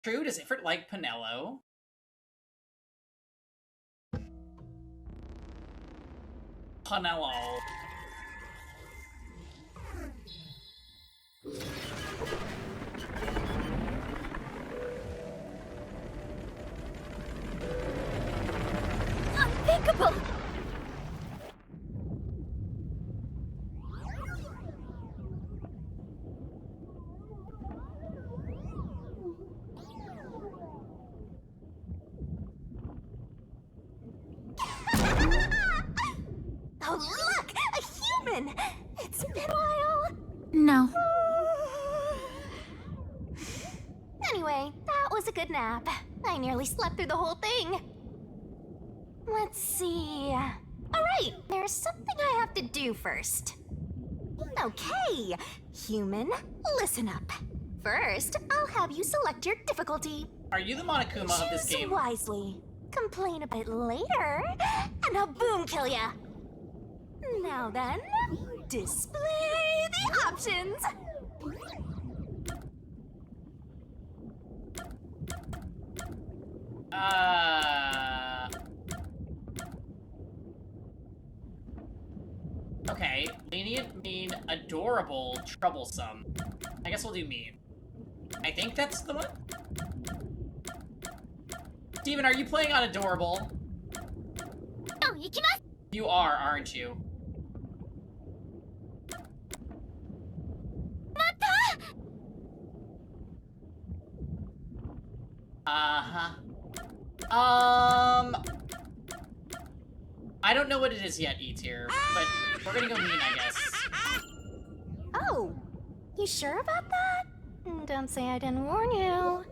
True, does Ifrit like Pinello? Pinello. Unthinkable! Oh, look! A human! It's been a while. No. Anyway, that was a good nap. I nearly slept through the whole thing. Let's see. Alright, there's something I have to do first. Okay, human, listen up. First, I'll have you select your difficulty. Are you the Monokuma of this Choose game? wisely. Complain a bit later, and I'll boom kill ya. Now then, display the options. Okay, lenient, mean, adorable, troublesome. I guess we'll do mean. I think that's the one? Steven, are you playing on adorable? Oh, you cannot. You are, aren't you? Uh-huh. I don't know what it is yet, E-tier, but we're gonna go mean, I guess. Oh, you sure about that? Don't say I didn't warn you.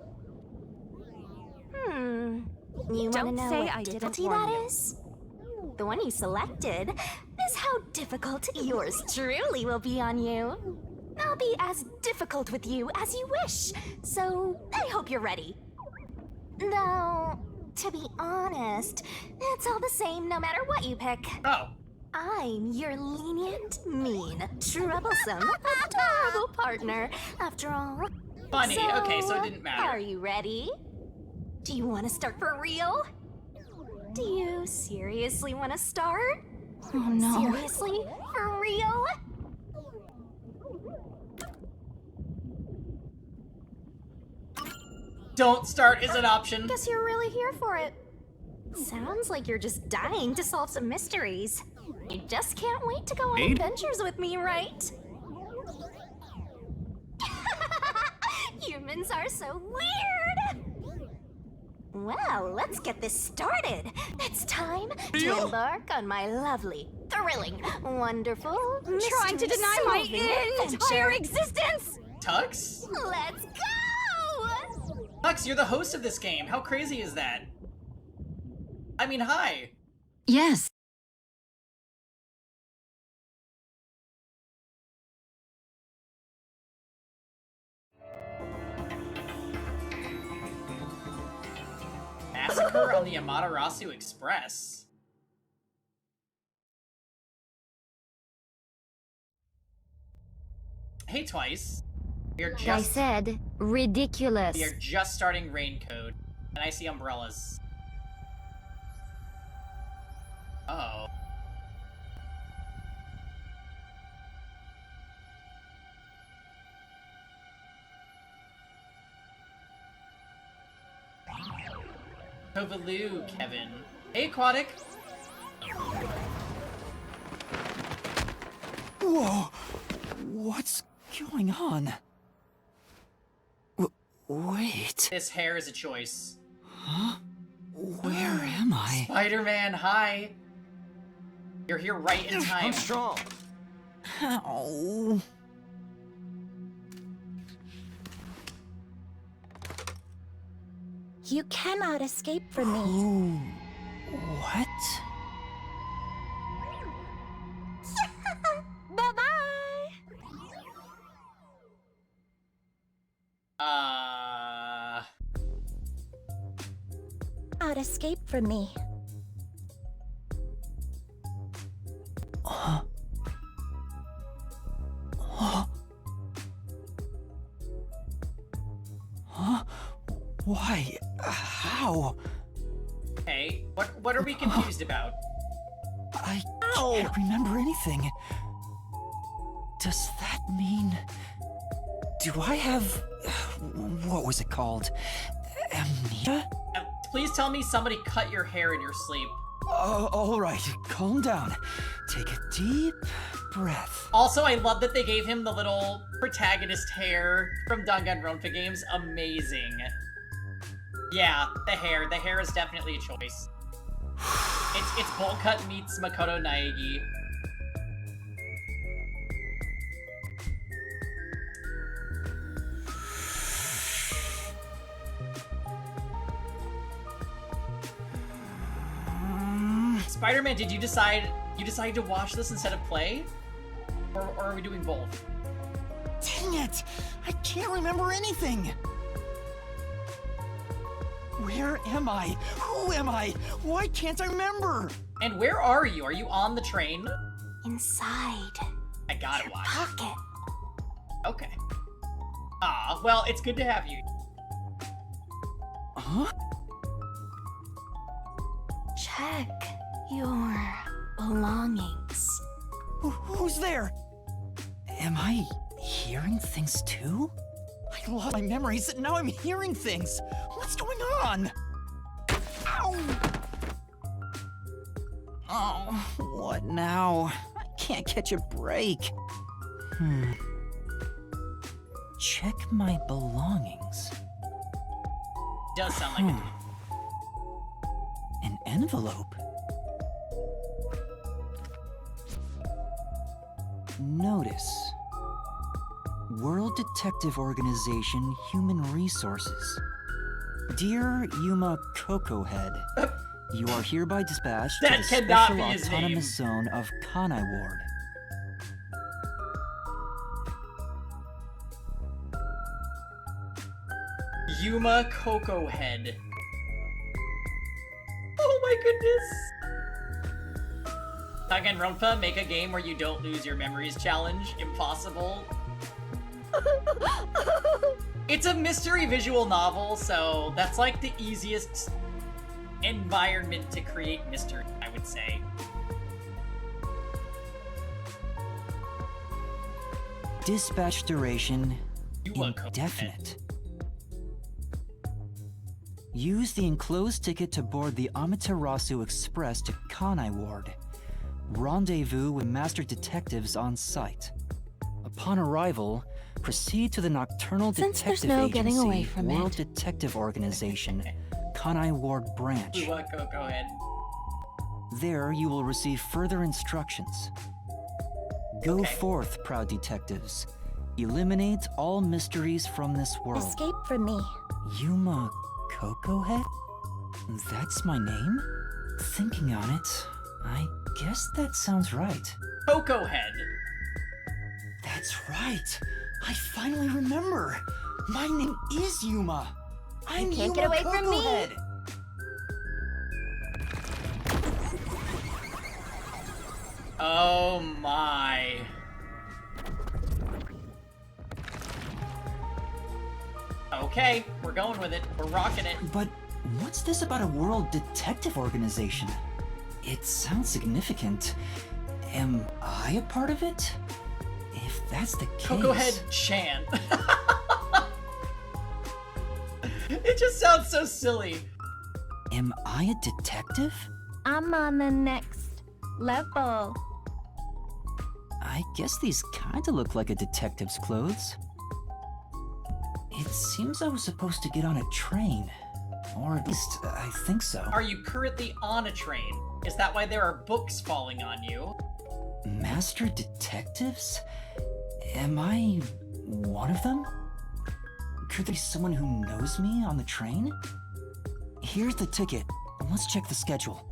You wanna Don't know say what I didn't difficulty warn that you. is? The one you selected is how difficult yours truly will be on you. I'll be as difficult with you as you wish, so I hope you're ready. Though, to be honest, it's all the same no matter what you pick. Oh. I'm your lenient, mean, troublesome, adorable partner, after all. Funny, okay, so it didn't matter. Are you ready? Do you want to start for real? Do you seriously want to start? Oh no. Seriously? For real? Don't start is an option. Guess you're really here for it. Sounds like you're just dying to solve some mysteries. You just can't wait to go on adventures with me, right? Humans are so weird! Well, let's get this started. It's time to embark on my lovely, thrilling, wonderful, Trying to deny my mystery-solving entire adventure. existence! Tux? Let's go! Tux, you're the host of this game. How crazy is that? I mean, hi. Yes. Massacre on the Amaterasu Express. Hey, Twice. I said ridiculous. We are just starting Raincoat, and I see umbrellas. Uh-oh. Tovaloo, Kevin. Hey, Aquatic. Whoa! What's going on? Wait. This hair is a choice. Huh? Where am I? Spider-Man, hi. You're here right in time. I'm strong. Ow. You cannot escape from me. Oh. What? Bye-bye! Not escape from me. Huh? Huh? Huh? Why? How? Okay, what are we confused about? I can't remember anything. Does that mean... Do I have... What was it called? Amnesia? Please tell me somebody cut your hair in your sleep. Alright, calm down. Take a deep breath. Also, I love that they gave him the little protagonist hair from Danganronpa games. Amazing. Yeah, the hair. The hair is definitely a choice. It's bowl cut meets Makoto Naegi. Spider-Man, did you decide to watch this instead of play? Or are we doing both? Dang it! I can't remember anything! Where am I? Who am I? Why can't I remember? And where are you? Are you on the train? Inside I gotta your watch. pocket. Okay. Ah, well, it's good to have you. Huh? Check your belongings. Who's there? Am I hearing things too? I lost my memories, and now I'm hearing things. What's going on? Ow! Oh, what now? I can't catch a break. Check my belongings. Does sound like it. An envelope? Notice. World Detective Organization Human Resources. Dear Yuma Cocohead, you are hereby dispatched to That the cannot Special be his Autonomous Zone of Kanai Ward. Yuma Coco Head. Oh my goodness! Danganronpa, make a game where you don't lose your memories challenge. Impossible. It's a mystery visual novel, so that's like the easiest environment to create mystery, I would say. Dispatch duration Yuma Coco Head. indefinite. Use the enclosed ticket to board the Amaterasu Express to Kanai Ward. Rendezvous with master detectives on site. Upon arrival, proceed to the Nocturnal Since there's Detective no Agency, getting away from World it. Detective Organization, Kanai Ward Branch. Yuma Coco Head. There you will receive further instructions. Go Okay. forth, proud detectives. Eliminate all mysteries from this world. Escape from me. Yuma Cocohead? That's my name? Thinking on it, I guess that sounds right. Coco Head. That's right. I finally remember. My name is Yuma. I'm can't Yuma get away from me. Cocohead. Oh my. Okay, we're going with it. We're rocking it. But what's this about a World Detective Organization? It sounds significant. Am I a part of it? If that's the case... Coco Head Chan. It just sounds so silly. Am I a detective? I'm on the next level. I guess these kinda look like a detective's clothes. It seems I was supposed to get on a train. Or at least, I think so. Are you currently on a train? Is that why there are books falling on you? Master detectives? Am I one of them? Could there be someone who knows me on the train? Here's the ticket. Let's check the schedule.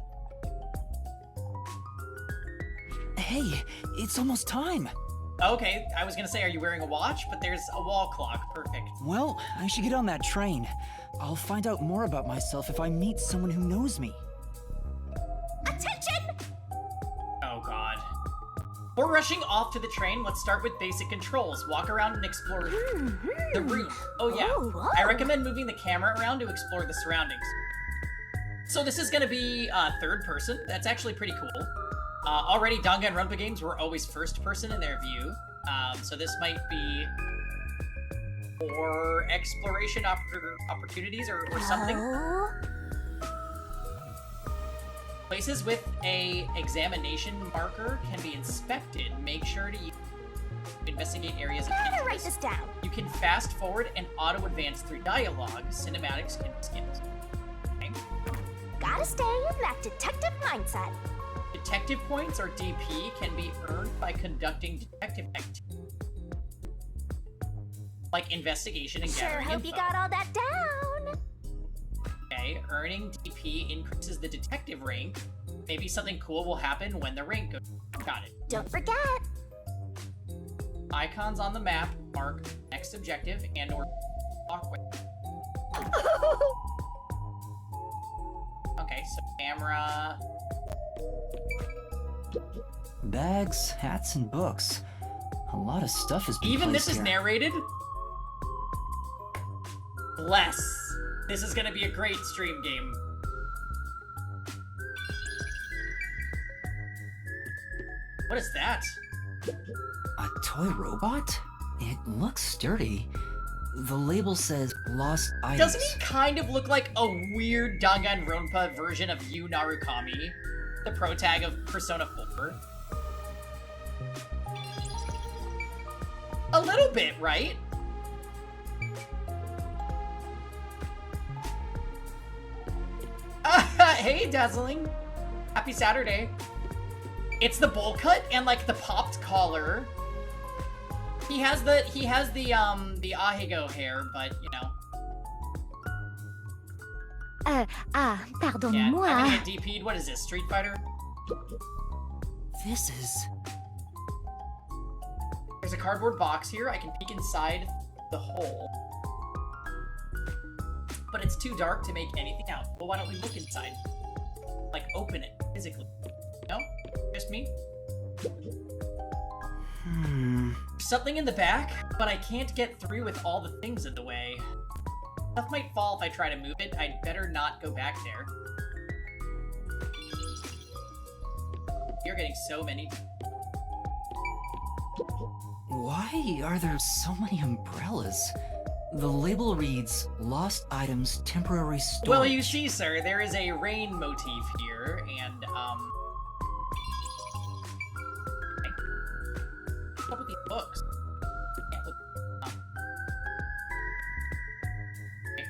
Hey, it's almost time. Okay, I was gonna say, are you wearing a watch? But there's a wall clock. Perfect. Well, I should get on that train. I'll find out more about myself if I meet someone who knows me. Attention! Oh god. Before rushing off to the train, let's start with basic controls. Walk around and explore the room. Oh yeah, I recommend moving the camera around to explore the surroundings. So this is gonna be third person. That's actually pretty cool. Already Danganronpa games were always first person in their view. So this might be for exploration opportunities or something. Places with a examination marker can be inspected. Make sure to investigate areas of Gotta write interest. this down. You can fast forward and auto advance through dialogue. Cinematics can be skipped. Okay. Gotta stay in that detective mindset. Detective points, or DP, can be earned by conducting detective activity, like investigation and Sure gathering hope info. you got all that down. Okay, earning DP increases the detective rank. Maybe something cool will happen when the rank goes. Got it. Don't forget. Icons on the map mark next objective and or walkway. Okay, so camera. Bags, hats, and books. A lot of stuff has been Even this placed is here. narrated? Bless. This is gonna be a great stream game. What is that? A toy robot? It looks sturdy. The label says lost items. Doesn't he kind of look like a weird Danganronpa version of Yu Narukami, the protag of Persona 4? A little bit, right? Hey, Dazzling. Happy Saturday. It's the bowl cut and like the popped collar. He has the Ahigo hair, but you know. Yeah, I'm Pardonne-moi. gonna get DP'd. What is this, Street Fighter? This is... There's a cardboard box here. I can peek inside the hole. But it's too dark to make anything out. Well, why don't we look inside? Like, open it, physically. No? Just me? There's something in the back, but I can't get through with all the things in the way. Stuff might fall if I try to move it. I'd better not go back there. You're getting so many... Why are there so many umbrellas? The label reads, lost items temporary storage. Well, you see, sir, there is a rain motif here, and, okay. What's up with these books? Can't look up. Okay.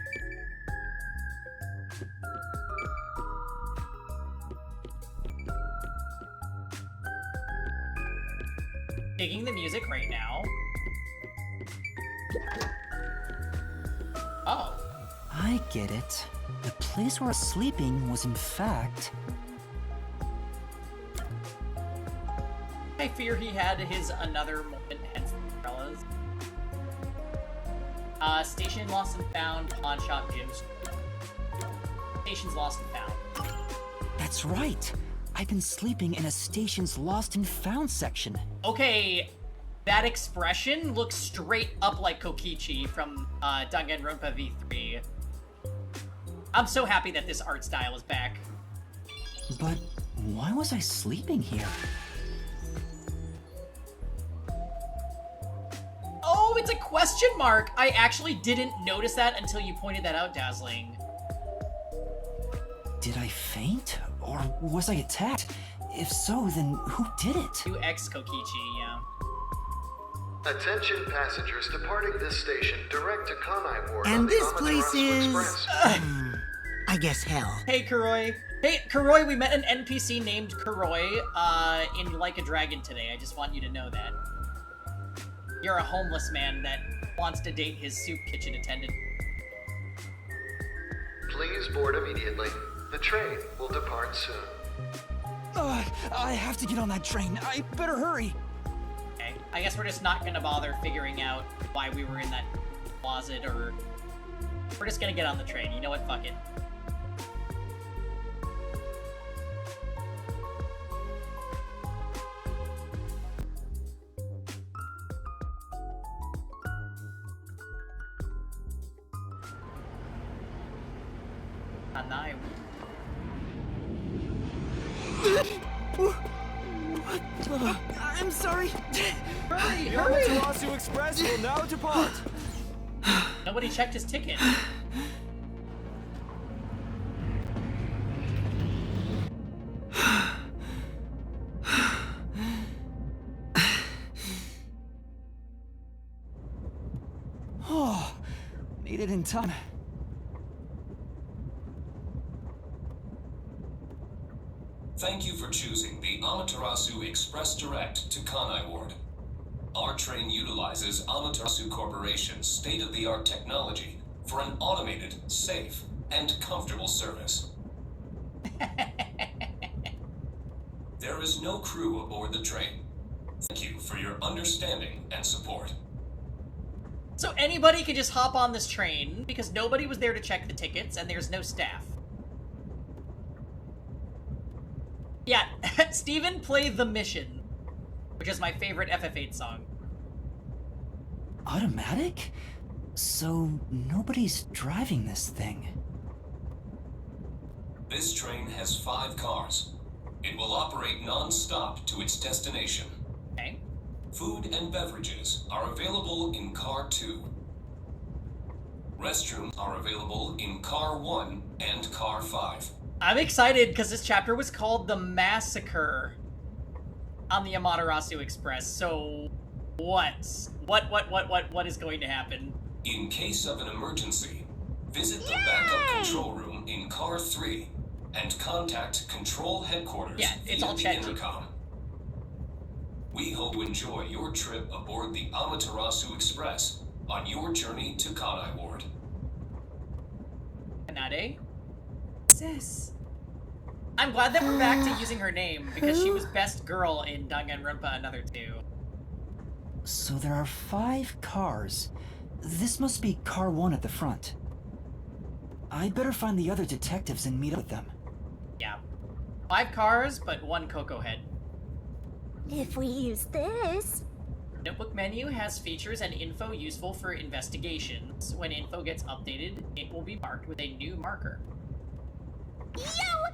Digging the music right now. Oh. I get it. The place where I was sleeping was in fact... I fear he had his another moment, hence the umbrellas. Station lost and found, pawn shop, gyms. Station's lost and found. That's right. I've been sleeping in a station's lost and found section. Okay, that expression looks straight up like Kokichi from Danganronpa V3. I'm so happy that this art style is back. But why was I sleeping here? Oh, it's a question mark! I actually didn't notice that until you pointed that out, Dazzling. Did I faint? Or was I attacked? If so, then who did it? You ex-Kokichi, yeah. Attention passengers departing this station, direct to Kanai Ward on And the this Amaterasu place is... Express. I guess hell. Hey, Kuroi. Hey, Kuroi, we met an NPC named Kuroi, in Like a Dragon today. I just want you to know that. You're a homeless man that wants to date his soup kitchen attendant. Please board immediately. The train will depart soon. I have to get on that train. I better hurry. Okay, I guess we're just not gonna bother figuring out why we were in that closet, or... We're just gonna get on the train. You know what? Fuck it. Kanai. I'm sorry. Hurry, The hurry! Amaterasu Express will now depart. Nobody checked his ticket. Oh, made it in time. Thank you for choosing the Amaterasu Express Direct to Kanai Ward. Our train utilizes Amaterasu Corporation's state-of-the-art technology for an automated, safe, and comfortable service. There is no crew aboard the train. Thank you for your understanding and support. So anybody can just hop on this train because nobody was there to check the tickets and there's no staff. Yeah, Steven, play The Mission, which is my favorite FF8 song. Automatic? So nobody's driving this thing. This train has 5 cars. It will operate non-stop to its destination. Okay. Food and beverages are available in Car 2. Restrooms are available in Car 1 and Car 5. I'm excited because this chapter was called The Massacre on the Amaterasu Express. So, what is going to happen? In case of an emergency, visit the backup control room in Car 3 and contact Control Headquarters it's via all the ChatGPT. intercom. We hope you enjoy your trip aboard the Amaterasu Express on your journey to Kanai Ward. Kanade? Sis. I'm glad that we're back to using her name because she was best girl in Danganronpa Another 2. So there are 5 cars. This must be car 1 at the front. I'd better find the other detectives and meet up with them. Yeah. 5 cars, but 1 Coco head. If we use this... Notebook menu has features and info useful for investigations. When info gets updated, it will be marked with a new marker. Yo!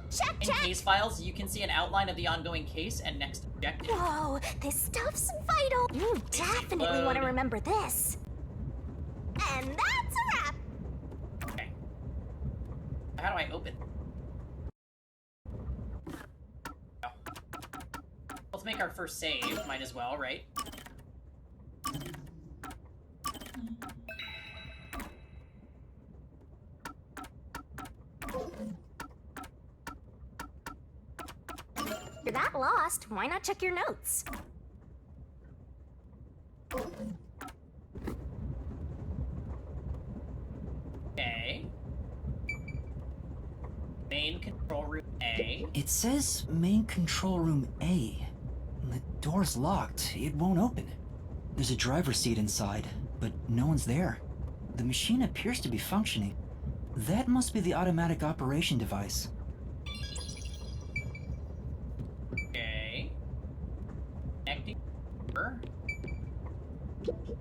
Check, In check! case files, you can see an outline of the ongoing case and next objective. Whoa, this stuff's vital. You definitely want to load. remember this. And that's a wrap. Okay. How do I open? Oh. Let's make our first save. Might as well, right? You're that lost, why not check your notes? Okay. Main control room A. It says main control room A. The door's locked. It won't open. There's a driver's seat inside, but no one's there. The machine appears to be functioning. That must be the automatic operation device. Okay. Connecting.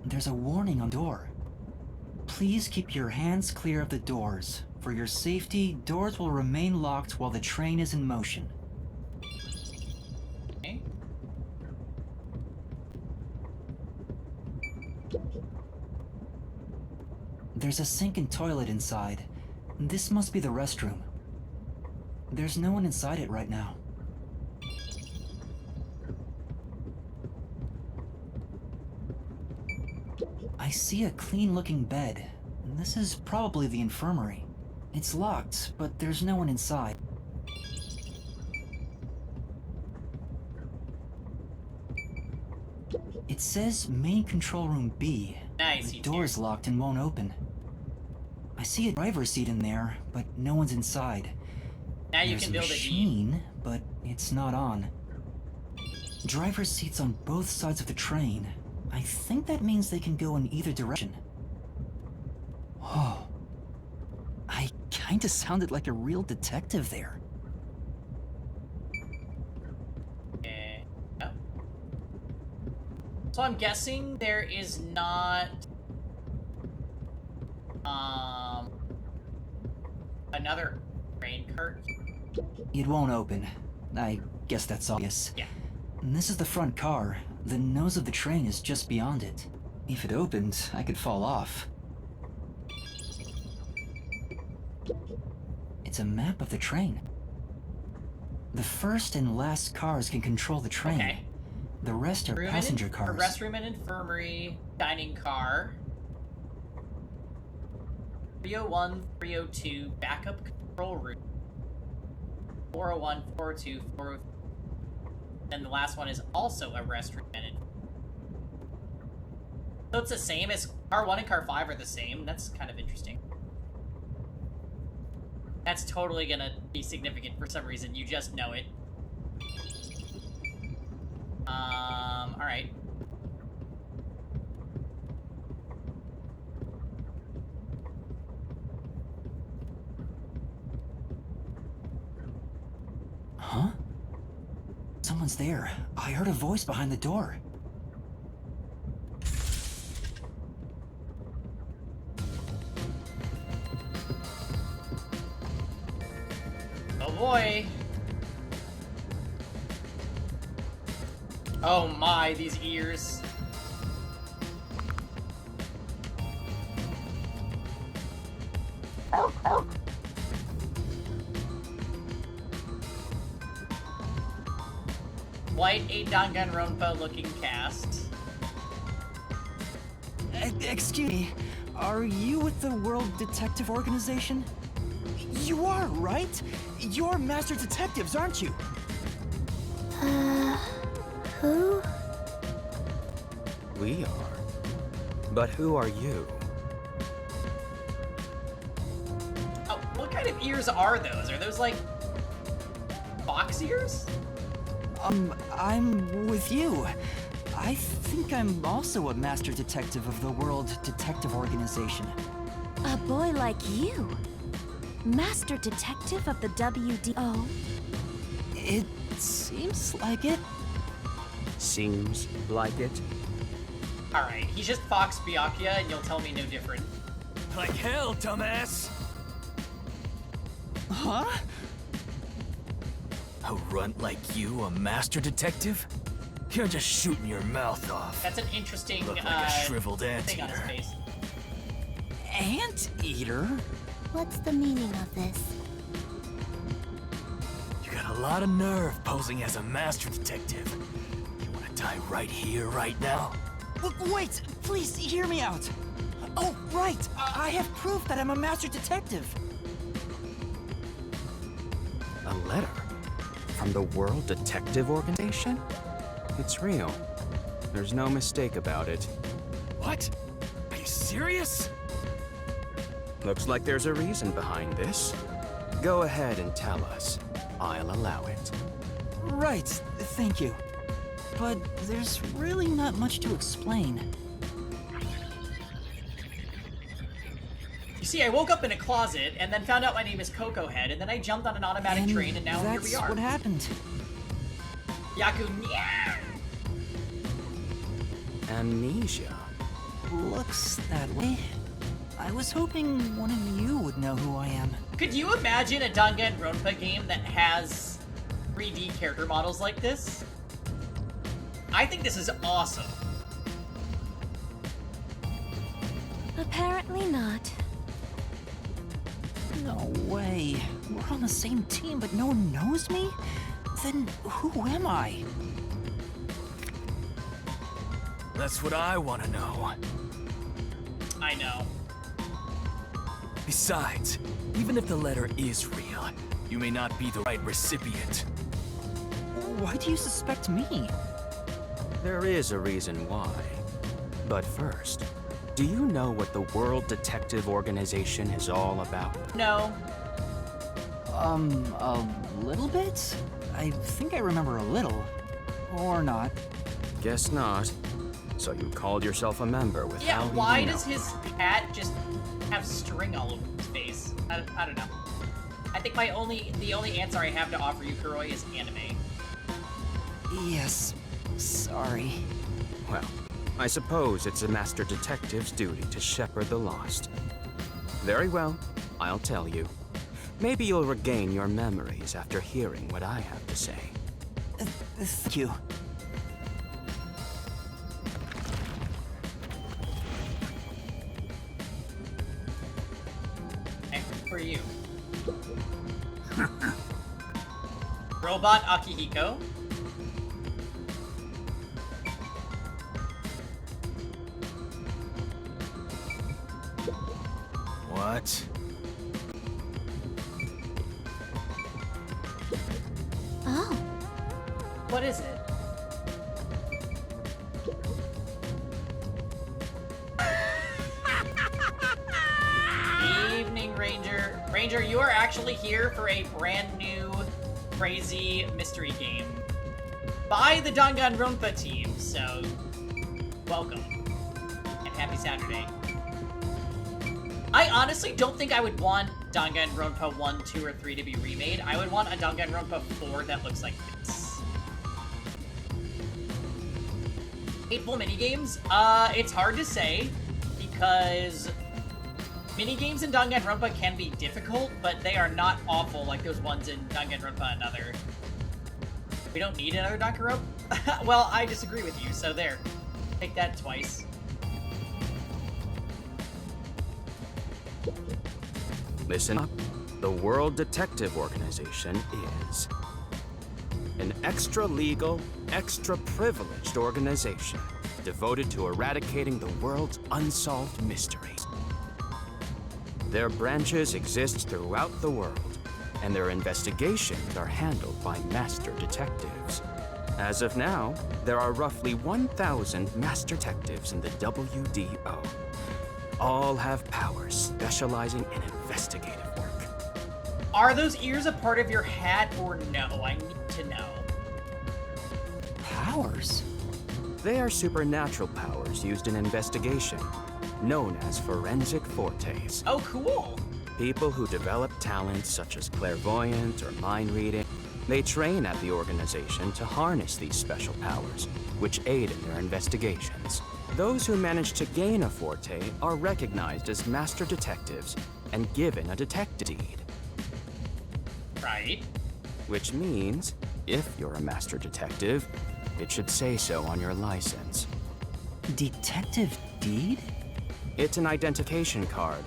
There's a warning on the door. Please keep your hands clear of the doors. For your safety, doors will remain locked while the train is in motion. Okay. There's a sink and toilet inside. This must be the restroom. There's no one inside it right now. I see a clean-looking bed. This is probably the infirmary. It's locked, but there's no one inside. It says main control room B. Nice. The door's locked and won't open. I see a driver's seat in there, but no one's inside. Now you There's can a build a D. machine, but it's not on. Driver's seats on both sides of the train. I think that means they can go in either direction. Oh. I kinda sounded like a real detective there. Okay. Oh. So I'm guessing there is not another train cart. It won't open. I guess that's obvious. Yeah. And this is the front car. The nose of the train is just beyond it. If it opened, I could fall off. It's a map of the train. The first and last cars can control the train. Okay. The rest are passenger cars. Restroom and infirmary, dining car. 301, 302, backup control room. 401, 402, 403. Then the last one is also a restroom and so it's the same as car 1 and car 5 are the same. That's kind of interesting. That's totally gonna be significant for some reason. You just know it. Alright. Huh? Someone's there. I heard a voice behind the door. Oh boy. Oh my, these ears. White 8 Danganronpa looking cast. Excuse me, are you with the World Detective Organization? You are, right? You're master detectives, aren't you? Who? We are. But who are you? Oh, what kind of ears are those? Are those like fox ears? I'm with you. I think I'm also a master detective of the World Detective Organization. A boy like you? Master detective of the WDO? It seems like it. Seems like it. Alright, he's just Fox Byakuya and you'll tell me no different. Like hell, dumbass! Huh? A runt like you, a master detective? You're just shooting your mouth off. That's an interesting Look like a shriveled thing on his anteater. face. Anteater? What's the meaning of this? You got a lot of nerve posing as a master detective. You wanna die right here, right now? Wait, please hear me out. Oh, right. I have proof that I'm a master detective. A letter? From the World Detective Organization? It's real. There's no mistake about it. What? Are you serious? Looks like there's a reason behind this. Go ahead and tell us. I'll allow it. Right, thank you. But there's really not much to explain. You see, I woke up in a closet and then found out my name is Coco Head, and then I jumped on an automatic train, and now here we that's are. what happened. Yaku, yeah. Amnesia. Looks that way. I was hoping one of you would know who I am. Could you imagine a Danganronpa game that has 3D character models like this? I think this is awesome. Apparently not. No way. We're on the same team, but no one knows me? Then who am I? That's what I want to know. I know. Besides, even if the letter is real, you may not be the right recipient. Why do you suspect me? There is a reason why. But first, do you know what the World Detective Organization is all about? No. A little bit? I think I remember a little. Or not. Guess not. So you called yourself a member without Yeah, even why knowing. does his hat just have string all over his face? I don't know. I think the only answer I have to offer you, Kuroi, is anime. Yes. Sorry. Well, I suppose it's a master detective's duty to shepherd the lost. Very well, I'll tell you. Maybe you'll regain your memories after hearing what I have to say. Thank you. And for you. Robot Akihiko. What? Oh. What is it? Evening, Ranger. Ranger, you are actually here for a brand new, crazy mystery game by the Danganronpa team, so welcome, and happy Saturday. I honestly don't think I would want Danganronpa 1, 2, or 3 to be remade. I would want a Danganronpa 4 that looks like this. Hateful minigames? It's hard to say, because minigames in Danganronpa can be difficult, but they are not awful like those ones in Danganronpa Another. We don't need another Danganronpa? Well, I disagree with you, so there. Take that twice. Listen up. The World Detective Organization is an extra-legal, extra-privileged organization devoted to eradicating the world's unsolved mysteries. Their branches exist throughout the world, and their investigations are handled by master detectives. As of now, there are roughly 1,000 master detectives in the WDO. All have powers specializing in investigative work. Are those ears a part of your hat or no? I need to know. Powers? They are supernatural powers used in investigation, known as forensic fortes. Oh, cool. People who develop talents such as clairvoyant or mind reading, they train at the organization to harness these special powers, which aid in their investigations. Those who manage to gain a forte are recognized as master detectives and given a detective deed. Right. Which means, if you're a master detective, it should say so on your license. Detective deed? It's an identification card.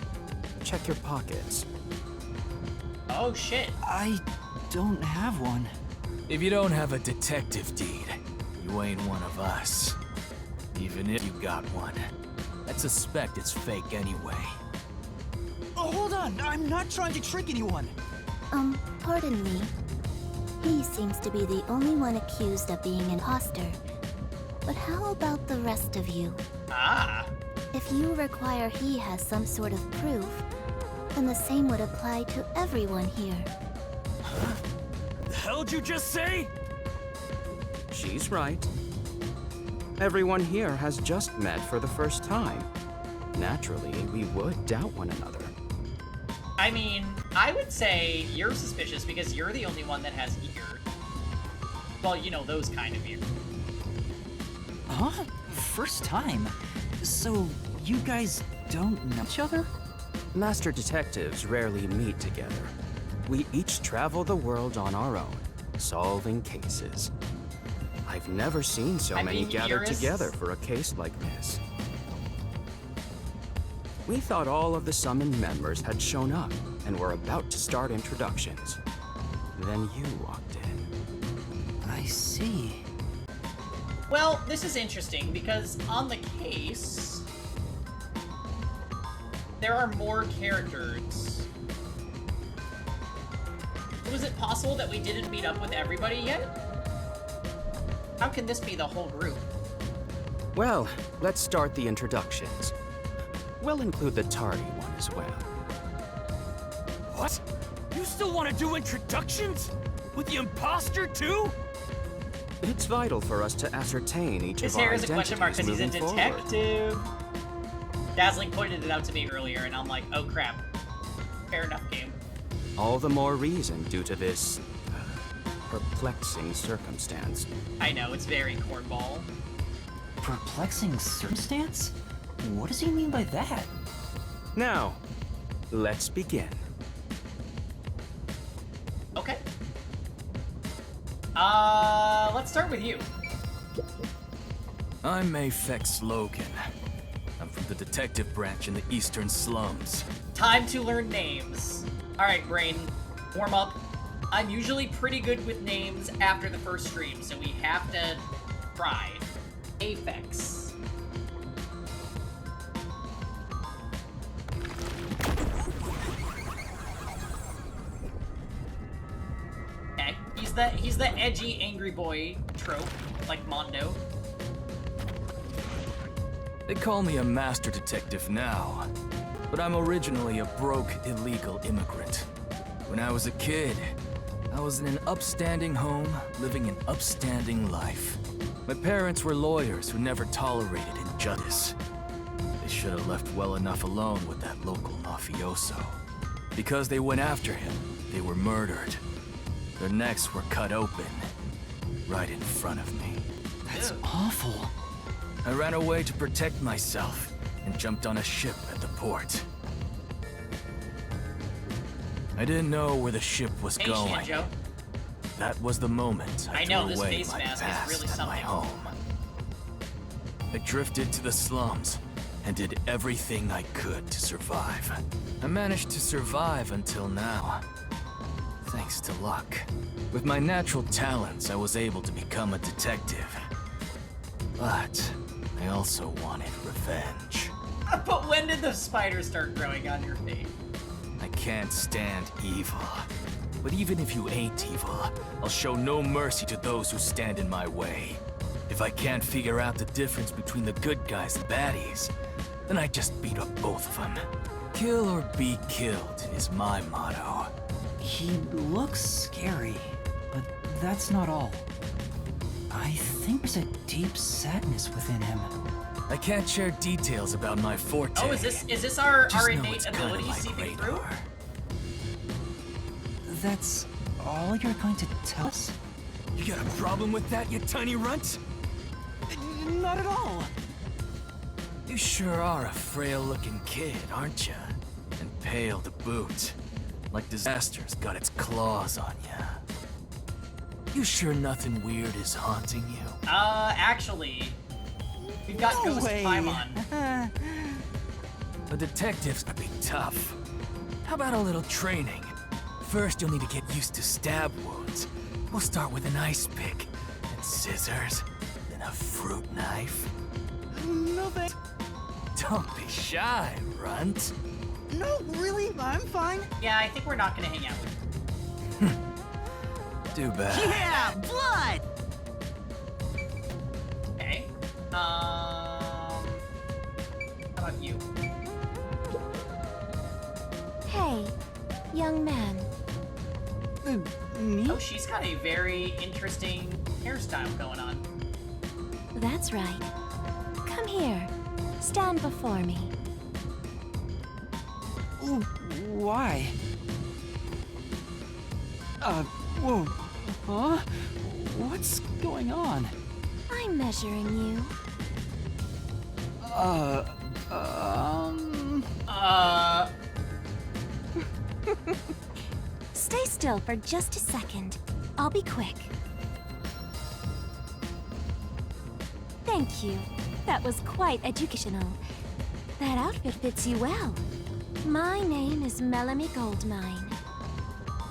Check your pockets. Oh, shit. I don't have one. If you don't have a detective deed, you ain't one of us. Even if you got one, I'd suspect it's fake anyway. Oh, hold on! I'm not trying to trick anyone! Pardon me. He seems to be the only one accused of being an imposter. But how about the rest of you? Ah. If you require he has some sort of proof, then the same would apply to everyone here. The hell'd you just say? She's right. Everyone here has just met for the first time. Naturally, we would doubt one another. I mean, I would say you're suspicious because you're the only one that has ear. Well, you know, those kind of ear. Huh? First time? So, you guys don't know each other? Master detectives rarely meet together. We each travel the world on our own, solving cases. I've never seen so many gathered Eurus? together for a case like this. We thought all of the summoned members had shown up and were about to start introductions. Then you walked in. I see. Well, this is interesting because on the case, there are more characters. Was it possible that we didn't meet up with everybody yet? How can this be the whole group? Well, let's start the introductions. We'll include the tardy one as well. What? You still want to do introductions? With the imposter too? It's vital for us to ascertain each His of our hair is a question mark because identities he's a moving forward. detective. Dazzling pointed it out to me earlier, and I'm like, oh crap. Fair enough, game. All the more reason due to this perplexing circumstance. I know, it's very cornball. Perplexing circumstance? What does he mean by that? Now, let's begin. Okay. Let's start with you. I'm Mayfex Logan. I'm from the detective branch in the eastern slums. Time to learn names. Alright, Brain, warm up. I'm usually pretty good with names after the first stream, so we have to try. Aphex. Okay, he's the edgy angry boy trope, like Mondo. They call me a master detective now, but I'm originally a broke, illegal immigrant. When I was a kid, I was in an upstanding home, living an upstanding life. My parents were lawyers who never tolerated injustice. They should have left well enough alone with that local mafioso. Because they went after him, they were murdered. Their necks were cut open, right in front of me. That's awful. I ran away to protect myself and jumped on a ship at the port. I didn't know where the ship was Hey, going. Shinjo. That was the moment I know, threw this away face my mask is past really and my something. home. I drifted to the slums and did everything I could to survive. I managed to survive until now, thanks to luck. With my natural talents, I was able to become a detective. But I also wanted revenge. But when did the spiders start growing on your face? I can't stand evil. But even if you ain't evil, I'll show no mercy to those who stand in my way. If I can't figure out the difference between the good guys and baddies, then I just beat up both of them. Kill or be killed is my motto. He looks scary, but that's not all. I think there's a deep sadness within him. I can't share details about my forte. Oh, is this our Just know innate it's kinda ability like seeping through? radar. That's all you're going to tell us? You got a problem with that, you tiny runt? Not at all. You sure are a frail-looking kid, aren't you? And pale to boot. Like disaster's got its claws on ya. You sure nothing weird is haunting you? Actually, we've got No Ghost way. Paimon. A detective's gonna be tough. How about a little training? First, you'll need to get used to stab wounds. We'll start with an ice pick, and scissors, then a fruit knife. No thanks. Don't be shy, runt. No, really, I'm fine. Yeah, I think we're not gonna hang out with you. Too bad. Yeah, blood! Okay. How about you? Hey, young man. Me? Oh, she's got a very interesting hairstyle going on. That's right. Come here. Stand before me. Ooh, why? Whoa. Huh? What's going on? I'm measuring you. Stay still for just a second. I'll be quick. Thank you. That was quite educational. That outfit fits you well. My name is Melanie Goldmine.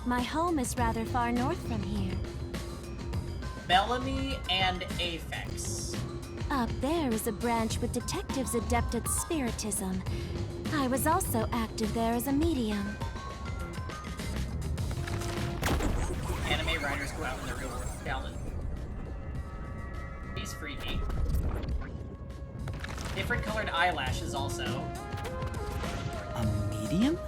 My home is rather far north from here. Bellamy and Aphex. Up there is a branch with detectives adept at spiritism. I was also active there as a medium. Anime writers go out in their real world challenge. He's freaky. Different colored eyelashes also. A medium?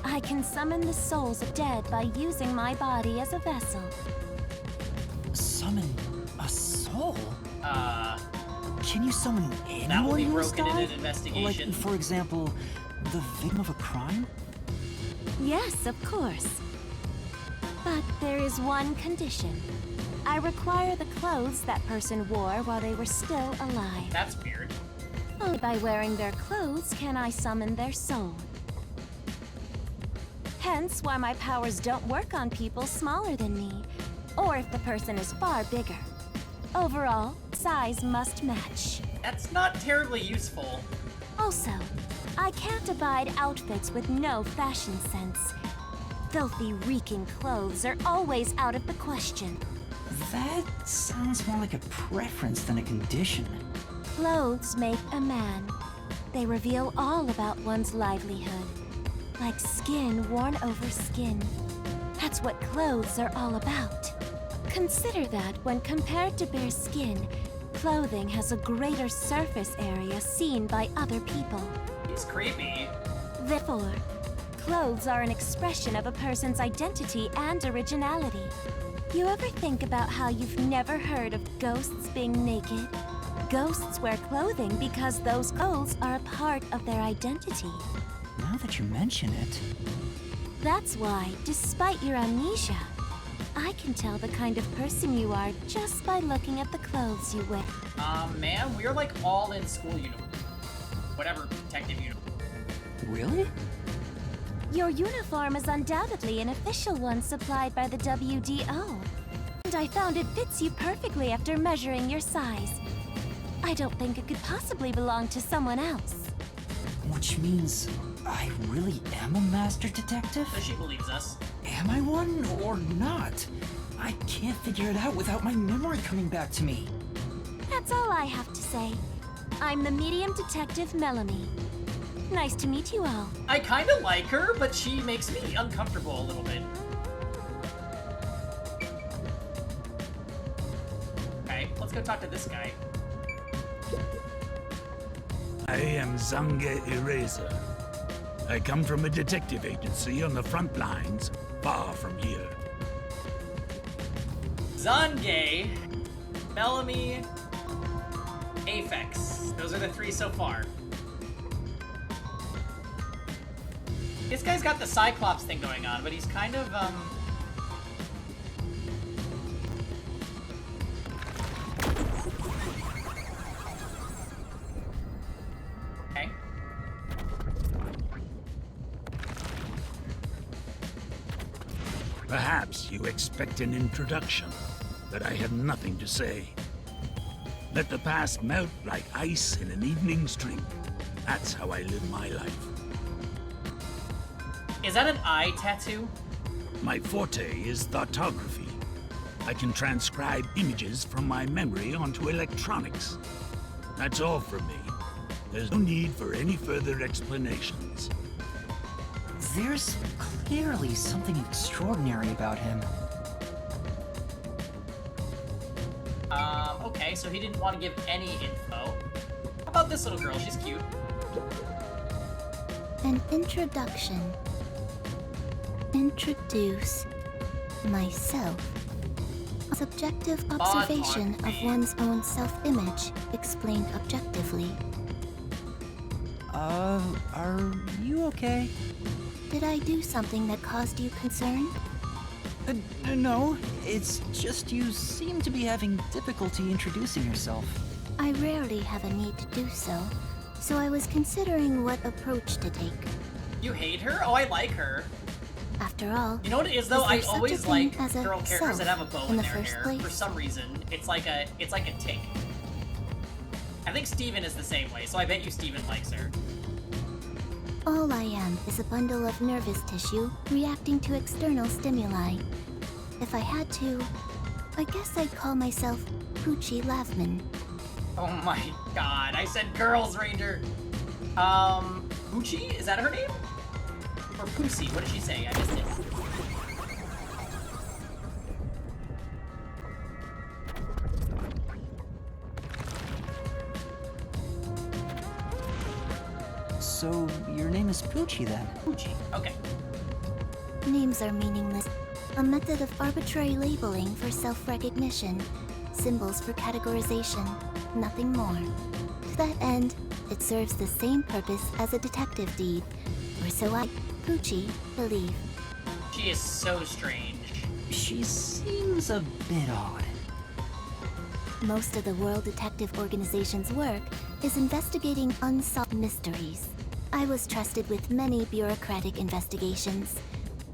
I can summon the souls of dead by using my body as a vessel. Summon a soul? Can you summon That will anyone be who's broken in died? an investigation. Like, for example, the victim of a crime? Yes, of course. But there is one condition. I require the clothes that person wore while they were still alive. That's weird. Only by wearing their clothes can I summon their soul. Hence why my powers don't work on people smaller than me, or if the person is far bigger. Overall, size must match. That's not terribly useful. Also, I can't abide outfits with no fashion sense. Filthy, reeking clothes are always out of the question. That sounds more like a preference than a condition. Clothes make a man. They reveal all about one's livelihood. Like skin worn over skin. That's what clothes are all about. Consider that when compared to bare skin, clothing has a greater surface area seen by other people. He's creepy. Therefore, clothes are an expression of a person's identity and originality. You ever think about how you've never heard of ghosts being naked? Ghosts wear clothing because those clothes are a part of their identity. Now that you mention it... That's why, despite your amnesia, I can tell the kind of person you are just by looking at the clothes you wear. Man, we're like all in school uniform. Whatever detective uniform. Really? Your uniform is undoubtedly an official one supplied by the WDO. And I found it fits you perfectly after measuring your size. I don't think it could possibly belong to someone else. Which means I really am a master detective? So she believes us. Am I one or not? I can't figure it out without my memory coming back to me. That's all I have to say. I'm the medium detective Melanie. Nice to meet you all. I kinda like her, but she makes me uncomfortable a little bit. Okay, let's go talk to this guy. I am Zange Eraser. I come from a detective agency on the front lines, far from here. Zange, Bellamy, Aphex. Those are the three so far. This guy's got the Cyclops thing going on, but he's kind of, Okay. Perhaps you expect an introduction, but I have nothing to say. Let the past melt like ice in an evening stream. That's how I live my life. Is that an eye tattoo? My forte is thoughtography. I can transcribe images from my memory onto electronics. That's all for me. There's no need for any further explanations. There's clearly something extraordinary about him. Okay, so he didn't want to give any info. How about this little girl? She's cute. An introduction. Introduce myself. A subjective observation of one's own self-image, explained objectively. Are you okay? Did I do something that caused you concern? No, it's just you seem to be having difficulty introducing yourself. I rarely have a need to do so I was considering what approach to take. You hate her? Oh, I like her. After all, You know what it is though? there I such a always thing like as a girl characters that have a bow self in in the their first hair. place? For some reason, it's like a tick. I think Steven is the same way, so I bet you Steven likes her. All I am is a bundle of nervous tissue reacting to external stimuli. If I had to, I guess I'd call myself Poochie Lavman. Oh my god, I said girls, Ranger. Poochie? Is that her name? Or Pussy? What did she say? I missed it. So, your name is Poochie then? Poochie, okay. Names are meaningless. A method of arbitrary labeling for self-recognition. Symbols for categorization. Nothing more. To that end, it serves the same purpose as a detective deed. Or so I, Poochie, believe. She is so strange. She seems a bit odd. Most of the World Detective Organization's work is investigating unsolved mysteries. I was trusted with many bureaucratic investigations.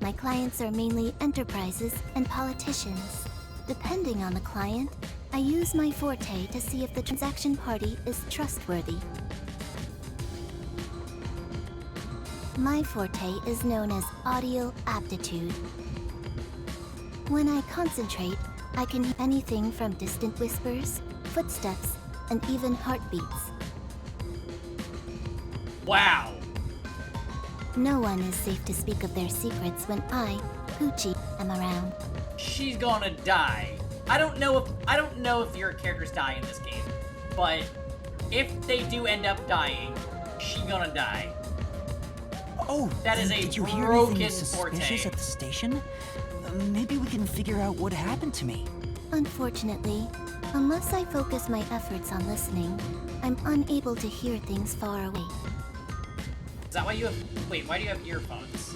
My clients are mainly enterprises and politicians. Depending on the client, I use my forte to see if the transaction party is trustworthy. My forte is known as audio aptitude. When I concentrate, I can hear anything from distant whispers, footsteps, and even heartbeats. Wow. No one is safe to speak of their secrets when I, Poochie, am around. She's gonna die. I don't know if your characters die in this game, but if they do end up dying, she's gonna die. Oh, that is a did you hear broken anything suspicious forte. at the station? Maybe we can figure out what happened to me. Unfortunately, unless I focus my efforts on listening, I'm unable to hear things far away. Is that why you have... Wait, why do you have earphones?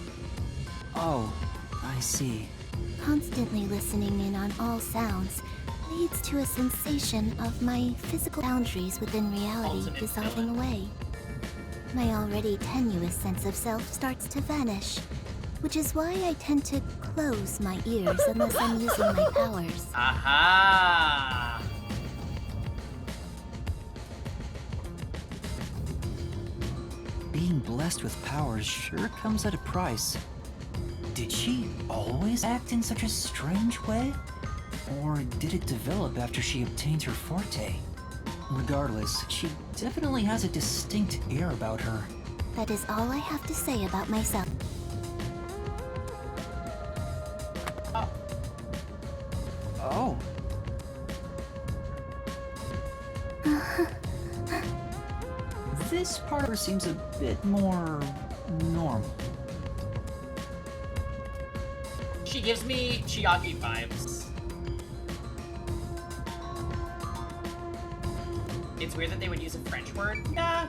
Oh, I see. Constantly listening in on all sounds leads to a sensation of my physical boundaries within reality Ultimate dissolving away. My already tenuous sense of self starts to vanish, which is why I tend to close my ears unless I'm using my powers. Aha! Being blessed with powers sure comes at a price. Did she always act in such a strange way? Or did it develop after she obtained her forte? Regardless, she definitely has a distinct air about her. That is all I have to say about myself. Oh. This part of her seems a bit more normal. She gives me Chiaki vibes. It's weird that they would use a French word. Nah,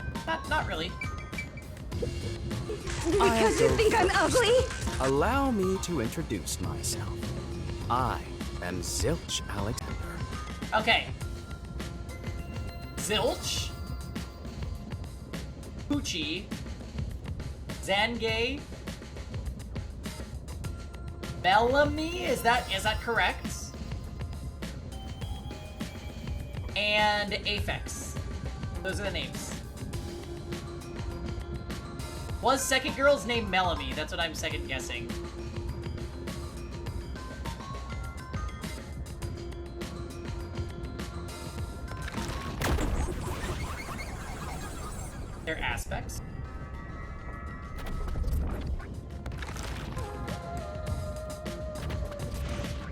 not really. Because you think I'm ugly? Allow me to introduce myself. I am Zilch Alexander. Okay. Zilch. Poochie. Zangay. Bellamy? Is that correct? And Aphex. Those are the names. Was second girl's name Melamy? That's what I'm second guessing. Their aspects.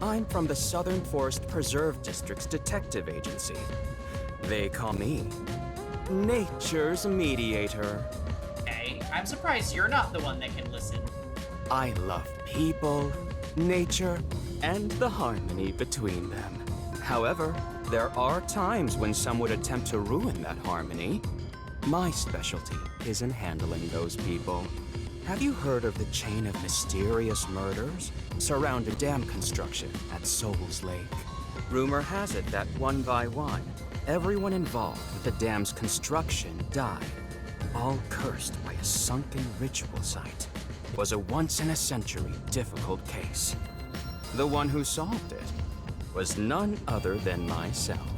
I'm from the Southern Forest Preserve District's detective agency. They call me Nature's Mediator. Okay, I'm surprised you're not the one that can listen. I love people, nature, and the harmony between them. However, there are times when some would attempt to ruin that harmony. My specialty is in handling those people. Have you heard of the chain of mysterious murders surrounding dam construction at Souls Lake? Rumor has it that one by one, everyone involved with the dam's construction died, all cursed by a sunken ritual site. It was a once-in-a-century difficult case. The one who solved it was none other than myself.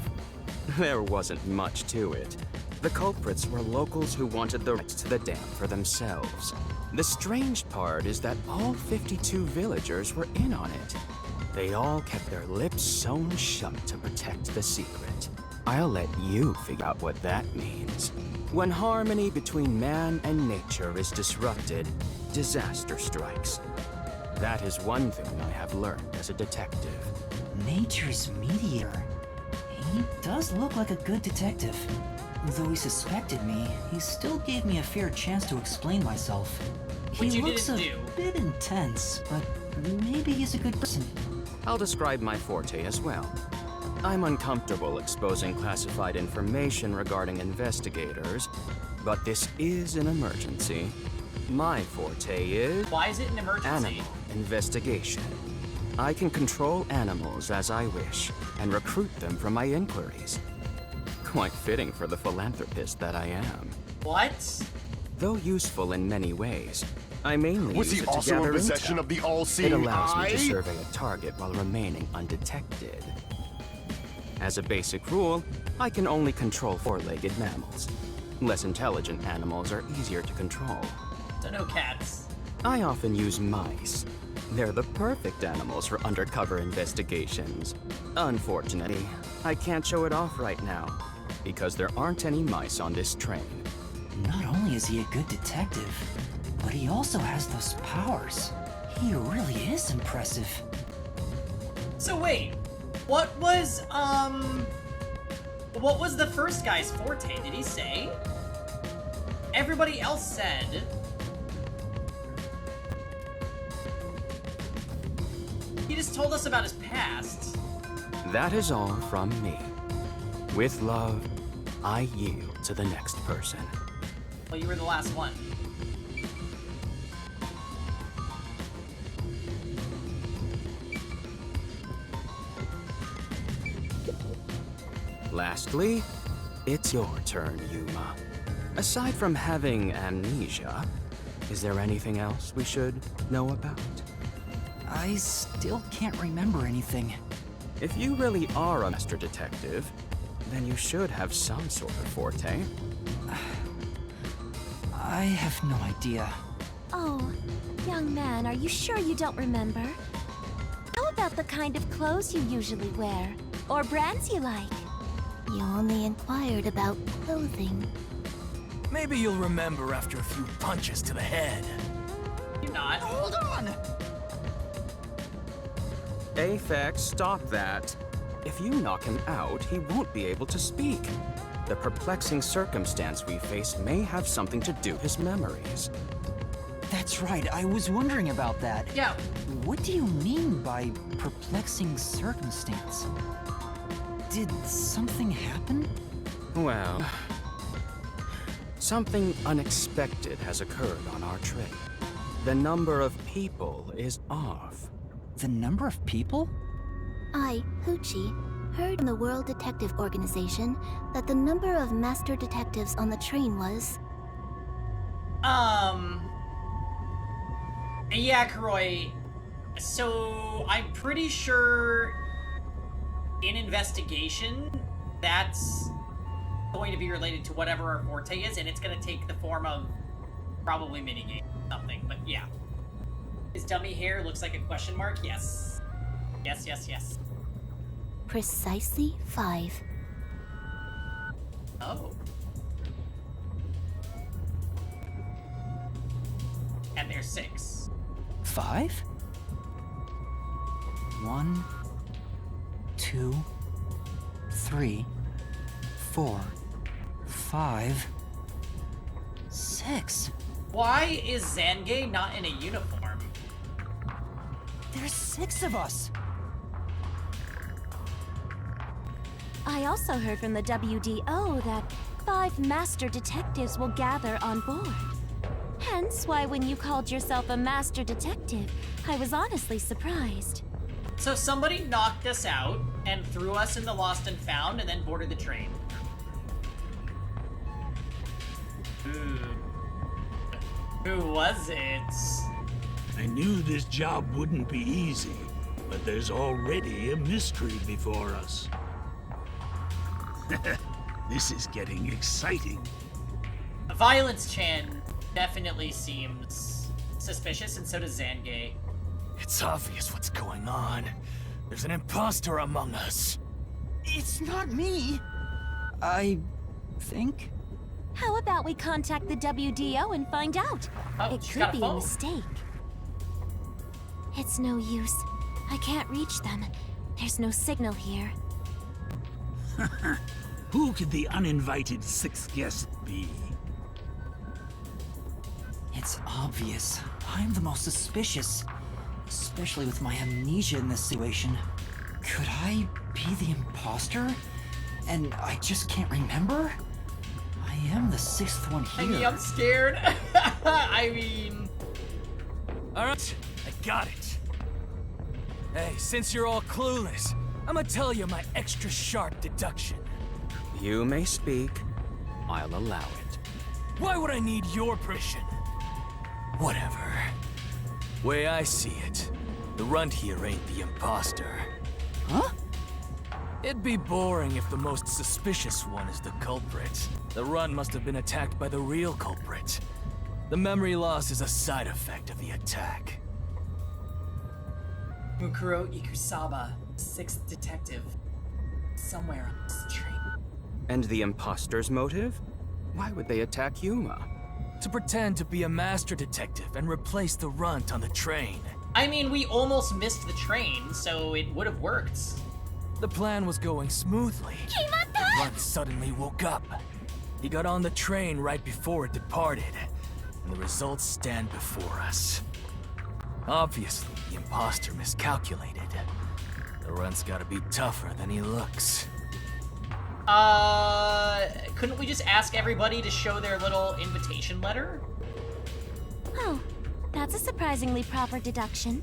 There wasn't much to it. The culprits were locals who wanted the rights to the dam for themselves. The strange part is that all 52 villagers were in on it. They all kept their lips sewn shut to protect the secret. I'll let you figure out what that means. When harmony between man and nature is disrupted, disaster strikes. That is one thing I have learned as a detective. Nature's mediator. He does look like a good detective. Though he suspected me, he still gave me a fair chance to explain myself. Which He you looks a didn't do. bit intense, but maybe he's a good person. I'll describe my forte as well. I'm uncomfortable exposing classified information regarding investigators, but this is an emergency. My forte is Why is it an emergency? animal investigation. I can control animals as I wish and recruit them for my inquiries. Quite fitting for the philanthropist that I am. What? Though useful in many ways, I mainly Was use he it to also gather in possession intel. of the It all-seeing allows eye? me to survey a target while remaining undetected. As a basic rule, I can only control four-legged mammals. Less intelligent animals are easier to control. So no cats. I often use mice. They're the perfect animals for undercover investigations. Unfortunately, I can't show it off right now, because there aren't any mice on this train. Not only is he a good detective, but he also has those powers. He really is impressive. So wait, what was the first guy's forte? Did he say? Everybody else said. He just told us about his past. That is all from me. With love, I yield to the next person. Well, you were the last one. Lastly, it's your turn, Yuma. Aside from having amnesia, is there anything else we should know about? I still can't remember anything. If you really are a master detective, then you should have some sort of forte. I have no idea. Oh, young man, are you sure you don't remember? How about the kind of clothes you usually wear? Or brands you like? You only inquired about clothing. Maybe you'll remember after a few punches to the head. You're not. Hold on! Aphex, stop that. If you knock him out, he won't be able to speak. The perplexing circumstance we face may have something to do with his memories. That's right, I was wondering about that. Yeah. What do you mean by perplexing circumstance? Did something happen? Well, something unexpected has occurred on our train. The number of people is off. The number of people? I, Hoochie, heard from the World Detective Organization that the number of master detectives on the train was... Yeah, Karoi. So, I'm pretty sure in investigation, that's going to be related to whatever our forte is, and it's going to take the form of probably minigame or something, but yeah. His dummy hair looks like a question mark? Yes. Yes, yes, yes. Precisely 5. Oh. And there's 6. 5? 1, 2, 3, 4, 5, 6. Why is Zange not in a uniform? There's 6 of us. I also heard from the WDO that 5 master detectives will gather on board. Hence why when you called yourself a master detective, I was honestly surprised. So somebody knocked us out and threw us in the Lost and Found and then boarded the train. Who was it? I knew this job wouldn't be easy, but there's already a mystery before us. This is getting exciting. Violence Chan definitely seems suspicious, and so does Zange. It's obvious what's going on. There's an imposter among us. It's not me! I think? How about we contact the WDO and find out? Oh, It she's could got a be a phone. mistake. It's no use. I can't reach them. There's no signal here. Who could the uninvited 6th guest be? It's obvious. I'm the most suspicious. Especially with my amnesia in this situation. Could I be the imposter? And I just can't remember? I am the 6th one I mean, here. I'm scared. I mean... Alright, I got it. Hey, since you're all clueless, I'm gonna tell you my extra sharp deduction. You may speak. I'll allow it. Why would I need your permission? Whatever. Way I see it, the runt here ain't the imposter. Huh? It'd be boring if the most suspicious one is the culprit. The runt must have been attacked by the real culprit. The memory loss is a side effect of the attack. Mukuro Ikusaba, 6th detective. Somewhere on this train. And the imposter's motive? Why would they attack Yuma? To pretend to be a master detective and replace the runt on the train. I mean, we almost missed the train, so it would have worked. The plan was going smoothly. The runt suddenly woke up. He got on the train right before it departed, and the results stand before us. Obviously, the imposter miscalculated. The runt's gotta be tougher than he looks. Couldn't we just ask everybody to show their little invitation letter? Oh, that's a surprisingly proper deduction.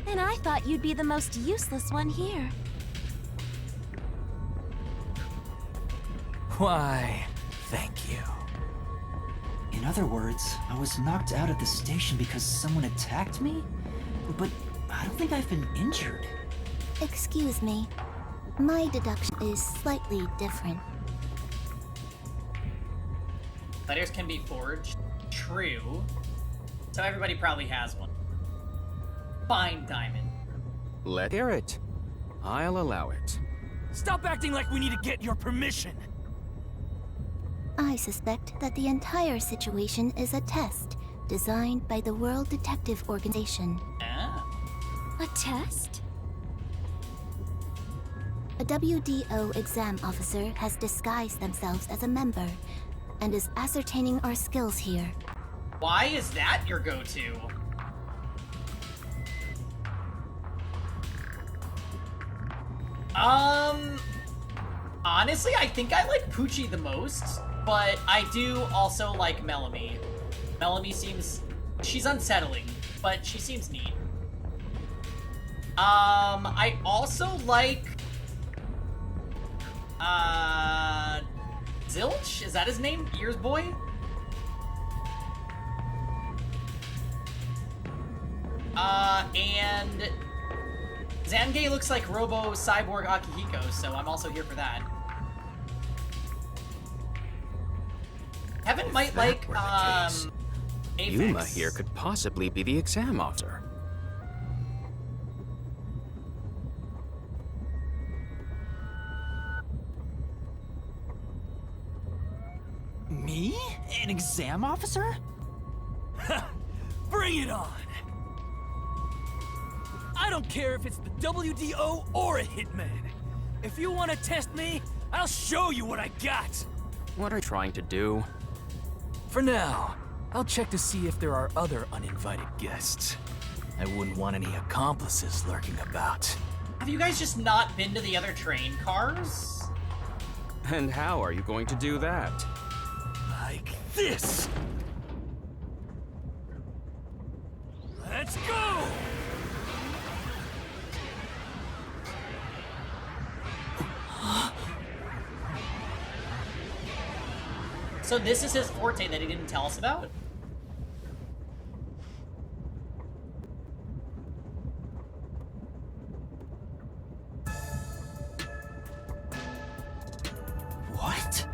And I thought you'd be the most useless one here. Why, thank you. In other words, I was knocked out of the station because someone attacked me? But I don't think I've been injured. Excuse me. My deduction is slightly different. Letters can be forged. True. So everybody probably has one. Fine, Diamond. Let hear it. I'll allow it. Stop acting like we need to get your permission! I suspect that the entire situation is a test designed by the World Detective Organization. Ah. A test? A WDO exam officer has disguised themselves as a member and is ascertaining our skills here. Why is that your go-to? Honestly, I think I like Poochie the most, but I do also like Melanie. Melanie seems... she's unsettling, but she seems neat. I also like... Zilch? Is that his name? Ears Boy? And... Zange looks like Robo Cyborg Akihiko, so I'm also here for that. Heaven might like, Apex. Yuma here could possibly be the exam officer. Me? An exam officer? Bring it on! I don't care if it's the WDO or a hitman. If you want to test me, I'll show you what I got! What are you trying to do? For now, I'll check to see if there are other uninvited guests. I wouldn't want any accomplices lurking about. Have you guys just not been to the other train cars? And how are you going to do that? Like this! Let's go! So this is his forte that he didn't tell us about? What?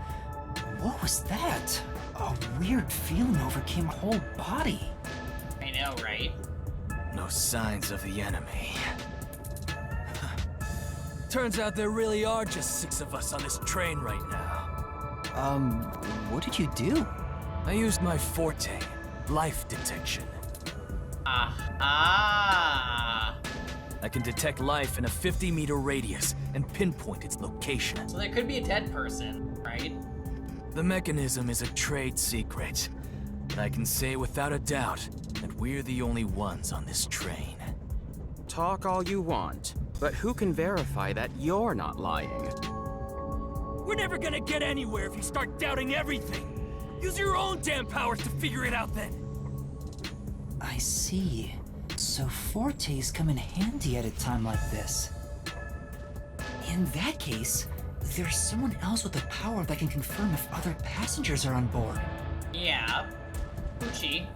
What was that? A weird feeling overcame my whole body. I know, right? No signs of the enemy. Turns out there really are just 6 of us on this train right now. What did you do? I used my forte, life detection. Aha! I can detect life in a 50-meter radius and pinpoint its location. So there could be a dead person, right? The mechanism is a trade secret, but I can say without a doubt that we're the only ones on this train. Talk all you want, but who can verify that you're not lying? We're never gonna get anywhere if you start doubting everything. Use your own damn powers to figure it out then. I see. So fortes come in handy at a time like this. In that case, there's someone else with the power that can confirm if other passengers are on board. Yeah. Poochie.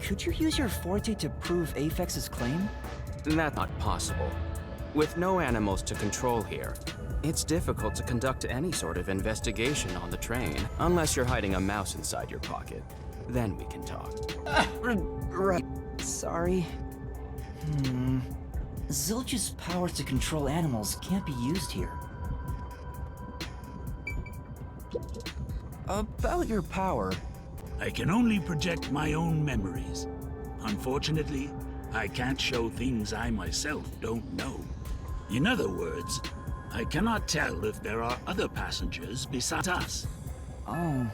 Could you use your forte to prove Aphex's claim? That's not possible. With no animals to control here, it's difficult to conduct any sort of investigation on the train, unless you're hiding a mouse inside your pocket. Then we can talk. Right. Sorry. Zilch's powers to control animals can't be used here. About your power... I can only project my own memories. Unfortunately, I can't show things I myself don't know. In other words, I cannot tell if there are other passengers besides us. Oh.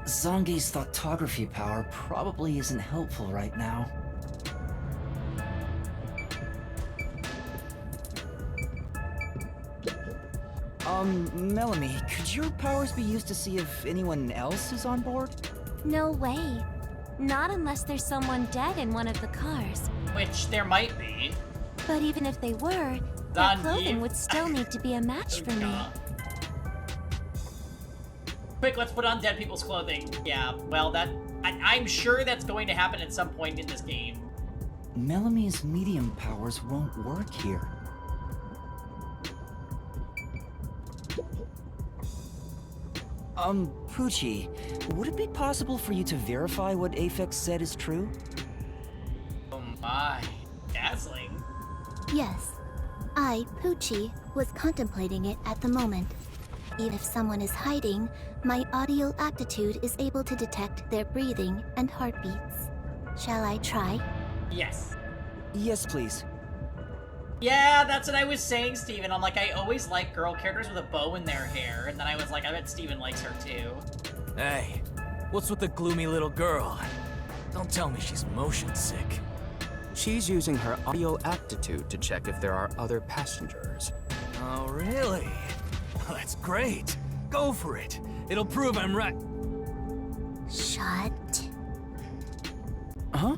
Zange's thoughtography power probably isn't helpful right now. Melanie, could your powers be used to see if anyone else is on board? No way. Not unless there's someone dead in one of the cars. Which there might be. But even if they were, their clothing would still need to be a match for me. Quick, let's put on dead people's clothing. Yeah, well, I'm sure that's going to happen at some point in this game. Melanie's medium powers won't work here. Poochie, would it be possible for you to verify what Aphex said is true? Oh my. Dazzling. Yes. I, Poochie, was contemplating it at the moment. Even if someone is hiding, my audio aptitude is able to detect their breathing and heartbeats. Shall I try? Yes. Yes, please. Yeah, that's what I was saying, Steven. I'm like, I always like girl characters with a bow in their hair, and then I was like, I bet Steven likes her too. Hey, what's with the gloomy little girl? Don't tell me she's motion sick. She's using her audio aptitude to check if there are other passengers. Oh, really? Well, that's great. Go for it. It'll prove I'm right. Shut. Huh?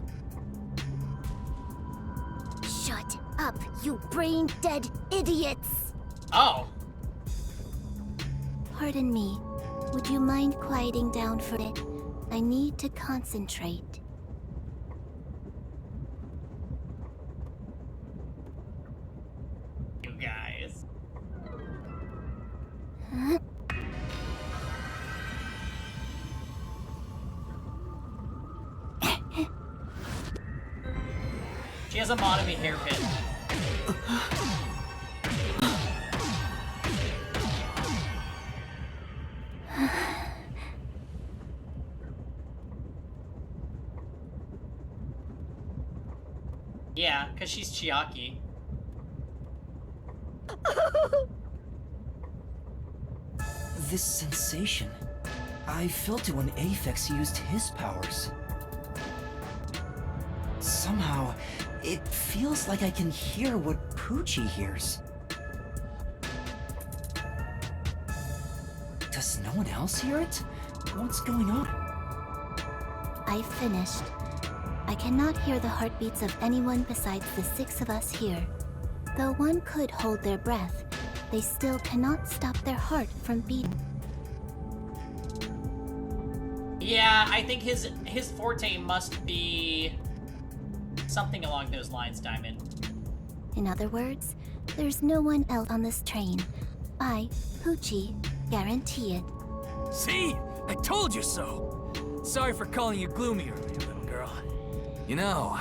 Shut up, you brain-dead idiots! Oh. Pardon me. Would you mind quieting down for it? I need to concentrate. You guys. Huh? She has a Monami hairpin. Yeah, because she's Chiaki. This sensation. I felt it when Aphex used his powers. Somehow, it feels like I can hear what Poochie hears. Does no one else hear it? What's going on? I finished. I cannot hear the heartbeats of anyone besides the 6 of us here. Though one could hold their breath, they still cannot stop their heart from beating. Yeah, I think his forte must be something along those lines, Diamond. In other words, there's no one else on this train. I, Poochie, guarantee it. See? I told you so! Sorry for calling you gloomy earlier, little girl. You know,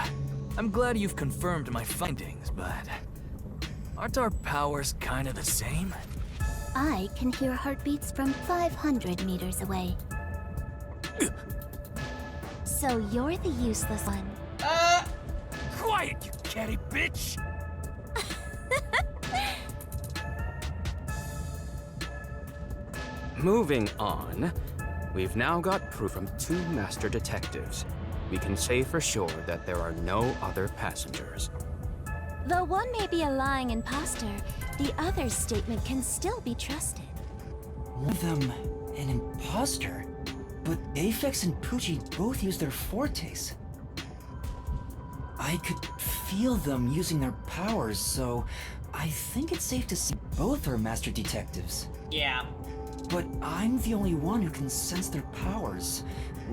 I'm glad you've confirmed my findings, but... aren't our powers kind of the same? I can hear heartbeats from 500 meters away. So you're the useless one. Quiet, you catty bitch! Moving on, we've now got proof from 2 master detectives. We can say for sure that there are no other passengers. Though one may be a lying imposter, the other's statement can still be trusted. One of them, an imposter? But Aphex and Poochie both use their fortes. I could feel them using their powers, so I think it's safe to say both are master detectives. Yeah. But I'm the only one who can sense their powers.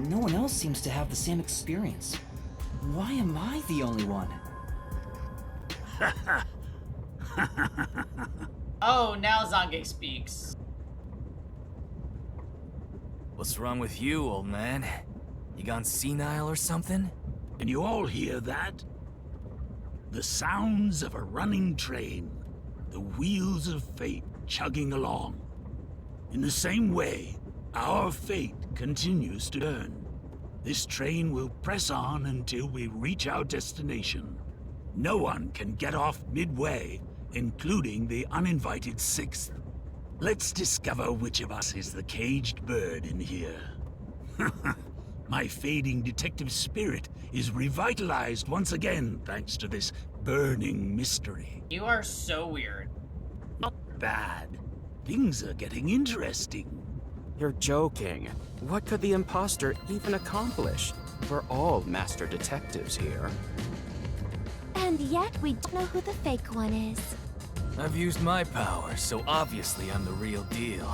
No one else seems to have the same experience. Why am I the only one? Oh, now Zange speaks. What's wrong with you, old man? You gone senile or something? Can you all hear that? The sounds of a running train. The wheels of fate chugging along. In the same way, our fate continues to turn. This train will press on until we reach our destination. No one can get off midway, including the uninvited sixth. Let's discover which of us is the caged bird in here. My fading detective spirit is revitalized once again thanks to this burning mystery. You are so weird. Not bad. Things are getting interesting. You're joking. What could the imposter even accomplish? We're all master detectives here. And yet we don't know who the fake one is. I've used my power, so obviously I'm the real deal.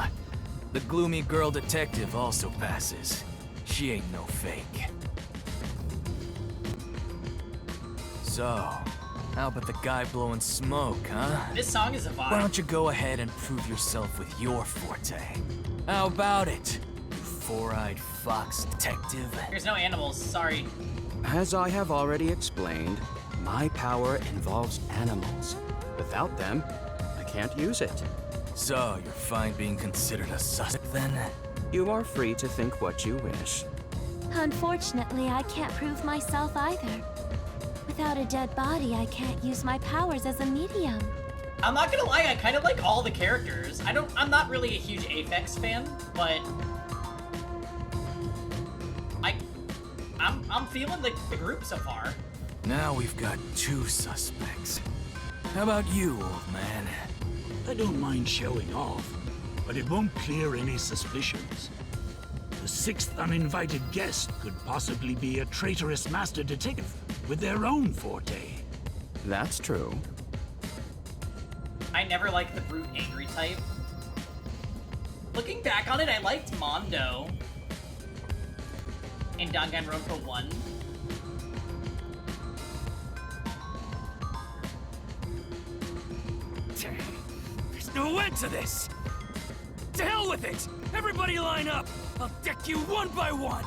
The gloomy girl detective also passes. She ain't no fake. So, how about the guy blowing smoke, huh? This song is a vibe. Why don't you go ahead and prove yourself with your forte? How about it, you four-eyed fox detective? There's no animals, sorry. As I have already explained, my power involves animals. Without them, I can't use it. So, you're fine being considered a suspect then? You are free to think what you wish. Unfortunately, I can't prove myself either. Without a dead body, I can't use my powers as a medium. I'm not gonna lie, I kind of like all the characters. I'm not really a huge Aphex fan, but I'm feeling the group so far. Now we've got two suspects. How about you, old man? I don't mind showing off, but it won't clear any suspicions. The sixth uninvited guest could possibly be a traitorous master detective with their own forte. That's true. I never liked the brute angry type. Looking back on it, I liked Mondo in Danganronpa 1. There's no end to this! To hell with it! Everybody line up! I'll deck you one by one!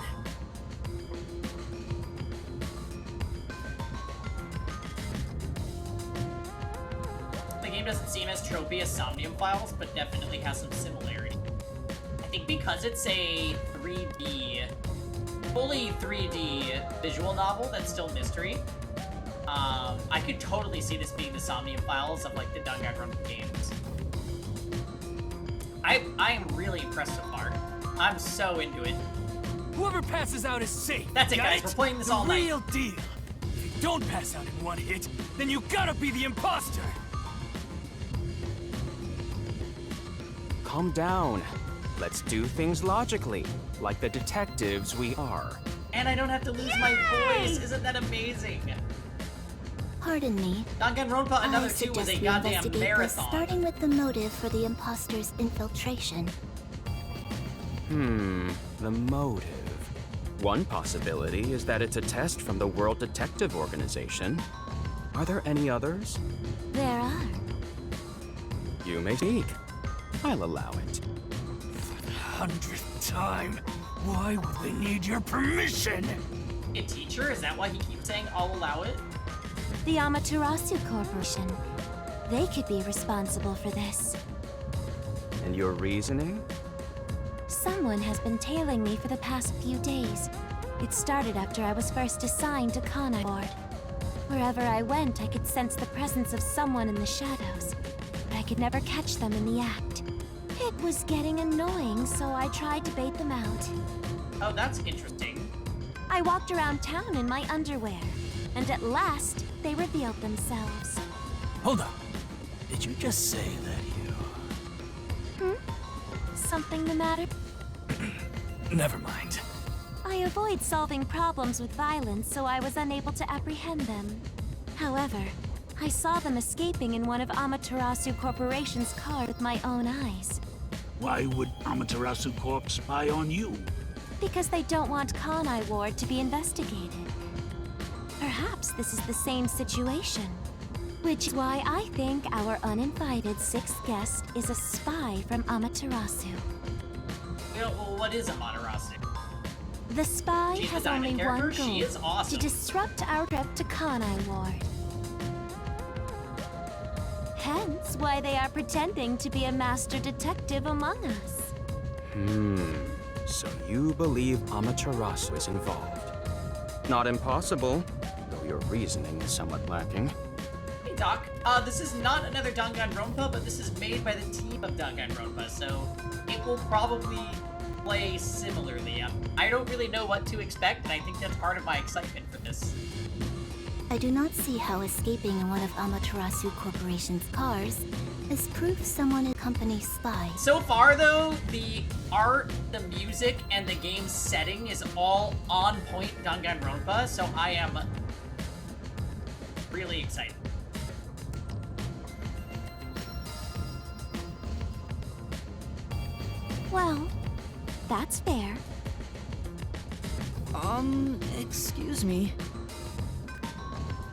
The game doesn't seem as tropey as Somnium Files, but definitely has some similarity. I think because it's a 3D, fully 3D visual novel that's still mystery, I could totally see this being the Somnium Files of like the Danganronpa games. I am really impressed so far. I'm so into it. Whoever passes out is safe. That's it, got guys. We're playing this all the night. real deal. If you don't pass out in one hit, then you gotta be the imposter. Calm down. Let's do things logically, like the detectives we are. And I don't have to lose my voice. Isn't that amazing? Pardon me. Danganronpa Another I 2 suggest was a we goddamn investigate this, marathon. starting with the motive for the imposter's infiltration. The motive. One possibility is that it's a test from the World Detective Organization. Are there any others? There are. You may speak. I'll allow it. For the 100th time, why would they need your permission? A teacher? Is that why he keeps saying I'll allow it? The Amaterasu Corporation. They could be responsible for this. And your reasoning? Someone has been tailing me for the past few days. It started after I was first assigned to Kanai Ward. Wherever I went, I could sense the presence of someone in the shadows, but I could never catch them in the act. It was getting annoying, so I tried to bait them out. Oh, that's interesting. I walked around town in my underwear, and at last, they revealed themselves. Hold up. Did you just say that you... Something the matter? Never mind. I avoid solving problems with violence, so I was unable to apprehend them. However, I saw them escaping in one of Amaterasu Corporation's cars with my own eyes. Why would Amaterasu Corp spy on you? Because they don't want Kanai Ward to be investigated. Perhaps this is the same situation. Which is why I think our uninvited sixth guest is a spy from Amaterasu. You know, well, what is Amaterasu? The spy She's has the only diamond one character? goal. She is awesome. To disrupt our trip to Kanai Ward. Hence why they are pretending to be a master detective among us. So you believe Amaterasu is involved? Not impossible, though your reasoning is somewhat lacking. Hey Doc, this is not another Danganronpa, but this is made by the team of Danganronpa, so it will probably play similarly. I don't really know what to expect, and I think that's part of my excitement for this. I do not see how escaping in one of Amaterasu Corporation's cars is proof someone is company spy. So far, though, the art, the music, and the game setting is all on point Danganronpa, so I am really excited. Well, that's fair. Excuse me.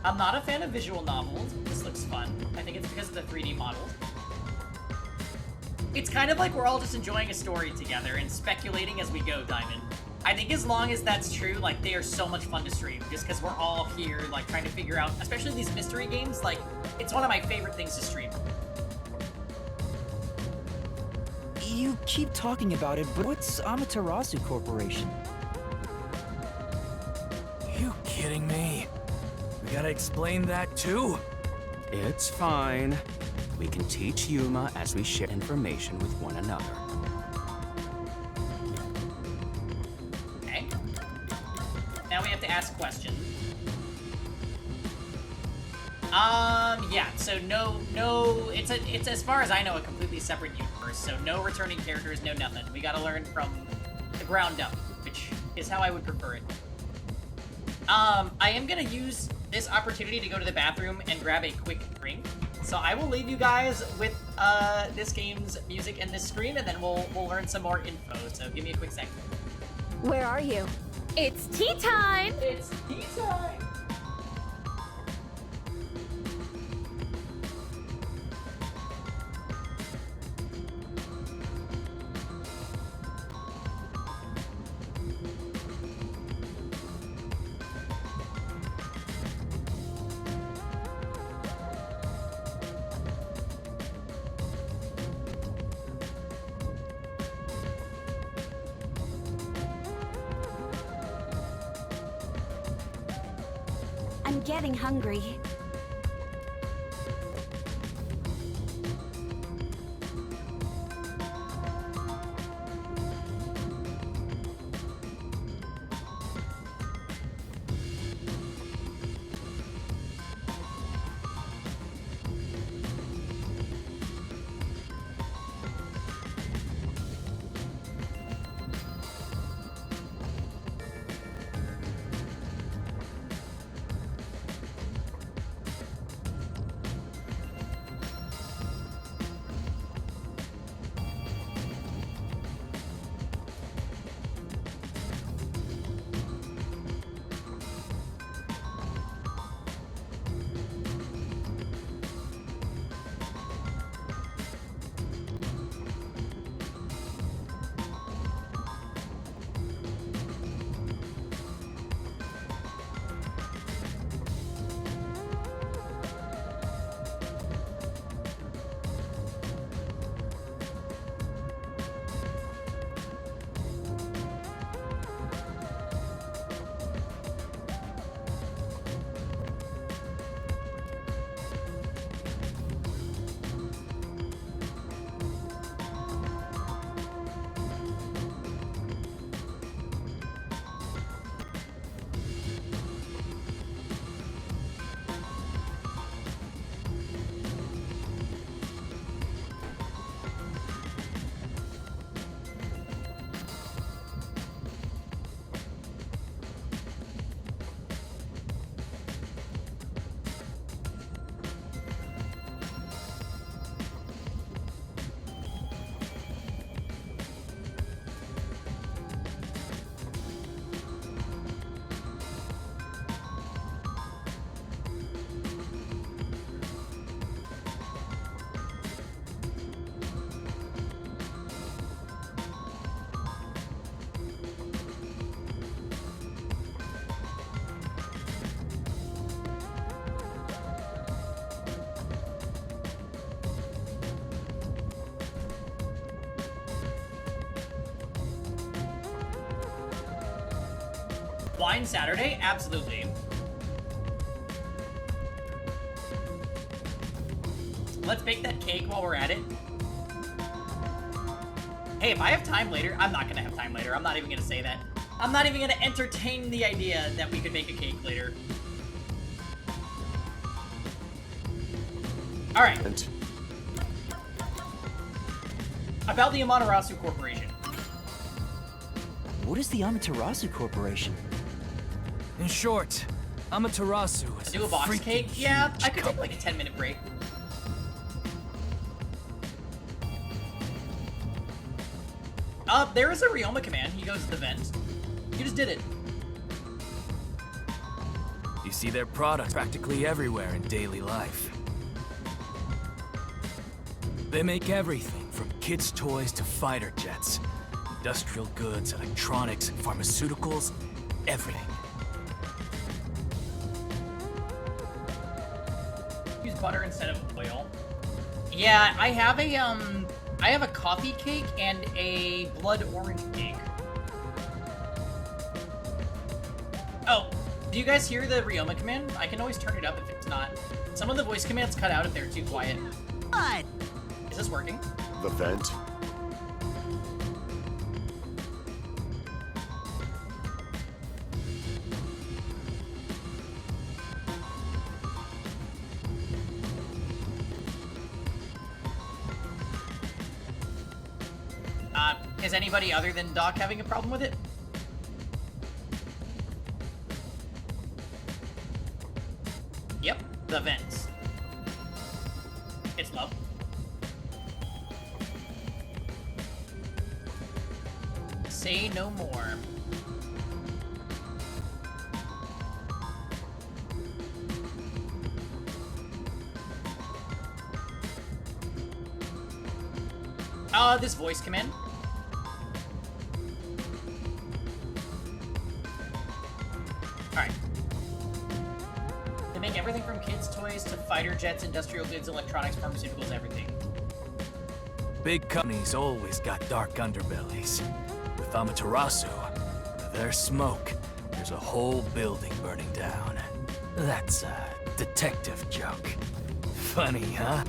I'm not a fan of visual novels. This looks fun. I think it's because of the 3D models. It's kind of like we're all just enjoying a story together and speculating as we go, Diamond. I think as long as that's true, like, they are so much fun to stream, just because we're all here, like, trying to figure out, especially these mystery games, like, it's one of my favorite things to stream. You keep talking about it, but what's Amaterasu Corporation? You kidding me? We gotta explain that too? It's fine. We can teach Yuma as we share information with one another. Okay. Now we have to ask questions. Yeah, so no, it's as far as I know, a completely separate universe, so no returning characters, no nothing. We gotta learn from the ground up, which is how I would prefer it. I am gonna use this opportunity to go to the bathroom and grab a quick drink. So I will leave you guys with this game's music and this screen, and then we'll learn some more info. So give me a quick second. Where are you? It's tea time! It's tea time! I'm getting hungry. Wine Saturday? Absolutely. Let's bake that cake while we're at it. Hey, if I have time later, I'm not gonna have time later. I'm not even gonna say that. I'm not even gonna entertain the idea that we could make a cake later. Alright. About the Amaterasu Corporation. What is the Amaterasu Corporation? In short, Amaterasu is Do a box freaking cake? Yeah, huge I could take company. like a 10-minute break. There is a Ryoma command. He goes to the vent. You just did it. You see their products practically everywhere in daily life. They make everything from kids' toys to fighter jets. Industrial goods, electronics, pharmaceuticals, everything. Use butter instead of oil. Yeah, I have a coffee cake and a blood orange cake. Oh, do you guys hear the Ryoma command? I can always turn it up if it's not. Some of the voice commands cut out if they're too quiet. What? Is this working? The vent. Is anybody other than Doc having a problem with it? Yep, the vents. It's low. Say no more. This voice command. Alright. They make everything from kids' toys to fighter jets, industrial goods, electronics, pharmaceuticals, everything. Big companies always got dark underbellies. With Amaterasu, their smoke, there's a whole building burning down. That's a detective joke. Funny, huh?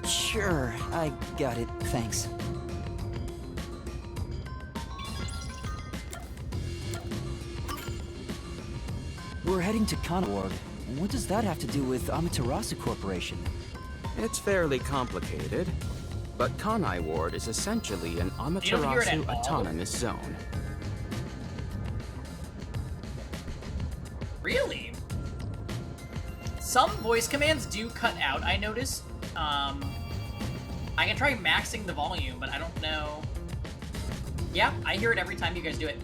Sure, I got it, thanks. We're heading to Kana Ward. What does that have to do with Amaterasu Corporation? It's fairly complicated, but Kanai Ward is essentially an Amaterasu autonomous zone. Really? Some voice commands do cut out, I notice. I can try maxing the volume, but I don't know. Yeah, I hear it every time you guys do it.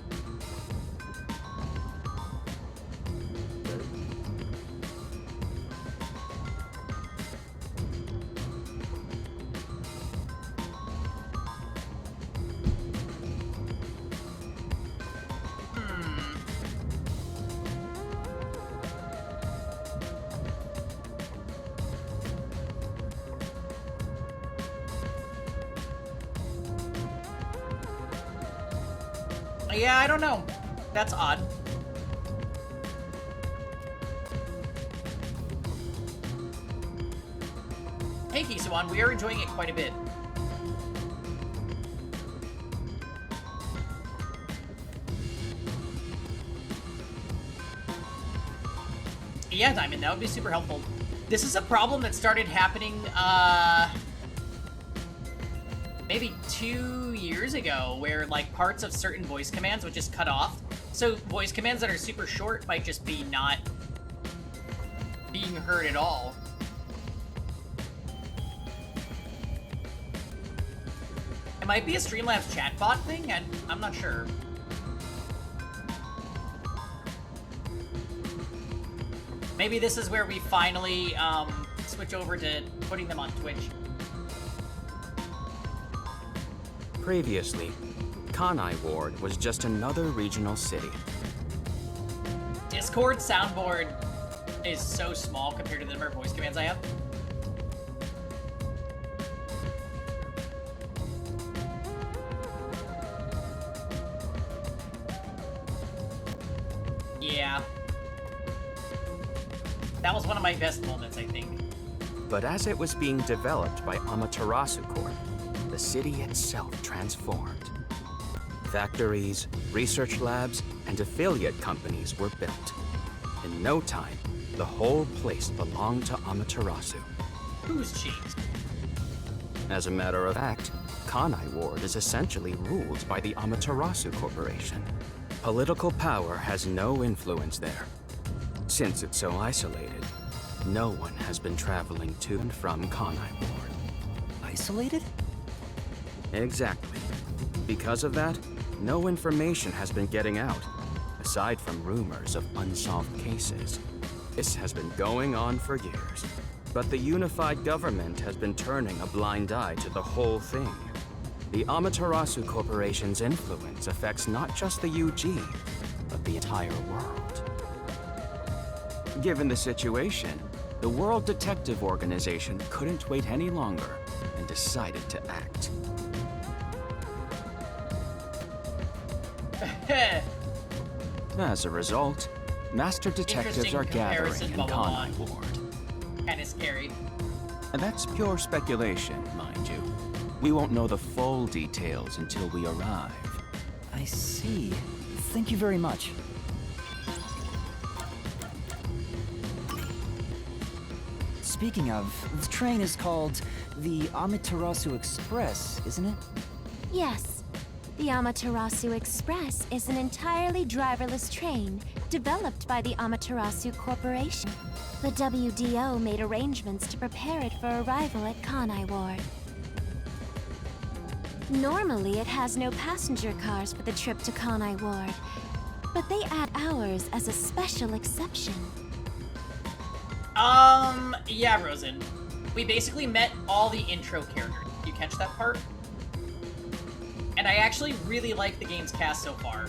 Yeah, I don't know. That's odd. Hey, Kisuan, we are enjoying it quite a bit. Yeah, Diamond, that would be super helpful. This is a problem that started happening, maybe 2 years ago, where like parts of certain voice commands would just cut off. So voice commands that are super short might just be not being heard at all. It might be a Streamlabs chatbot thing, and I'm not sure. Maybe this is where we finally switch over to putting them on Twitch. Previously, Kanai Ward was just another regional city. Discord soundboard is so small compared to the number of voice commands I have. Yeah. That was one of my best moments, I think. But as it was being developed by Amaterasu Corp, the city itself transformed. Factories, research labs, and affiliate companies were built. In no time, the whole place belonged to Amaterasu. Who's cheese? As a matter of fact, Kanai Ward is essentially ruled by the Amaterasu Corporation. Political power has no influence there. Since it's so isolated, no one has been traveling to and from Kanai Ward. Isolated? Exactly. Because of that, no information has been getting out, aside from rumors of unsolved cases. This has been going on for years, but the unified government has been turning a blind eye to the whole thing. The Amaterasu Corporation's influence affects not just the UG, but the entire world. Given the situation, the World Detective Organization couldn't wait any longer and decided to act. As a result, Master Detectives are gathering in Kanai Ward. Kinda scary. And that's pure speculation, mind you. We won't know the full details until we arrive. I see. Thank you very much. Speaking of, the train is called the Amaterasu Express, isn't it? Yes. The Amaterasu Express is an entirely driverless train developed by the Amaterasu Corporation. The WDO made arrangements to prepare it for arrival at Kanai Ward. Normally, it has no passenger cars for the trip to Kanai Ward, but they add ours as a special exception. Yeah, Rosen. We basically met all the intro characters. You catch that part? And I actually really like the game's cast so far.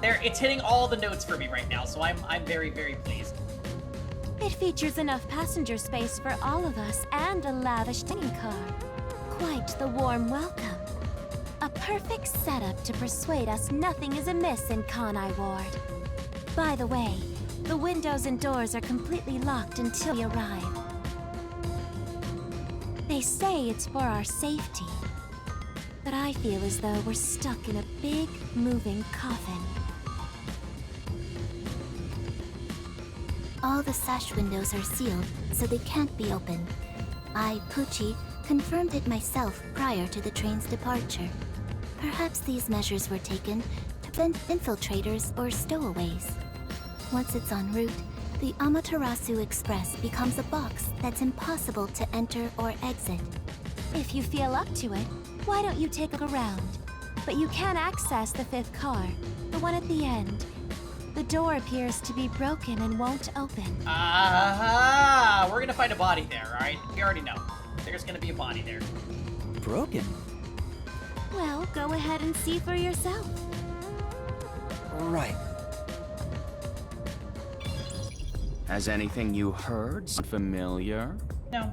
It's hitting all the notes for me right now, so I'm very, very pleased. It features enough passenger space for all of us and a lavish dining car. Quite the warm welcome. A perfect setup to persuade us nothing is amiss in Kanai Ward. By the way, the windows and doors are completely locked until we arrive. They say it's for our safety, but I feel as though we're stuck in a big, moving coffin. All the sash windows are sealed, so they can't be opened. I, Pucci, confirmed it myself prior to the train's departure. Perhaps these measures were taken to prevent infiltrators or stowaways. Once it's en route, the Amaterasu Express becomes a box that's impossible to enter or exit. If you feel up to it, why don't you take a look around? But you can access the fifth car, the one at the end. The door appears to be broken and won't open. Aha! We're gonna find a body there, alright? We already know. There's gonna be a body there. Broken? Well, go ahead and see for yourself. Right. Has anything you heard sound familiar? No.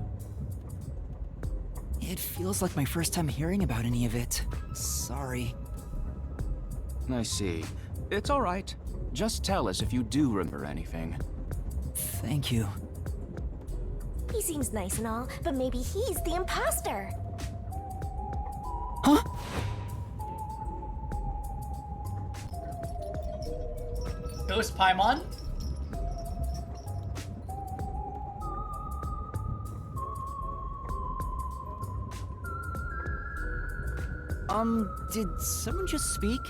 It feels like my first time hearing about any of it. Sorry. I see. It's all right. Just tell us if you do remember anything. Thank you. He seems nice and all, but maybe he's the imposter. Huh? Ghost Paimon? Did someone just speak?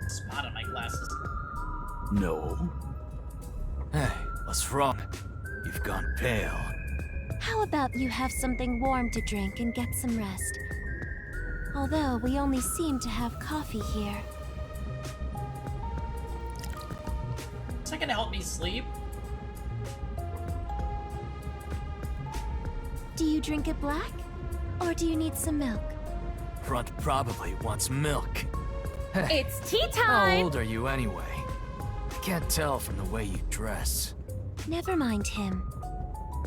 Spot on my glasses. No. Hey, what's wrong? You've gone pale. How about you have something warm to drink and get some rest? Although we only seem to have coffee here. Is that gonna help me sleep? Do you drink it black? Or do you need some milk? Front probably wants milk. It's tea How time! old are you anyway? I can't tell from the way you dress. Never mind him.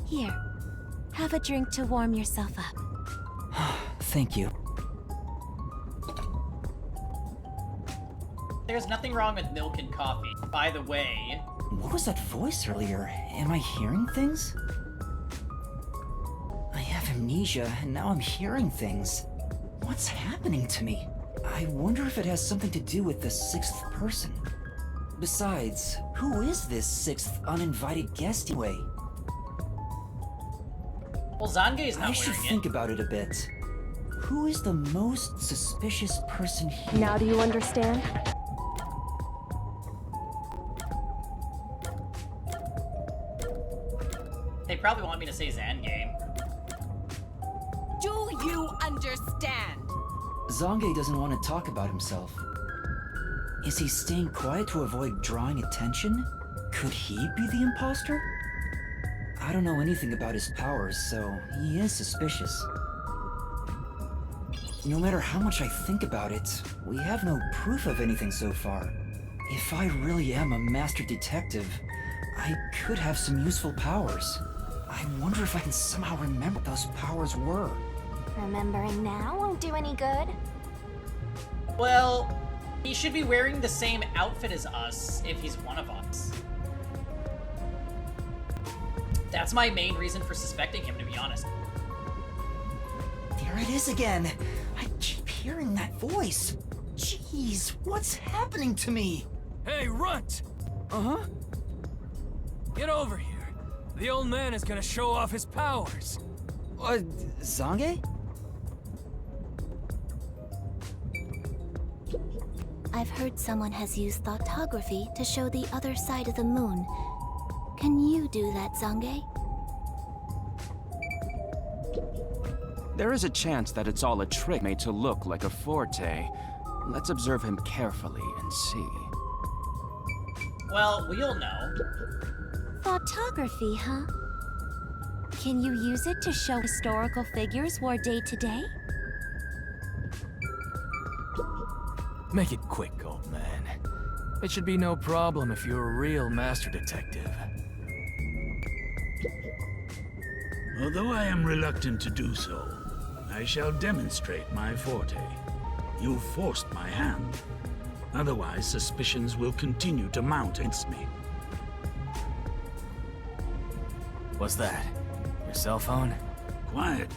Here, have a drink to warm yourself up. Thank you. There's nothing wrong with milk and coffee. By the way... What was that voice earlier? Am I hearing things? I have amnesia, and now I'm hearing things. What's happening to me? I wonder if it has something to do with the sixth person. Besides, who is this sixth uninvited guest anyway? Well, Zange's not I should wearing think about it a bit. Who is the most suspicious person here? Now do you understand? They probably want me to say Zange. Do you understand? Zange doesn't want to talk about himself. Is he staying quiet to avoid drawing attention? Could he be the imposter? I don't know anything about his powers, so he is suspicious. No matter how much I think about it, we have no proof of anything so far. If I really am a master detective, I could have some useful powers. I wonder if I can somehow remember what those powers were. Remembering now won't do any good. Well, he should be wearing the same outfit as us if he's one of us. That's my main reason for suspecting him, to be honest. There it is again! I keep hearing that voice! Jeez, what's happening to me? Hey, Runt! Uh-huh? Get over here. The old man is gonna show off his powers. Zange? I've heard someone has used thoughtography to show the other side of the moon. Can you do that, Zange? There is a chance that it's all a trick made to look like a forte. Let's observe him carefully and see. Well, we'll know. Photography, huh? Can you use it to show historical figures wore day to day? Make it quick, old man. It should be no problem if you're a real master detective. Although I am reluctant to do so, I shall demonstrate my forte. You forced my hand. Otherwise, suspicions will continue to mount against me. What's that? Your cell phone? Quiet.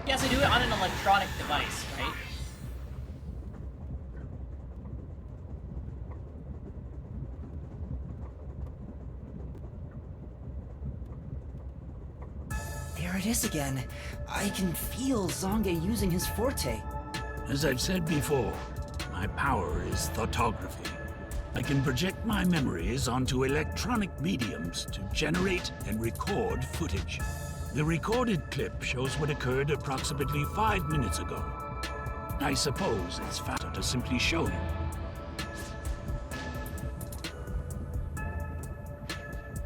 He has to do it on an electronic device, right? There it is again. I can feel Zange using his forte. As I've said before, my power is thoughtography. I can project my memories onto electronic mediums to generate and record footage. The recorded clip shows what occurred approximately 5 minutes ago. I suppose it's faster to simply show you.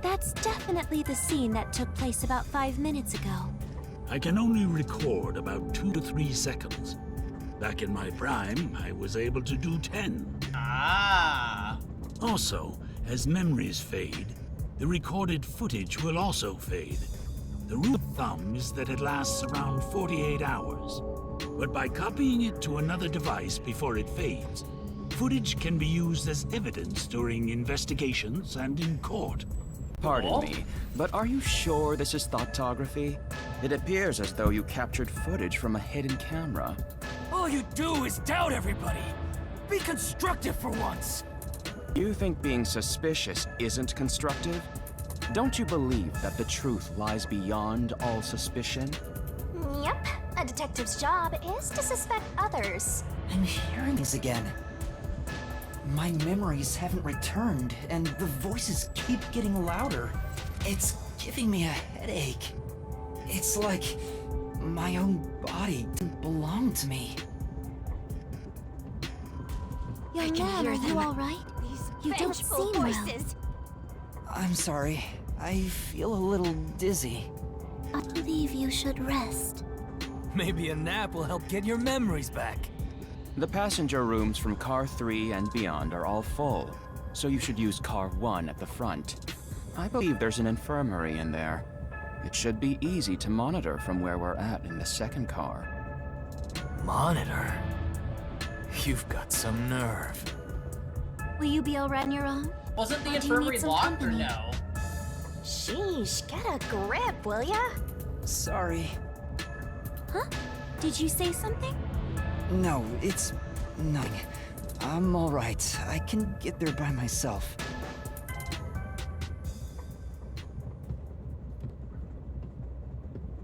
That's definitely the scene that took place about 5 minutes ago. I can only record about 2 to 3 seconds. Back in my prime, I was able to do 10. Ah. Also, as memories fade, the recorded footage will also fade. The rule of thumb is that it lasts around 48 hours. But by copying it to another device before it fades, footage can be used as evidence during investigations and in court. Pardon me, but are you sure this is thoughtography? It appears as though you captured footage from a hidden camera. All you do is doubt everybody. Be constructive for once. You think being suspicious isn't constructive? Don't you believe that the truth lies beyond all suspicion? Yep, a detective's job is to suspect others. I'm hearing this again. My memories haven't returned, and the voices keep getting louder. It's giving me a headache. It's like my own body didn't belong to me. Young man, are you all right? You don't seem voices. I'm sorry. I feel a little dizzy. I believe you should rest. Maybe a nap will help get your memories back. The passenger rooms from Car 3 and beyond are all full, so you should use Car 1 at the front. I believe there's an infirmary in there. It should be easy to monitor from where we're at in the second car. Monitor? You've got some nerve. Will you be alright on your own? Wasn't the Or do you need infirmary some locked or company? no? Sheesh, get a grip, will ya? Sorry. Huh? Did you say something? No, it's nothing. I'm alright. I can get there by myself.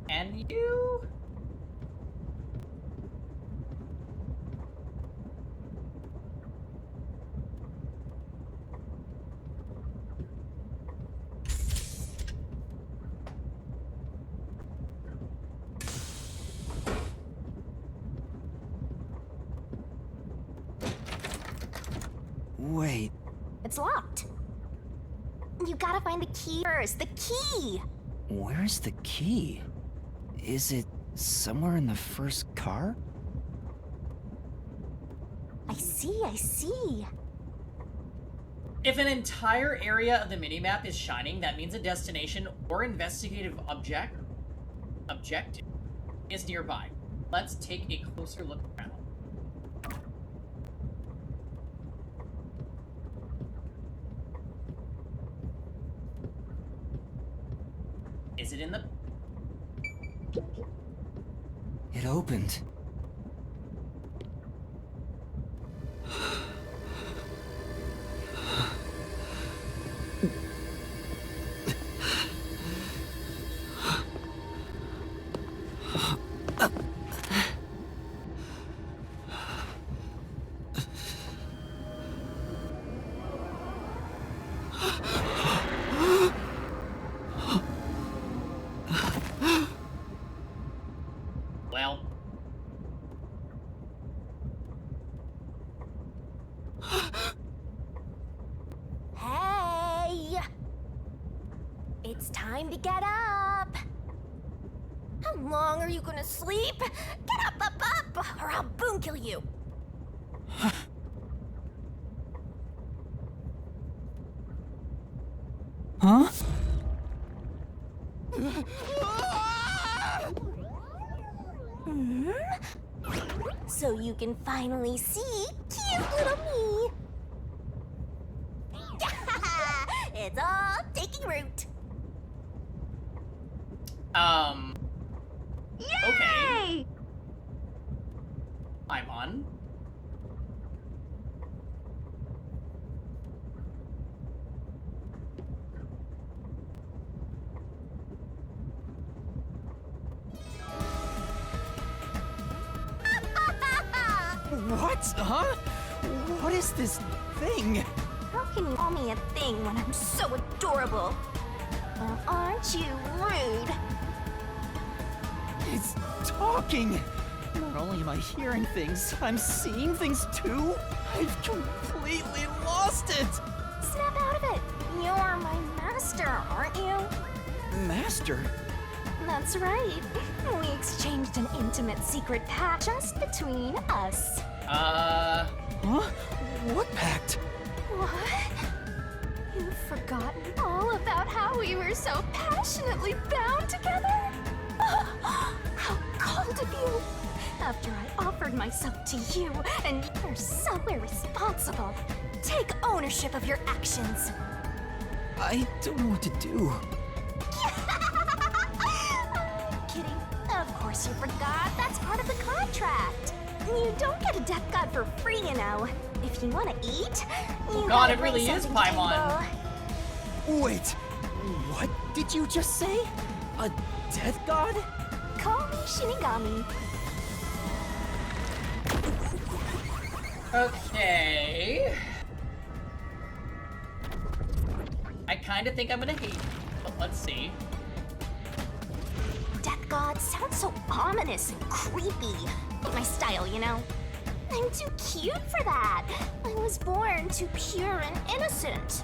And you? Wait, It's locked. You gotta find the key first. The key! where's the key? Is it somewhere in the first car? I see. If an entire area of the minimap is shining, that means a destination or investigative objective is nearby. Let's take a closer look around. Is it in the... It opened. Well... Hey! It's time to get up! How long are you gonna sleep? Get up, or I'll boom kill you! Huh? So you can finally see cute little me! It's all taking root! Okay. I'm on. What? Huh? What is this thing? How can you call me a thing when I'm so adorable? Well, aren't you rude? It's talking! Not only am I hearing things, I'm seeing things too? I've completely lost it! Snap out of it! You're my master, aren't you? Master? That's right. We exchanged an intimate secret pact just between us. Huh? What pact? What? You've forgotten all about how we were so passionately bound together? How cold of you! After I offered myself to you, and you're so irresponsible. Take ownership of your actions. I don't know what to do. I'm kidding. Of course you forgot. That's part of the contract. You don't get a death god for free, you know. If you want to eat, you God, gotta it bring really is something to the Paimon. table. Wait, what did you just say? A death god? Call me Shinigami. Okay. I kind of think I'm gonna hate you, but let's see. Death god sounds so ominous and creepy. Not my style, you know. I'm too cute for that. I was born too pure and innocent.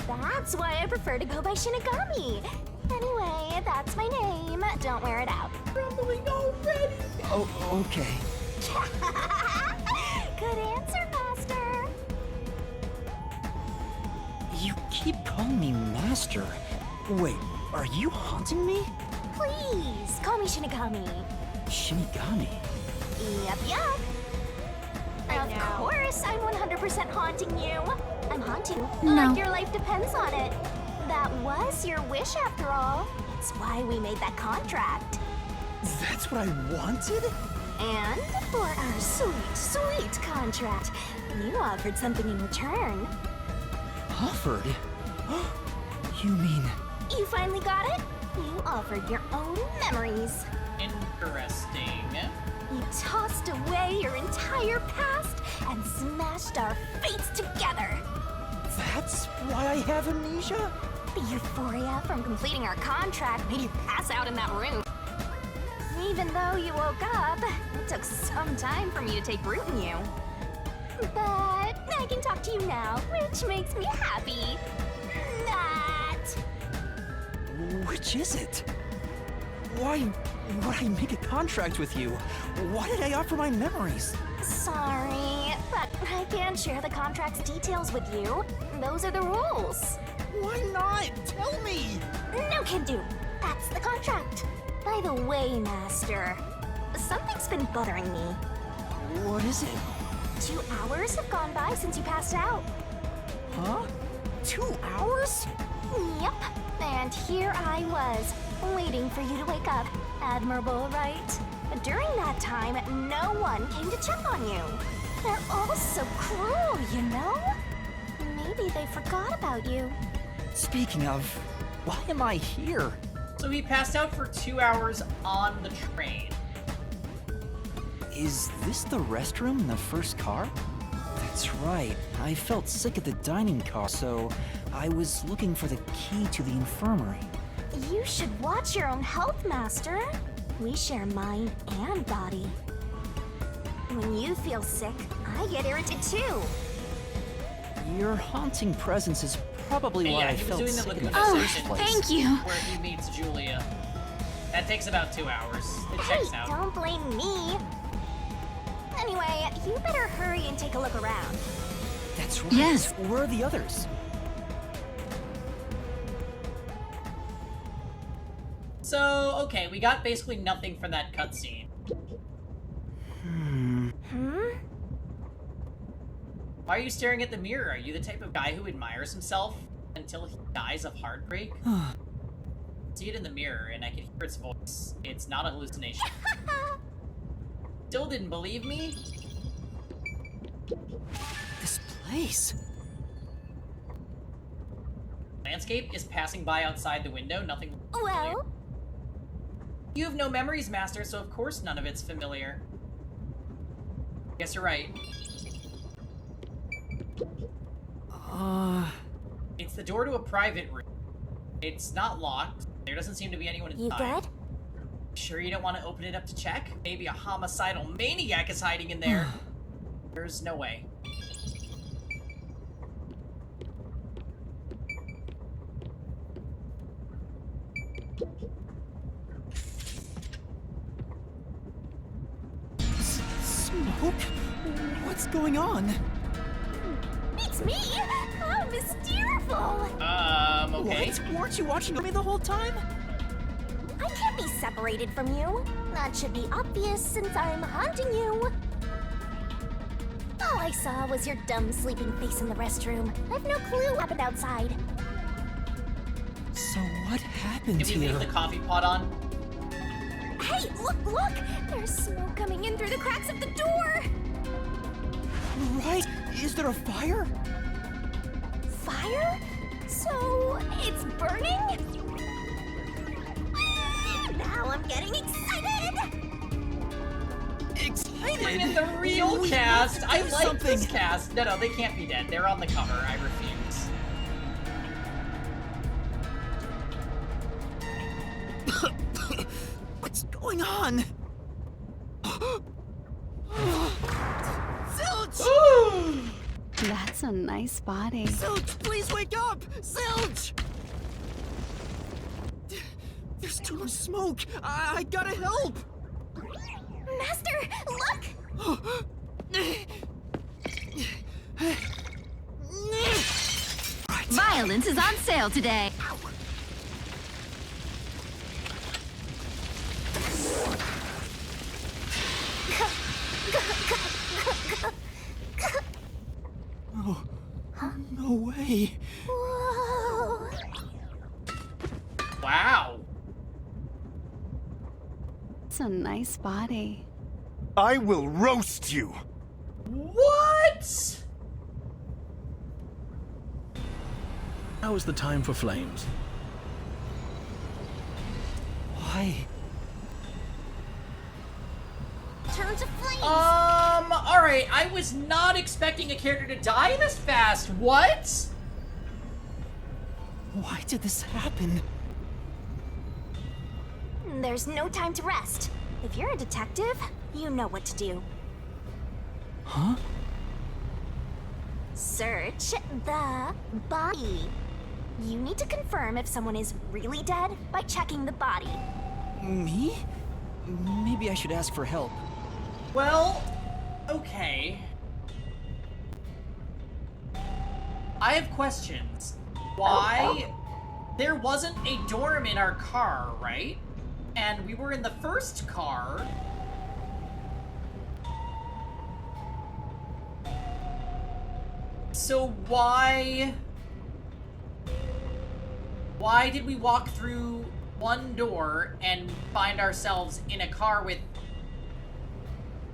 That's why I prefer to go by Shinigami. Anyway, that's my name. Don't wear it out. Rumbling already. Oh, okay. Good answer, Master. You keep calling me Master. Wait, are you haunting me? Please, call me Shinigami. Shinigami? Yep. Of course, I'm 100% haunting you. I'm haunting you like your life depends on it. That was your wish after all. It's why we made that contract. That's what I wanted? And for our sweet, sweet contract, you offered something in return. Offered? You mean... You finally got it? You offered your own memories. Interesting. You tossed away your entire past and smashed our fates together. That's why I have amnesia? The euphoria from completing our contract made you pass out in that room. Even though you woke up, it took some time for me to take root in you. But I can talk to you now, which makes me happy. Which is it? Why would I make a contract with you? Why did I offer my memories? Sorry, but I can't share the contract's details with you. Those are the rules. Why not? Tell me! No can do. That's the contract. By the way, Master, something's been bothering me. What is it? 2 hours have gone by since you passed out. Huh? 2 hours? Yep. And here I was, waiting for you to wake up. Admirable, right? During that time, no one came to check on you. They're all so cruel, you know? Maybe they forgot about you. Speaking of, why am I here? So he passed out for 2 hours on the train. Is this the restroom in the first car? That's right. I felt sick at the dining car, so I was looking for the key to the infirmary. You should watch your own health, Master. We share mind and body. When you feel sick, I get irritated too. Your haunting presence is probably why I felt sick in the first place. Thank you. Where he meets Julia. That takes about 2 hours. It checks out. Don't blame me. Anyway, you better hurry and take a look around. That's right. Yes. Where are the others? So, okay, we got basically nothing from that cutscene. Why are you staring at the mirror? Are you the type of guy who admires himself until he dies of heartbreak? See it in the mirror, and I can hear its voice. It's not a hallucination. Still didn't believe me? This place. Landscape is passing by outside the window, nothing familiar. Well? You have no memories, Master, so of course none of it's familiar. Guess you're right. It's the door to a private room. It's not locked. There doesn't seem to be anyone inside. You good? Sure you don't want to open it up to check? Maybe a homicidal maniac is hiding in there. There's no way. Smoke? What's going on? It's me! How mysteriously! Okay. What? Weren't you watching me the whole time? I can't be separated from you. That should be obvious since I'm haunting you. All I saw was your dumb sleeping face in the restroom. I've no clue what happened outside. So what happened Did we here? leave the coffee pot on? Hey, look! There's smoke coming in through the cracks of the door! Right? Is there a fire? Fire? So, it's burning? Now I'm getting excited! Excited? Bring in the real We cast! have to I do like something. this cast! No, they can't be dead. They're on the cover. I refuse. What's going on? Zilch! That's a nice body. Zilch, please wake up! Zilch! too much smoke. I gotta help. Master, look! Violence is on sale today. Oh, no way. Whoa. Wow. It's a nice body. I will roast you! What? Now is the time for flames. Why? Turn to flames! Alright, I was not expecting a character to die this fast. What? Why did this happen? There's no time to rest. If you're a detective, you know what to do. Huh? Search the body. You need to confirm if someone is really dead by checking the body. Me? Maybe I should ask for help. Well, okay. I have questions. Why? There wasn't a dorm in our car, right? And we were in the first car. So why did we walk through one door and find ourselves in a car with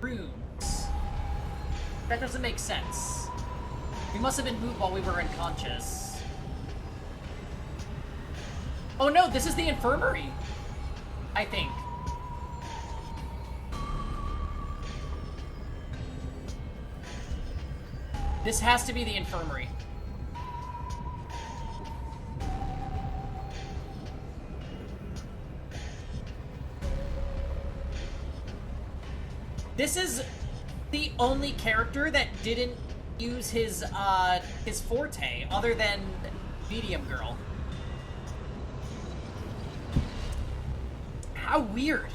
rooms? That doesn't make sense. We must have been moved while we were unconscious. Oh no, this is the infirmary, I think. This has to be the infirmary. This is the only character that didn't use his forte, other than Medium Girl. How weird.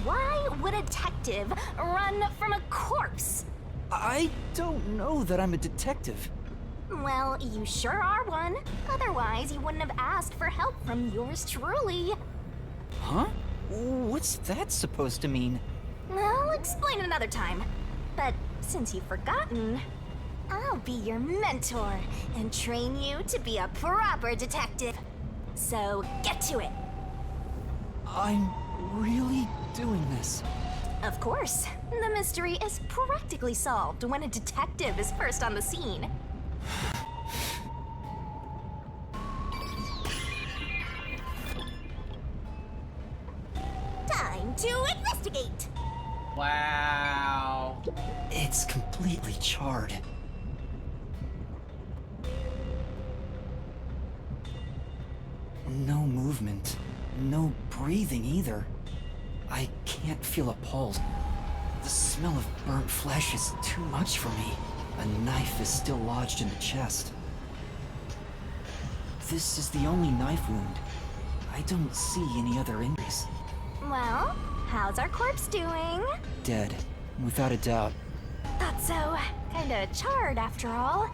Why would a detective run from a corpse? I don't know that I'm a detective. Well, you sure are one. Otherwise, you wouldn't have asked for help from yours truly. Huh? What's that supposed to mean? I'll explain another time. But since you've forgotten, I'll be your mentor and train you to be a proper detective. So get to it. I'm really doing this. Of course. The mystery is practically solved when a detective is first on the scene. Time to investigate! Wow. It's completely charred. No movement. No breathing either. I can't feel a pulse. The smell of burnt flesh is too much for me. A knife is still lodged in the chest. This is the only knife wound. I don't see any other injuries. Well, how's our corpse doing? Dead, without a doubt. Thought so. Kinda charred after all.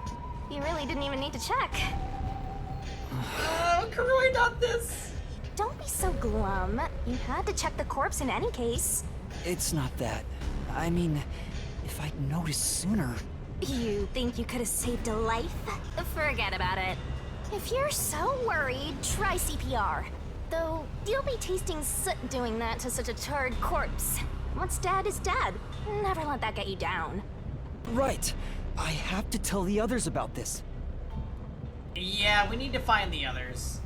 You really didn't even need to check. Kuroi, not this! Don't be so glum. You had to check the corpse in any case. It's not that. I mean, if I'd noticed sooner... You think you could have saved a life? Forget about it. If you're so worried, try CPR. Though, you'll be tasting soot doing that to such a charred corpse. What's dead is dead. Never let that get you down. Right. I have to tell the others about this. Yeah, we need to find the others.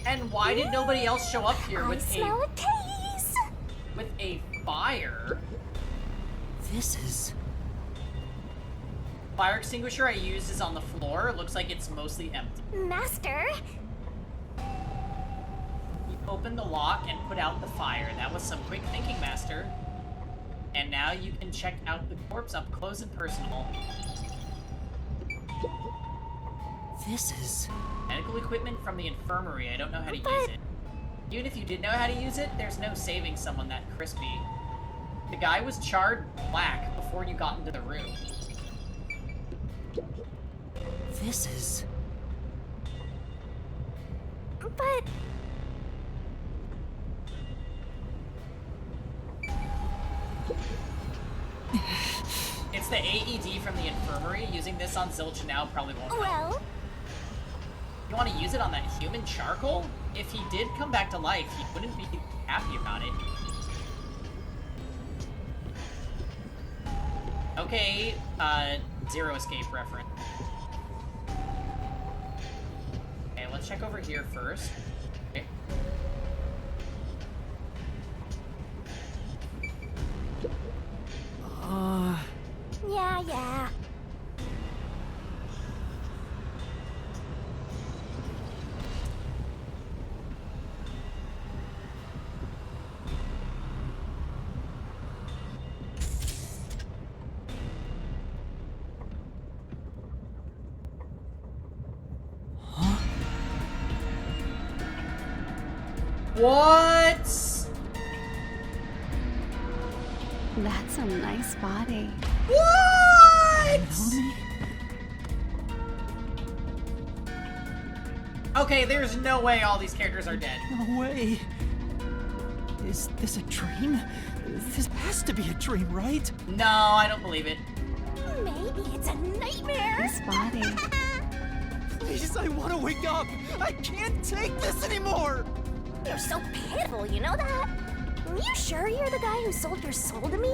And why did nobody else show up here with smell a case! with a fire? This is... Fire extinguisher I used is on the floor. It looks like it's mostly empty. Master? You opened the lock and put out the fire. That was some quick thinking, Master. And now you can check out the corpse up close and personal. This is... Medical equipment from the infirmary. I don't know how to use it. Even if you did know how to use it, there's no saving someone that crispy. The guy was charred black before you got into the room. This is... But... It's the AED from the infirmary. Using this on Zilch now probably won't help. Well... You want to use it on that human charcoal? If he did come back to life, he wouldn't be happy about it. Okay, Zero Escape reference. Okay, let's check over here first. Okay. Yeah. What? That's a nice body. What? Okay, there's no way all these characters are dead. No way. Is this a dream? This has to be a dream, right? No, I don't believe it. Maybe it's a nightmare. Nice body. Please, I want to wake up. I can't take this anymore. You're so pitiful, you know that? You sure you're the guy who sold your soul to me?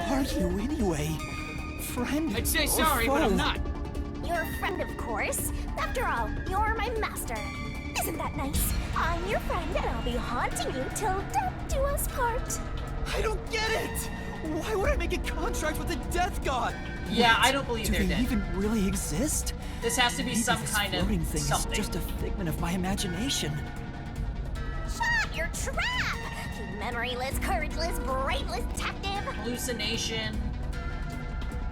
What are you anyway? Friend? I'd say or sorry, foe? but I'm not. You're a friend, of course. After all, you're my master. Isn't that nice? I'm your friend, and I'll be haunting you till death do us part. I don't get it! Why would I make a contract with the Death God? Yeah, I don't believe Do they're they dead. even really exist? This has to be Maybe some this kind of floating thing something. is just a figment of my imagination. Shut your trap! You memoryless, courageless, brainless detective! Hallucination.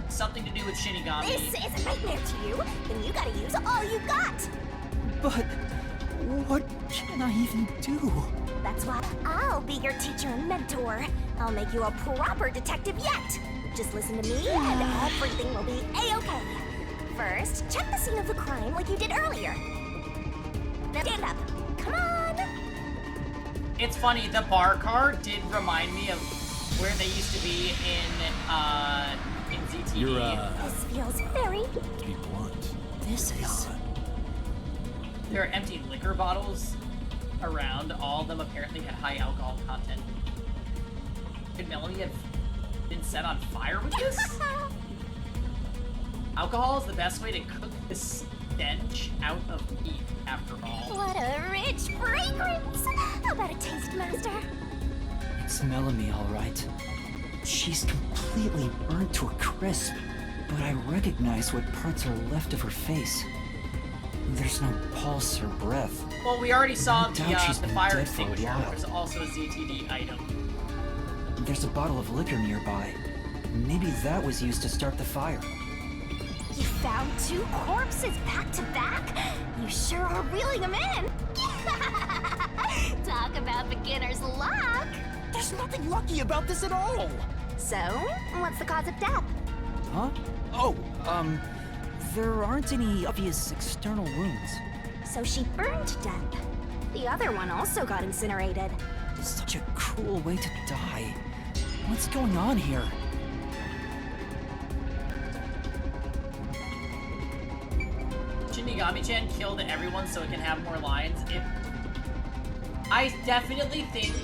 Something to do with Shinigami. This is a nightmare to you, then you gotta use all you got! But what can I even do? That's why I'll be your teacher and mentor. I'll make you a proper detective yet. Just listen to me and everything will be a-okay. First, check the scene of the crime like you did earlier. Now stand up. Come on! It's funny, the bar car did remind me of where they used to be in ZTD. This feels very... To be blunt, This is... There are empty liquor bottles around. All of them apparently had high alcohol content. Could Melanie have been set on fire with this? Alcohol is the best way to cook the stench out of meat, after all. What a rich fragrance! How about a taste, Master? It's Melanie, all right. She's completely burnt to a crisp, but I recognize what parts are left of her face. There's no pulse or breath. Well, we already saw I doubt she's the been fire dead for a extinguisher, while. which is also a ZTD item. There's a bottle of liquor nearby. Maybe that was used to start the fire. You found 2 corpses back to back? You sure are reeling them in! Talk about beginner's luck! There's nothing lucky about this at all! So, what's the cause of death? Huh? Oh, there aren't any obvious external wounds. So she burned to death. The other one also got incinerated. Such a cruel way to die. What's going on here? Shinigami-chan killed everyone so it can have more lines. I definitely think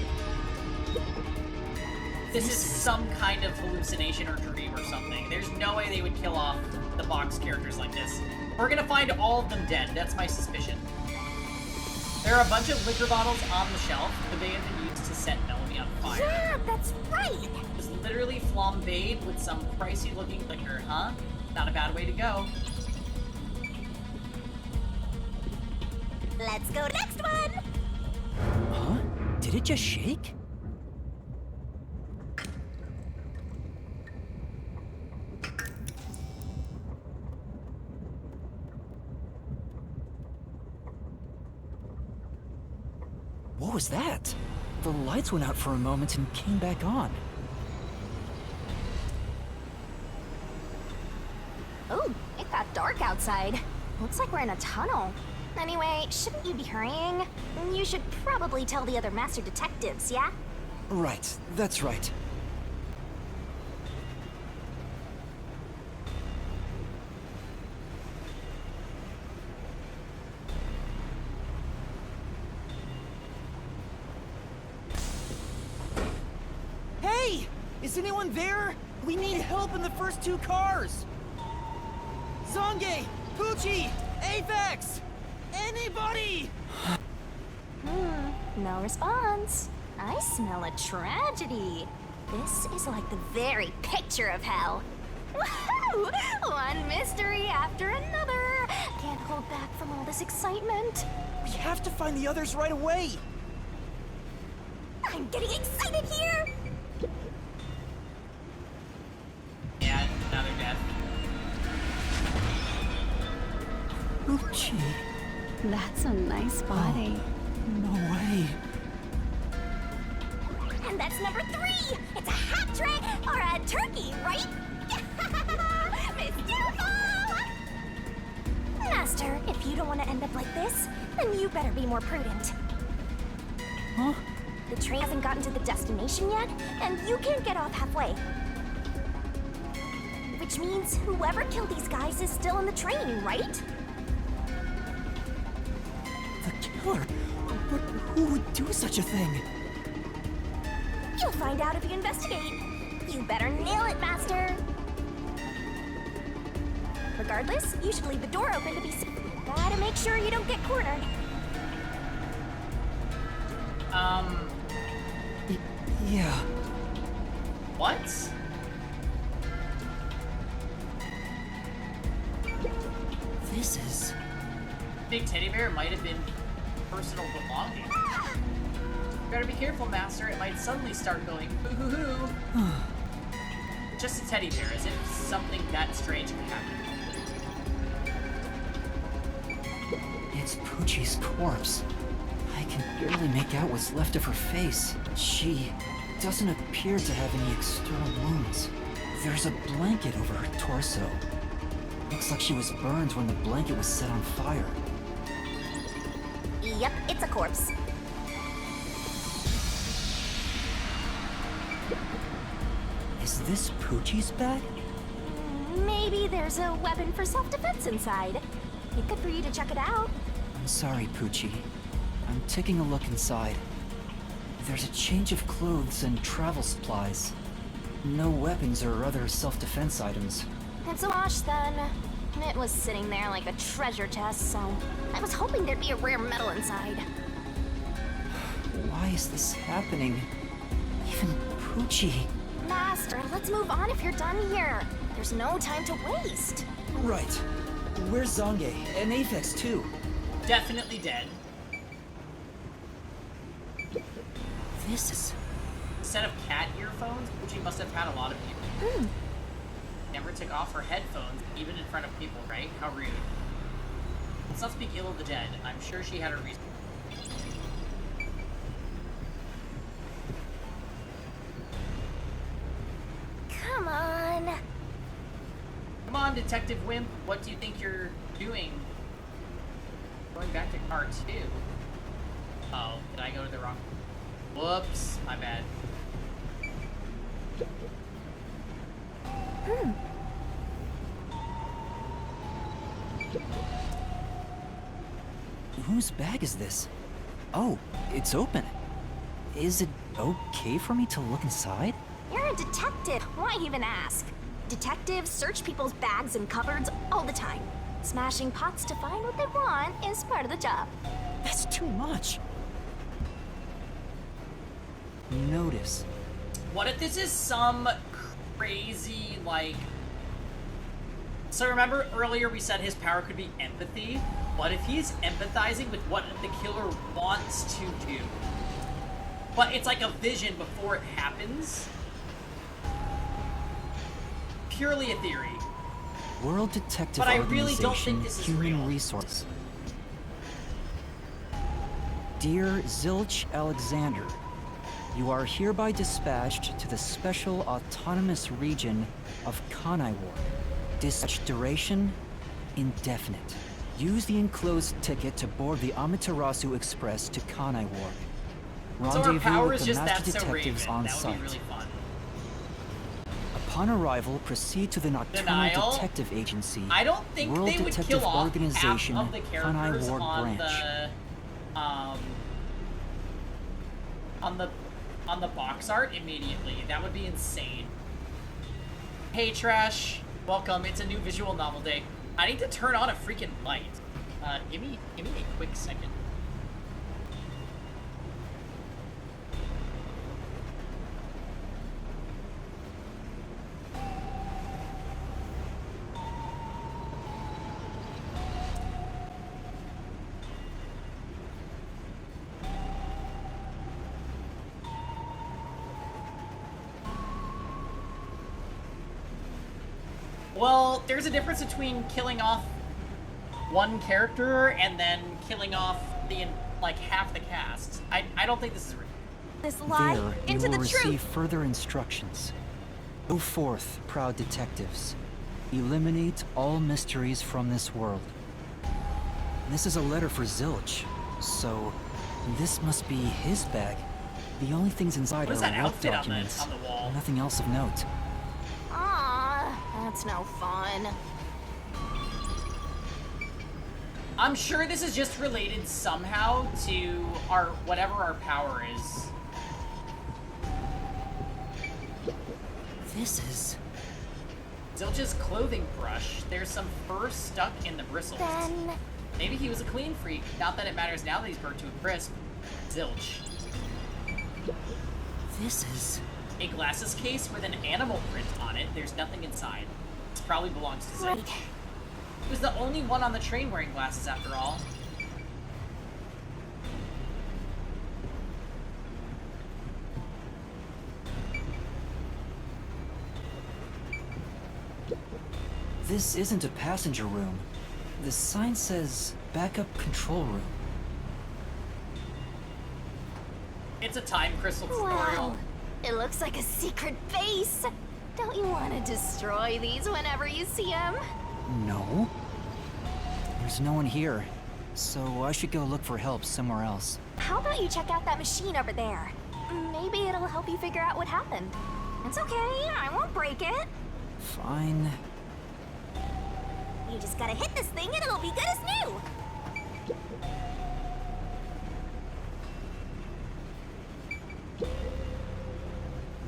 this is some kind of hallucination or dream or something. There's no way they would kill off the box characters like this. We're gonna find all of them dead. That's my suspicion. There are a bunch of liquor bottles on the shelf that they have been used to set Melanie on fire. Yeah, that's right! It was literally flambéed with some pricey looking liquor, huh? Not a bad way to go. Let's go next one! Huh? Did it just shake? What was that? The lights went out for a moment and came back on. Ooh, it got dark outside. Looks like we're in a tunnel. Anyway, shouldn't you be hurrying? You should probably tell the other master detectives, yeah? Right, that's right. Hey! Is anyone there? We need help in the first 2 cars! Zange! Pucci! Apex! Anybody! No response. I smell a tragedy. This is like the very picture of hell. Woohoo! One mystery after another. Can't hold back from all this excitement. We have to find the others right away! I'm getting excited here! Yeah, now they're dead. Pucci. That's a nice body. No way. And that's number 3! It's a hat trick or a turkey, right? Mystical! Master, if you don't want to end up like this, then you better be more prudent. Huh? The train hasn't gotten to the destination yet, and you can't get off halfway. Which means whoever killed these guys is still in the train, right? The killer? But who would do such a thing? You'll find out if you investigate. You better nail it, Master. Regardless, you should leave the door open to be safe. Gotta make sure you don't get cornered. Yeah. What? This is... Big teddy bear might have been personal belonging. Better be careful, Master. It might suddenly start going hoo-hoo-hoo. Just a teddy bear, as if something that strange could happen. It's Pucci's corpse. I can barely make out what's left of her face. She doesn't appear to have any external wounds. There's a blanket over her torso. Looks like she was burned when the blanket was set on fire. Yep, it's a corpse. Is this Pucci's bag? Maybe there's a weapon for self-defense inside. Be good for you to check it out. I'm sorry, Pucci. I'm taking a look inside. There's a change of clothes and travel supplies. No weapons or other self-defense items. It's a wash then. It was sitting there like a treasure chest, so I was hoping there'd be a rare metal inside. Why is this happening? Even Pucci. Master, let's move on if you're done here. There's no time to waste. Right. Where's Zange? And Apex, too. Definitely dead. This is... A set of cat earphones, which she must have had a lot of people. Never took off her headphones, even in front of people, right? How rude. Let's not speak ill of the dead. I'm sure she had a reason. Come on. Come on, Detective Wimp. What do you think you're doing? Going back to car 2. Oh, did I go to the wrong... Whoops, my bad. Whose bag is this? Oh, it's open. Is it okay for me to look inside? You're a detective. Why even ask? Detectives search people's bags and cupboards all the time. Smashing pots to find what they want is part of the job. That's too much. Notice. What if this is some crazy, like... So remember earlier we said his power could be empathy? What if he's empathizing with what the killer wants to do? But it's like a vision before it happens? Purely a theory. World Detective But I Organization, really don't think this is Human real. Resource. Dear Zilch Alexander, you are hereby dispatched to the Special Autonomous Region of Kanai Ward. Dispatch duration, indefinite. Use the enclosed ticket to board the Amaterasu Express to Kanai Ward. So our Rendezvous power with is the just Master that so Detectives Raven. on That would site. be really fun. Upon arrival, proceed to the Nocturnal Denial? Detective Agency, I don't think World they would Detective kill off Organization, half of the Kanai characters Ward on Branch. the box art immediately. That would be insane. Hey Trash, welcome. It's a new visual novel day. I need to turn on a freaking light. Give me a quick second. Well, there's a difference between killing off one character and then killing off the like half the cast. I don't think this is real. This lie There, into you will the receive truth. further instructions. Go forth, proud detectives. Eliminate all mysteries from this world. This is a letter for Zilch, so this must be his bag. The only things inside What is are that work outfit on documents. the wall? Nothing else of note. That's no fun. I'm sure this is just related somehow to our whatever our power is. This is... Zilch's clothing brush. There's some fur stuck in the bristles. Then... Maybe he was a clean freak. Not that it matters now that he's burnt to a crisp. Zilch. This is... A glasses case with an animal print on it. There's nothing inside. This probably belongs to Zilch. Right. He was the only one on the train wearing glasses after all. This isn't a passenger room. The sign says backup control room. It's a time crystal tutorial. Wow. It looks like a secret base. Don't you want to destroy these whenever you see them? No. There's no one here, so I should go look for help somewhere else. How about you check out that machine over there? Maybe it'll help you figure out what happened. It's okay, I won't break it. Fine. You just gotta hit this thing and it'll be good as new.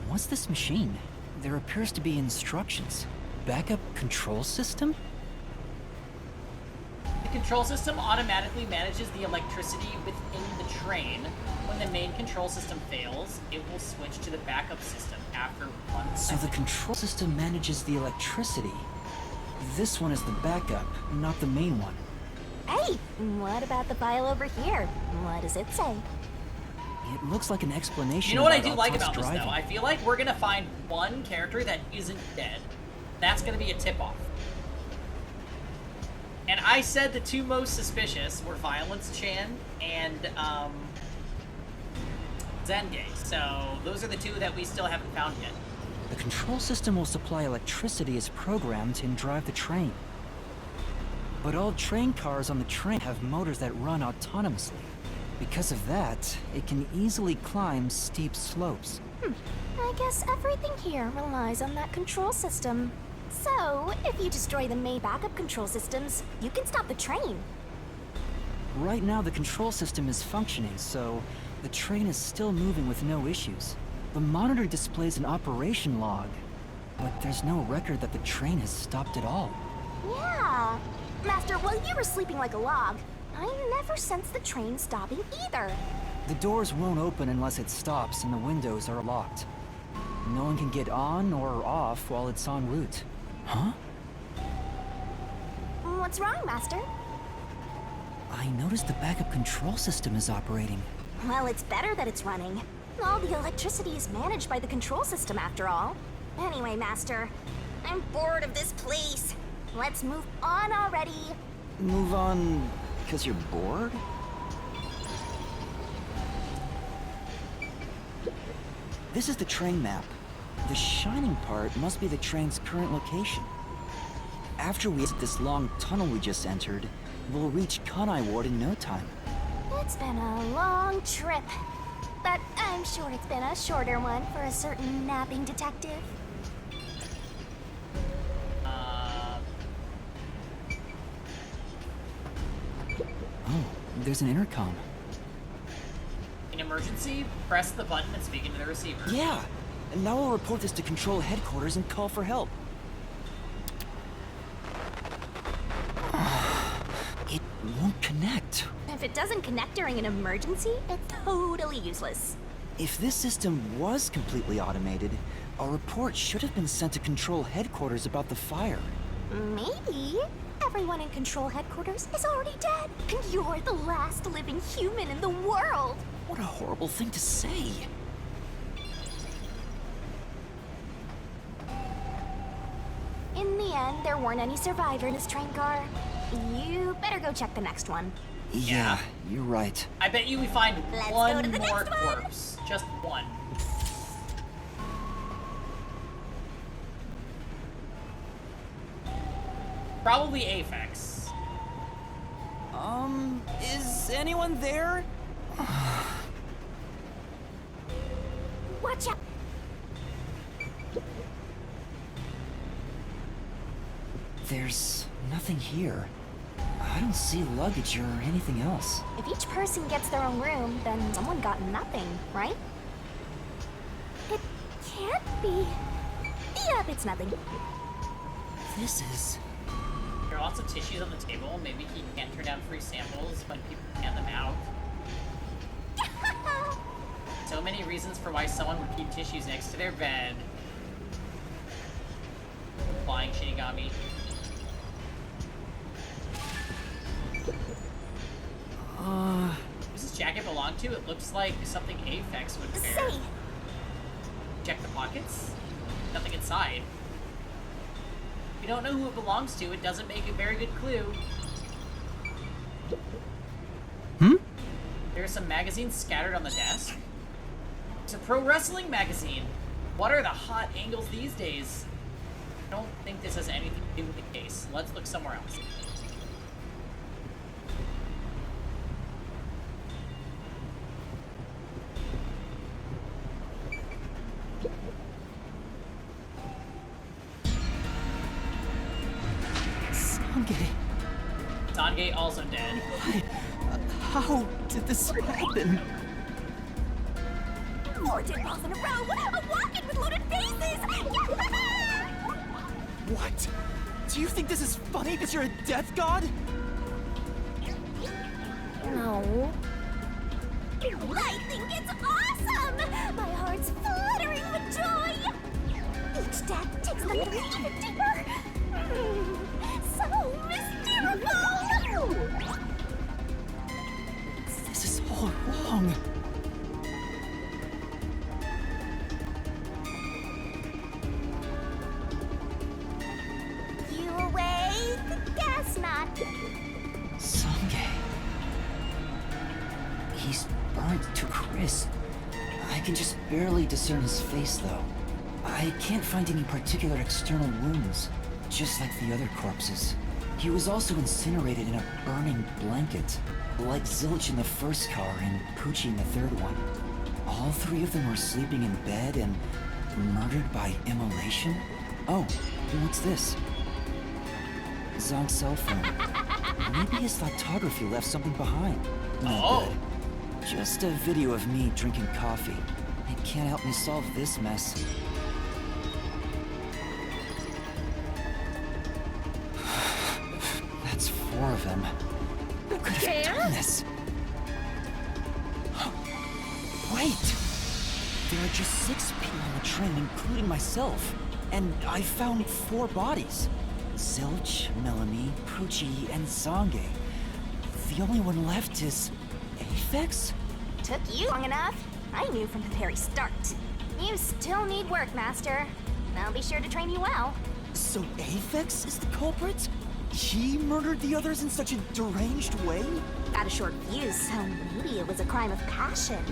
What's this machine? There appears to be instructions. Backup control system? The control system automatically manages the electricity within the train. When the main control system fails, it will switch to the backup system after 1 So second. the control system manages the electricity. This one is the backup, not the main one. Hey, what about the file over here? What does it say? It looks like an explanation. You know what I do about like autonomous about this, driving. though? I feel like we're gonna find one character that isn't dead. That's gonna be a tip-off. And I said the two most suspicious were Violence Chan and, Zenge. So, those are the two that we still haven't found yet. The control system will supply electricity as programmed and drive the train. But all train cars on the train have motors that run autonomously. Because of that, it can easily climb steep slopes. I guess everything here relies on that control system. So, if you destroy the main backup control systems, you can stop the train. Right now, the control system is functioning, so the train is still moving with no issues. The monitor displays an operation log, but there's no record that the train has stopped at all. Yeah. Master, while you were sleeping like a log, I never sensed the train stopping either. The doors won't open unless it stops and the windows are locked. No one can get on or off while it's en route. Huh? What's wrong, Master? I noticed the backup control system is operating. Well, it's better that it's running. All the electricity is managed by the control system after all. Anyway, Master, I'm bored of this place. Let's move on already. Move on because you're bored? This is the train map. The shining part must be the train's current location. After we exit this long tunnel we just entered, we'll reach Kanai Ward in no time. It's been a long trip, but I'm sure it's been a shorter one for a certain napping detective. Oh, there's an intercom. In emergency, press the button and speak into the receiver. Yeah! And now we'll report this to Control Headquarters and call for help. It won't connect. If it doesn't connect during an emergency, it's totally useless. If this system was completely automated, a report should have been sent to Control Headquarters about the fire. Maybe. Everyone in Control Headquarters is already dead, and you're the last living human in the world. What a horrible thing to say. In the end, there weren't any survivors in this train car. You better go check the next one. Yeah, you're right. I bet you we find Let's one go to the more next one. corpse. Just one. Probably Aphex. Is anyone there? Watch out! There's nothing here. I don't see luggage or anything else. If each person gets their own room, then someone got nothing, right? It can't be. Yep, it's nothing. This is... There are lots of tissues on the table. Maybe he can't turn down free samples when people hand them out. So many reasons for why someone would keep tissues next to their bed. Flying Shinigami. Who's this jacket belong to? It looks like something Aphex would wear. Say, Check the pockets. Nothing inside. If you don't know who it belongs to, it doesn't make a very good clue. There are some magazines scattered on the desk. It's a pro wrestling magazine. What are the hot angles these days? I don't think this has anything to do with the case. Let's look somewhere else. Sange. Sange also dead. How did this happen? 4 dead balls in a row! A walk-in with loaded faces! What? Do you think this is funny because you're a death god? No. I think it's awesome! My heart's fluttering with joy! Each death takes them even deeper! So mystical! This is all wrong. You awake? Guess not. Sange. He's burnt to crisp. I can just barely discern his face, though. I can't find any particular external wounds, just like the other corpses. He was also incinerated in a burning blanket, like Zilch in the first car and Poochie in the third one. All 3 of them were sleeping in bed and murdered by immolation? Oh, what's this? Zong's cell phone. Maybe his photography left something behind. No good. Just a video of me drinking coffee. It can't help me solve this mess. That's 4 of them. Who could have done this? Wait! There are just 6 people on the train, including myself. And I found 4 bodies. Zilch, Melanie, Poochie, and Zange. The only one left is... Aphex? Took you long enough. I knew from the very start. You still need work, Master. I'll be sure to train you well. So Aphex is the culprit? He murdered the others in such a deranged way? Got a short fuse, so maybe it was a crime of passion.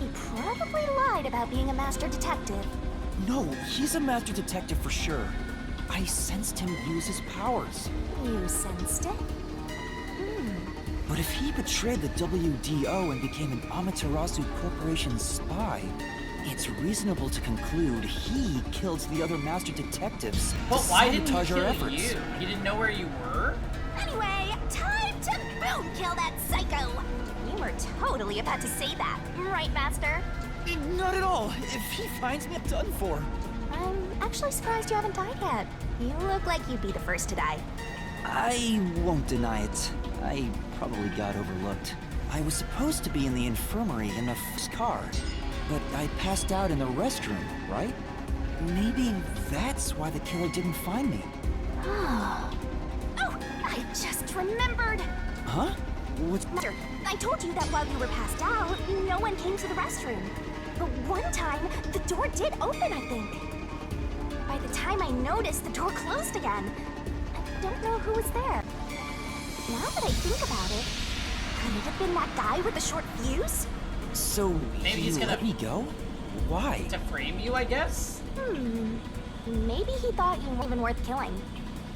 He probably lied about being a master detective. No, he's a master detective for sure. I sensed him use his powers. You sensed it? But if he betrayed the WDO and became an Amaterasu Corporation spy, it's reasonable to conclude he killed the other master detectives But to why didn't he sabotage our kill efforts. you? He didn't know where you were? Anyway, time to boom kill that psycho! You were totally about to say that, right, Master? Not at all. If he finds me, I'm done for. I'm actually surprised you haven't died yet. You look like you'd be the first to die. I won't deny it. I probably got overlooked. I was supposed to be in the infirmary in the car, but I passed out in the restroom, right? Maybe that's why the killer didn't find me. Oh, I just remembered! Huh? What's... Master, I told you that while you were passed out, no one came to the restroom. But one time, the door did open, I think. By the time I noticed, the door closed again. I don't know who was there. Now that I think about it, could it have been that guy with the short fuse? So, Maybe he's you gonna- let me go? Why? To frame you, I guess? Maybe he thought you weren't even worth killing.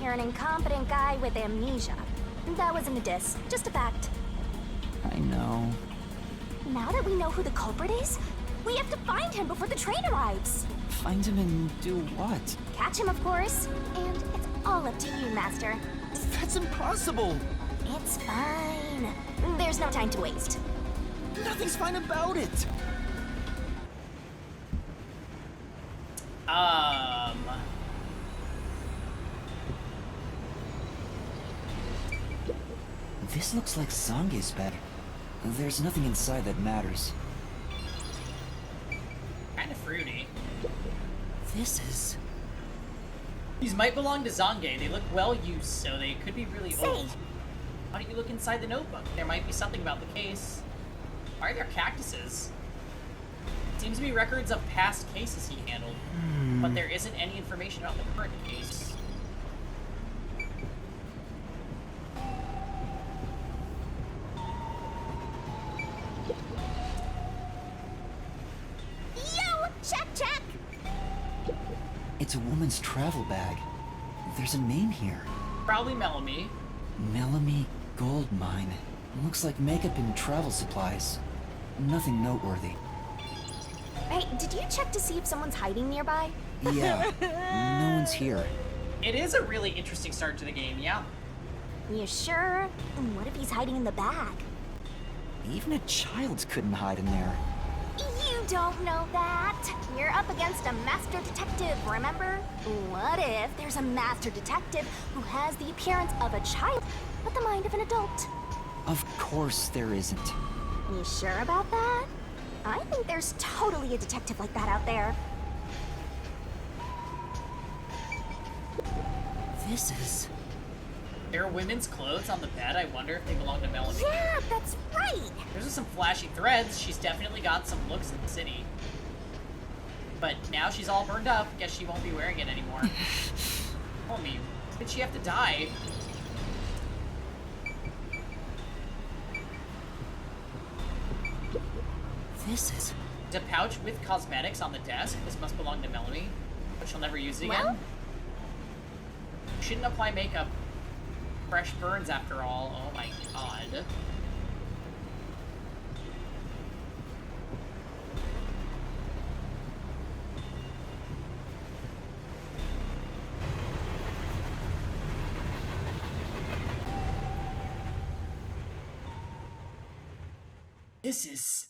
You're an incompetent guy with amnesia. That wasn't a diss, just a fact. I know. Now that we know who the culprit is, we have to find him before the train arrives. Find him and do what? Catch him, of course. And it's all up to you, Master. That's impossible! It's fine. There's no time to waste. Nothing's fine about it! This looks like Zange's bag. There's nothing inside that matters. Kind of fruity. This is... These might belong to Zange. They look well used, so they could be really old. Why don't you look inside the notebook? There might be something about the case. Why are there cactuses? Seems to be records of past cases he handled, but there isn't any information about the current case. Yo! Check, check! It's a woman's travel bag. There's a name here. Probably Melanie. Melanie Goldmine. Looks like makeup and travel supplies. Nothing noteworthy. Hey, did you check to see if someone's hiding nearby? Yeah, no one's here. It is a really interesting start to the game, yeah. You sure? What if he's hiding in the bag? Even a child couldn't hide in there. You don't know that. You're up against a master detective, remember? What if there's a master detective who has the appearance of a child, but the mind of an adult? Of course there isn't. You sure about that? I think there's totally a detective like that out there. This is... There are women's clothes on the bed. I wonder if they belong to Melanie. Yeah, that's right! There's some flashy threads. She's definitely got some looks in the city. But now she's all burned up. Guess she won't be wearing it anymore. Tell me, did she have to die? This is... The pouch with cosmetics on the desk. This must belong to Melanie, but she'll never use it again. Well? Shouldn't apply makeup. Fresh burns after all. Oh my god. This is...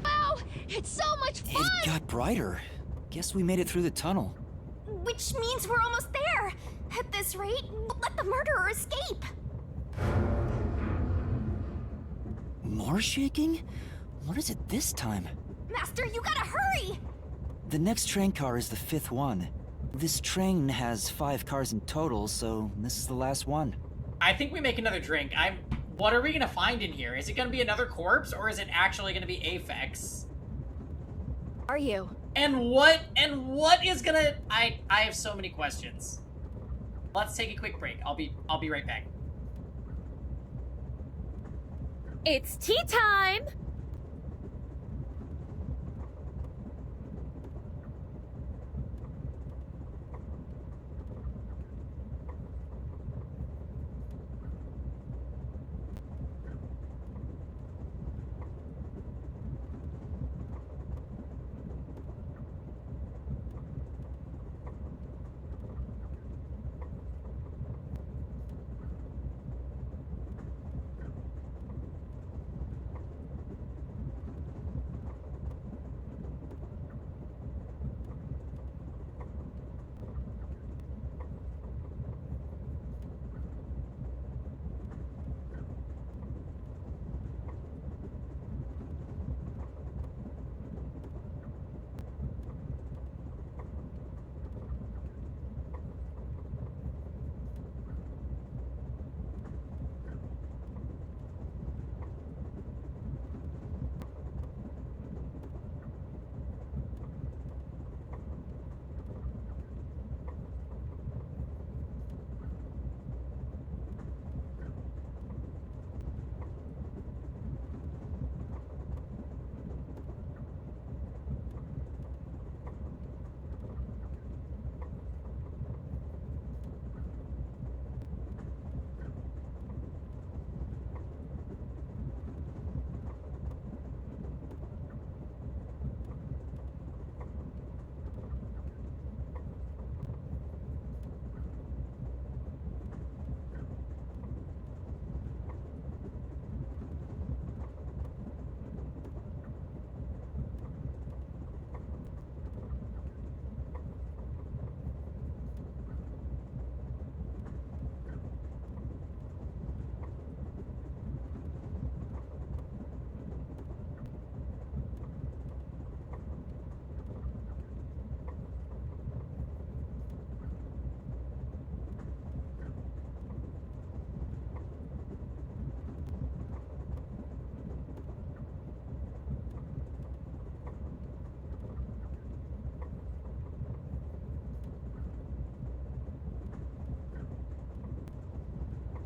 Wow! It's so much fun! It got brighter. Guess we made it through the tunnel. Which means we're almost there. At this rate, we'll let the murderer escape. More shaking? What is it this time? Master, you gotta hurry! The next train car is the 5th one. This train has 5 cars in total, so this is the last one. I think we make another drink. What are we gonna find in here? Is it gonna be another corpse, or is it actually gonna be Aphex? Are you? And what is gonna... I have so many questions. Let's take a quick break. I'll be right back. It's tea time!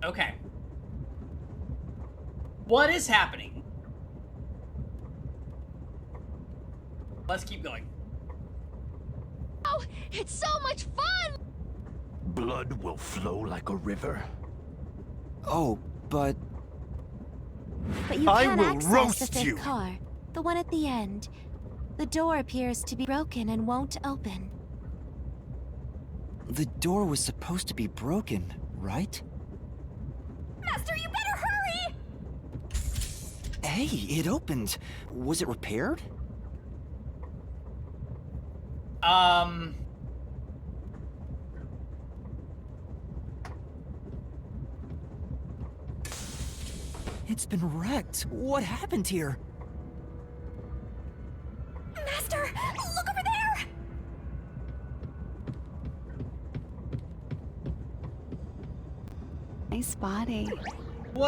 Okay. What is happening? Let's keep going. Oh, it's so much fun! Blood will flow like a river. Oh, but But you I can't will access roast the fifth you. car. The one at the end. The door appears to be broken and won't open. the door was supposed to be broken, right? Master, you better hurry! Hey, it opened. Was it repaired? It's been wrecked. What happened here? Master, look over there! Nice body. What?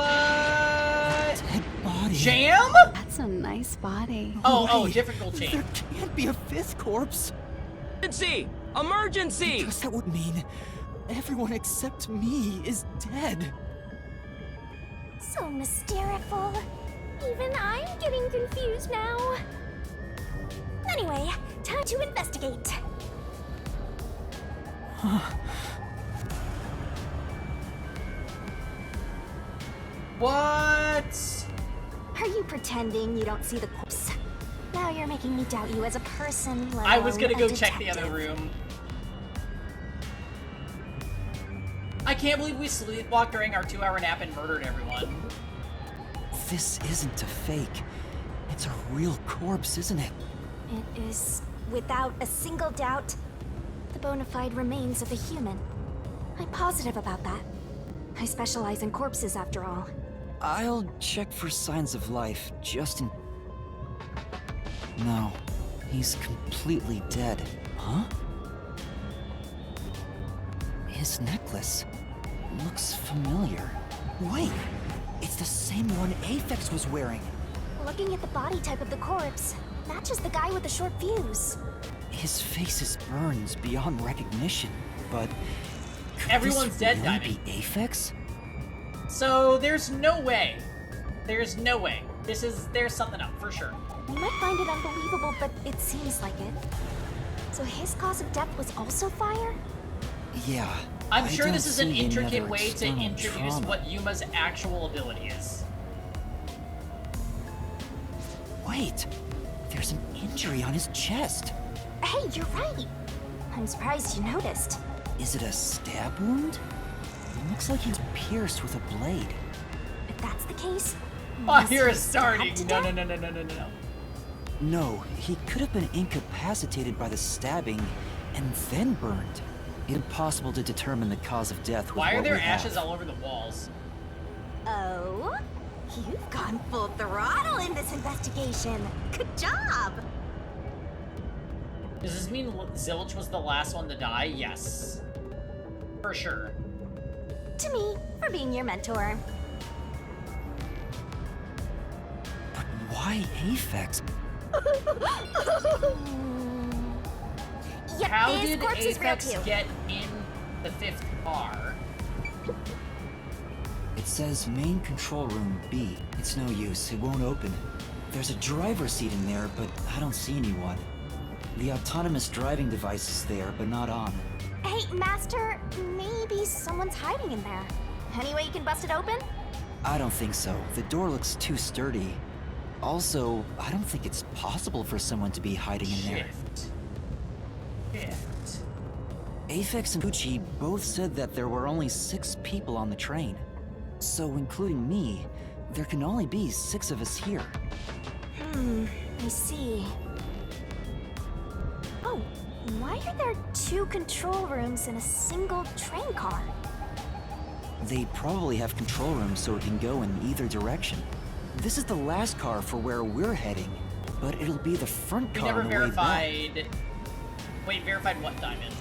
Dead body. Jam? That's a nice body. Oh, difficult There jam. can't be a fifth corpse. Emergency! Emergency! Because that would mean everyone except me is dead. So mysteriful. Even I'm getting confused now. Anyway, time to investigate. What? Are you pretending you don't see the corpse? Now you're making me doubt you as a person, let I was alone gonna a go check the other detective. room. I can't believe we sleepwalked during our 2-hour nap and murdered everyone. This isn't a fake. It's a real corpse, isn't it? It is, without a single doubt, the bona fide remains of a human. I'm positive about that. I specialize in corpses, after all. I'll check for signs of life, just in... No, he's completely dead. Huh? His necklace looks familiar. Wait, it's the same one Aphex was wearing. Looking at the body type of the corpse, Matches the guy with the short fuse. His face is burned beyond recognition, but could Everyone's this dead, really Diamond. be Aphex? So there's no way. There's no way. There's something up for sure. You might find it unbelievable, but it seems like it. So his cause of death was also fire? Yeah. I'm sure don't this is an see any intricate other way to external introduce trauma. what Yuma's actual ability is. Wait, there's an injury on his chest. Hey, you're right. I'm surprised you noticed. Is it a stab wound? It looks like he's pierced with a blade. If that's the case, Oh, was you're he starting. stabbed to No. death? No, he could have been incapacitated by the stabbing and then burned. Impossible to determine the cause of death with Why are what there we have. ashes all over the walls? Oh? You've gone full throttle in this investigation. Good job! Does this mean Zilch was the last one to die? Yes. For sure. To me, for being your mentor. But why Aphex? Yep, How this did corpse is real Aphex too. get in the 5th car? It says main control room B. It's no use, it won't open. There's a driver's seat in there, but I don't see anyone. The autonomous driving device is there, but not on. Hey, Master, maybe someone's hiding in there. Any way you can bust it open? I don't think so. The door looks too sturdy. Also, I don't think it's possible for someone to be hiding in there. Shift. Aphex and Pucci both said that there were only 6 people on the train. So, including me, there can only be 6 of us here. I see. Oh, why are there 2 control rooms in a single train car? They probably have control rooms so it can go in either direction. This is the last car for where we're heading, but it'll be the front We car never on the way back. verified... Wait, verified what, Diamond?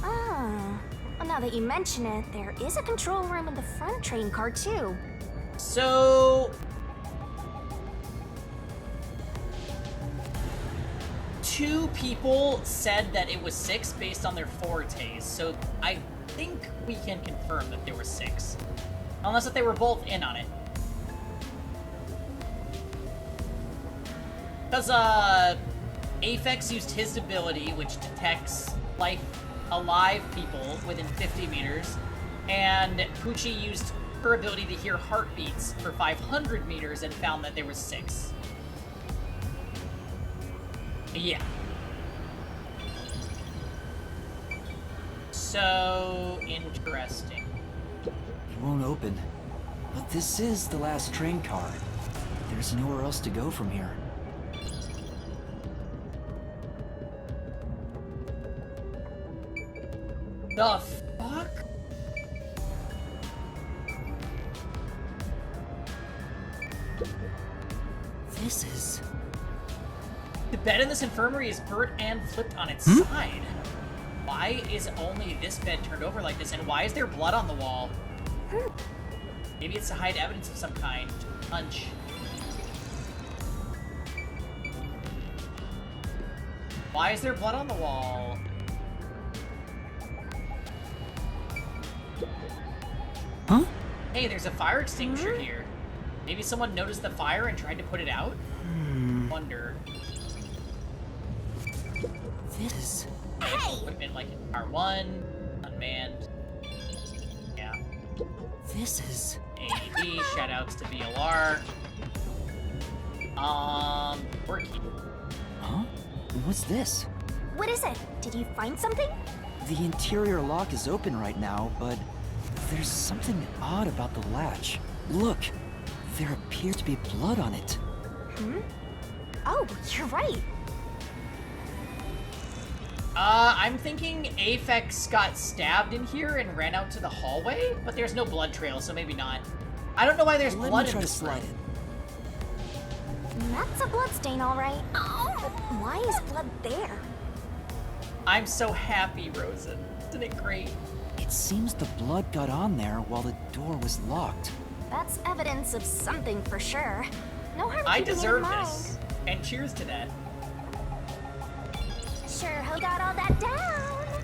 Ah, well, now that you mention it, there is a control room in the front train car too. So... 2 people said that it was 6 based on their fortes, so I think we can confirm that there were 6. Unless that they were both in on it. Because, Aphex used his ability, which detects alive people within 50 meters, and Pucci used her ability to hear heartbeats for 500 meters and found that there was 6. Yeah. So interesting. It won't open. But this is the last train car. There's nowhere else to go from here. The fuck? This is... The bed in this infirmary is burnt and flipped on its side. Why is only this bed turned over like this, and why is there blood on the wall? Maybe it's to hide evidence of some kind. Hunch. Why is there blood on the wall? Huh? Hey, there's a fire extinguisher here. Maybe someone noticed the fire and tried to put it out? Wonder. This is... Hey! Equipment like in R1, unmanned. Yeah. This is... AED, shoutouts to VLR. Working. Huh? What's this? What is it? Did you find something? The interior lock is open right now, but there's something odd about the latch. Look! There appears to be blood on it. Oh, you're right. I'm thinking Aphex got stabbed in here and ran out to the hallway, but there's no blood trail, so maybe not. I don't know why there's Let blood me in try to this slide room. it. That's a bloodstain, all right. But why is blood there? I'm so happy, Rosen. Isn't it great? It seems the blood got on there while the door was locked. That's evidence of something for sure. No harm I keeping it in deserve mind. this. And cheers to that. Sure hope got all that down.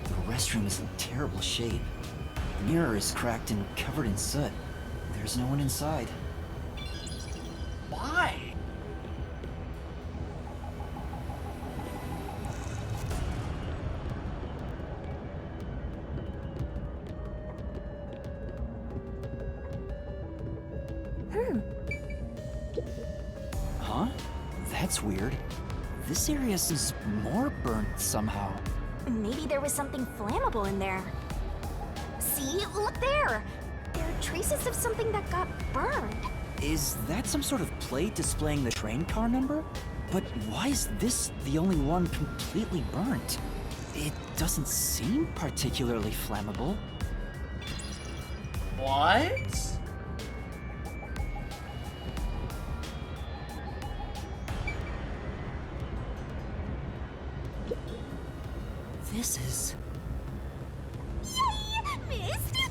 The restroom is in terrible shape. The mirror is cracked and covered in soot. There's no one inside. Why? Huh? That's weird. This area seems more burnt somehow. Maybe there was something flammable in there. See? Look there! There are traces of something that got burned. Is that some sort of plate displaying the train car number? But why is this the only one completely burnt? It doesn't seem particularly flammable. What? This is... Yay! Missed!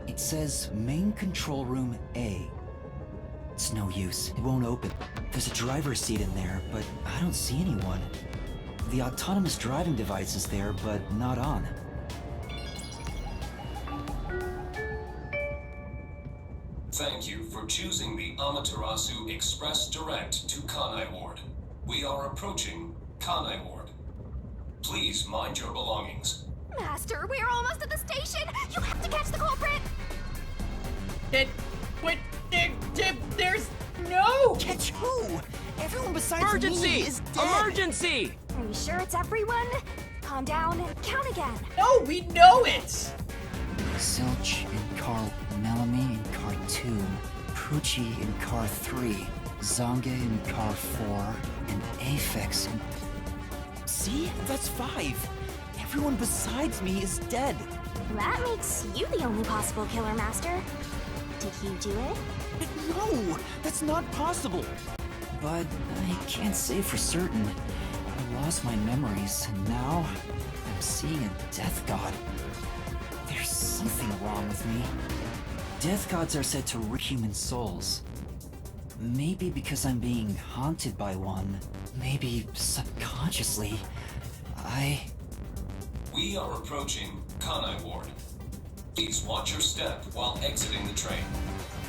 It says main control room A. It's no use. It won't open. There's a driver's seat in there, but I don't see anyone. The autonomous driving device is there, but not on. Thank you for choosing the Amaterasu Express Direct to Kanai Ward. We are approaching Kanai Ward. Please mind your belongings. Master, we are almost at the station! You have to catch the culprit! There's no... Catch who? Everyone besides Emergency! me is dead! Emergency! Are you sure it's everyone? Calm down and count again. No, we know it! Zilch in car Melanie in car 2, Poochie in car 3, Zange in car 4, and Aphex in... See? That's 5. Everyone besides me is dead. That makes you the only possible killer, Master. Did you do it? No! That's not possible! But I can't say for certain. I lost my memories, and now I'm seeing a death god. There's something wrong with me. Death gods are said to wreak human souls. Maybe because I'm being haunted by one. Maybe subconsciously. We are approaching Kanai Ward. Please watch your step while exiting the train.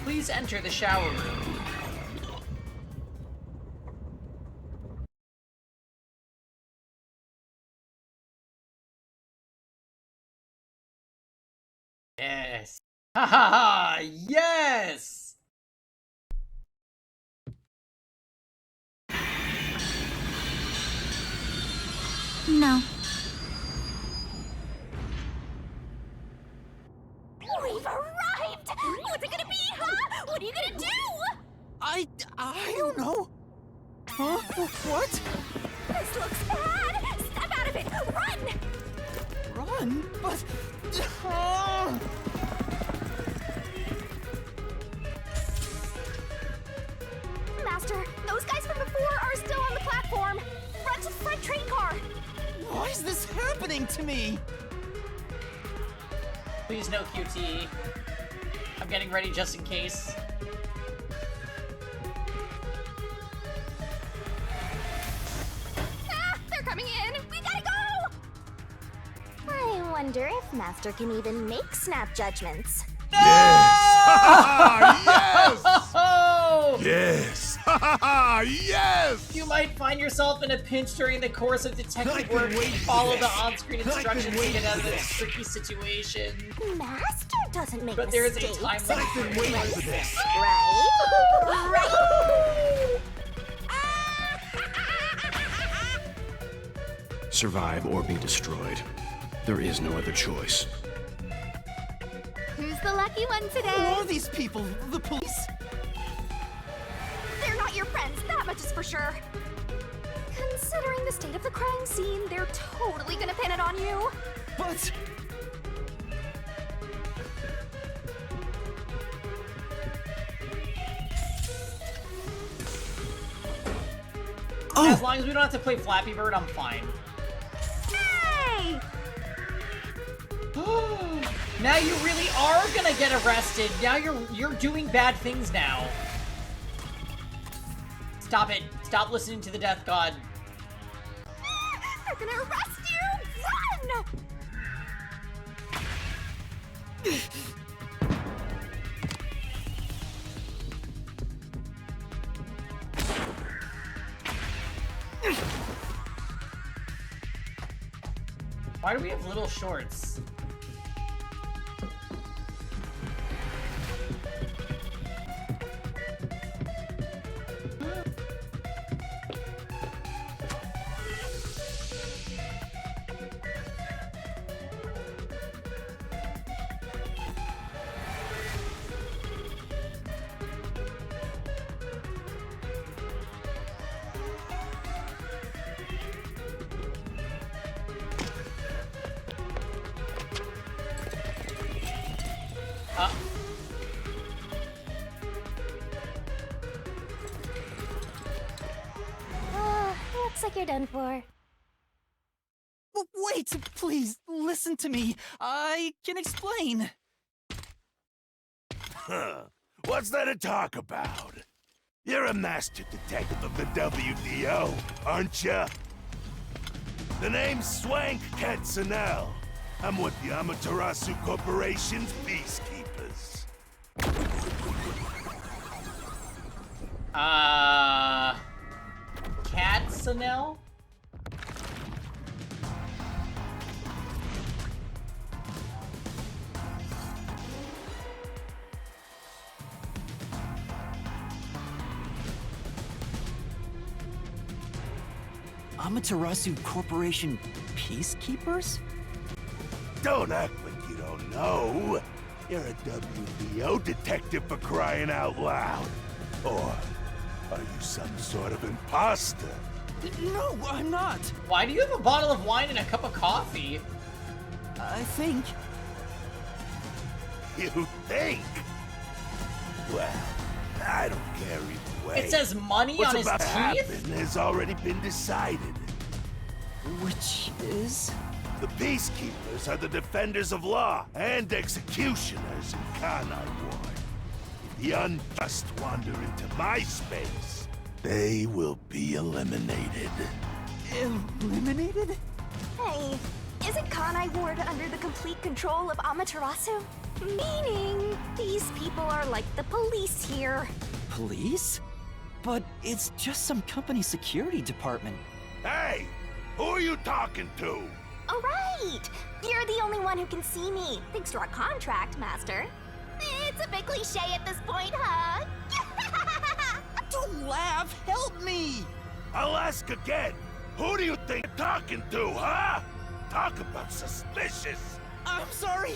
Please enter the shower room. Yes. Ha ha ha! Yes! No. We've arrived! What's it gonna be, huh? What are you gonna do? I don't know. Huh? What? This looks bad! Step out of it! Run! Run? But... Master, those guys from before are still on the platform. Run to the front train car. Why is this happening to me? Please no QT. I'm getting ready just in case. Ah! They're coming in! We gotta go! I wonder if Master can even make snap judgments. Yes! Oh! Yes! Yes! You might find yourself in a pinch during the course of detective work. Follow the on-screen instructions to get out of this tricky situation. Master doesn't make But there is mistakes. a time limit. I've been waiting for this. Right? Right? Survive or be destroyed. There is no other choice. Who's the lucky one Who today? are these people? The police? They're not your friends, that much is for sure. Considering the state of the crime scene, they're totally gonna pin it on you. But... As long as we don't have to play Flappy Bird, I'm fine. Hey! Now you really are gonna get arrested. Now you're doing bad things now. Stop it. Stop listening to the Death God. They're gonna arrest you! Run! Why do we have little shorts? Looks like you're done for. Wait, please, listen to me. I can explain. Huh. What's there to talk about? You're a master detective of the WDO, aren't ya? The name's Swank Katzenel. I'm with the Amaterasu Corporation's peacekeepers. Katzenel? Amaterasu Corporation peacekeepers? Don't act like you don't know. You're a WDO detective for crying out loud. Or are you some sort of imposter? No, I'm not. Why do you have a bottle of wine and a cup of coffee? I think. You think? Well, I don't care either way. It says money What's on his about to teeth? happen has already been decided. Which is? The peacekeepers are the defenders of law and executioners in Kanai Ward. If the unjust wander into my space, they will be eliminated. Eliminated? Hey, isn't Kanai Ward under the complete control of Amaterasu? Meaning, these people are like the police here. Police? But it's just some company security department. Hey! Who are you talking to? All right! You're the only one who can see me, thanks to our contract, Master. It's a bit cliche at this point, huh? Don't laugh! Help me! I'll ask again. Who do you think you're talking to, huh? Talk about suspicious. I'm sorry.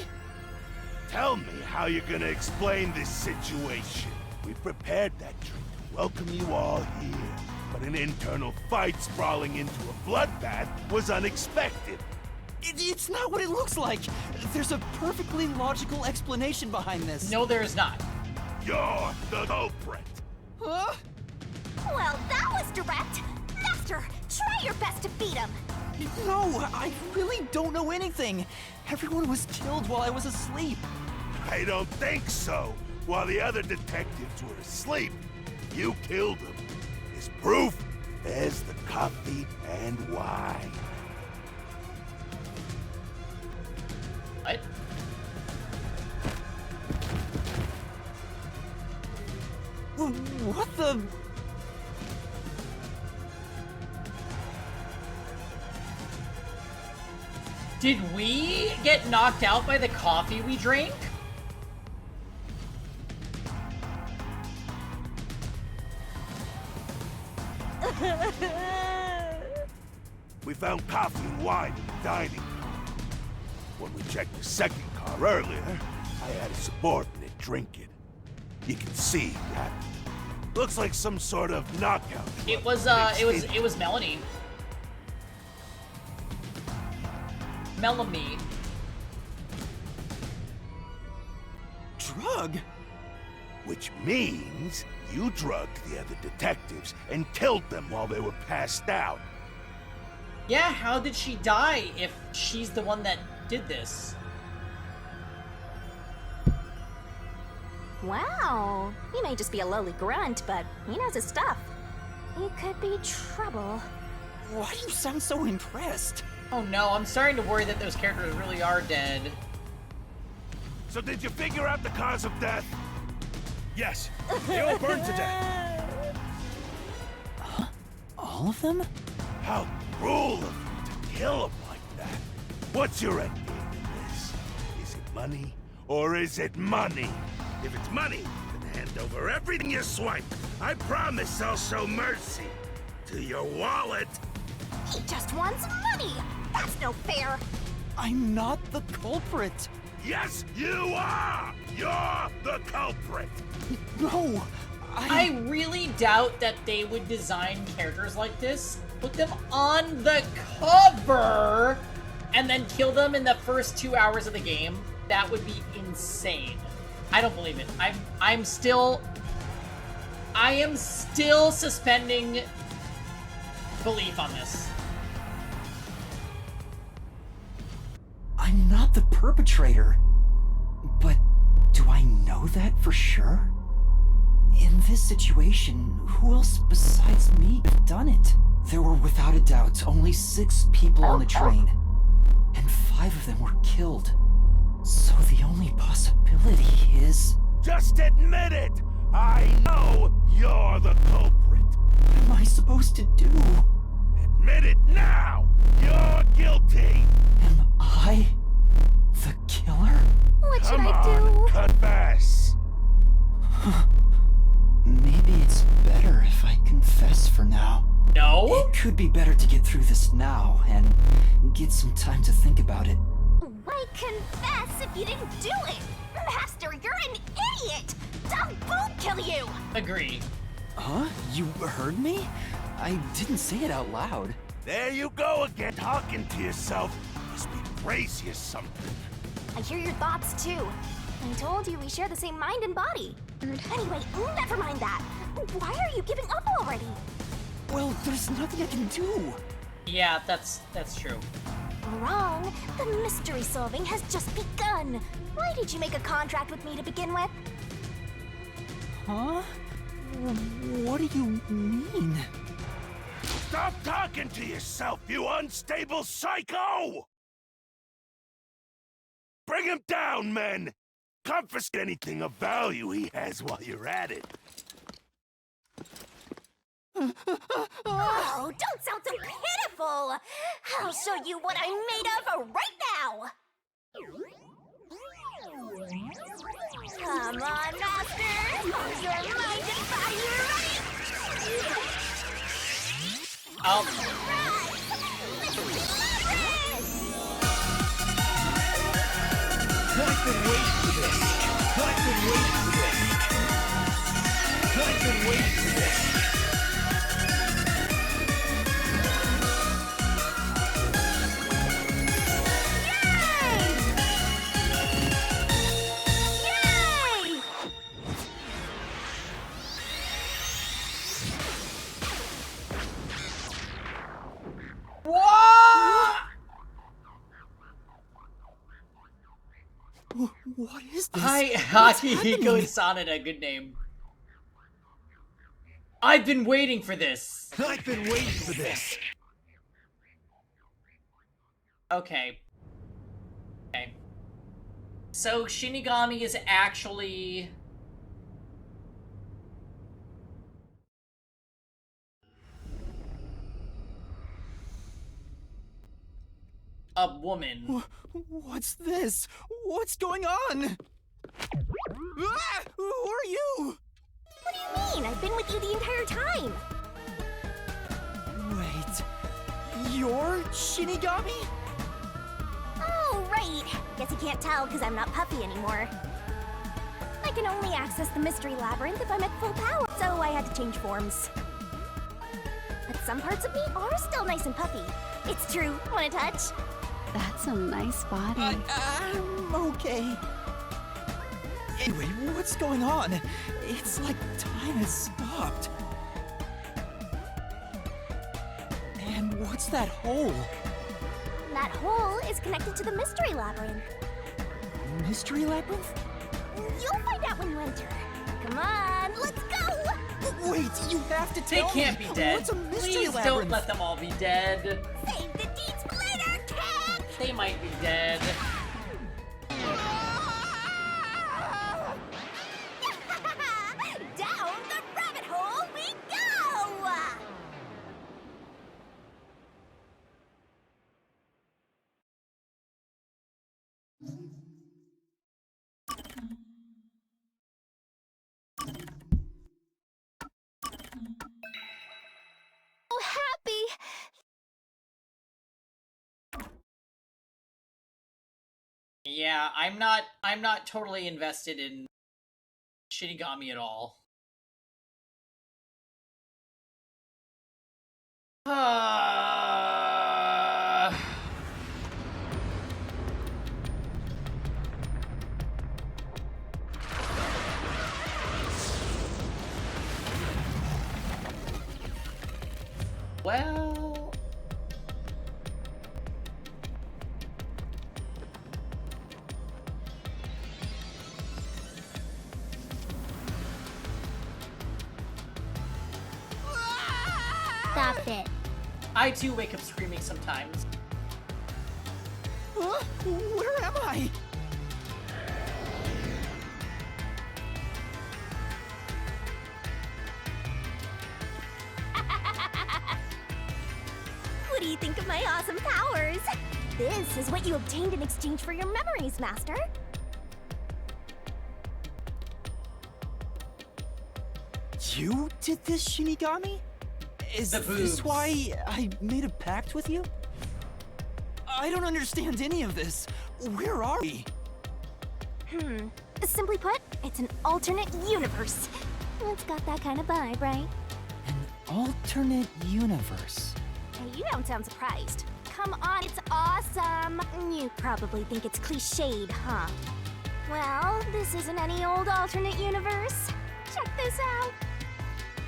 Tell me how you're gonna explain this situation. We prepared that trip to welcome you all here, but an internal fight sprawling into a bloodbath was unexpected. It's not what it looks like. There's a perfectly logical explanation behind this. No, there is not. You're the culprit. Huh? Well, that was direct. Master, try your best to beat him. No, I really don't know anything. Everyone was killed while I was asleep. I don't think so. While the other detectives were asleep, you killed them. As proof, there's the coffee and wine. What? What the? Did we get knocked out by the coffee we drank? We found coffee and wine in the dining car. When we checked the second car earlier, I had a subordinate drink it. You can see that. Looks like some sort of knockout. It was Melanie. Melanie. Drug? Which means you drugged the other detectives and killed them while they were passed out. Yeah, how did she die if she's the one that did this? Wow, he may just be a lowly grunt, but he knows his stuff. He could be trouble. Why do you sound so impressed? Oh no, I'm starting to worry that those characters really are dead. So did you figure out the cause of death? Yes, they all burned to death. Huh? All of them? How cruel of you to kill them like that. What's your end game in this? Is it money, or is it money? If it's money, then hand over everything you swipe. I promise I'll show mercy to your wallet. He just wants money! That's no fair! I'm not the culprit! Yes, you are! You're the culprit! No! I really doubt that they would design characters like this, put them on the cover, and then kill them in the first 2 hours of the game. That would be insane. I don't believe it. I am still suspending belief on this. I'm not the perpetrator. But do I know that for sure? In this situation, who else besides me could have done it? There were without a doubt only 6 people on the train, and 5 of them were killed. So the only possibility is... Just admit it! I know you're the culprit! What am I supposed to do? Admit it now! You're guilty! Am I the killer? What should Come I on, do? confess! Maybe it's better if I confess for now. No? It could be better to get through this now and get some time to think about it. Why confess if you didn't do it? Master, you're an idiot! Dumb won't kill you! Agree. Huh? You heard me? I didn't say it out loud. There you go again, talking to yourself. Must be crazy or something. I hear your thoughts too. I told you we share the same mind and body. Anyway, never mind that. Why are you giving up already? Well, there's nothing I can do. Yeah, that's true. Wrong. The mystery solving has just begun. Why did you make a contract with me to begin with? Huh? What do you mean? Stop talking to yourself, you unstable psycho! Bring him down, men! Confiscate anything of value he has while you're at it. Oh, don't sound so pitiful! I'll show you what I'm made of right now! Come on, Master! Use your mind and body, ready? I've been waiting for this. I've been waiting for this. I've been waiting for this. What is this? Hachihiko Sanada, good name. I've been waiting for this. I've been waiting for this. Okay. So Shinigami is actually... a woman. What's this? What's going on? Ah! Who are you? What do you mean? I've been with you the entire time! Wait, you're Shinigami? Oh, right. Guess you can't tell because I'm not Puffy anymore. I can only access the Mystery Labyrinth if I'm at full power, so I had to change forms. But some parts of me are still nice and puffy. It's true. Want a touch? That's a nice body. I'm okay. Anyway, what's going on? It's like time has stopped. And what's that hole? That hole is connected to the Mystery Labyrinth. Mystery Labyrinth? You'll find out when you enter. Come on, let's go! Wait, you have to They tell can't me. be dead. What's a mystery Please labyrinth? don't let them all be dead. Save the deeds for later, kid! They might be dead. Down the rabbit hole we go! Oh, happy! Yeah, I'm not totally invested in Shinigami at all. Well... Stop it. I too wake up screaming sometimes. Huh? Where am I? What do you think of my awesome powers? This is what you obtained in exchange for your memories, Master. You did this, Shinigami? Is The boobs. this why I made a pact with you? I don't understand any of this. Where are we? Simply put, it's an alternate universe. It's got that kind of vibe, right? Alternate universe. Hey, you don't sound surprised. Come on, it's awesome. You probably think it's cliched, huh? Well, this isn't any old alternate universe. Check this out.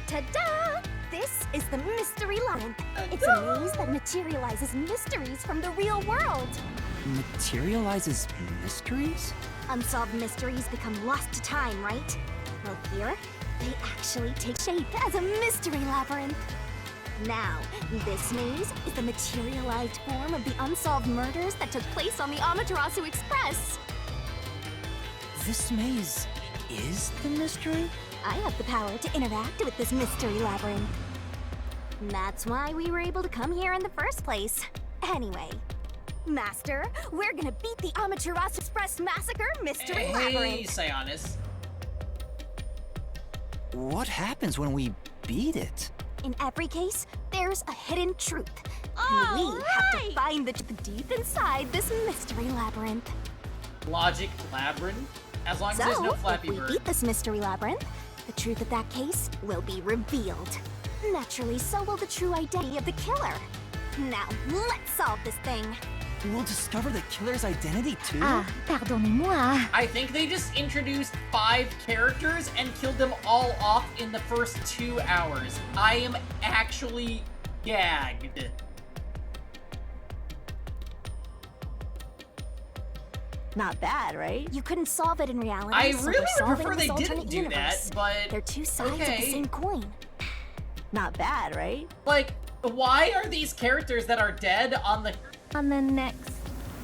Ta-da! This is the Mystery Labyrinth. It's a maze that materializes mysteries from the real world. Materializes mysteries? Unsolved mysteries become lost to time, right? Well, here, they actually take shape as a mystery labyrinth. Now, this maze is the materialized form of the unsolved murders that took place on the Amaterasu Express. This maze is the mystery? I have the power to interact with this mystery labyrinth. That's why we were able to come here in the first place. Anyway, Master, we're gonna beat the Amaterasu Express Massacre Mystery Hey, Labyrinth. Sionis. What happens when we beat it? In every case, there's a hidden truth. All We have to right. find the truth deep inside this mystery labyrinth. Logic Labyrinth? As long as there's So, no if Flappy we Bird. beat this mystery labyrinth, the truth of that case will be revealed. Naturally, so will the true identity of the killer. Now, let's solve this thing. We'll discover the killer's identity too? Pardonnez-moi. I think they just introduced 5 characters and killed them all off in the first 2 hours. I am actually gagged. Not bad, right? You couldn't solve it in reality. I so really we're solving prefer this they didn't alternate do universe. that, but They're two sides of the okay. same coin. Not bad, right? Like, why are these characters that are dead on the... On the next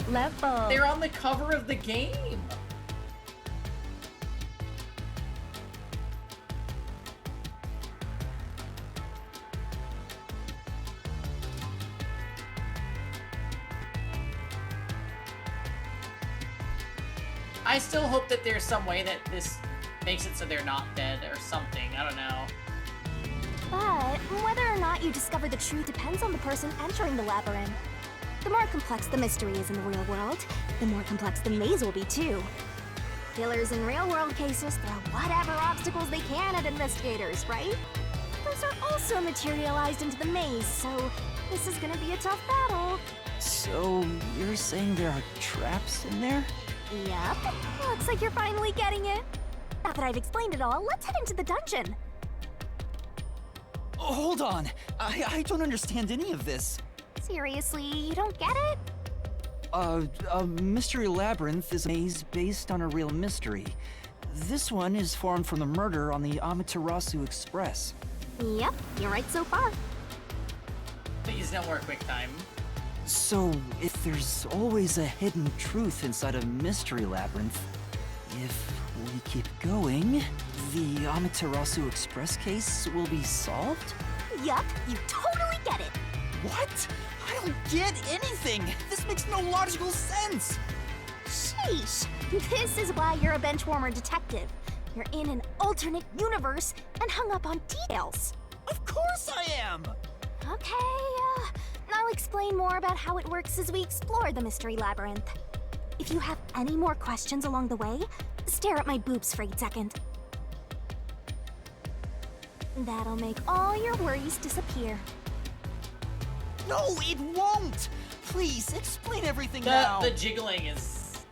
level. They're on the cover of the game. I still hope that there's some way that this makes it so they're not dead or something. I don't know. But whether or not you discover the truth depends on the person entering the labyrinth. The more complex the mystery is in the real world, the more complex the maze will be too. Killers in real-world cases throw whatever obstacles they can at investigators, right? Those are also materialized into the maze, so this is gonna be a tough battle. So, you're saying there are traps in there? Yep. Looks like you're finally getting it. Now that I've explained it all, let's head into the dungeon. Hold on. I don't understand any of this. Seriously, you don't get it? A mystery labyrinth is a maze based on a real mystery. This one is formed from the murder on the Amaterasu Express. Yep, you're right so far. Please no more quick time. So, if there's always a hidden truth inside a mystery labyrinth, if we keep going, the Amaterasu Express case will be solved? Yup, you totally get it. What? I don't get anything! This makes no logical sense! Sheesh, this is why you're a benchwarmer detective. You're in an alternate universe and hung up on details. Of course I am! Okay, I'll explain more about how it works as we explore the mystery labyrinth. If you have any more questions along the way, stare at my boobs for a second. That'll make all your worries disappear. No, it won't! Please, explain everything now! The jiggling is...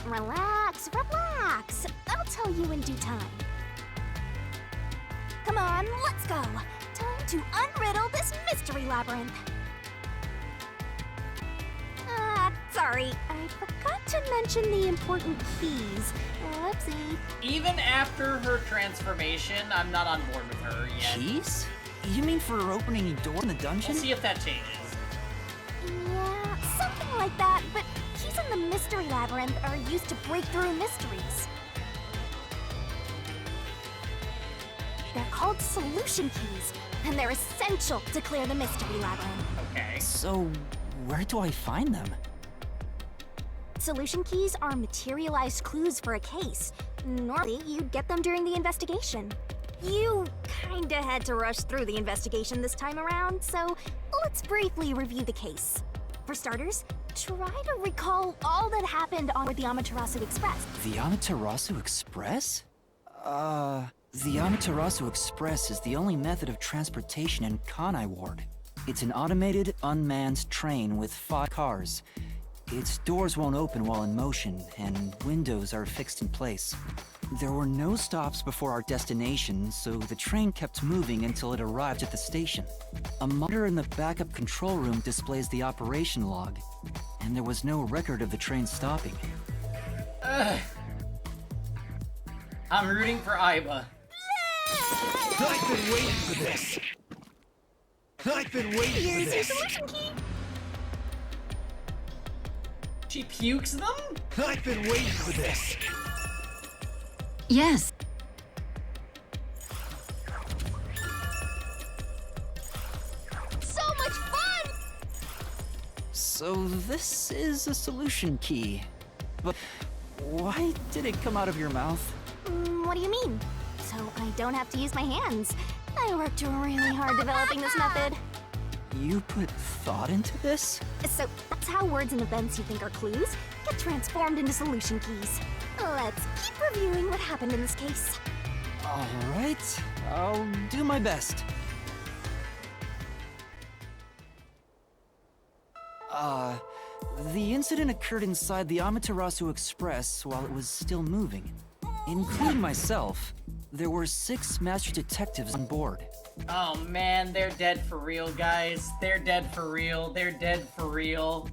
Relax, relax. I'll tell you in due time. Come on, let's go. Time to unriddle this mystery labyrinth. Sorry, I forgot to mention the important keys. Whoopsie. Even after her transformation, I'm not on board with her yet. Keys? You mean for opening a door in the dungeon? We'll see if that changes. Yeah, something like that, but keys in the mystery labyrinth are used to break through mysteries. They're called solution keys, and they're essential to clear the mystery labyrinth. Okay. So, where do I find them? Solution keys are materialized clues for a case. Normally, you'd get them during the investigation. You kinda had to rush through the investigation this time around, so let's briefly review the case. For starters, try to recall all that happened on the Amaterasu Express. The Amaterasu Express? The Amaterasu Express is the only method of transportation in Kanai Ward. It's an automated, unmanned train with 5 cars. Its doors won't open while in motion, and windows are fixed in place. There were no stops before our destination, so the train kept moving until it arrived at the station. A monitor in the backup control room displays the operation log, and there was no record of the train stopping. Ugh. I'm rooting for Aiba. I've been waiting for this! I've been waiting for Here's your this! solution key. She pukes them? I've been waiting for this! Yes. So much fun! So this is a solution key. But why did it come out of your mouth? What do you mean? So I don't have to use my hands. I worked really hard developing this method. You put thought into this? So that's how words and events you think are clues get transformed into solution keys. Let's keep reviewing what happened in this case. Alright, I'll do my best. The incident occurred inside the Amaterasu Express while it was still moving. Including myself, there were 6 master detectives on board. Oh man, they're dead for real, guys. They're dead for real. They're dead for real.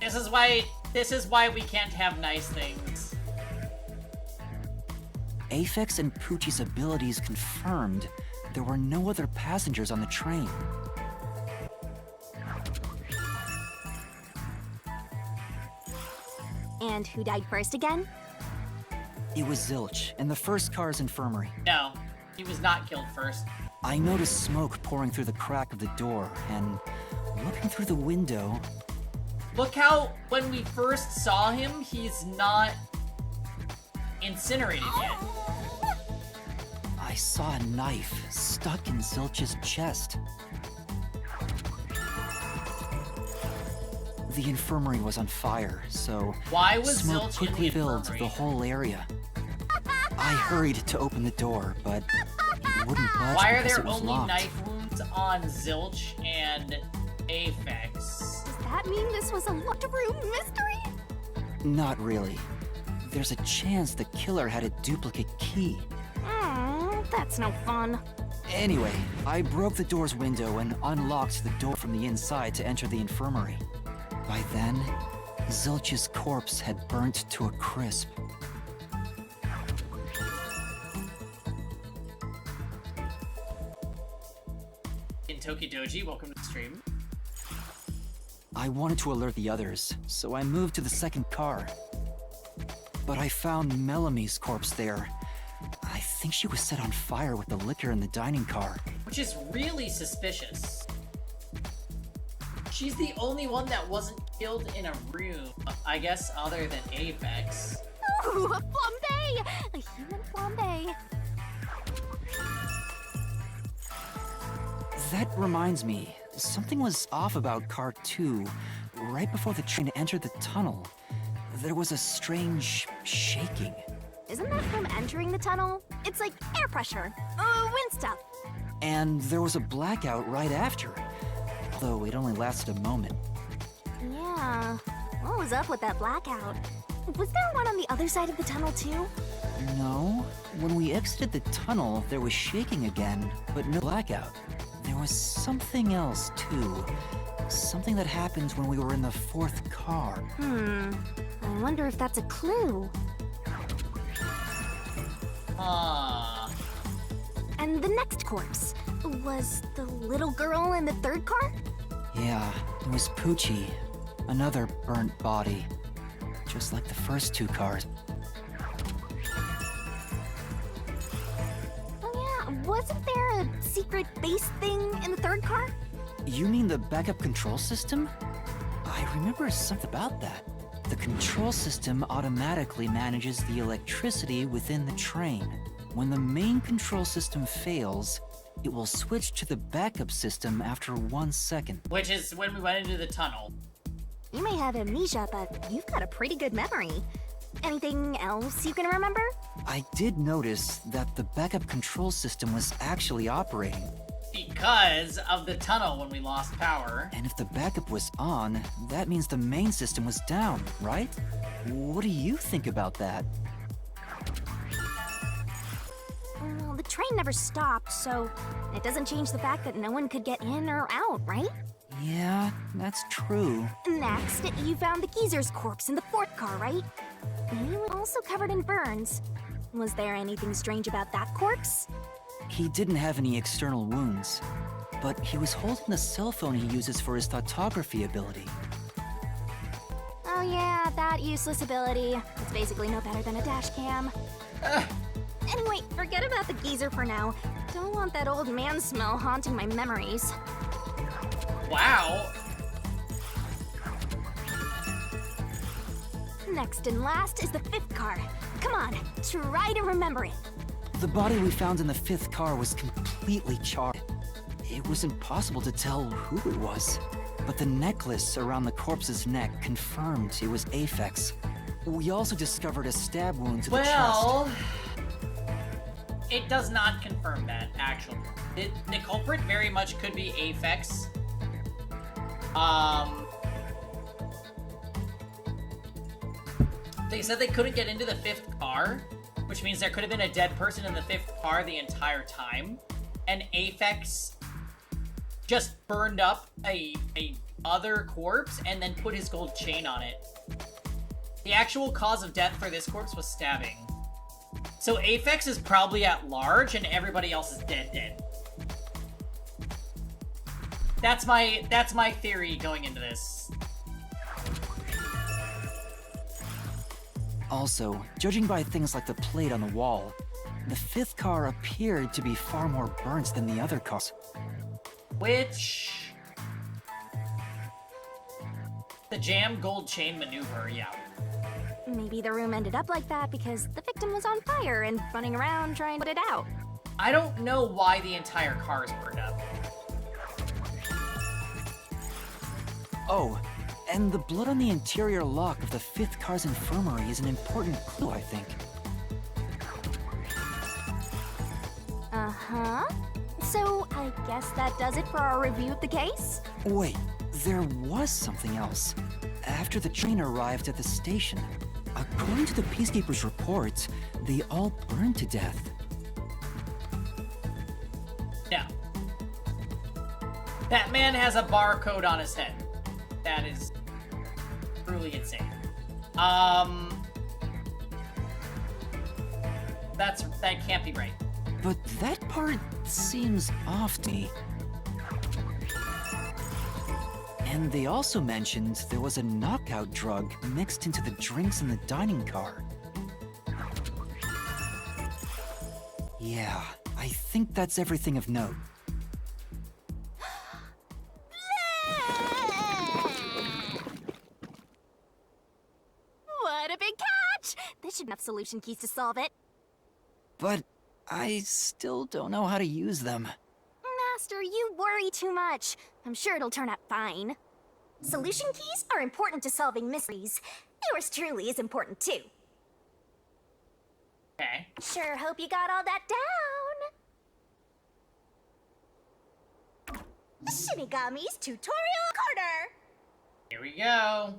This is why we can't have nice things. Aphex and Poochie's abilities confirmed there were no other passengers on the train. And who died first again? It was Zilch, in the first car's infirmary. No, he was not killed first. I noticed smoke pouring through the crack of the door, and looking through the window... Look how, when we first saw him, he's not incinerated yet. I saw a knife stuck in Zilch's chest. The infirmary was on fire, so why was smoke Zilch quickly in the filled infirmary? the whole area. I hurried to open the door, but it wouldn't budge Why are because there it was only locked. knife wounds on Zilch and Aphex? Does that mean this was a locked room mystery? Not really. There's a chance the killer had a duplicate key. That's no fun. Anyway, I broke the door's window and unlocked the door from the inside to enter the infirmary. By then, Zilch's corpse had burnt to a crisp. In Tokidoji, welcome to the stream. I wanted to alert the others, so I moved to the second car. But I found Melamie's corpse there. I think she was set on fire with the liquor in the dining car. Which is really suspicious. She's the only one that wasn't killed in a room, I guess, other than Apex. Ooh, a flambe! A human flambe. That reminds me, something was off about Car 2. Right before the train entered the tunnel, there was a strange shaking. Isn't that from entering the tunnel? It's like air pressure. Wind stuff. And there was a blackout right after, although it only lasted a moment. Yeah. What was up with that blackout? Was there one on the other side of the tunnel too? No. When we exited the tunnel, there was shaking again, but no blackout. There was something else too. Something that happened when we were in the fourth car. I wonder if that's a clue. And the next corpse was the little girl in the third car? Yeah, it was Poochie. Another burnt body. Just like the first two cars. Oh yeah, wasn't there a secret base thing in the third car? You mean the backup control system? I remember something about that. The control system automatically manages the electricity within the train. When the main control system fails, it will switch to the backup system after 1 second. Which is when we went into the tunnel. You may have amnesia, but you've got a pretty good memory. Anything else you can remember? I did notice that the backup control system was actually operating. Because of the tunnel when we lost power. And if the backup was on, that means the main system was down, right? What do you think about that? Well, the train never stopped, so it doesn't change the fact that no one could get in or out, right? Yeah, that's true. Next, you found the geezer's corpse in the fourth car, right? He was also covered in burns. Was there anything strange about that corpse? He didn't have any external wounds, but he was holding the cell phone he uses for his photography ability. Oh yeah, that useless ability. It's basically no better than a dash cam. Anyway, forget about the geezer for now. Don't want that old man smell haunting my memories. Wow. Next and last is the fifth car. Come on, try to remember it. The body we found in the fifth car was completely charred. It was impossible to tell who it was, but the necklace around the corpse's neck confirmed it was Aphex. We also discovered a stab wound to the chest. Well, it does not confirm that, actually. The culprit very much could be Aphex. They said they couldn't get into the fifth car, which means there could have been a dead person in the fifth car the entire time, and Aphex just burned up a other corpse and then put his gold chain on it. The actual cause of death for this corpse was stabbing. So Aphex is probably at large and everybody else is dead. That's my theory going into this. Also, judging by things like the plate on the wall, the fifth car appeared to be far more burnt than the other cars. Which... The jam gold chain maneuver, yeah. Maybe the room ended up like that because the victim was on fire and running around trying to put it out. I don't know why the entire car is burned up. Oh, and the blood on the interior lock of the fifth car's infirmary is an important clue, I think. Uh-huh. So, I guess that does it for our review of the case? Wait, there was something else. After the train arrived at the station, according to the Peacekeepers' reports, they all burned to death. That man has a barcode on his head. That is truly insane. That can't be right. But that part seems off to me. And they also mentioned there was a knockout drug mixed into the drinks in the dining car. Yeah, I think that's everything of note. What a big catch! This should have solution keys to solve it. But I still don't know how to use them. Master, you worry too much. I'm sure it'll turn out fine. Solution keys are important to solving mysteries. Yours truly is important too. Okay. Sure hope you got all that down. Shinigami's Tutorial Corner! Here we go.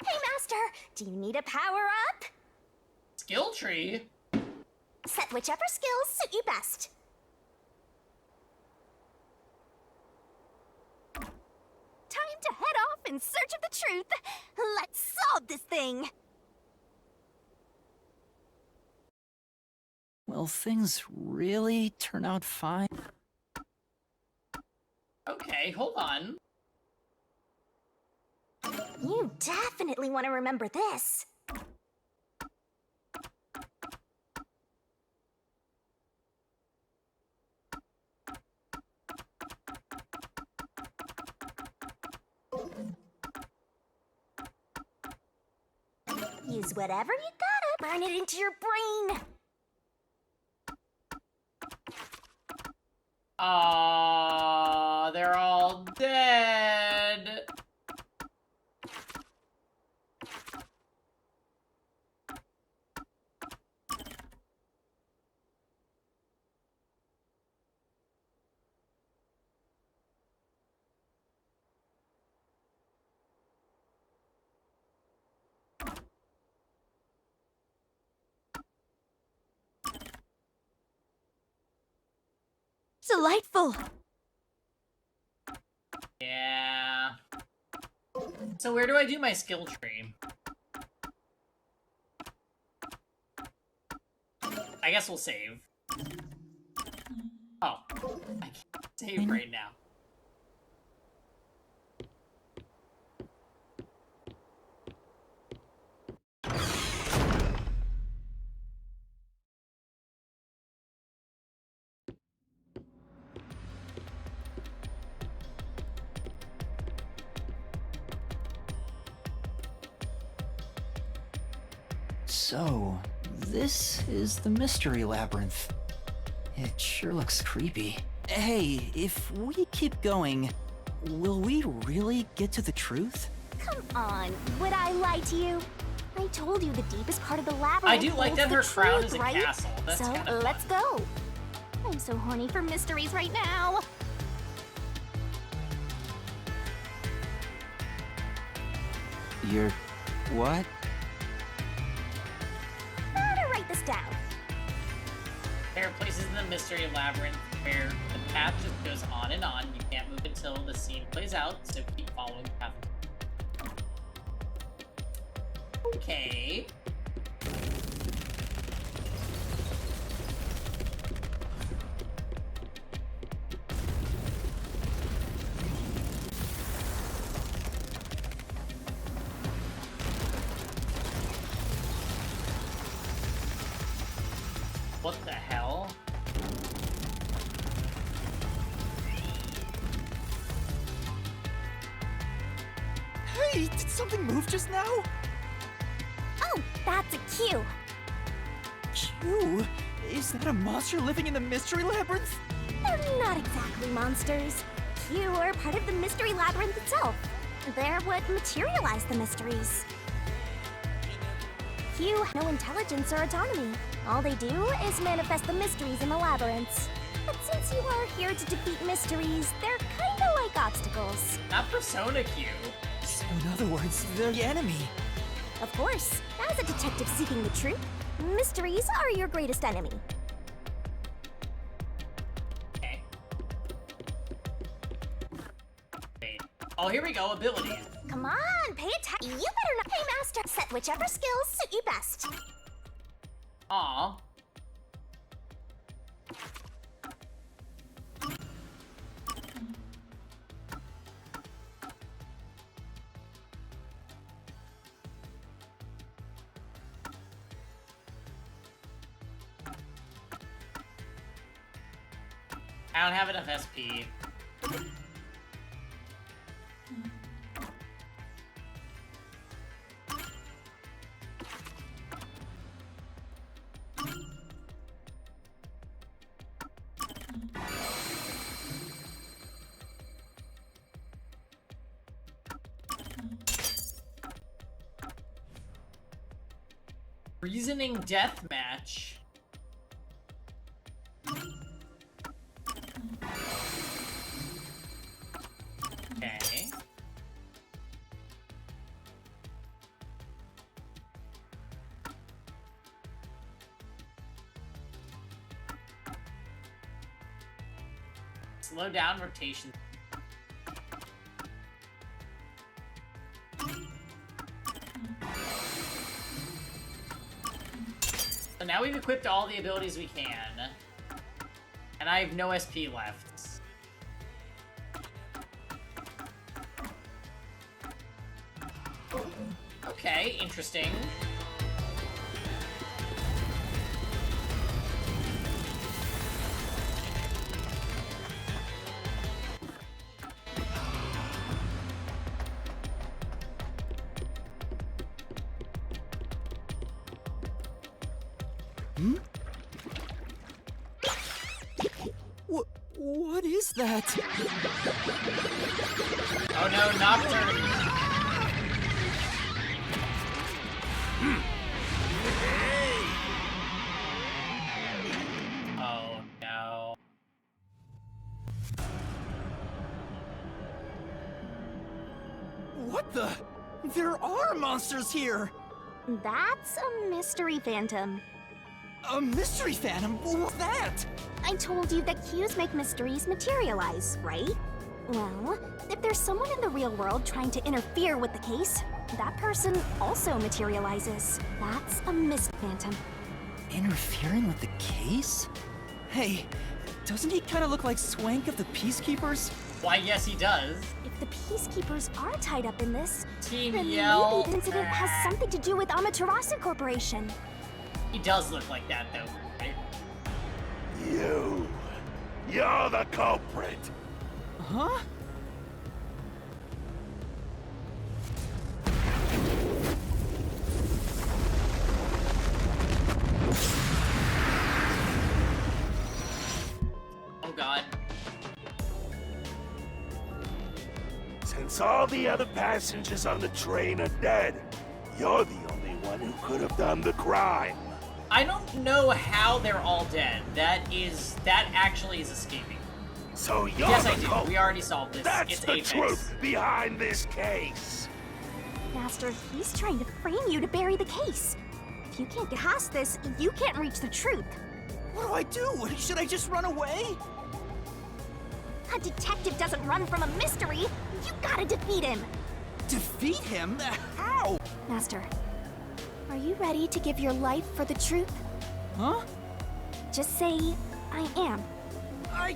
Hey, Master, do you need a power-up? Skill tree? Set whichever skills suit you best. Time to head off in search of the truth. Let's solve this thing. Will things really turn out fine? Okay, hold on. You definitely want to remember this. Use whatever you gotta. Burn it into your brain. They're all dead. Delightful. Yeah. So where do I do my skill tree? I guess we'll save. Oh. I can't save right now. So, this is the Mystery Labyrinth. It sure looks creepy. Hey, if we keep going, will we really get to the truth? Come on, would I lie to you? I told you the deepest part of the labyrinth. I do like that her holds the crown truth, is a right? castle. That's so kind of let's go. I'm so horny for mysteries right now. You're... what? Better write this down. There are places in the Mystery Labyrinth where the path just goes on and on. You can't move until the scene plays out, so keep following the path. Okay. What the hell? Hey, did something move just now? Oh, that's a cue. Q? Is that a monster living in the Mystery Labyrinth? They're not exactly monsters. Q are part of the Mystery Labyrinth itself. They're what materialize the mysteries. Q have no intelligence or autonomy. All they do is manifest the mysteries in the labyrinths. But since you are here to defeat mysteries, they're kinda like obstacles. Not Persona Q. So in other words, they're the enemy. Of course, as a detective seeking the truth, mysteries are your greatest enemy. Okay. Oh, here we go, abilities. Come on, pay attention. You better not. Hey, Master, set whichever skills suit you best. Aw. I don't have enough SP. Reasoning deathmatch. Okay. Slow down rotation. So now we've equipped all the abilities we can. And I have no SP left. Okay, interesting. Hmm? What is that? Oh no, Nocturne! Oh no. What the? There are monsters here! That's a mystery phantom. A mystery phantom? What's that? I told you that cues make mysteries materialize, right? Well, if there's someone in the real world trying to interfere with the case, that person also materializes. That's a mystery phantom. Interfering with the case? Hey, doesn't he kind of look like Swank of the Peacekeepers? Why, yes, he does. If the Peacekeepers are tied up in this, Team then Yell. maybe the incident has something to do with Amaterasu Corporation. He does look like that, though, right? You're the culprit! Huh? Oh god. Since all the other passengers on the train are dead, you're the only one who could have done the crime. I don't know how they're all dead. That actually is escaping. So you're yes, the I do. culprit. We already solved this. That's it's the Apex. truth behind this case. Master, he's trying to frame you to bury the case. If you can't get past this, you can't reach the truth. What do I do? Should I just run away? A detective doesn't run from a mystery. You gotta defeat him. Defeat him? How? Master, are you ready to give your life for the truth? Huh? Just say, I am. I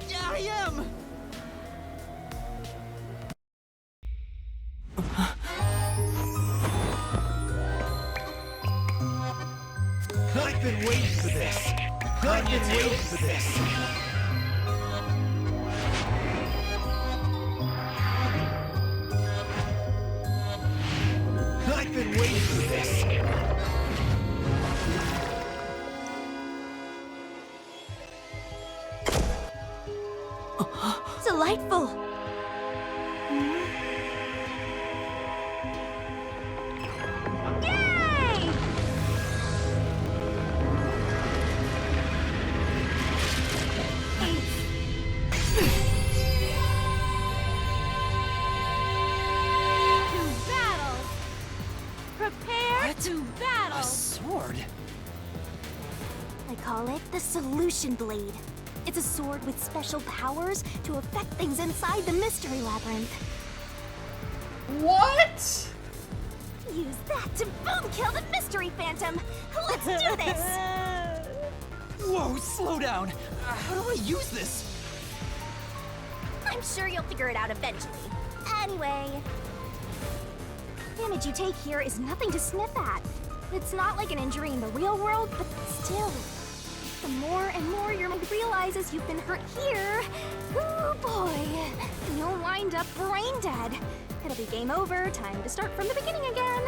am! I've been waiting for this. I've been waiting for this. I've been waiting for this. Delightful. Yay! To battle! Prepare to battle! A sword? I call it the Solution Blade. It's a sword with special powers to affect things inside the Mystery Labyrinth. What? Use that to boom kill the mystery phantom. Let's do this. Whoa, slow down. How do I use this? I'm sure you'll figure it out eventually. Anyway, damage you take here is nothing to sniff at. It's not like an injury in the real world, but still. The more and more your mind realizes you've been hurt here, oh boy, you'll wind up brain dead. It'll be game over, time to start from the beginning again.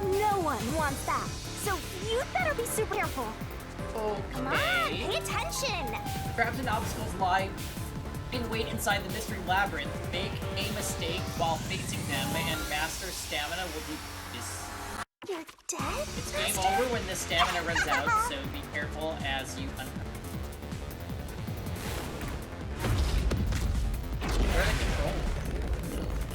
No one wants that, so you'd better be super careful. Okay. Come on, pay attention! Traps and obstacles lie in wait inside the mystery labyrinth. Make a mistake while facing them, and master stamina will be this. You're dead? It's game over when the stamina runs out, so be careful as you uncover. Where are the controls?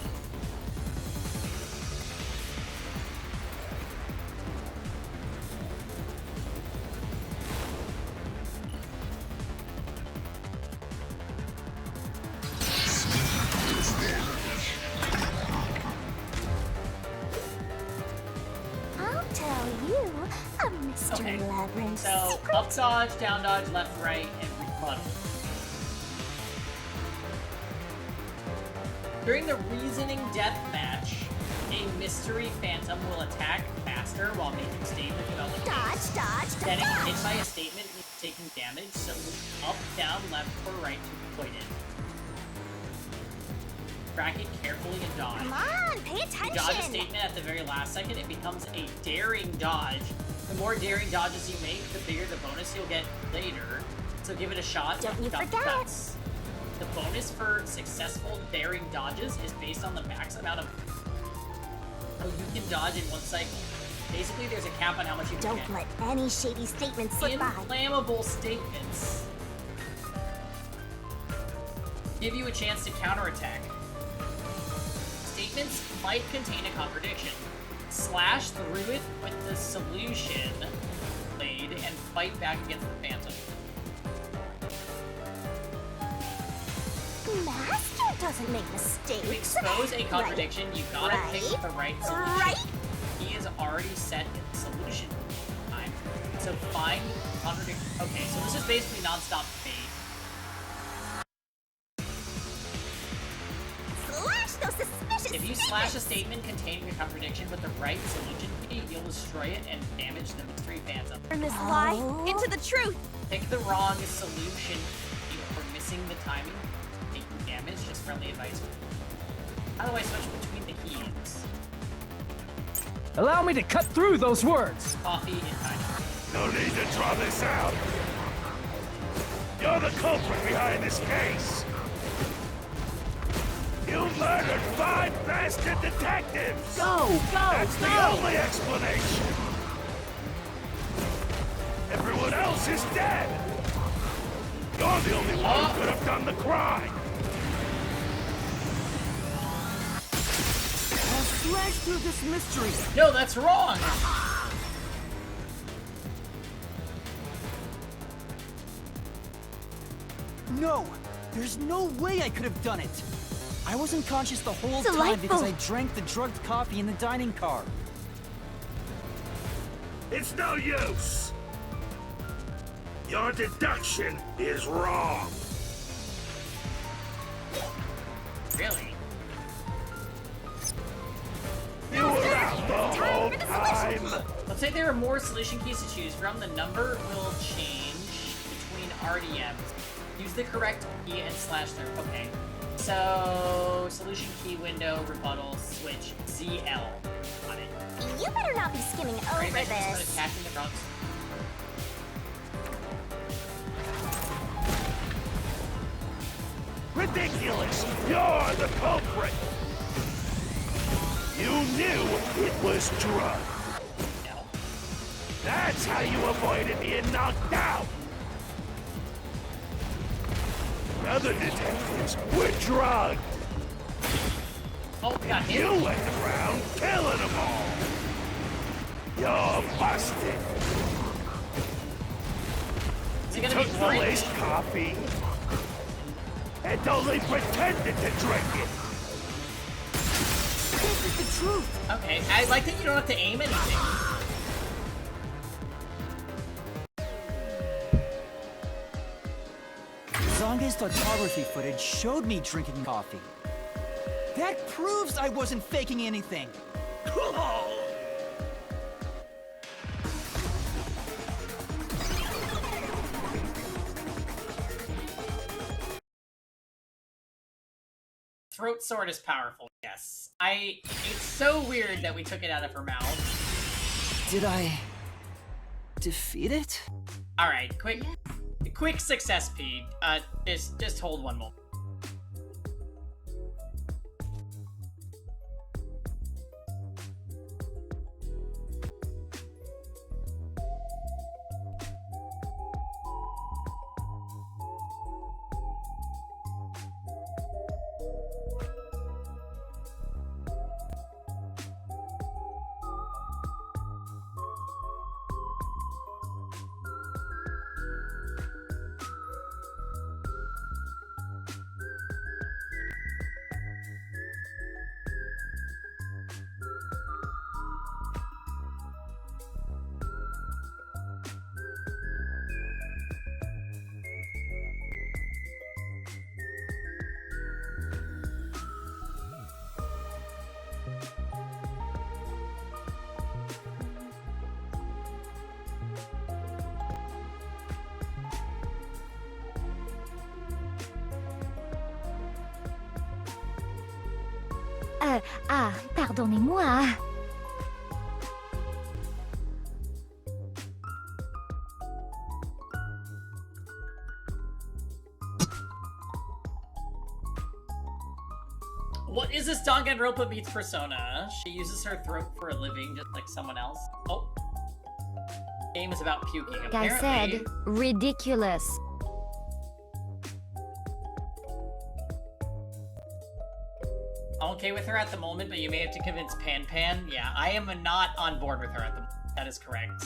I'll tell you a mystery labyrinth. So, up dodge, down dodge, left, right, and rebuttal. During the reasoning death match, a mystery phantom will attack master while making statement about the Dodge, dodge, Getting dodge. hit by a statement means taking damage, so move up, down, left, or right to avoid it. Track it carefully and dodge. Come on, pay attention. Dodge a statement at the very last second, it becomes a daring dodge. The more daring dodges you make, the bigger the bonus you'll get later. So give it a shot. Don't you Got the forget. guts. The bonus for successful daring dodges is based on the max amount of how you can dodge in one cycle. Basically, there's a cap on how much you can Don't let any shady statements slip by. Inflammable statements give you a chance to counterattack. Statements might contain a contradiction. Slash through it with the solution blade and fight back against the phantom. Master doesn't make mistakes. To expose a contradiction, you gotta pick the right solution. Right? He is already set in the solution time. So find contradiction. Okay, so this is basically non-stop debate. Slash those suspicious If you slash a statement containing a contradiction with the right solution key, you'll destroy it and damage the mystery phantom. Turn this lie into the truth. Pick the wrong solution key for missing the timing, taking damage, just friendly advice. How do I switch between the keys? Allow me to cut through those words. Coffee and time. No need to draw this out. You're the culprit behind this case. You murdered 5 bastard detectives! Go! That's the only explanation! Everyone else is dead! You're the only one who could have done the crime! I'll slash through this mystery. No, that's wrong! No! There's no way I could have done it! I wasn't conscious the whole time Delightful. because I drank the drugged coffee in the dining car. It's no use! Your deduction is wrong! Really? You were out the whole time! Let's say there are more solution keys to choose from. The number will change between RDMs. Use the correct key and slash through. Okay. So, solution key window, rebuttal, switch, ZL. On it. You better not be skimming over Right, just put this. attacking the fronts. Ridiculous! You're the culprit! You knew it was drugged! No. That's how you avoided being knocked out! The other detectives were drugged! Oh, we got hit. You went around killing them all! You're busted! Is You it gonna took be the orange? laced coffee and only pretended to drink it! This is the truth. Okay, I like that you don't have to aim anything. Zange's photography footage showed me drinking coffee. That proves I wasn't faking anything. Throat sword is powerful, yes. It's so weird that we took it out of her mouth. Did I defeat it? Alright, quick success, Pete. Just hold one moment. Pardonnez-moi. What is this Danganronpa meets Persona? She uses her throat for a living, just like someone else. Oh. Game is about puking, apparently. I said ridiculous. I'm okay with her at the moment, but you may have to convince Pan. Yeah, I am not on board with her at the moment. That is correct.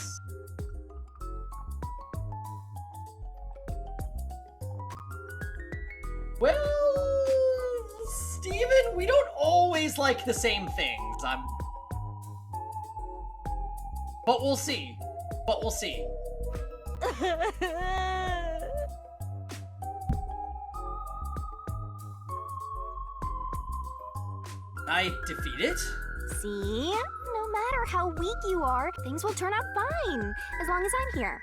Well, Steven, we don't always like the same things. But we'll see. I defeat it? See? No matter how weak you are, things will turn out fine, as long as I'm here.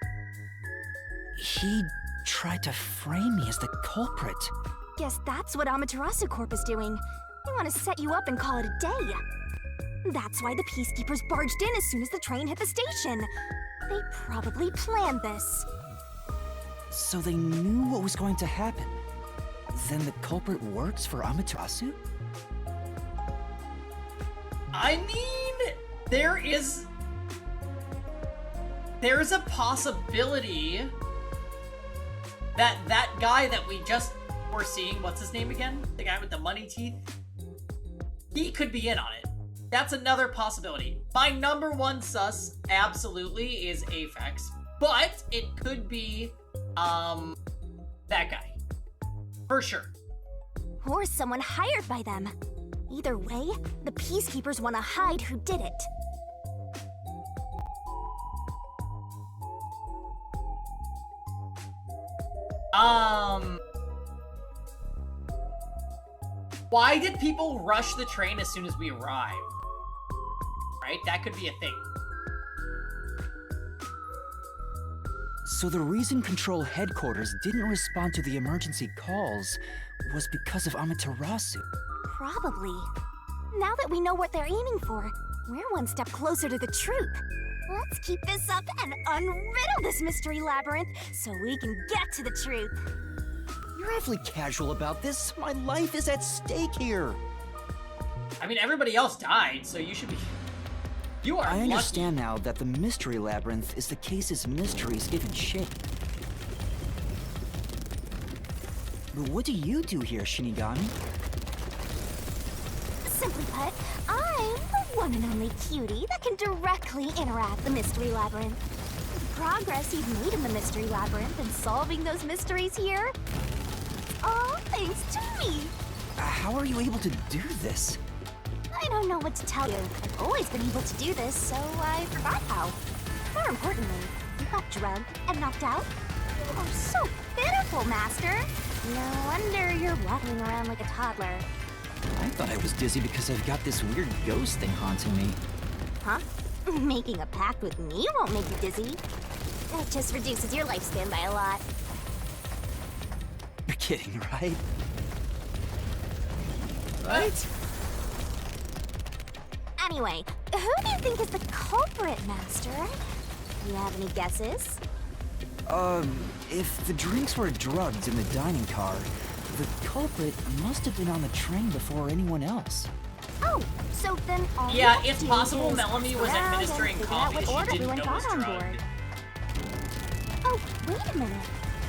He tried to frame me as the culprit. Guess that's what Amaterasu Corp is doing. They want to set you up and call it a day. That's why the Peacekeepers barged in as soon as the train hit the station. They probably planned this. So they knew what was going to happen. Then the culprit works for Amaterasu? I mean, there is a possibility that that guy that we just were seeing, what's his name again? The guy with the money teeth? He could be in on it. That's another possibility. My number one sus, absolutely, is Aphex. But it could be, that guy. For sure. Or someone hired by them. Either way, the Peacekeepers want to hide who did it. Why did people rush the train as soon as we arrived? Right? That could be a thing. So the reason Control Headquarters didn't respond to the emergency calls was because of Amaterasu. Probably. Now that we know what they're aiming for, we're one step closer to the truth. Let's keep this up and unriddle this mystery labyrinth so we can get to the truth. You're awfully casual about this. My life is at stake here. I mean, everybody else died, so you should be... You are I lucky. understand now that the mystery labyrinth is the case's mysteries given shape. But what do you do here, Shinigami? Simply put, I'm the one and only cutie that can directly interact with the mystery labyrinth. The progress you've made in the mystery labyrinth and solving those mysteries here, it's all thanks to me. How are you able to do this? I I don't know what to tell you. I've always been able to do this, so I forgot how. More importantly, you got drugged and knocked out? You are so pitiful, Master. No wonder you're waddling around like a toddler. I thought I was dizzy because I've got this weird ghost thing haunting me. Huh? Making a pact with me won't make you dizzy. It just reduces your lifespan by a lot. You're kidding, right? Right? Anyway, who do you think is the culprit, Master? You have any guesses? If the drinks were drugged in the dining car, the culprit must have been on the train before anyone else. Oh, so then all Yeah, you have it's to do possible is Melanie was around administering and figure out coffee what she order didn't everyone know was got on drugged. board. Oh, wait a minute.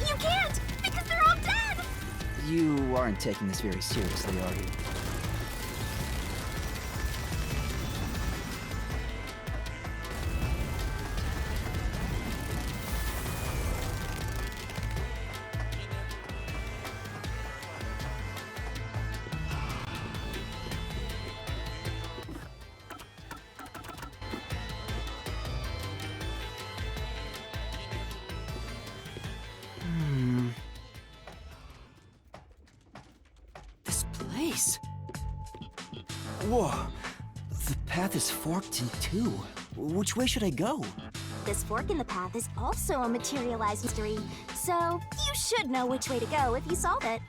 You can't, because they're all dead! You aren't taking this very seriously, are you? This place. Whoa. The path is forked in two. Which way should I go? This fork in the path is also a materialized mystery, so you should know which way to go if you solve it.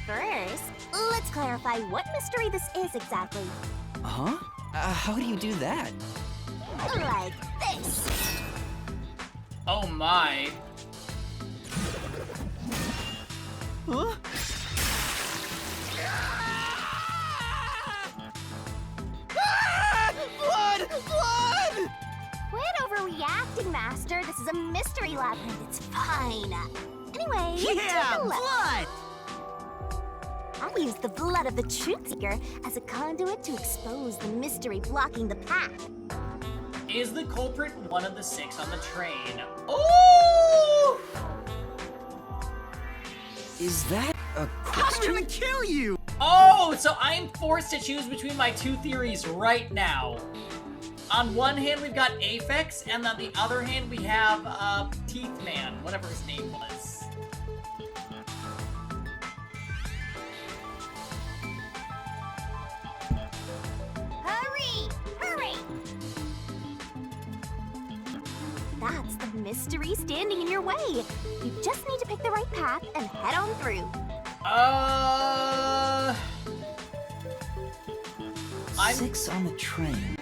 First, let's clarify what mystery this is exactly. Huh? How do you do that? Like this. Oh my. Huh? Blood! Blood! Quit overreacting, Master. This is a mystery labyrinth. It's fine. Anyway, Yeah, take a look. blood! I used the blood of the Truth Seeker as a conduit to expose the mystery blocking the path. Is the culprit one of the 6 on the train? Oh! Is that a question? I'm gonna kill you! Oh, so I'm forced to choose between my 2 theories right now. On one hand, we've got Aphex, and on the other hand, we have, Teeth Man, whatever his name was. Hurry! Hurry! That's the mystery standing in your way. You just need to pick the right path and head on through. I'm 6 on the train.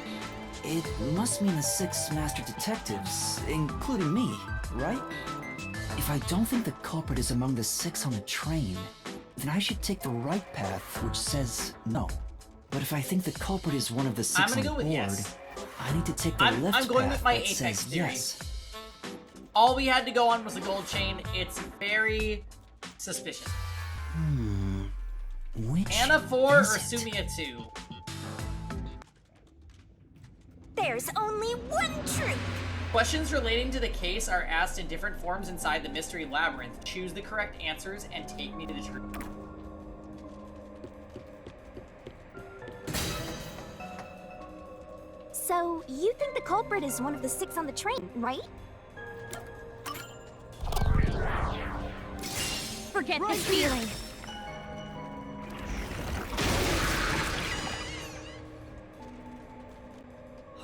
It must mean the 6 master detectives, including me, right? If I don't think the culprit is among the 6 on the train, then I should take the right path, which says no. But if I think the culprit is one of the 6 on the board, yes. I need to take the I'm left going path with my that Apex says theory. yes. All we had to go on was the gold chain. It's very suspicious. Which Anna 4 or is it? Sumia 2? There's only one truth. Questions relating to the case are asked in different forms inside the mystery labyrinth. Choose the correct answers and take me to the truth. So, you think the culprit is one of the 6 on the train, right? Forget this feeling.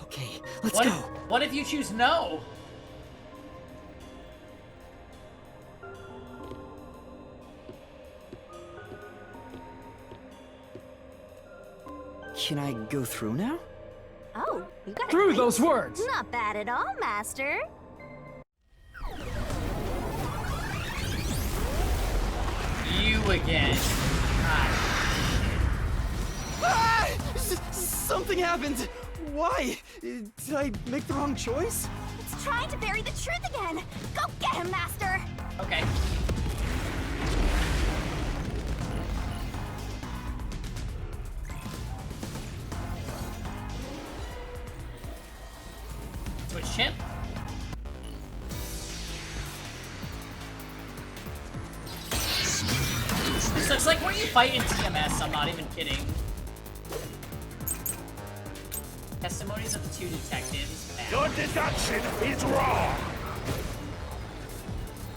Okay, let's What go. what if you choose no? Can I go through now? Oh, you got it Through right. those words! Not bad at all, Master. You again. Ah! Something happened! Why? Did I make the wrong choice? It's trying to bury the truth again. Go get him, Master. Okay. Switch chimp. This looks like when you fight in TMS, I'm not even kidding. Testimonies of the two detectives. Your deduction is wrong.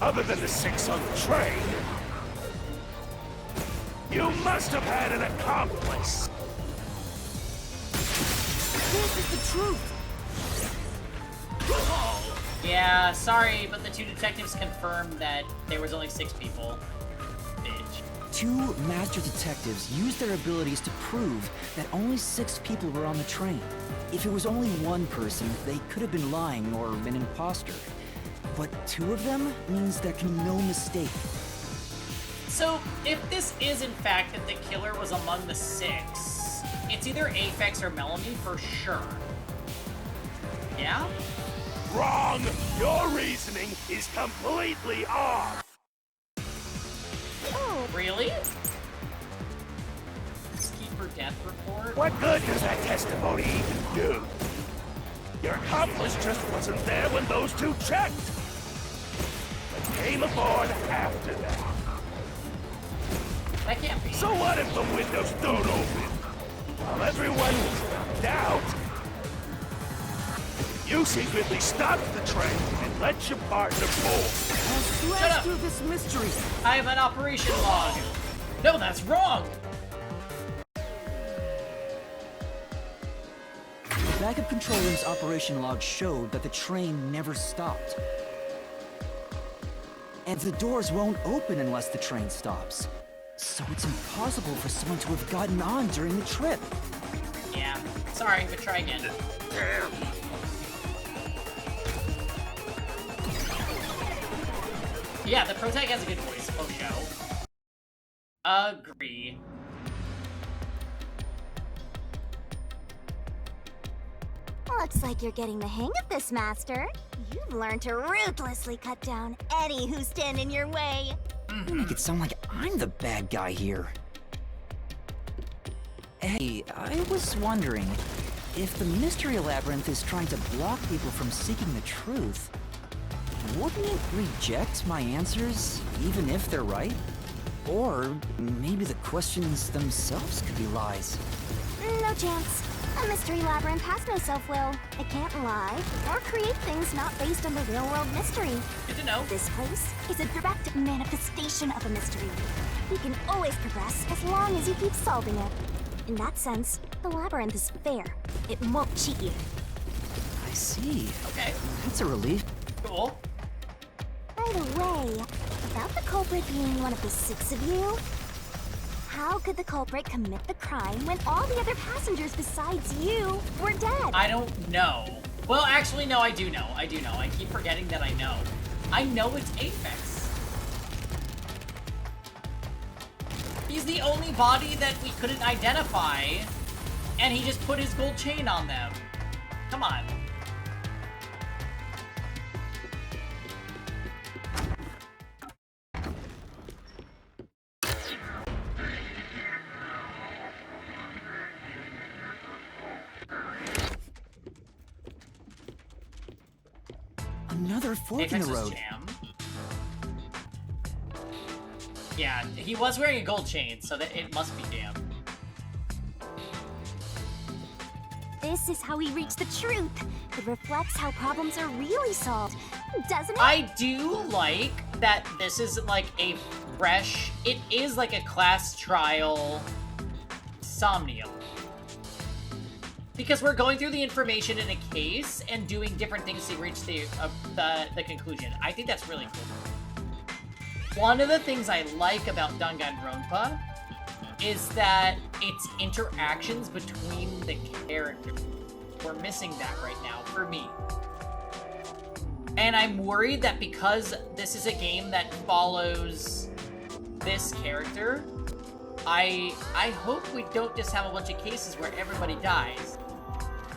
Other than the 6 on the train, you must have had an accomplice. This is the truth. Yeah, sorry, but the two detectives confirmed that there was only 6 people. Bitch. 2 master detectives used their abilities to prove that only 6 people were on the train. If it was only 1 person, they could have been lying or an imposter. But 2 of them means there can be no mistake. So, if this is in fact that the killer was among the 6, it's either Aphex or Melanie for sure. Yeah? Wrong! Your reasoning is completely off! Oh, really? Keeper death report? What good does that testimony even do? Your accomplice just wasn't there when those 2 checked! But came aboard after that. That can't be. So what if the windows don't open? While everyone was knocked out, you secretly stopped the train and let your partner board. Let's through this mystery. I have an operation log. No, that's wrong. The backup control room's operation log showed that the train never stopped. And the doors won't open unless the train stops. So it's impossible for someone to have gotten on during the trip. Yeah. Sorry, but try again. Damn. Yeah, the protag has a good voice. Oh, show. Agree. Looks like you're getting the hang of this, Master. You've learned to ruthlessly cut down any who stand in your way. You make it sound like I'm the bad guy here. Hey, I was wondering, if the Mystery Labyrinth is trying to block people from seeking the truth, wouldn't it reject my answers, even if they're right? Or maybe the questions themselves could be lies. No chance. A Mystery Labyrinth has no self-will. It can't lie or create things not based on the real-world mystery. Good to know. This place is a direct manifestation of a mystery. You can always progress as long as you keep solving it. In that sense, the Labyrinth is fair. It won't cheat you. I see. Okay. That's a relief. Cool. By the way, about the culprit being one of the 6 of you, how could the culprit commit the crime when all the other passengers besides you were dead? I don't know. Well, actually, no, I do know. I do know. I keep forgetting that I know. I know it's Aphex. He's the only body that we couldn't identify, and he just put his gold chain on them. Come on. Another fork in the road. Jam. Yeah, he was wearing a gold chain, so that it must be Jam. This is how we reach the truth. It reflects how problems are really solved, doesn't it? I do like that this is like a fresh, it is like a class trial Somnium. Because we're going through the information in a case and doing different things to reach the conclusion. I think that's really cool. One of the things I like about Danganronpa is that it's interactions between the characters. We're missing that right now, for me. And I'm worried that because this is a game that follows this character, I hope we don't just have a bunch of cases where everybody dies.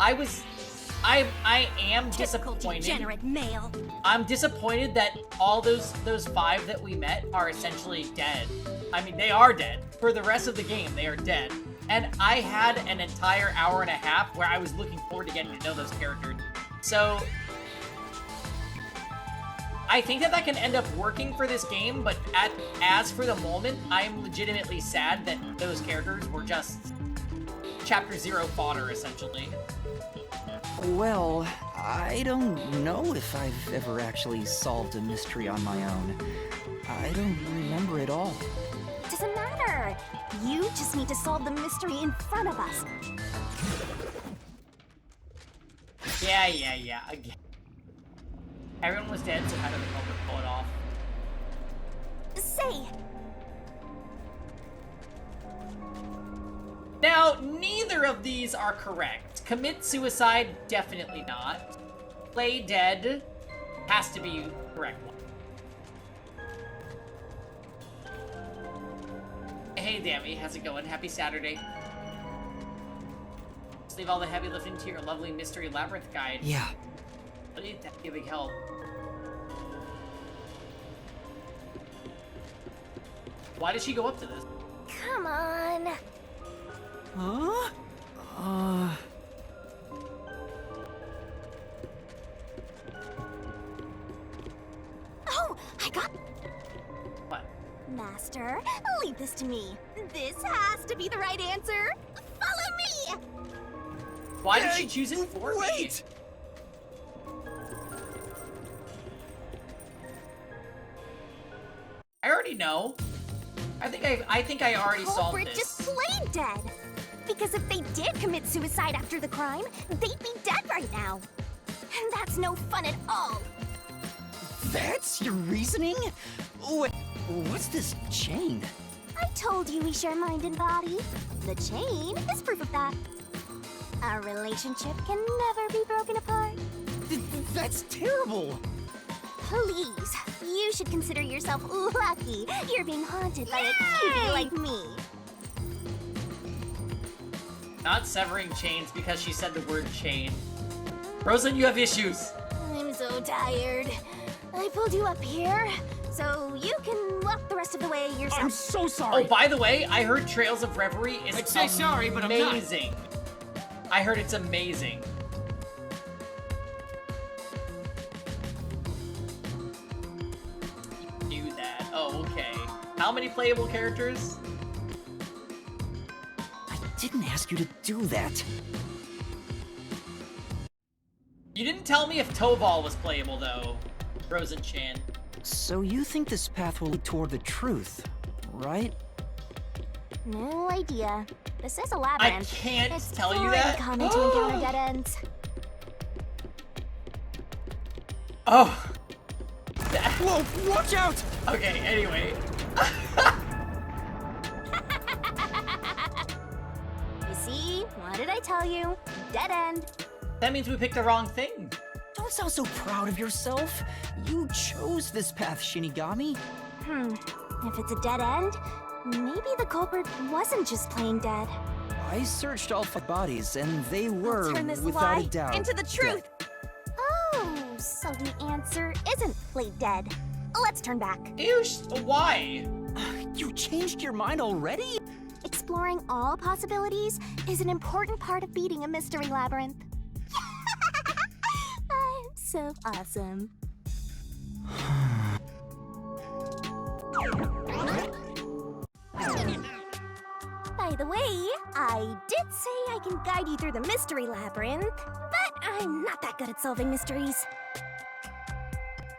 I am disappointed. Degenerate male. I'm disappointed that all those 5 that we met are essentially dead. I mean, they are dead. For the rest of the game, they are dead. And I had an entire hour and a half where I was looking forward to getting to know those characters. So I think that can end up working for this game, but as for the moment, I am legitimately sad that those characters were just Chapter 0 fodder, essentially. Well, I don't know if I've ever actually solved a mystery on my own. I don't remember it all. Doesn't matter. You just need to solve the mystery in front of us. Yeah. Again. Everyone was dead, so how did the culprit pull it off? Say. Now, neither of these are correct. Commit suicide, definitely not. Play dead has to be correct one. Hey, Dammy, how's it going? Happy Saturday. Just leave all the heavy lifting to your lovely Mystery Labyrinth guide. Yeah. That'd be a big help. Why did she go up to this? Come on. Huh? Oh, I got... What? Master, leave this to me. This has to be the right answer. Follow me! Why did she choose it for me? Wait! I already know. I think I already solved Culprit this. just played dead. Because if they did commit suicide after the crime, they'd be dead right now. And that's no fun at all. That's your reasoning? Wait, what's this chain? I told you we share mind and body. The chain is proof of that. Our relationship can never be broken apart. That's terrible! Please, you should consider yourself lucky you're being haunted by a cutie like me. Not severing chains because she said the word chain. Rosen, you have issues. I'm so tired. I pulled you up here, so you can walk the rest of the way yourself. I'm so sorry. Oh, by the way, I heard Trails of Reverie is I'd say sorry, but I'm not. amazing. I heard it's amazing. You knew that. Oh, okay. How many playable characters? I didn't ask you to do that. You didn't tell me if Toval was playable, though, Rosen-chan. So you think this path will lead toward the truth, right? No idea. This is a I labyrinth. can't It's tell you pretty that. common to encounter dead ends. Oh. Whoa, watch out! Okay, anyway. You see? What did I tell you? Dead end. That means we picked the wrong thing. Don't sound so proud of yourself. You chose this path, Shinigami. If it's a dead end, maybe the culprit wasn't just plain dead. I searched all 5 bodies, and they were, Turn this without lie a doubt, into the truth. dead. Oh, so the answer isn't played dead. Let's turn back. Ew, why? You changed your mind already? Exploring all possibilities is an important part of beating a mystery labyrinth. I'm so awesome. By the way, I did say I can guide you through the mystery labyrinth, but I'm not that good at solving mysteries.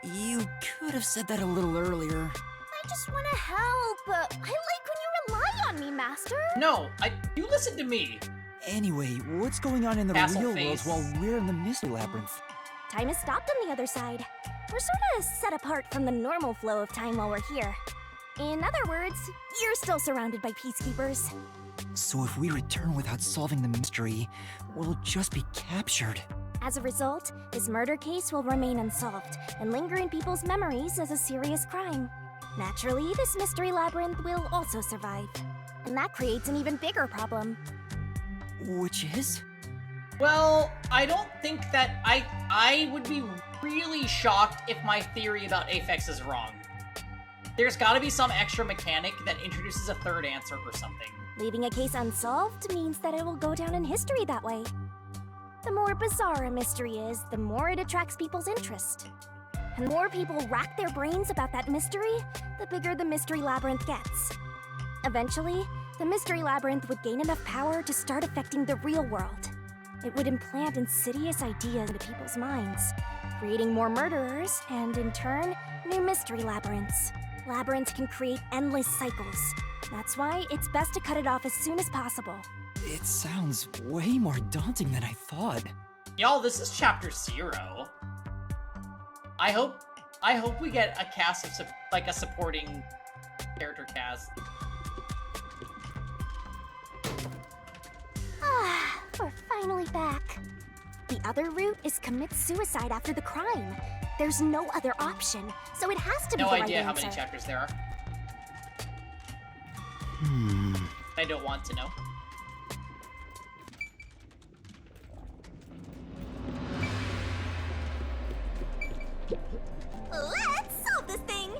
You could have said that a little earlier. I just want to help. I like when you rely on me, Master. No, you listen to me. Anyway, what's going on in the Castle real face. world while we're in the mystery labyrinth? Time has stopped on the other side. We're sort of set apart from the normal flow of time while we're here. In other words, you're still surrounded by peacekeepers. So if we return without solving the mystery, we'll just be captured. As a result, this murder case will remain unsolved and linger in people's memories as a serious crime. Naturally, this mystery labyrinth will also survive. And that creates an even bigger problem. Which is? Well, I don't think that I would be really shocked if my theory about Aphex is wrong. There's gotta be some extra mechanic that introduces a third answer or something. Leaving a case unsolved means that it will go down in history that way. The more bizarre a mystery is, the more it attracts people's interest. And the more people rack their brains about that mystery, the bigger the mystery labyrinth gets. Eventually, the mystery labyrinth would gain enough power to start affecting the real world. It would implant insidious ideas into people's minds, creating more murderers, and in turn, new mystery labyrinths. Labyrinths can create endless cycles. That's why it's best to cut it off as soon as possible. It sounds way more daunting than I thought. Y'all, this is chapter 0. I hope we get a cast of like a supporting character cast. Ah, we're finally back. The other route is commit suicide after the crime. There's no other option, so it has to be No the right idea how answer. many chapters there are. I don't want to know. Let's solve this thing!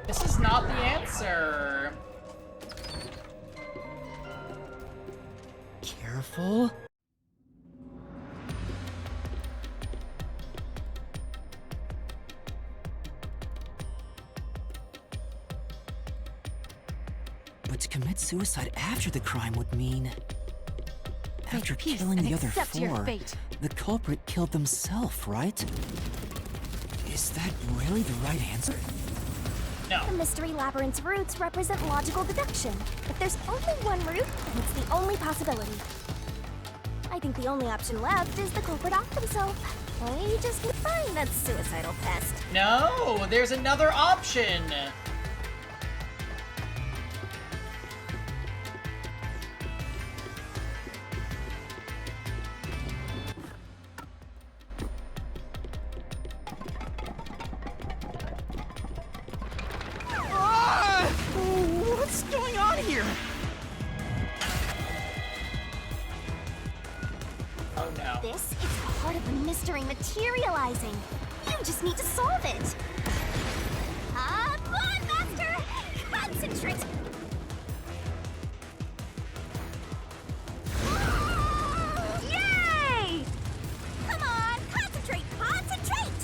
This is not the answer. Careful. But to commit suicide after the crime would mean... After peace killing and the other accept your 4, fate. the culprit killed themselves, right? Is that really the right answer? No. The mystery labyrinth's roots represent logical deduction. If there's only one route, then it's the only possibility. I think the only option left is the culprit off himself. We just need to find that suicidal pest. No, there's another option. Ah! What's going on here? Oh no. This is part of the mystery materializing. You just need to solve it. Come on, Master! Concentrate! Yay! Come on, concentrate! Concentrate!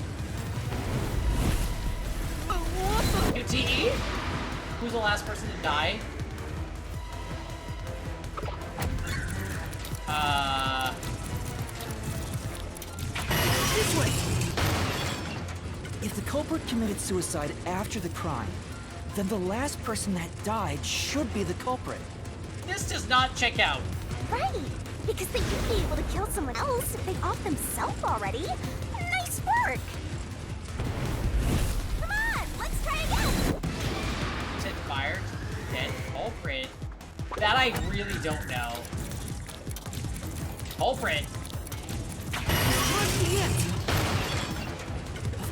QTE? Who's the last person to die? This way! If the culprit committed suicide after the crime, then the last person that died should be the culprit. This does not check out. Right! Because they could be able to kill someone else if they off themselves already. Nice work! Come on, let's try again! Set fire to dead culprit. That I really don't know. Culprit.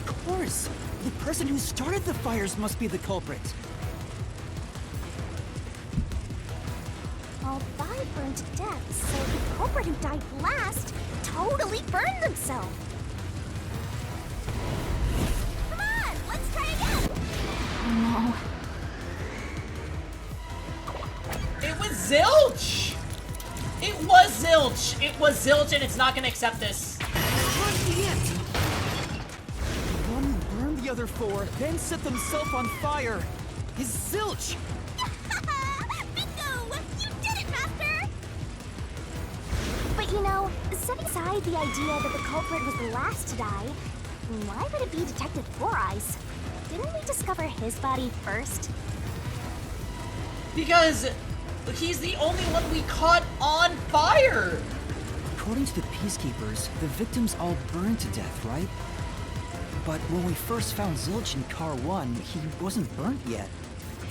Of course! The person who started the fires must be the culprit. All 5 burned to death, so the culprit who died last totally burned themselves. Come on, let's try again! No. It was Zilch! It was Zilch! It was Zilch and it's not gonna accept this. The one who burned the other 4, then set themselves on fire, is Zilch! Bingo! You did it, Master! But you know, setting aside the idea that the culprit was the last to die, why would it be Detective Four Eyes? Didn't we discover his body first? Because he's the only one we caught on fire! According to the Peacekeepers, the victims all burned to death, right? But when we first found Zilch in Car 1, he wasn't burnt yet.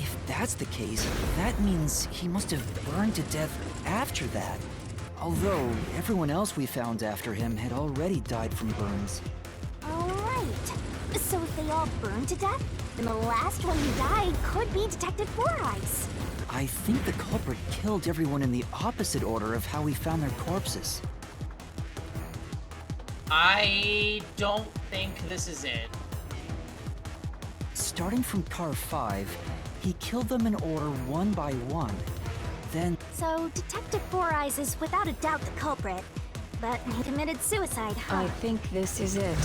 If that's the case, that means he must have burned to death after that. Although, everyone else we found after him had already died from burns. Alright. So if they all burned to death, then the last one who died could be Detective Four Eyes. I think the culprit killed everyone in the opposite order of how we found their corpses. I don't think this is it. Starting from Car 5, he killed them in order one by one. Then... So Detective Four Eyes is without a doubt the culprit, but he committed suicide, huh? I think this is it.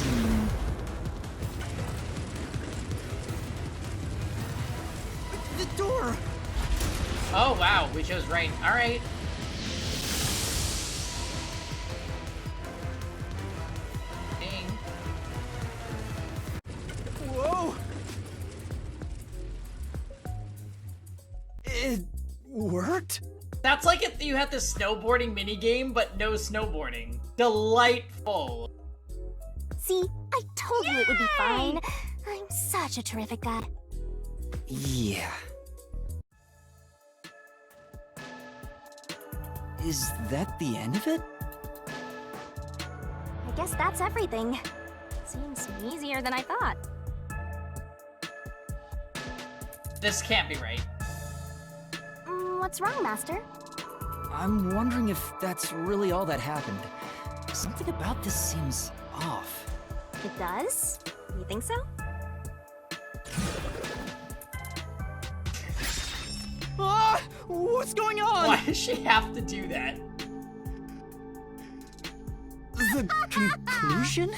The door! Oh, wow, we chose right. Alright. Ding. Whoa! It worked? That's like if you had the snowboarding minigame, but no snowboarding. Delightful. See, I told you it would be fine. I'm such a terrific guy. Yeah. Is that the end of it? I guess that's everything. Seems easier than I thought. This can't be right. What's wrong, Master? I'm wondering if that's really all that happened. Something about this seems off. It does? You think so? Ah! What's going on? Why does she have to do that? The conclusion?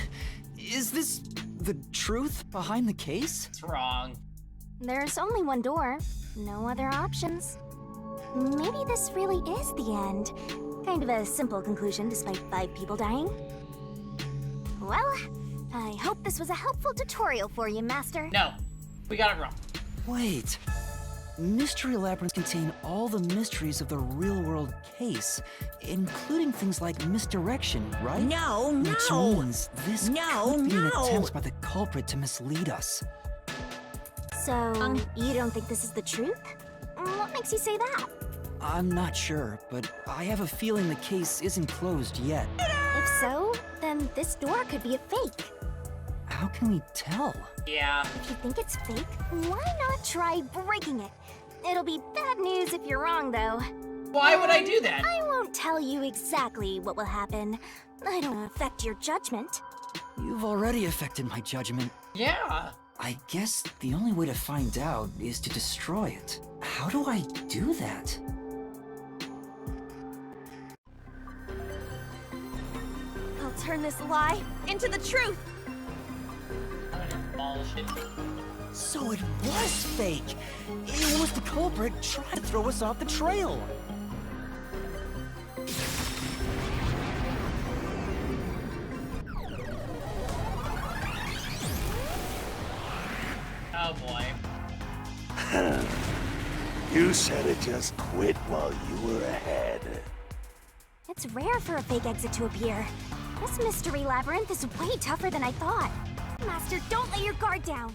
Is this the truth behind the case? It's wrong. There's only one door. No other options. Maybe this really is the end. Kind of a simple conclusion despite 5 people dying. Well, I hope this was a helpful tutorial for you, Master. No, we got it wrong. Wait. Mystery labyrinths contain all the mysteries of the real-world case, including things like misdirection, right? No, no! Which means this could be an attempt by the culprit to mislead us. So, you don't think this is the truth? What makes you say that? I'm not sure, but I have a feeling the case isn't closed yet. If so, then this door could be a fake. How can we tell? Yeah. If you think it's fake, why not try breaking it? It'll be bad news if you're wrong, though. Why would I do that? I won't tell you exactly what will happen. I don't affect your judgment. You've already affected my judgment. Yeah. I guess the only way to find out is to destroy it. How do I do that? I'll turn this lie into the truth. Bullshit. So it was fake! It was the culprit trying to throw us off the trail! Oh boy. You should have just quit while you were ahead. It's rare for a fake exit to appear. This mystery labyrinth is way tougher than I thought. Master, don't let your guard down.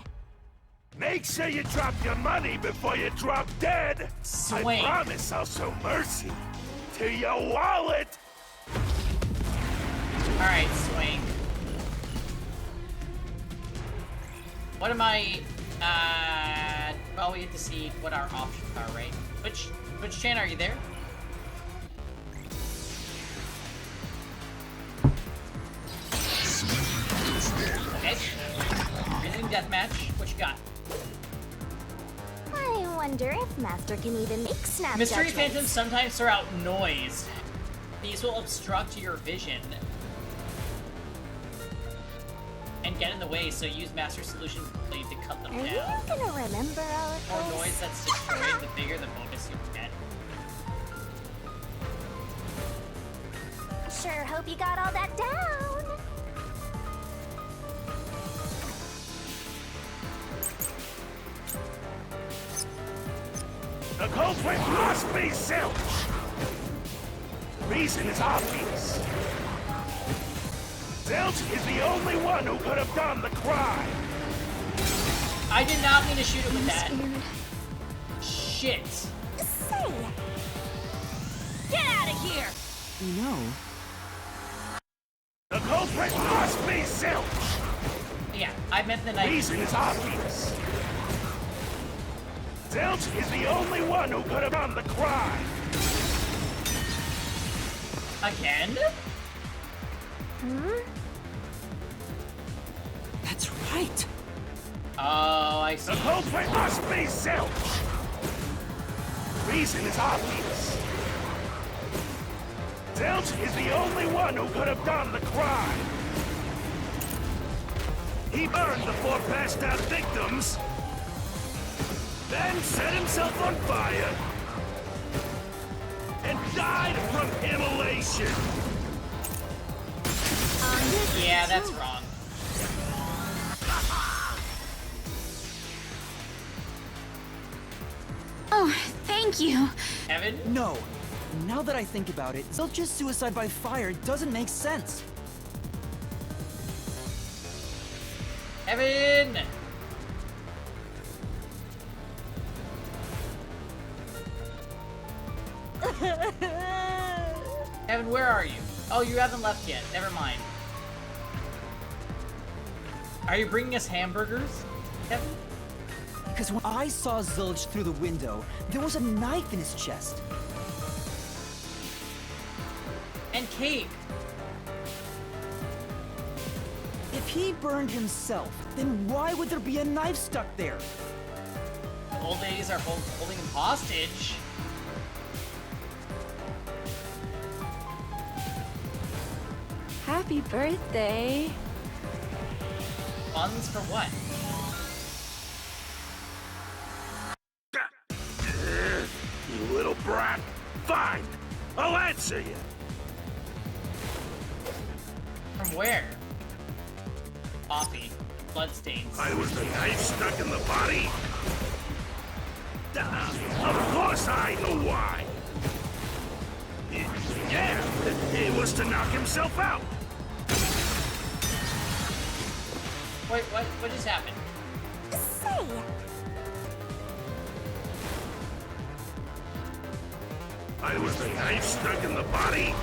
Make sure you drop your money before you drop dead. Swing. I promise I'll show mercy to your wallet. Alright, swing. What am I... well, we get to see what our options are, right? Which Chan, are you there? Okay. Resuming deathmatch. What you got? I wonder if Master can even make snap Mystery judgments. phantoms sometimes throw out noise. These will obstruct your vision and get in the way, so use Master Solution blade to cut them Are down. you gonna remember all of More this? noise that's destroyed, the bigger the bonus you get. Sure hope you got all that down. The culprit must be Zilch. Reason is obvious. Zilch is the only one who could have done the crime. I did not mean to shoot it with that. Shit. Say, Get out of here! No. The culprit must be Zilch. Yeah, I meant the knife. Reason is obvious. Zilch is the only one who could have done the crime. Again? That's right. Oh, I see. The culprit must be Zilch. Reason is obvious. Zilch is the only one who could have done the crime. He burned the 4 passed out victims, then set himself on fire, and died from immolation! Yeah, that's wrong. Oh, thank you. Evan? No. Now that I think about it, Zilch's suicide by fire doesn't make sense. Evan! Evan, where are you? Oh, you haven't left yet. Never mind. Are you bringing us hamburgers, Evan? Because when I saw Zilch through the window, there was a knife in his chest. And cake. If he burned himself, then why would there be a knife stuck there? Old ladies are holding him hostage. Happy birthday. Funds for what? You little brat! Fine! I'll answer you! From where? Coffee. Bloodstains. I was the knife stuck in the body? Of course I know why! Yeah, it was to knock himself out! Wait, what just happened? Say, I was the knife stuck in the body?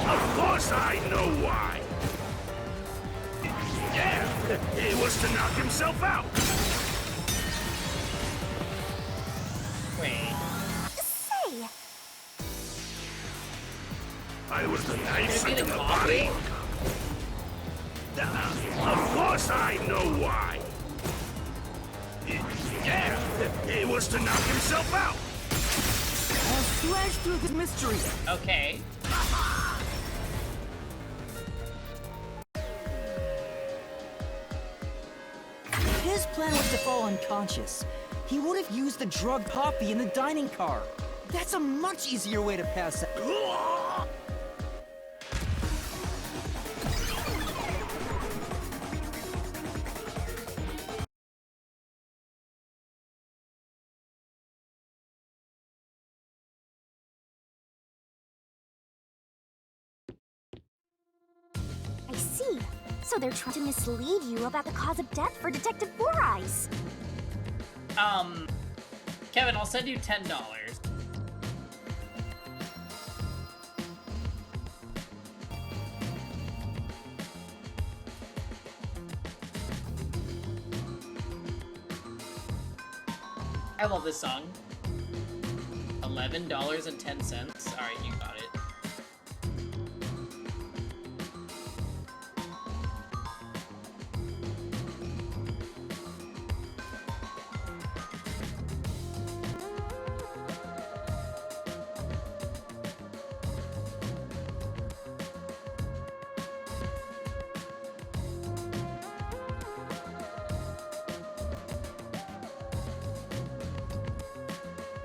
Of course I know why! Yeah, it was to knock himself out! Wait. say, I was the knife Could stuck it be in the the coffee? body? Of course I know why! Yeah, it was to knock himself out! I'll slash through this mystery. Okay. His plan was to fall unconscious. He would have used the drug coffee in the dining car. That's a much easier way to pass out. I see. So they're trying to mislead you about the cause of death for Detective Four Eyes. Kevin, I'll send you $10. I love this song. $11.10. Alright, you got it.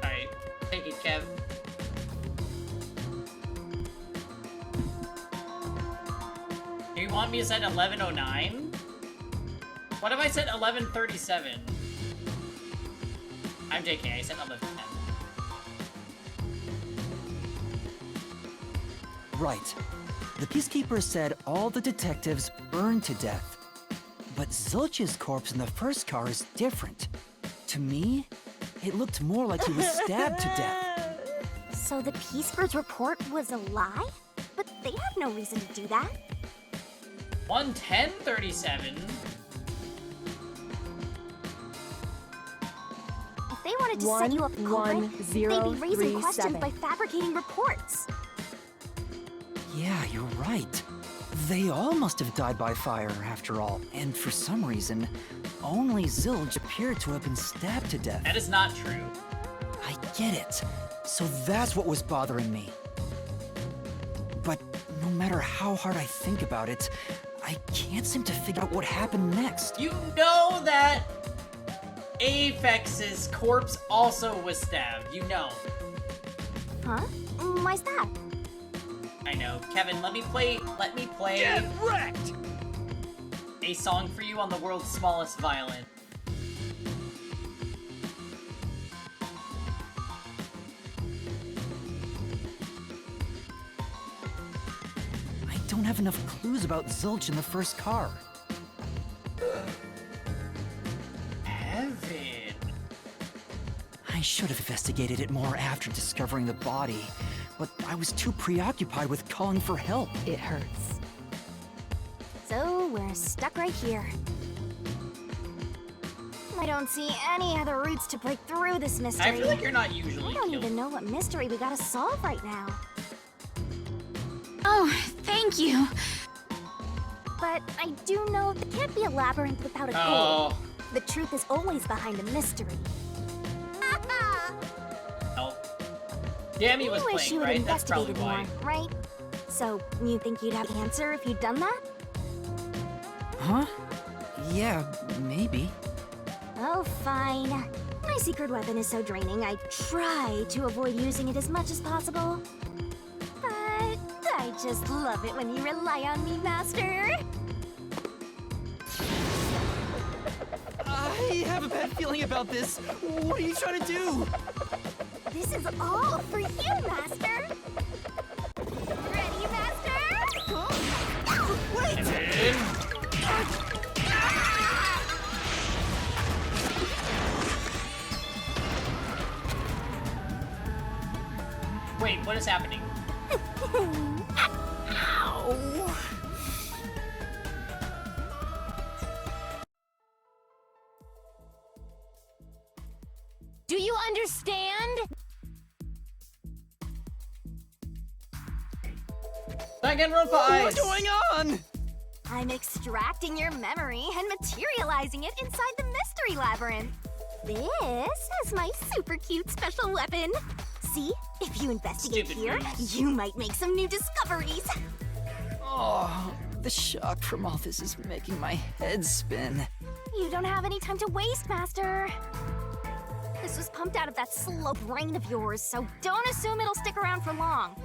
Alright, take it, Kev. Do you want me to set 11:09? What if I said 11:37? I'm JK, I said 11:10. Right. The Peacekeeper said all the detectives burned to death. But Zilch's corpse in the first car is different. To me, it looked more like he was stabbed to death. So the Peacebird's report was a lie? But they have no reason to do that. 1:10:37. If they wanted to set you up culprit, they'd be raising questions by fabricating reports. Yeah, you're right. They all must have died by fire, after all. And for some reason, only Zilch appeared to have been stabbed to death. That is not true. I get it. So that's what was bothering me. But no matter how hard I think about it, I can't seem to figure out what happened next. You know that Aphex's corpse also was stabbed, you know. Huh? Why's that? I know. Kevin, let me play Get wrecked! a song for you on the world's smallest violin. I don't have enough clues about Zilch in the first car. Kevin. I should have investigated it more after discovering the body, but I was too preoccupied with calling for help. It hurts. So, we're stuck right here. I don't see any other routes to break through this mystery. I feel like you're not usually I don't killed. even know what mystery we gotta solve right now. Oh, thank you. But I do know there can't be a labyrinth without a goal. Oh. The truth is always behind a mystery. Oh. Dammy was You wish you playing, had right? That's probably investigated why. more, right? So, you think you'd have the answer if you'd done that? Huh? Yeah, maybe. Oh, fine. My secret weapon is so draining, I try to avoid using it as much as possible. But I just love it when you rely on me, Master. I have a bad feeling about this. What are you trying to do? This is all for you, Master. Ready, Master? Wait! Wait, what is happening? Ow. Do you understand? Danganronpa eyes! What's going on? I'm extracting your memory and materializing it inside the mystery labyrinth. This is my super cute special weapon. See, if you investigate Stupid here, moves. you might make some new discoveries. Oh, the shock from all this is making my head spin. You don't have any time to waste, Master. This was pumped out of that slow brain of yours, so don't assume it'll stick around for long.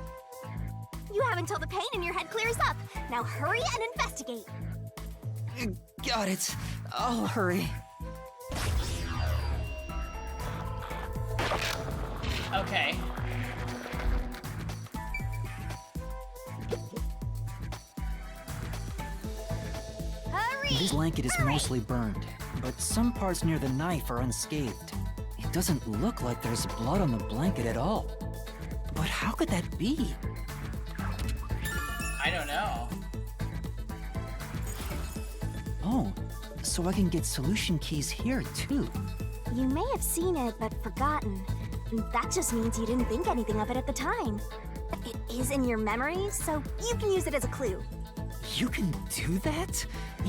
You have until the pain in your head clears up. Now hurry and investigate. Got it. I'll hurry. Okay. Hurry! This blanket is mostly burned, but some parts near the knife are unscathed. It doesn't look like there's blood on the blanket at all. But how could that be? I don't know. Oh, so I can get solution keys here too. You may have seen it, but forgotten. That just means you didn't think anything of it at the time. It is in your memory, so you can use it as a clue. You can do that?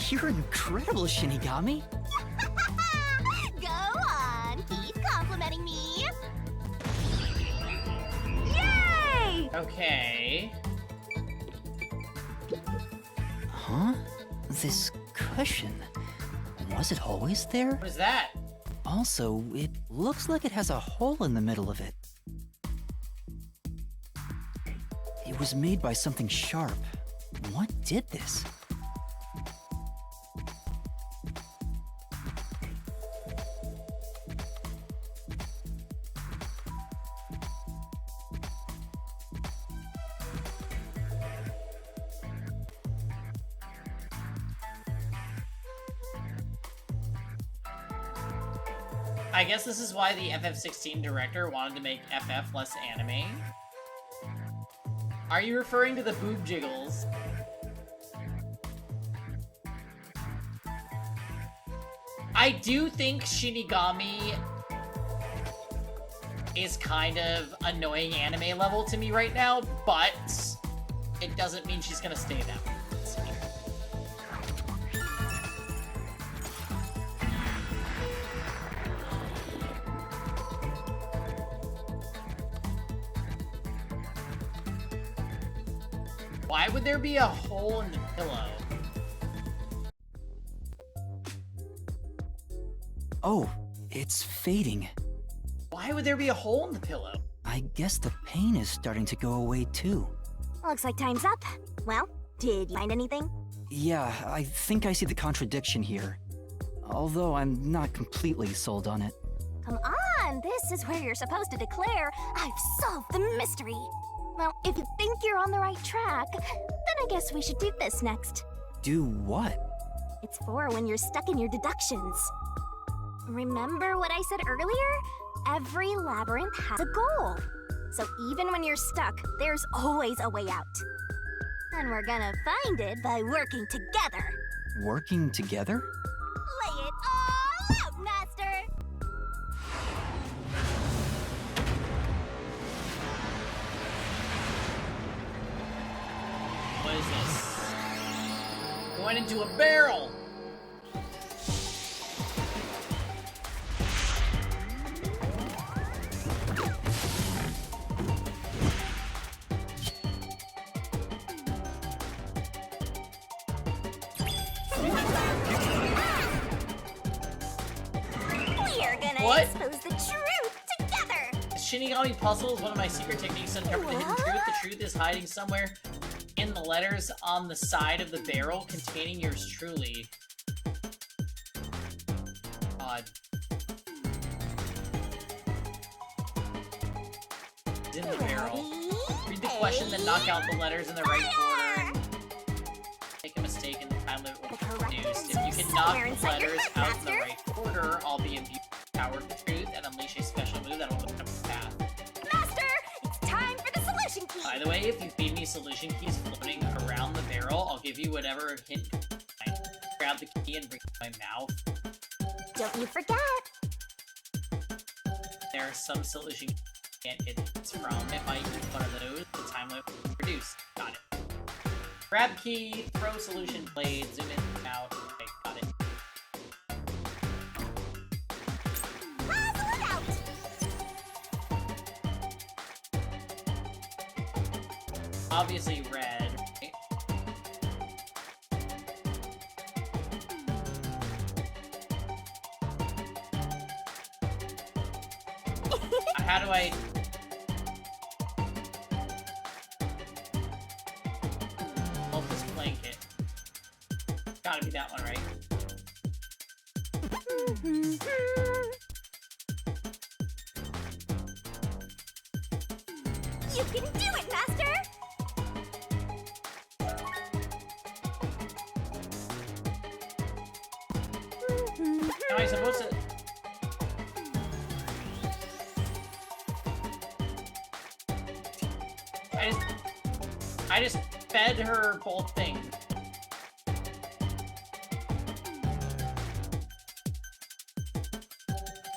You're incredible, Shinigami. Go on, keep complimenting me. Yay! Okay. Huh? This cushion. Was it always there? What is that? Also, it looks like it has a hole in the middle of it. It was made by something sharp. What did this? I guess this is why the FF16 director wanted to make FF less anime. Are you referring to the boob jiggles? I do think Shinigami is kind of annoying anime level to me right now, but it doesn't mean she's gonna stay that way. Why would there be a hole in the pillow? Oh, It's fading. Why would there be a hole in the pillow? I guess the pain is starting to go away too. Looks like time's up. Well, did you find anything? Yeah, I think I see the contradiction here. Although I'm not completely sold on it. Come on, this is where you're supposed to declare, I've solved the mystery. Well, if you think you're on the right track, then I guess we should do this next. Do what? It's for when you're stuck in your deductions. Remember what I said earlier? Every labyrinth has a goal. So even when you're stuck, there's always a way out. And we're gonna find it by working together. Working together? Lay it all out, Master! What is this? Going into a barrel! We're gonna What? expose the truth together! Shinigami puzzle is one of my secret techniques to uncover the hidden truth. The truth is hiding somewhere in the letters on the side of the barrel containing yours truly. God. It's in the barrel. Read the question, then knock out the letters in the right order. Make a mistake in the time limit will be reduced. If you can knock the letters out in the right order, I'll be imbued with the power of the truth and unleash a special move that'll open up the path. Master, it's time for the solution key! By the way, if you feed me solution keys floating around the barrel, I'll give you whatever hint I grab the key and bring it to my mouth. Don't you forget! There are some solution keys I can't get hints from. If I use one of those, the time limit will be reduced. Got it. Grab key, throw solution blade, zoom in, out. Okay, got it. Puzzle it out! Obviously red, right? How do I... Hold this blanket. Gotta be that one, right? You can do it, Master! Am I supposed to... I just fed her both things.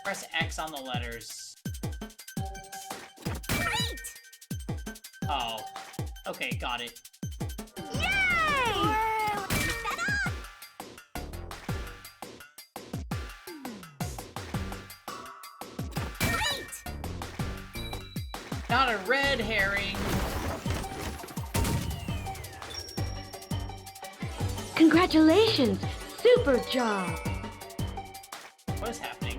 Press X on the letters. Great! Oh. Okay, got it. Yay! Let's keep that up! Great! Not a red herring. Congratulations! Super job! What is happening?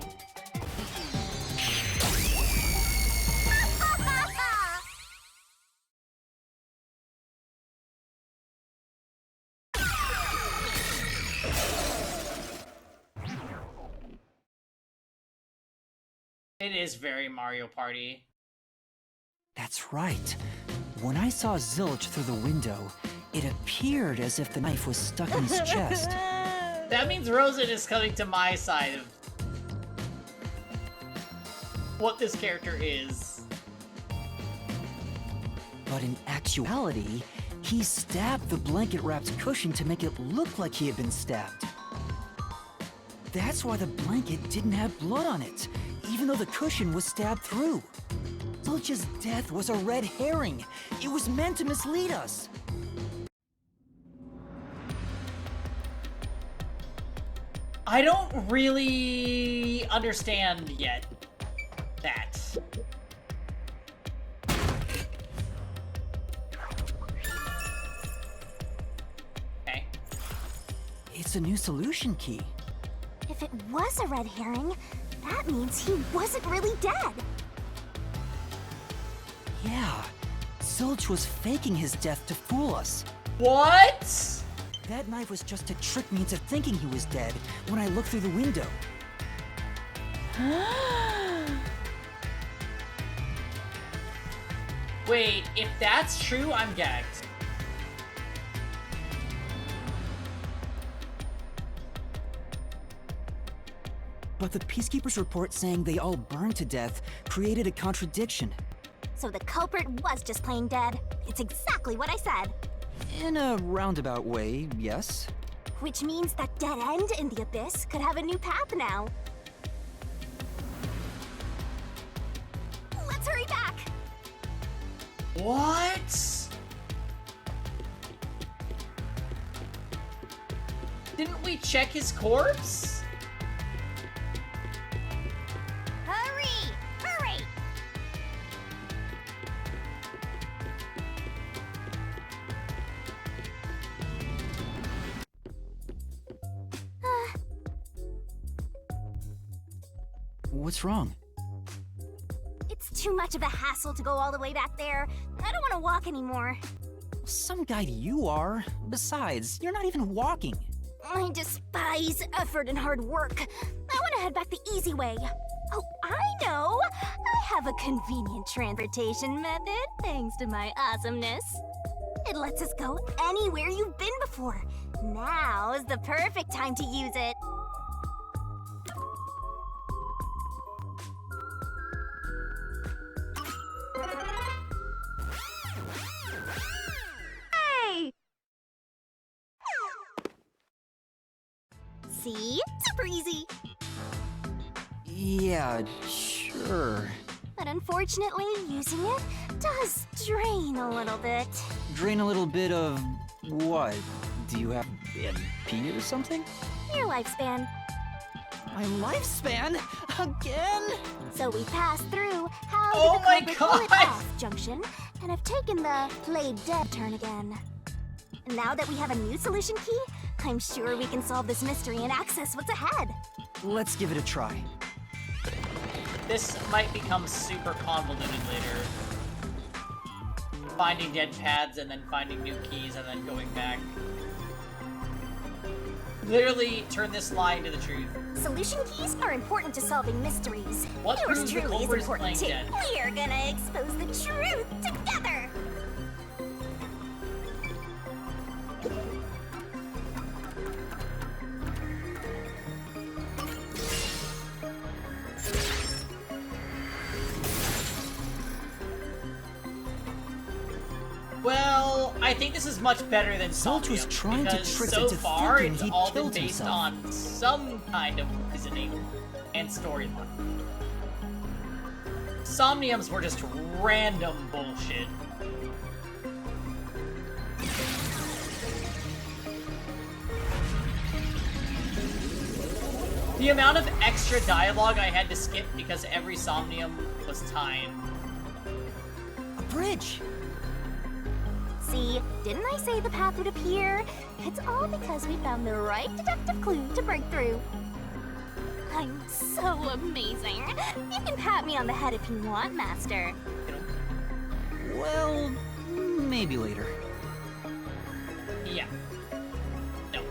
It is very Mario Party. That's right. When I saw Zilch through the window, it appeared as if the knife was stuck in his chest. That means Rosen is coming to my side of what this character is. But in actuality, he stabbed the blanket-wrapped cushion to make it look like he had been stabbed. That's why the blanket didn't have blood on it, even though the cushion was stabbed through. Zilch's death was a red herring. It was meant to mislead us. I don't really understand yet that. Okay. It's a new solution key. If it was a red herring, That means he wasn't really dead. Yeah, Zilch was faking his death to fool us. What? That knife was just to trick me into thinking he was dead when I looked through the window. Wait, if that's true, I'm gagged. But the Peacekeepers' report saying they all burned to death created a contradiction. So the culprit was just plain dead. It's exactly what I said. In a roundabout way, yes. Which means that dead end in the abyss could have a new path now. Let's hurry back! What? Didn't we check his corpse? Hurry! Hurry! What's wrong? It's too much of a hassle to go all the way back there. I don't want to walk anymore. Some guide you are. Besides, you're not even walking. I despise effort and hard work. I want to head back the easy way. Oh, I know! I have a convenient transportation method, thanks to my awesomeness. It lets us go anywhere you've been before. Now is the perfect time to use it. Hey! See? Super easy. Yeah, sure. But unfortunately, using it does drain a little bit. Drain a little bit of what? Do you have LPT or something? Your lifespan. My lifespan? Again? So we passed through how Oh the my culprit God! off junction and have taken the play dead turn again. Now that we have a new solution key, I'm sure we can solve this mystery and access what's ahead. Let's give it a try. This might become super convoluted later. Finding dead pads and then finding new keys and then going back. Literally turn this lie into the truth. Solution keys are important to solving mysteries. What Yours proves the truly is culprit is important too. playing dead? We are gonna expose the truth together. Well, I think this is much better than Zilch was Somnium, trying to because trick so into far thinking it's he all been killed based himself. on some kind of reasoning and storyline. Somniums were just random bullshit. The amount of extra dialogue I had to skip because every Somnium was timed. A bridge! See, didn't I say the path would appear? It's all because we found the right deductive clue to break through. I'm so amazing. You can pat me on the head if you want, Master. Well, maybe later. Yeah. No.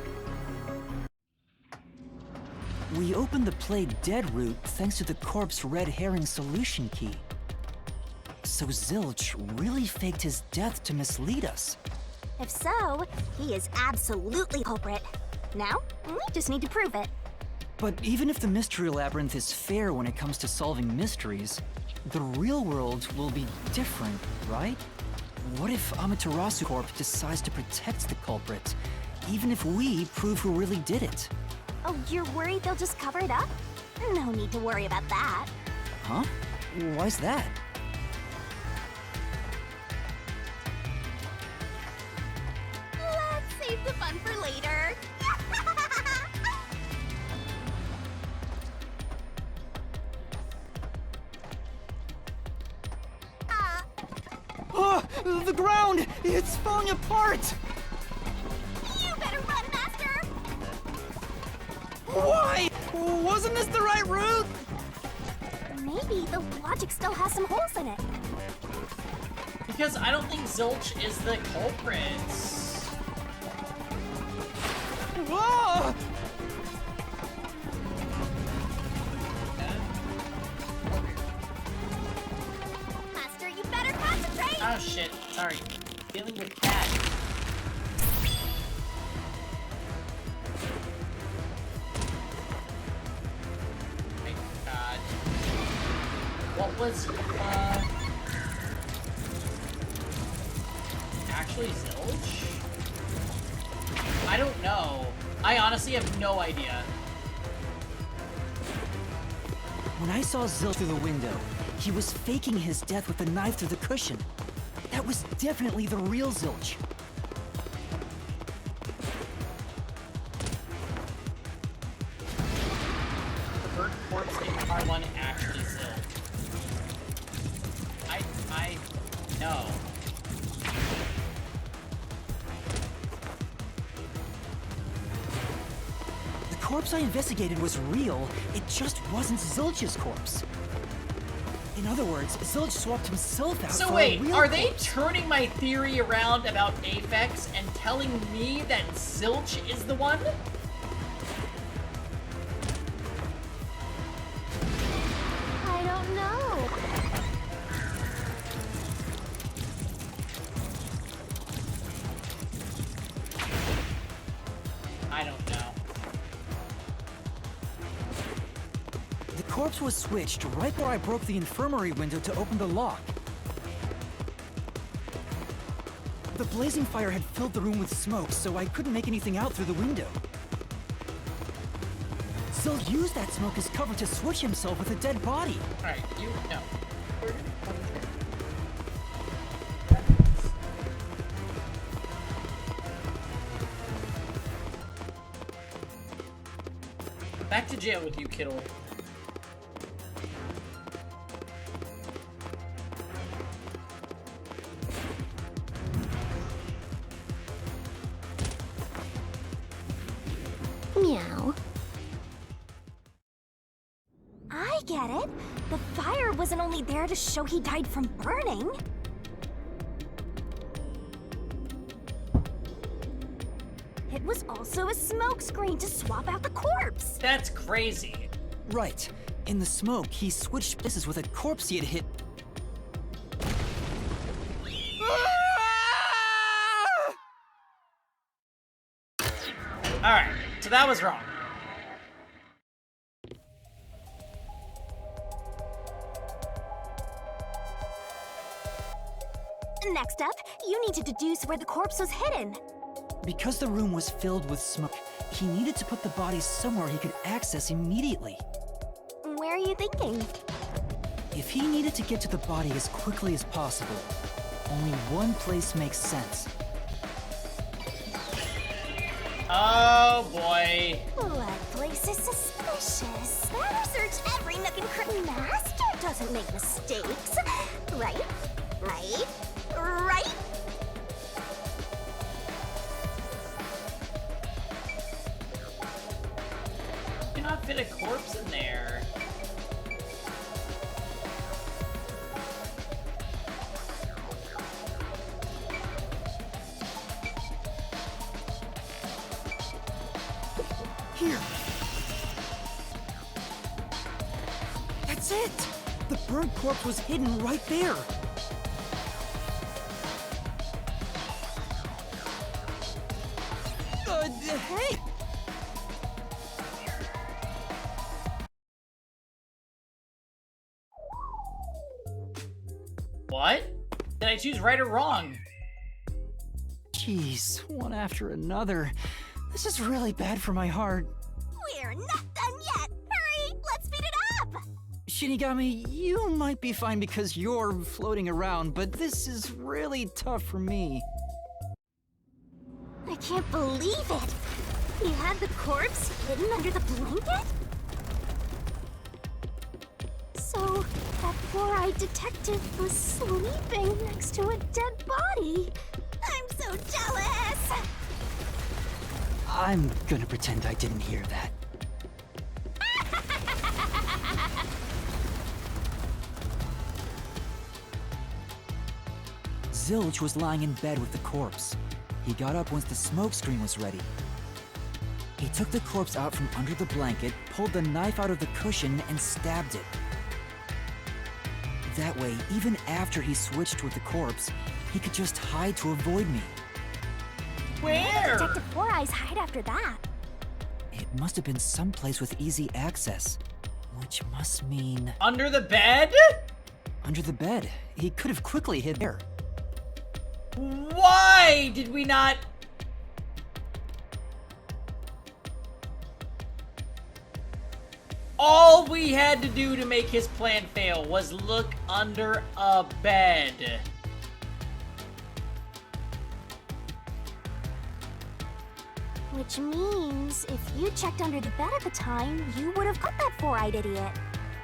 We opened the play dead route thanks to the corpse red herring solution key. So Zilch really faked his death to mislead us. If so, he is absolutely culprit. Now, we just need to prove it. But even if the Mystery Labyrinth is fair when it comes to solving mysteries, the real world will be different, right? What if Amaterasu Corp decides to protect the culprit, even if we prove who really did it? Oh, you're worried they'll just cover it up? No need to worry about that. Huh? Why's that? Let's save the fun for later. Oh, the ground! It's falling apart! You better run, Master! Why? Wasn't this the right route? maybe the logic still has some holes in it. Because I don't think Zilch is the culprit. Whoa! Master, you better concentrate! Oh shit, sorry. Dealing with cat. My god. What was, actually Zilch? I don't know. I honestly have no idea. When I saw Zilch through the window, he was faking his death with a knife through the cushion. That was definitely the real Zilch. The bird corpse in car 1 actually Zilch. No. The corpse I investigated was real, it just wasn't Zilch's corpse. In other words, Zilch swapped himself out So for wait, a real are they corpse. turning my theory around about Aphex and telling me that Zilch is the one? I don't know. I don't know. The corpse was switched right where I broke the infirmary window to open the lock. The blazing fire had filled the room with smoke, so I couldn't make anything out through the window. Zil used that smoke as cover to switch himself with a dead body. Alright, you no. Back to jail with you, Kittle. Meow. I get it. The fire wasn't only there to show he died from burning. It was also a smokescreen to swap out the corpse. That's crazy. Right. In the smoke, he switched places with a corpse he had hit. Alright, so that was wrong. Next up, you need to deduce where the corpse was hidden. Because the room was filled with smoke, he needed to put the body somewhere he could access immediately. Where are you thinking? If he needed to get to the body as quickly as possible, only one place makes sense. Oh boy. That place is suspicious. Better search every nook and cranny. Master doesn't make mistakes. Right? Right? Right? You cannot fit a corpse in there. Here. That's it! The bird corpse was hidden right there. Hey! What? Did I choose right or wrong? Jeez, one after another. This is really bad for my heart. We're not done yet. Hurry, let's speed it up. Shinigami, you might be fine because you're floating around, but this is really tough for me. I can't believe it. You had the corpse hidden under the blanket? So, that four-eyed detective was sleeping next to a dead body. I'm so jealous! I'm gonna pretend I didn't hear that. Zilch was lying in bed with the corpse. He got up once the smoke screen was ready. He took the corpse out from under the blanket, pulled the knife out of the cushion, and stabbed it. That way, even after he switched with the corpse, he could just hide to avoid me. Where did Detective Four Eyes hide after that? It must have been someplace with easy access, which must mean... Under the bed? Under the bed. He could have quickly hid there. Why did we not... All we had to do to make his plan fail was look under a bed. Which means, if you checked under the bed at the time, you would have caught that four-eyed idiot.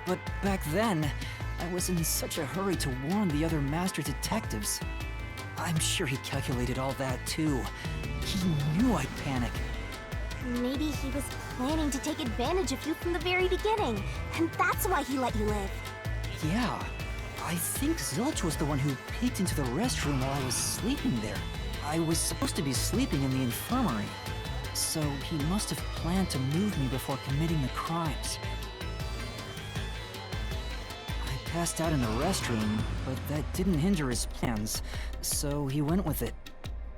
But back then, I was in such a hurry to warn the other master detectives. I'm sure he calculated all that too. He knew I'd panic. Maybe he was planning to take advantage of you from the very beginning, and that's why he let you live. Yeah, I think Zilch was the one who peeked into the restroom while I was sleeping there. I was supposed to be sleeping in the infirmary, so he must have planned to move me before committing the crimes. I passed out in the restroom, but that didn't hinder his plans, so he went with it.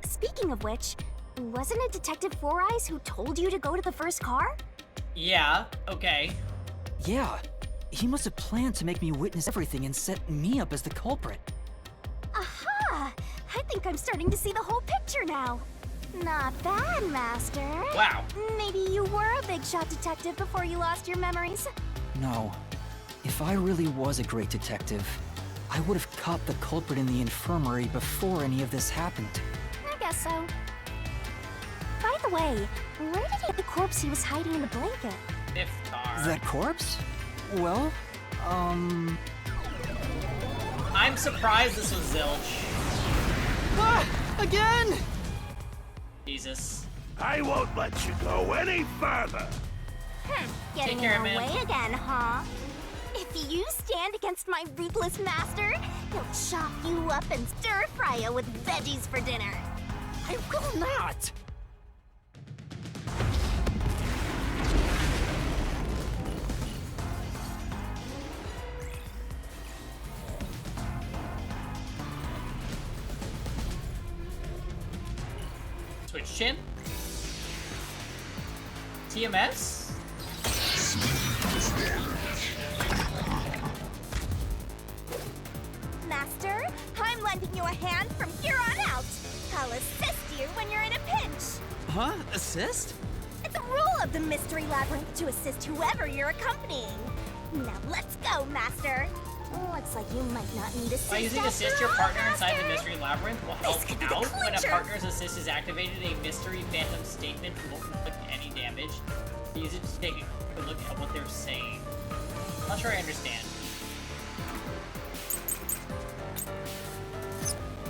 Speaking of which, wasn't it Detective Four Eyes who told you to go to the first car? Yeah, okay. Yeah, he must have planned to make me witness everything and set me up as the culprit. Aha! I think I'm starting to see the whole picture now. Not bad, Master. Wow. Maybe you were a big shot detective before you lost your memories. No. If I really was a great detective, I would have caught the culprit in the infirmary before any of this happened. I guess so. By the way, where did he get the corpse he was hiding in the blanket? Iftar. That corpse? Well, I'm surprised this was Zilch. Ah! Again! Jesus. I won't let you go any further. Getting in our way again, huh? If you stand against my ruthless master, he'll chop you up and stir-fry you with veggies for dinner. I will not! Switch chin. TMS? Master, I'm lending you a hand from here on out. I'll assist you when you're in a pinch. Huh? Assist? It's a rule of the Mystery Labyrinth to assist whoever you're accompanying. Now let's go, Master. Looks like you might not need assist. By using assist, your partner inside the Mystery Labyrinth will help out. When a partner's assist is activated, a Mystery Phantom statement won't inflict any damage. Use it to take a good look at what they're saying. I'm not sure I understand.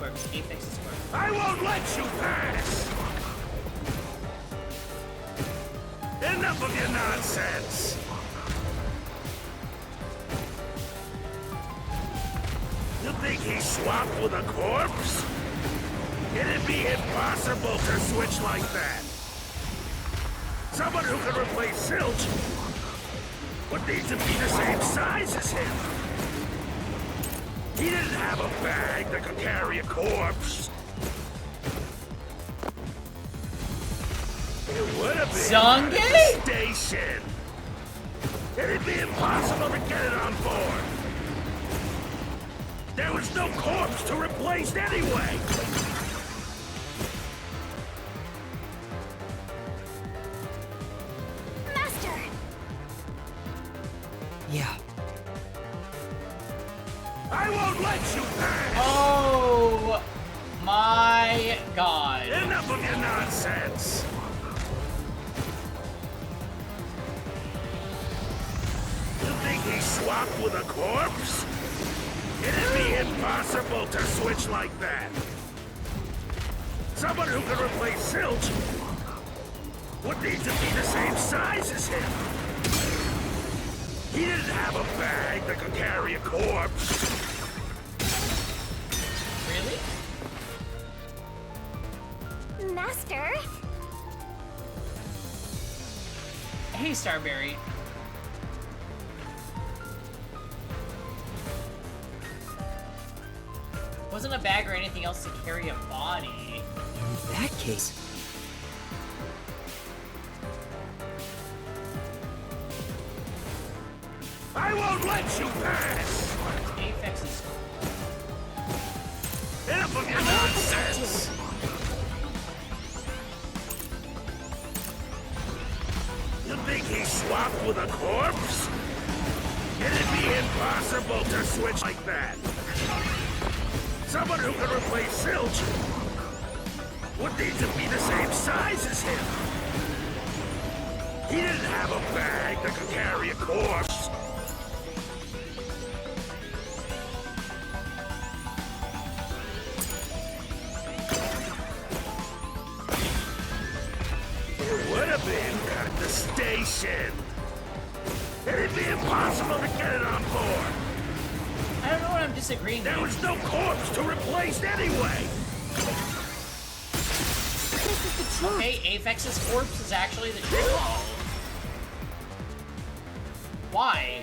Works. Apex's work. I won't let you pass! Enough of your nonsense! You think he swapped with a corpse? It'd be impossible to switch like that. Someone who can replace Zilch would need to be the same size as him. He didn't have a bag that could carry a corpse. It would have been Zange? at the station. It'd be impossible to get it on board. There was no corpse to replace anyway. Master! yeah. I won't let you pass! Oh my god. Enough of your nonsense! You think he swapped with a corpse? It'd be impossible to switch like that. Someone who could replace Zilch would need to be the same size as him. He didn't have a bag that could carry a corpse. Really? Master. Hey, Starberry. Wasn't a bag or anything else to carry a body. In that case... I won't let you pass! Apex is... Enough of your nonsense! You think he swapped with a corpse? It'd be impossible to switch like that. Someone who could replace Silch would need to be the same size as him. He didn't have a bag that could carry a corpse. It would have been at the station. It'd be impossible to get it on board. I don't know what I'm disagreeing with. There was no corpse to replace anyway. Okay, Aphex's corpse is actually the trick. Why?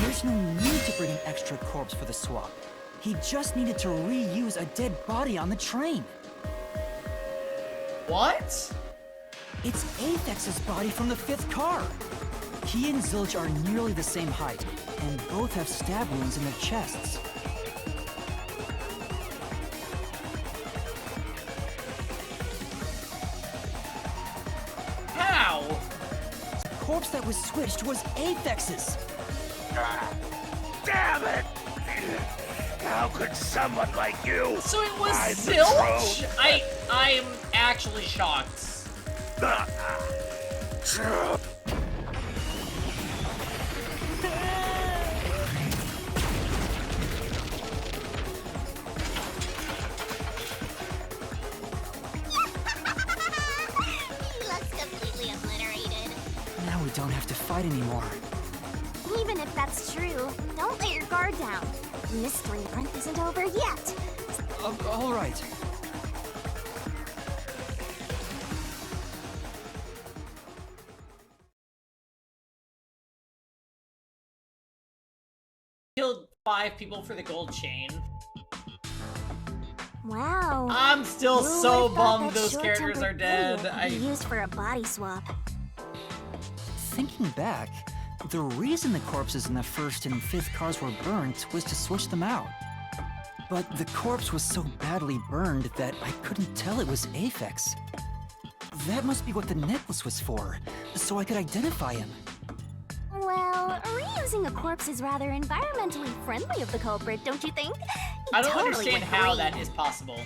There's no need to bring an extra corpse for the swap. He just needed to reuse a dead body on the train. What? It's Aphex's body from the 5th car. He and Zilch are nearly the same height, and both have stab wounds in their chests. How? The corpse that was switched was Aphex's. Damn it! How could someone like you? So it was hide the Zilch? truth? I'm actually shocked. Truth. He looks completely obliterated. Now we don't have to fight anymore. Even if that's true, don't let your guard down. The mystery run isn't over yet. All right. Killed 5 people for the gold chain. Wow. I'm still Who so would've thought bummed that those characters are short-tempered dead. idiot could be used for a body swap. Thinking back, the reason the corpses in the 1st and 5th cars were burnt was to switch them out. But the corpse was so badly burned that I couldn't tell it was Aphex. That must be what the necklace was for, so I could identify him. Well, reusing a corpse is rather environmentally friendly of the culprit, don't you think? I don't Totally understand would how agree. that is possible.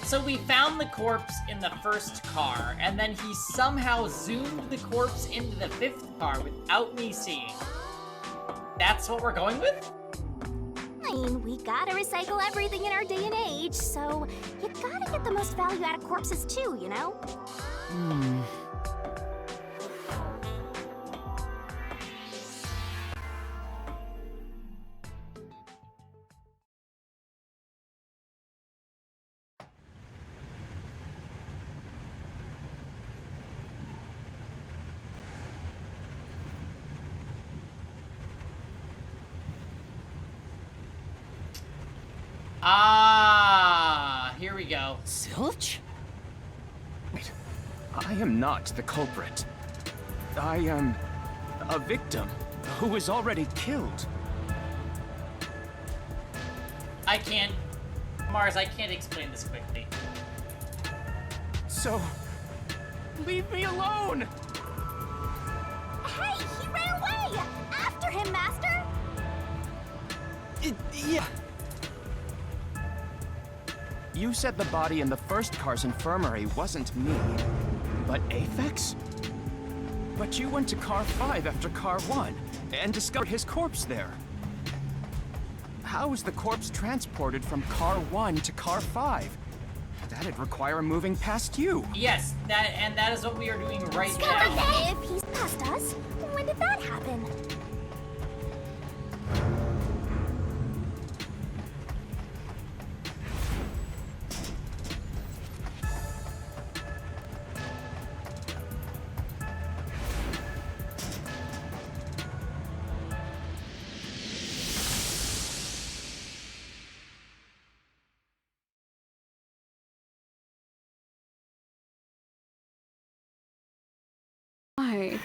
So we found the corpse in the 1st car, and then he somehow zoomed the corpse into the 5th car without me seeing. That's what we're going with? I mean, we gotta recycle everything in our day and age, so you gotta get the most value out of corpses too, you know? Ah, here we go. Zilch? Wait, I am not the culprit. I am a victim who was already killed. I can't... Mars, I can't explain this quickly. So, leave me alone! Hey, he ran away! After him, Master! Yeah. You said the body in the 1st car's infirmary wasn't me, but Aphex? But you went to car 5 after car 1 and discovered his corpse there. How was the corpse transported from car 1 to car 5? That'd require moving past you. Yes, that is what we are doing right Discovered now. if he's past us, when did that happen? Why?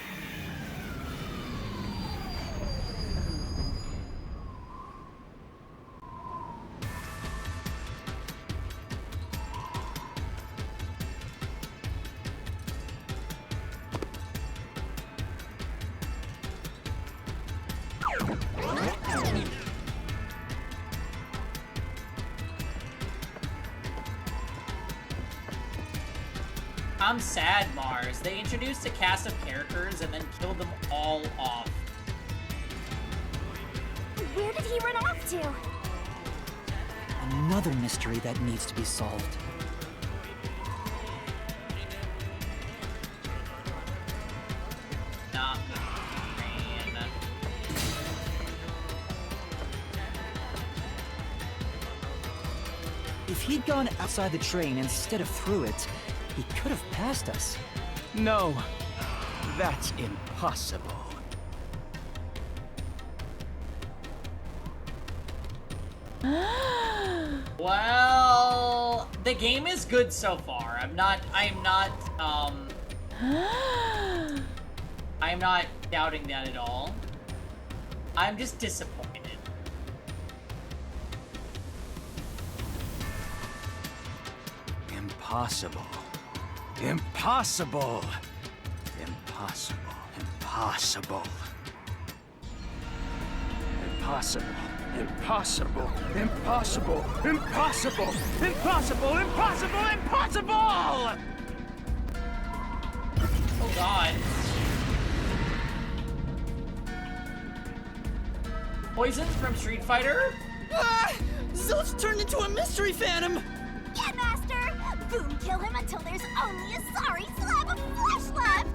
I'm sad, Mars. They introduced a cast of characters and then killed them all off. Where did he run off to? Another mystery that needs to be solved. Not the train. If he'd gone outside the train instead of through it, he could have passed us. No, that's impossible. Well, the game is good so far. I'm not doubting that at all. I'm just disappointed. Impossible. Impossible. Impossible. Impossible. Impossible. Impossible. Impossible. Impossible. Impossible. Impossible. Impossible! Oh god. Poisons from Street Fighter? Ah! Zilch turned into a mystery phantom! Yeah, Master! Boom, kill him until there's only a sorry slab of flesh left!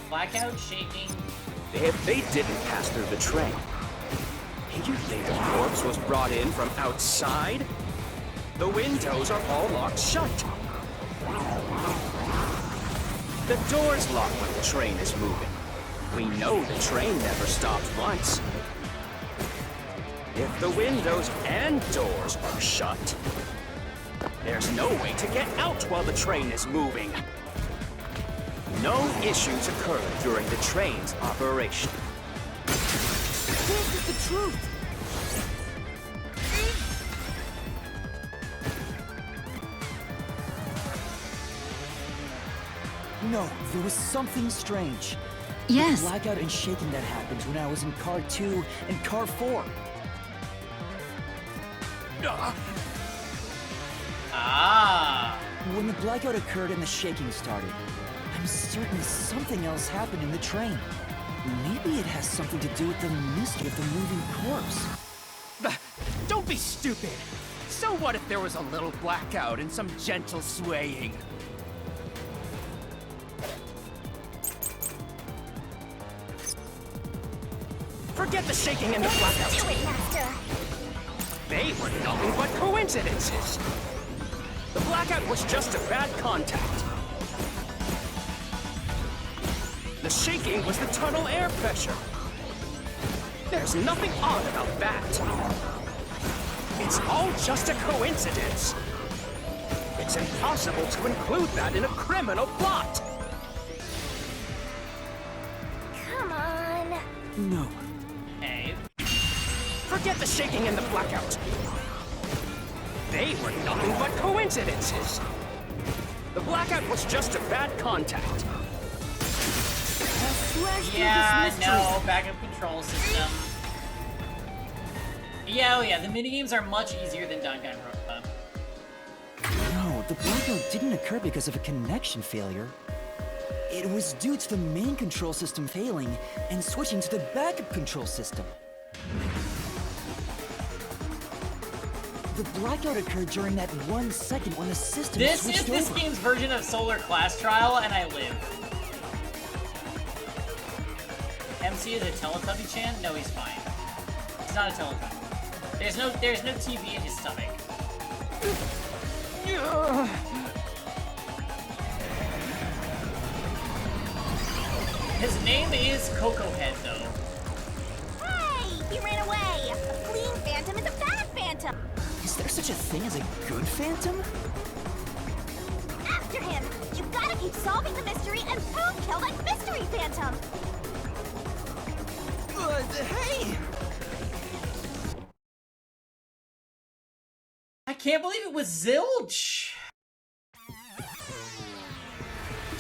Blackout, shaking. If they didn't pass through the train, you think the corpse was brought in from outside? The windows are all locked shut. The door's locked when the train is moving. We know the train never stops once. If the windows and doors are shut, there's no way to get out while the train is moving. No issues occurred during the train's operation. This is the truth! No, there was something strange. Yes. The blackout and shaking that happened when I was in car 2 and car 4. Ah. When the blackout occurred and the shaking started, I'm certain something else happened in the train. Maybe it has something to do with the mystery of the moving corpse. Don't be stupid! So what if there was a little blackout and some gentle swaying? Forget the shaking and the blackout! Do it, Master! They were nothing but coincidences! The blackout was just a bad contact. The shaking was the tunnel air pressure. There's nothing odd about that. It's all just a coincidence. It's impossible to include that in a criminal plot. Come on. No. Hey. Forget the shaking and the blackout. They were nothing but coincidences. The blackout was just a bad contact. Yeah, no, backup control system. Yeah, oh yeah, the minigames are much easier than Danganronpa. No, the blackout didn't occur because of a connection failure. It was due to the main control system failing and switching to the backup control system. The blackout occurred during that 1 second when the system switched over. This game's version of Solar Class Trial, and I live. And Is he a Teletubby-chan? No, he's fine. He's not a Teletubby. There's no TV in his stomach. His name is Coco Head, though. Hey! He ran away! A fleeing phantom is a bad phantom! Is there such a thing as a good phantom? After him! You gotta keep solving the mystery and prove kill that mystery phantom! Hey! I can't believe it was Zilch! He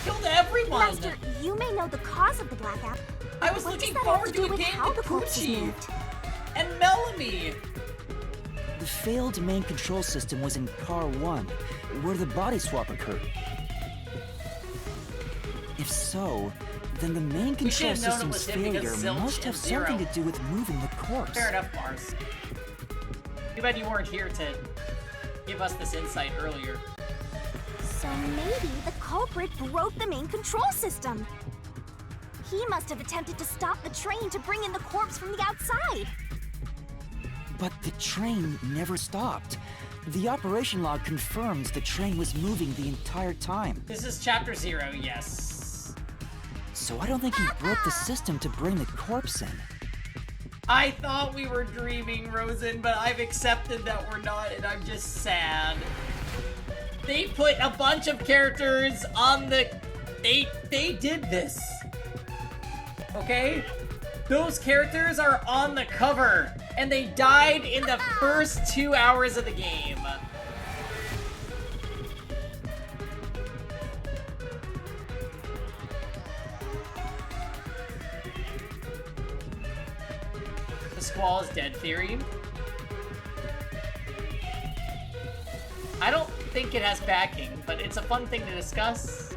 killed everyone! Master, you may know the cause of the blackout. I was looking forward to a game with Poochie and Melanie! The failed main control system was in Car 1, where the body swap occurred. If so, then the main control system's failure must have something to do with moving the corpse. Fair enough, Mars. Too bad you weren't here to give us this insight earlier. So maybe the culprit broke the main control system. He must have attempted to stop the train to bring in the corpse from the outside. But the train never stopped. The operation log confirms the train was moving the entire time. This is Chapter 0, yes. So I don't think he broke the system to bring the corpse in. I thought we were dreaming, Rosen, but I've accepted that we're not, and I'm just sad. They put a bunch of characters on the... They did this. Okay? Those characters are on the cover, and they died in the first 2 hours of the game. The Squall is dead theory. I don't think it has backing, but it's a fun thing to discuss.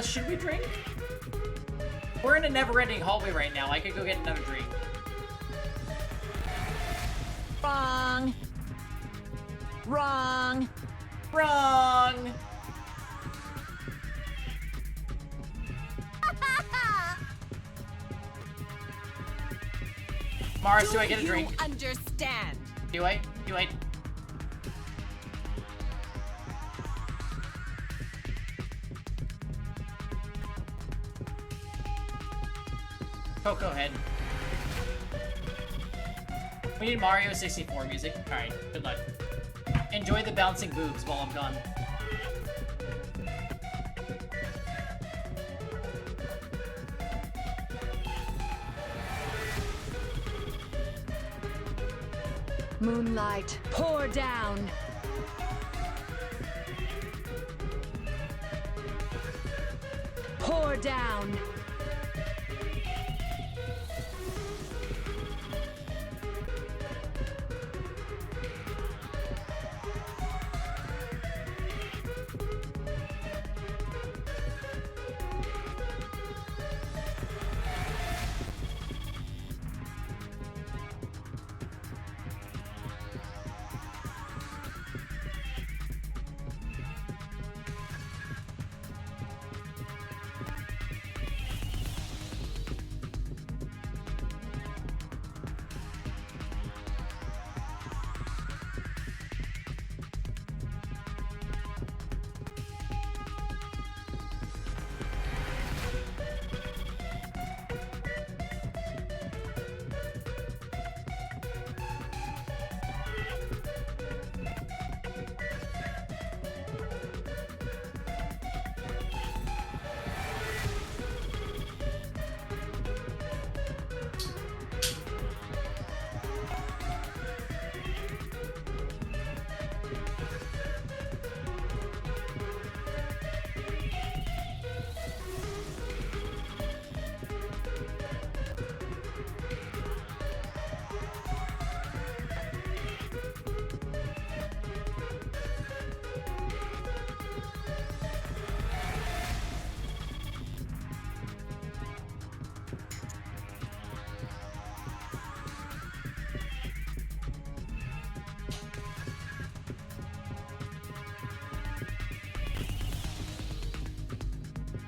Should we drink? We're in a never-ending hallway right now. I could go get another drink. Wrong. Wrong. Wrong. Mars, do I get a drink? You understand? Do I? Do I? Coco Head. We need Mario 64 music. Alright, good luck. Enjoy the bouncing boobs while I'm gone. Moonlight, pour down. Pour down.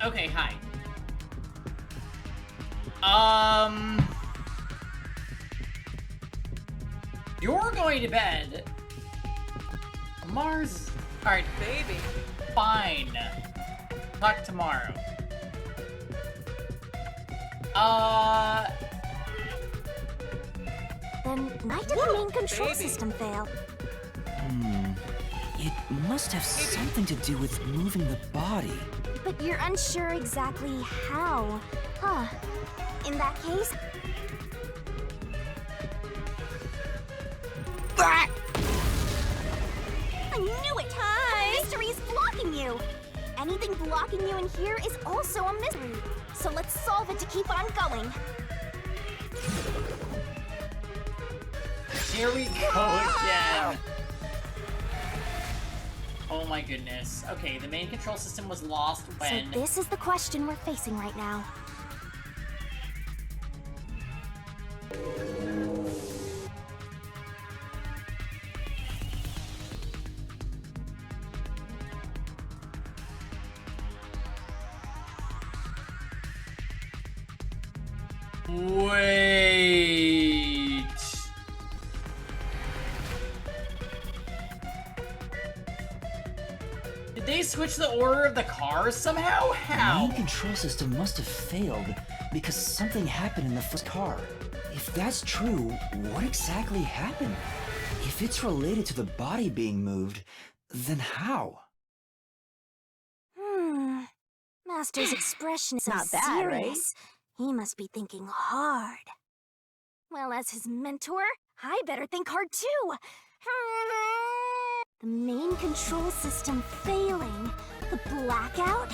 Okay, hi. You're going to bed. Mars. Alright, baby. Fine. Talk tomorrow. Then why did the main control system fail? It must have something to do with moving the body. But you're unsure exactly how. Huh. In that case... I knew it! Hi! The mystery is blocking you! Anything blocking you in here is also a mystery. So let's solve it to keep on going. Here we go again. Oh my goodness. Okay, the main control system was lost when... So this is the question we're facing right now. Wait. Did they switch the order of the cars somehow? How? The main control system must have failed because something happened in the first car. If that's true, what exactly happened? If it's related to the body being moved, then how? Master's expression is Not so bad, right? serious. He must be thinking hard. Well, as his mentor, I better think hard too. The main control system failing, the blackout,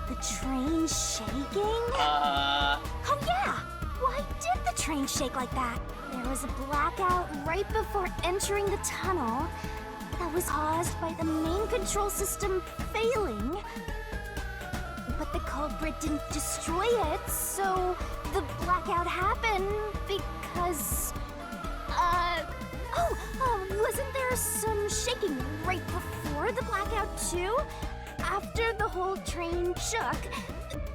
the train shaking. Oh yeah! Why did the train shake like that? There was a blackout right before entering the tunnel that was caused by the main control system failing. But the culprit didn't destroy it, so the blackout happened because... wasn't there some shaking right before the blackout too? After the whole train shook,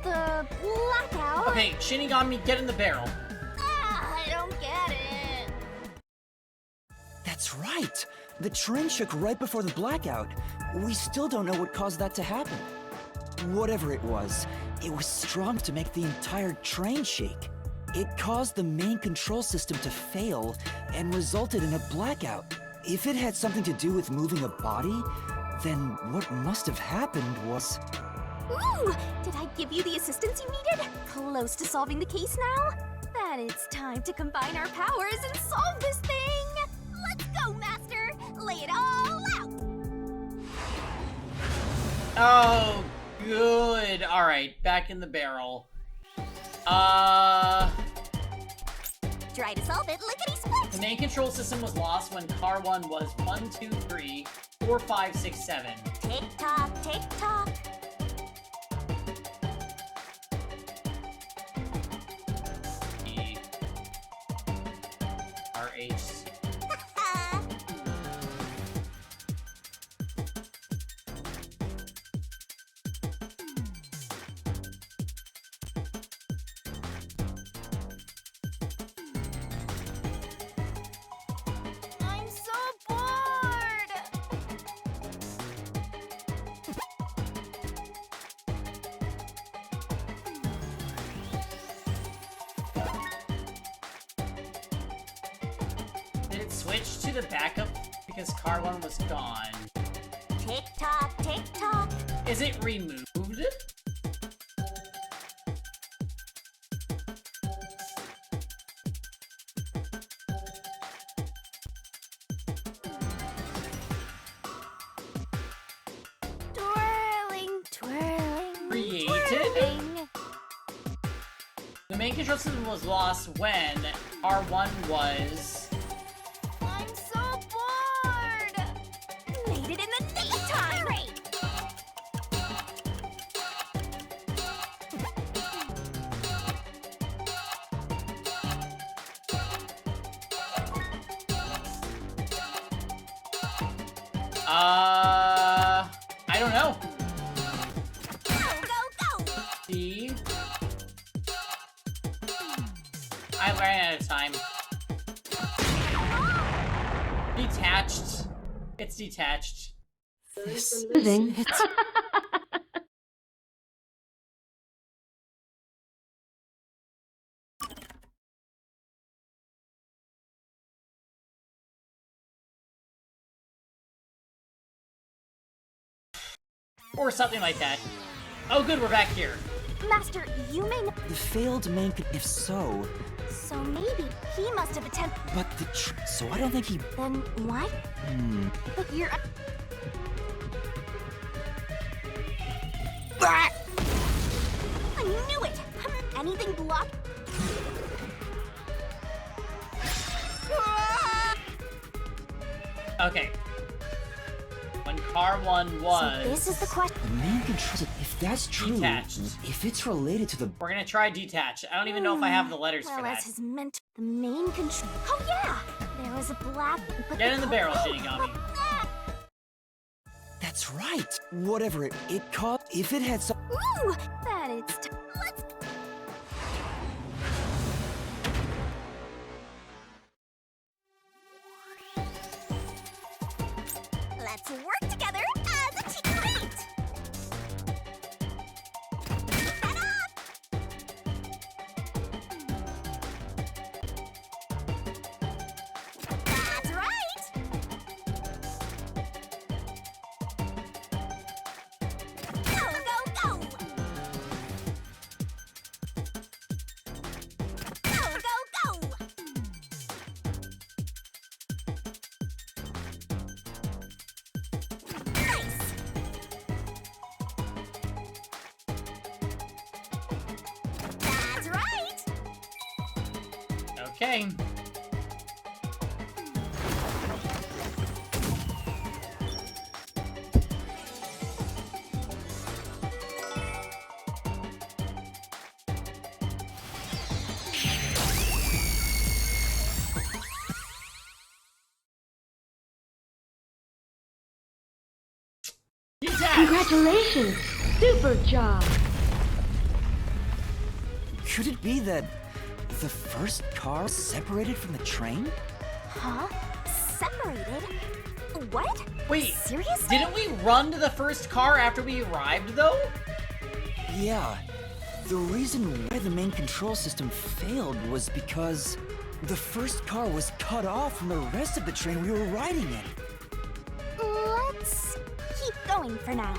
the blackout... Okay, Shinigami, get in the barrel. I don't get it. That's right! The train shook right before the blackout. We still don't know what caused that to happen. Whatever it was strong to make the entire train shake. It caused the main control system to fail and resulted in a blackout. If it had something to do with moving a body, then what must have happened was... Ooh! Did I give you the assistance you needed? Close to solving the case now? Then it's time to combine our powers and solve this thing! Let's go, Master! Lay it all out! Oh, good. Alright, back in the barrel. Try to solve it, lickety-split! The main control system was lost when car 1 was 1, 2, 3, 4, 5, 6, 7. Tick-tock, tick-tock. RH. I'm so bored! Did it switch to the backup because car 1 was gone? Tick-tock, tick-tock. Is it removed? Twirling, twirling, Created? twirling. The main control system was lost when R1 was... I'm so bored! Made it in the nick of time! I don't know. Go, go, go! D. Detached. It's detached. This Moving. is it. Or something like that. Oh good, we're back here. Master, you may know. The failed main. If so, So maybe he must have attempted. but so I don't think he. Then why? But you're. I knew it! Anything blocked? Okay. When car 1 was... So this is the question. The main control. If that's true, detached. if it's related to the. We're gonna try detach. I don't even know if I have the letters well, for that. as his mentor, the main control. Oh yeah, there was a black. But Get in the barrel, Shinigami. That's right. Whatever it caught. If it had some. Ooh, that it's. Let's. Let's work together as a team. Great. Head up. That's right. Go, go, go. Go, go, go. Nice. That's right. Okay. Detach! Congratulations! Super job! Could it be that the first car separated from the train? Huh? Separated? What? Wait, Seriously? didn't we run to the first car after we arrived, though? Yeah. The reason why the main control system failed was because the first car was cut off from the rest of the train we were riding in. Let's keep going for now.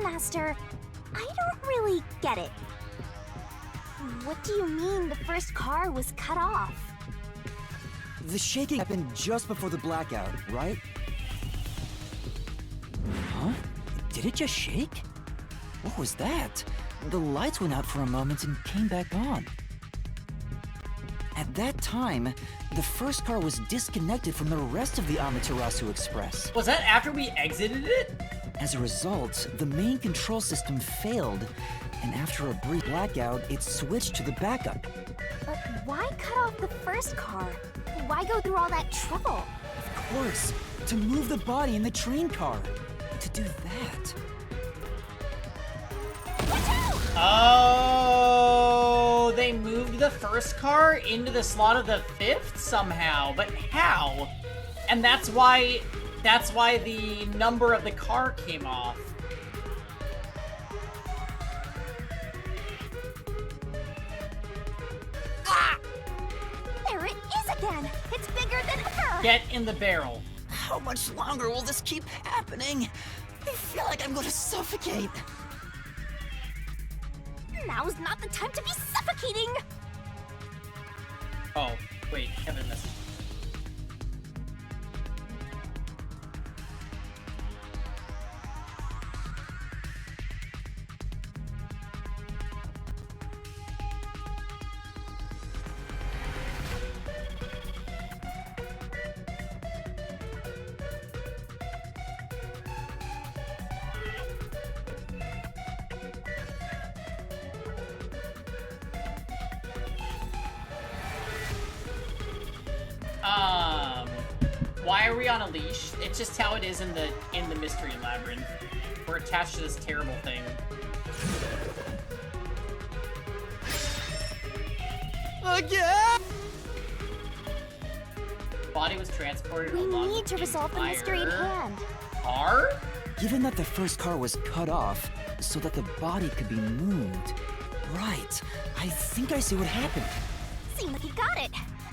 Master, I don't really get it. What do you mean the first car was cut off? The shaking happened just before the blackout, right? Huh? Did it just shake? What was that? The lights went out for a moment and came back on. At that time, the first car was disconnected from the rest of the Amaterasu Express. Was that after we exited it? As a result, the main control system failed, and after a brief blackout, it switched to the backup. But why cut off the first car? Why go through all that trouble? Of course, to move the body in the train car. To do that. Oh, they moved the first car into the slot of the fifth somehow, but how? And that's why the number of the car came off. Ah! There it is again! It's bigger than ever! Get in the barrel. How much longer will this keep happening? I feel like I'm going to suffocate. Now's not the time to be suffocating! Oh, wait, Kevin missed. Why are we on a leash? It's just how it is in the mystery labyrinth. We're attached to this terrible thing. Again? Body was transported We along need with to resolve the mystery at entire hand. car? Given that the first car was cut off so that the body could be moved. Right. I think I see what happened. Seems like you got it.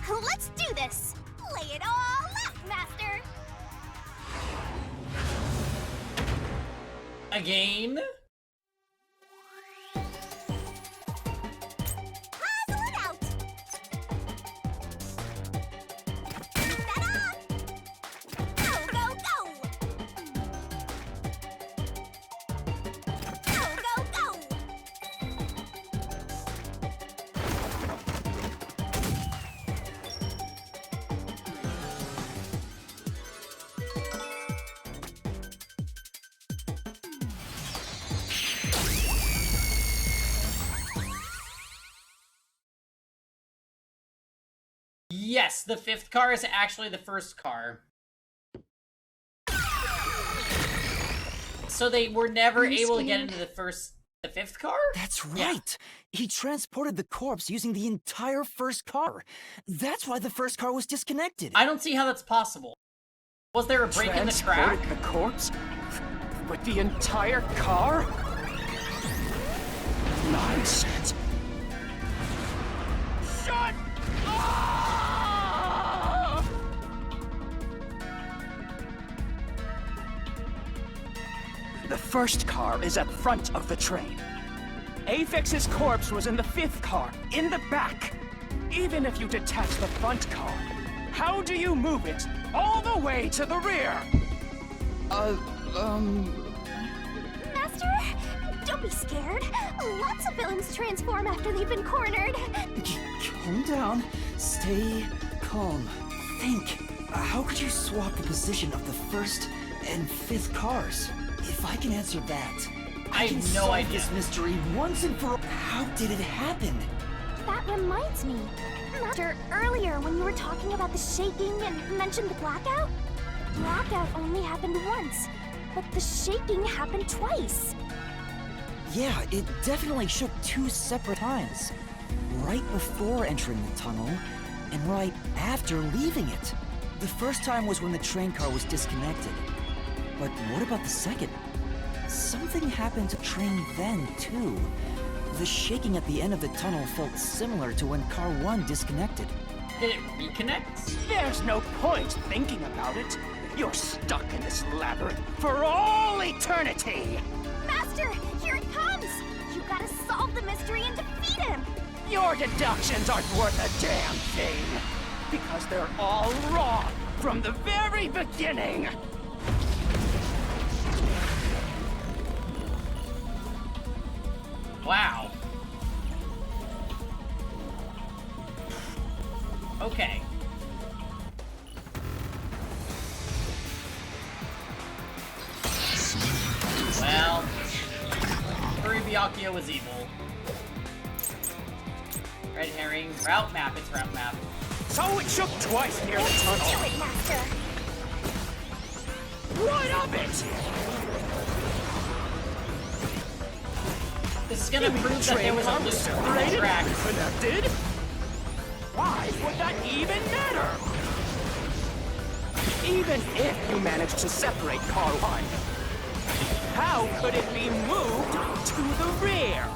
Let's do this. Lay it all out, Master. Again? Puzzle it out. Set up. Go, go, go. Go, go, go. Yes, the fifth car is actually the first car. So they were never able to get into the fifth car? That's right. He transported the corpse using the entire first car. That's why the first car was disconnected. I don't see how that's possible. Was there a break in the track? Transported the corpse? With the entire car? Nonsense. Shut up! The first car is at front of the train. Apex's corpse was in the fifth car, in the back. Even if you detach the front car, how do you move it all the way to the rear? Master, don't be scared. Lots of villains transform after they've been cornered. Calm down. Stay calm. Think. How could you swap the position of the first and fifth cars? If I can answer that, I can have no solve idea. this mystery once and for all. How did it happen? That reminds me. Master, earlier when you were talking about the shaking and mentioned the blackout, blackout only happened once, but the shaking happened twice. Yeah, it definitely shook two separate times. Right before entering the tunnel, and right after leaving it. The first time was when the train car was disconnected. But what about the second? Something happened to the train then, too. The shaking at the end of the tunnel felt similar to when Car 1 disconnected. Did it reconnect? There's no point thinking about it. You're stuck in this labyrinth for all eternity! Master, here it comes! You gotta solve the mystery and defeat him! Your deductions aren't worth a damn thing! Because they're all wrong from the very beginning! Wow. Okay. Well, Furibiakio was evil. Red herring. Route map. It's route map. So it shook twice near the tunnel. Do it, Master! What of it? This is gonna prove that there was a loop in the track. Connected? Why would that even matter? Even if you managed to separate Car 1, how could it be moved to the rear?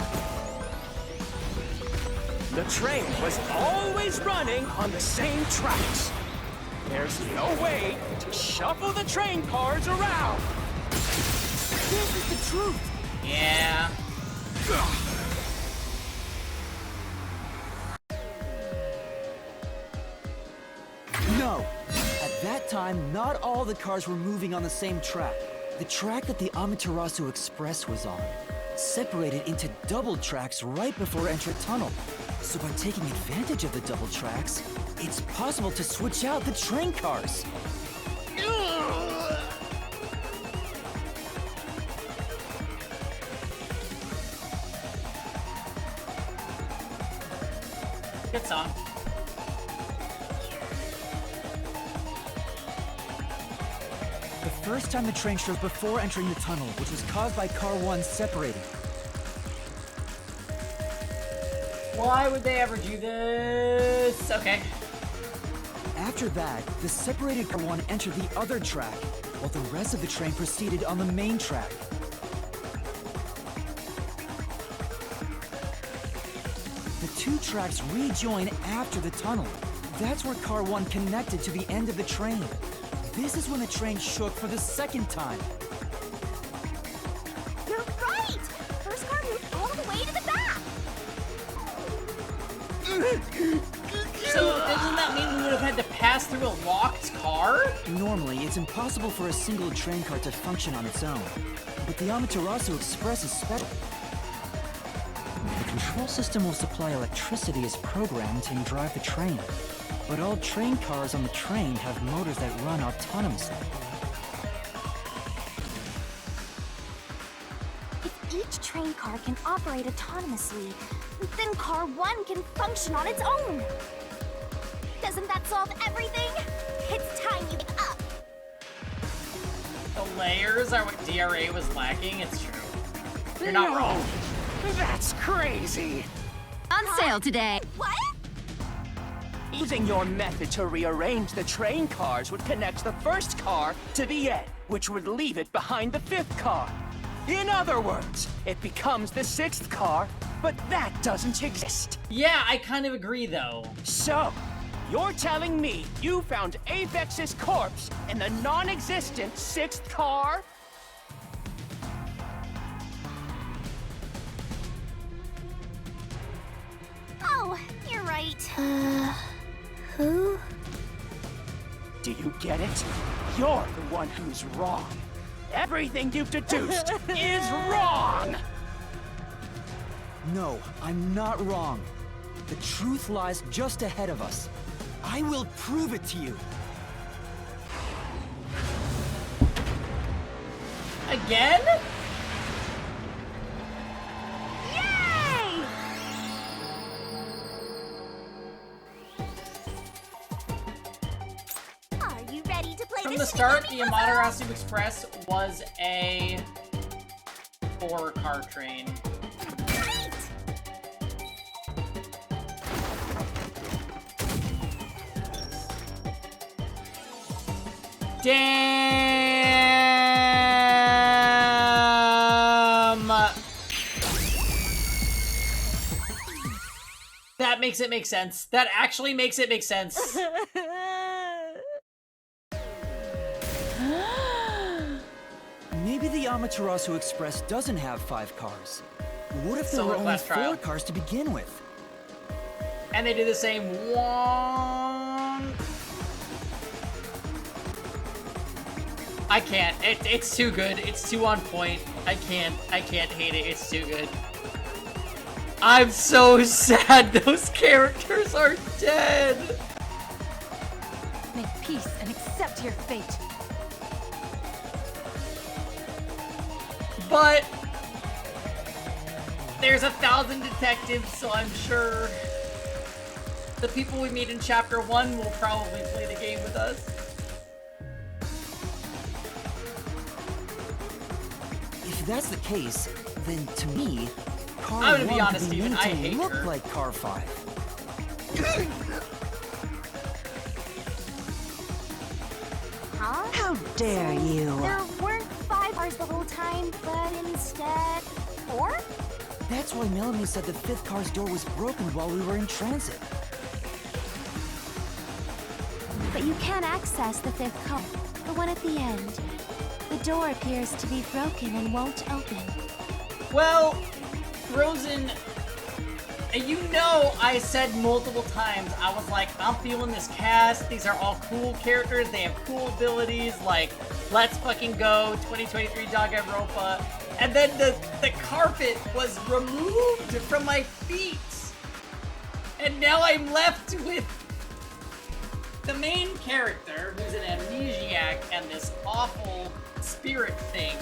The train was always running on the same tracks. There's no way to shuffle the train cars around. This is the truth. Yeah. No! At that time, not all the cars were moving on the same track. The track that the Amaterasu Express was on separated into double tracks right before entering the tunnel. So by taking advantage of the double tracks, it's possible to switch out the train cars. Good song. The first time the train shows before entering the tunnel, which was caused by Car 1 separating. Why would they ever do this? Okay. After that, the separated car 1 entered the other track, while the rest of the train proceeded on the main track. The two tracks rejoin after the tunnel. That's where car 1 connected to the end of the train. This is when the train shook for the second time. You're right! First car moved all the way to the back! So, doesn't that mean we would have had to pass through a locked car? Normally, it's impossible for a single train car to function on its own. But the Amaterasu Express is special. The control system will supply electricity as programmed and drive the train. But all train cars on the train have motors that run autonomously. If each train car can operate autonomously, then car 1 can function on its own. Doesn't that solve everything? It's time you give up. The layers are what DRA was lacking, it's true. You're not wrong. That's crazy! On sale today. What? Using your method to rearrange the train cars would connect the first car to the end, which would leave it behind the 5th car. In other words, it becomes the 6th car, but that doesn't exist. Yeah, I kind of agree though. So, you're telling me you found Avex's corpse in the non-existent 6th car? Oh, you're right. Who? Do you get it? You're the one who's wrong. Everything you've deduced is wrong! No, I'm not wrong. The truth lies just ahead of us. I will prove it to you. Again? Yay! Are you ready to play From this the start, the shenanigans? Amaterasu Express was a 4-car train. Great! Damn! That makes it make sense. That actually makes it make sense. Maybe the Amaterasu Express doesn't have 5 cars. What if there Solo were only class 4 trial. cars to begin with? And they do the same one. I can't. It's too good. It's too on point. I can't hate it. It's too good. I'm so sad those characters are dead. Make peace and accept your fate. But there's 1,000 detectives, so I'm sure the people we meet in Chapter 1 will probably play the game with us. If that's the case, then to me, Car I'm gonna 1 be honest, could be Steven, made I to hate look her. like Car 5. Huh? How dare you? There weren't 5 cars the whole time, but instead 4? That's why Melanie said the 5th car's door was broken while we were in transit. But you can access the 5th car, the one at the end. The door appears to be broken and won't open. Well, Frozen, you know I said multiple times, I was like, I'm feeling this cast, these are all cool characters, they have cool abilities, like, let's fucking go, 2023 Danganronpa. And then the carpet was removed from my feet. And now I'm left with the main character, who's an amnesiac, and this awful spirit thing.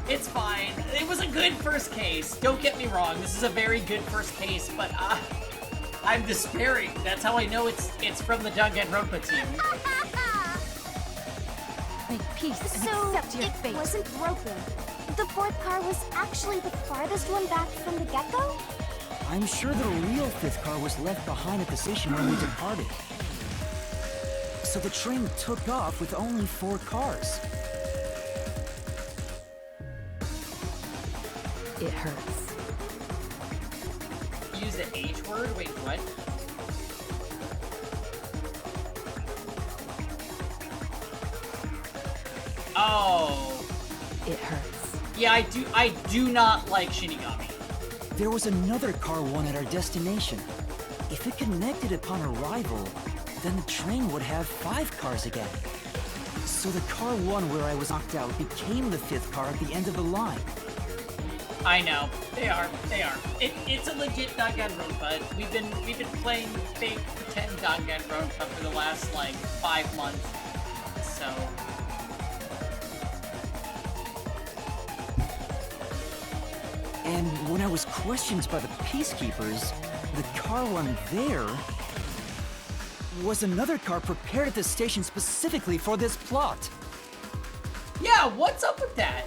It's fine. It was a good first case. Don't get me wrong. This is a very good first case, but I'm despairing. That's how I know it's from the Danganronpa team. Make peace and So accept your it fate. wasn't broken. the fourth car was actually the farthest one back from the get-go? I'm sure the real fifth car was left behind at the station when we departed. So the train took off with only 4 cars. It hurts. Use the H word? Wait, what? Oh. It hurts. Yeah, I do not like Shinigami. There was another car 1 at our destination. If it connected upon arrival, then the train would have 5 cars again. So the car 1 where I was knocked out became the 5th car at the end of the line. I know. They are. It's a legit Danganronpa. We've been playing fake pretend Danganronpa for the last like 5 months. So And when I was questioned by the peacekeepers, the car 1 there was another car prepared at the station specifically for this plot. yeah, what's up with that?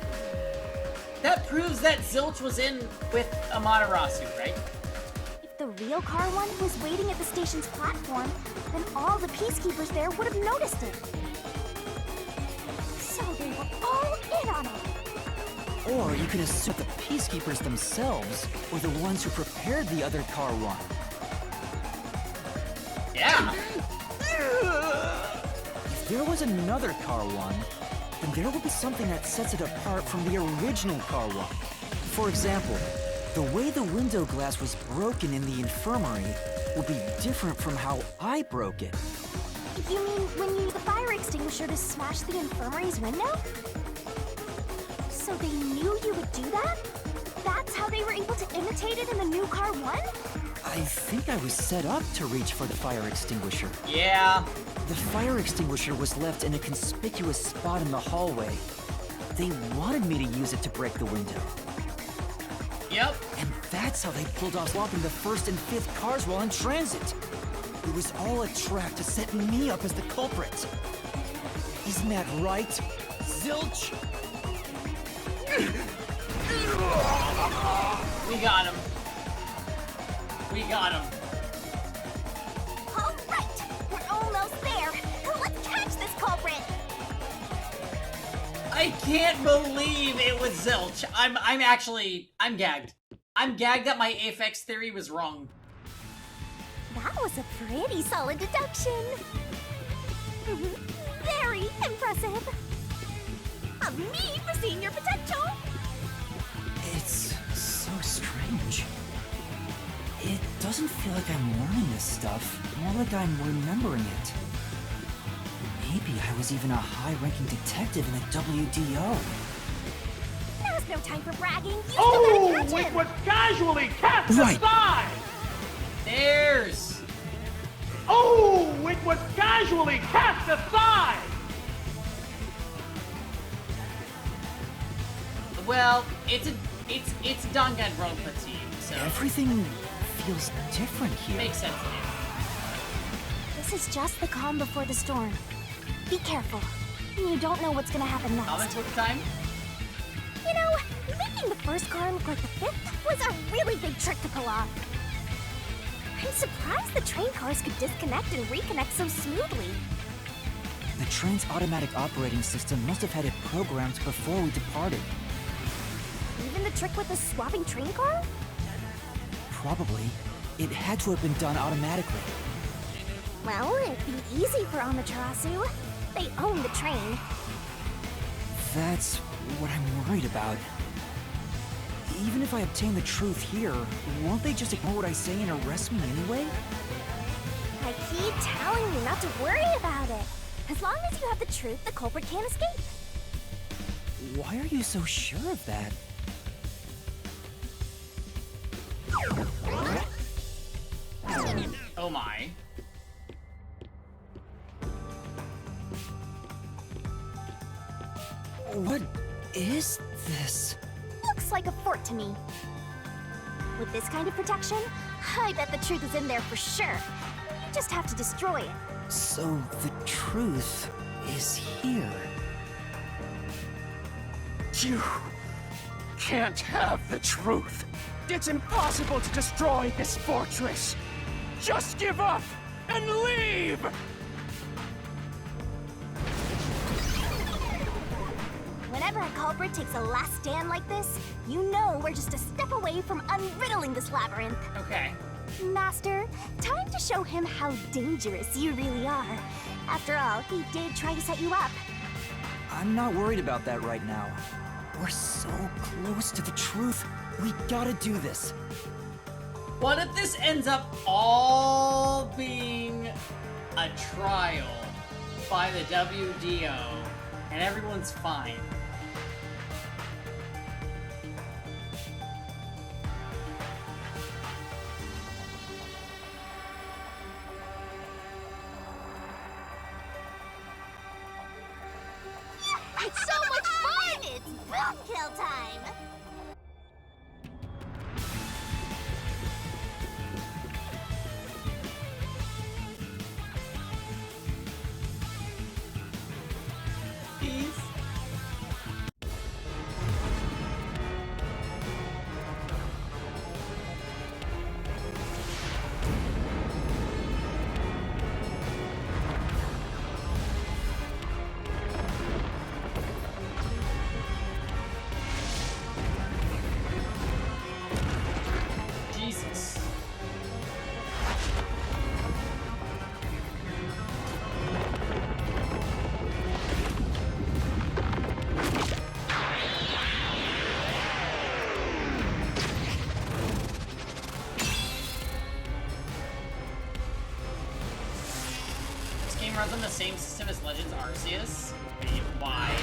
That proves that Zilch was in with Amaterasu, right? If the real car 1 was waiting at the station's platform, then all the peacekeepers there would have noticed it. So they were all in on it. Or you can assume the peacekeepers themselves were the ones who prepared the other car 1. Yeah. If there was another car 1, then there will be something that sets it apart from the original car 1. For example, the way the window glass was broken in the infirmary will be different from how I broke it. You mean when you used the fire extinguisher to smash the infirmary's window? So they knew you would do that? That's how they were able to imitate it in the new car 1? I think I was set up to reach for the fire extinguisher. Yeah. The fire extinguisher was left in a conspicuous spot in the hallway. They wanted me to use it to break the window. Yep. And that's how they pulled off swapping the 1st and 5th cars while in transit. It was all a trap to set me up as the culprit. Isn't that right, Zilch? We got him. We got him. All right, we're almost there. Let's catch this culprit. I can't believe it was Zilch. I'm gagged. I'm gagged that my Aphex theory was wrong. That was a pretty solid deduction. Very impressive. Of me foreseeing your potential. It's so strange. It doesn't feel like I'm learning this stuff, more like I'm remembering it. Maybe I was even a high-ranking detective in the WDO. Now's no time for bragging. You still gotta catch him. It was casually cast Right. aside! There's... Oh, it was casually cast aside! Well, it's Danganronpa team, so... Everything feels different here. Makes sense to me. This is just the calm before the storm. Be careful. You don't know what's gonna happen next. Comic book time? You know, making the first car look like the 5th was a really big trick to pull off. I'm surprised the train cars could disconnect and reconnect so smoothly. The train's automatic operating system must have had it programmed before we departed. Even the trick with the swapping train car? Probably. It had to have been done automatically. Well, it'd be easy for Amaterasu. They own the train. That's what I'm worried about. Even if I obtain the truth here, won't they just ignore what I say and arrest me anyway? I keep telling you not to worry about it. As long as you have the truth, the culprit can't escape. Why are you so sure of that? Oh my. What is this? Looks like a fort to me. With this kind of protection, I bet the truth is in there for sure. You just have to destroy it. So the truth is here. Phew. can't have the truth. It's impossible to destroy this fortress. Just give up and leave! Whenever a culprit takes a last stand like this, you know we're just a step away from unriddling this labyrinth. Okay. Master, time to show him how dangerous you really are. After all, he did try to set you up. I'm not worried about that right now. We're so close to the truth. We gotta do this. What if this ends up all being a trial by the WDO and everyone's fine? It's so much fun! It's boot kill time! Jesus. This game runs on the same system as Legends Arceus. Why?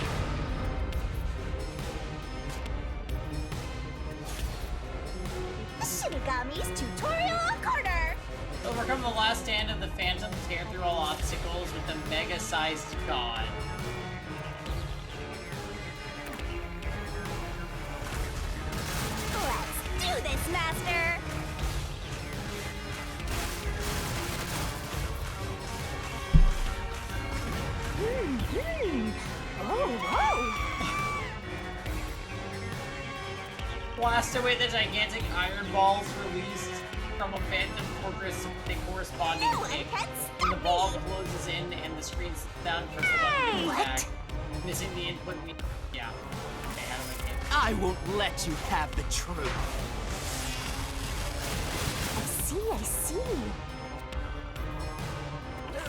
Shinigami's tutorial corner! Overcome the last stand of the Phantom, tear through all obstacles with the mega-sized god. Let's do this, Master! Oh! Blast away the gigantic iron balls released from a Phantom Fortress with a corresponding kick. When the ball closes in and the screen's down, press the button to move back. Missing the input yeah. Okay, how do I get I won't let you have the truth. I see.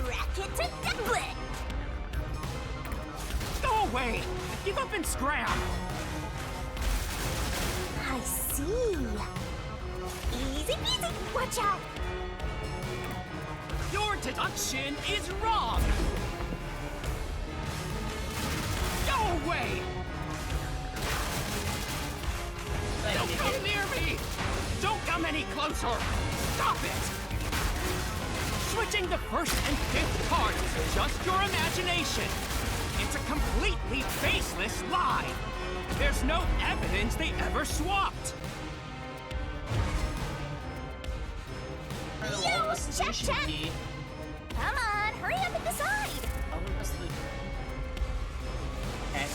Racket to doublet! Go away! Give up and scram! I see. Easy peasy, watch out! Your deduction is wrong! Go away! Don't come near me! Don't come any closer! Stop it! Switching the first and fifth cards is just your imagination. It's a completely baseless lie. There's no evidence they ever swapped. Yo, check! key? Come on, hurry up and decide! I'll request the... Okay.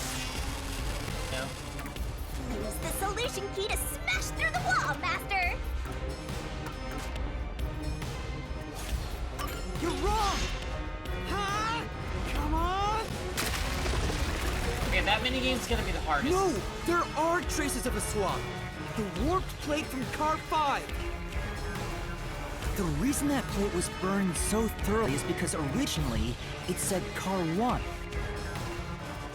No. Use the solution key to smash through the wall, Master! You're wrong! Huh? Come on! Okay, that minigame's gonna be the hardest. No! There are traces of a swap! The warped plate from Car 5! The reason that plate was burned so thoroughly is because originally it said Car 1.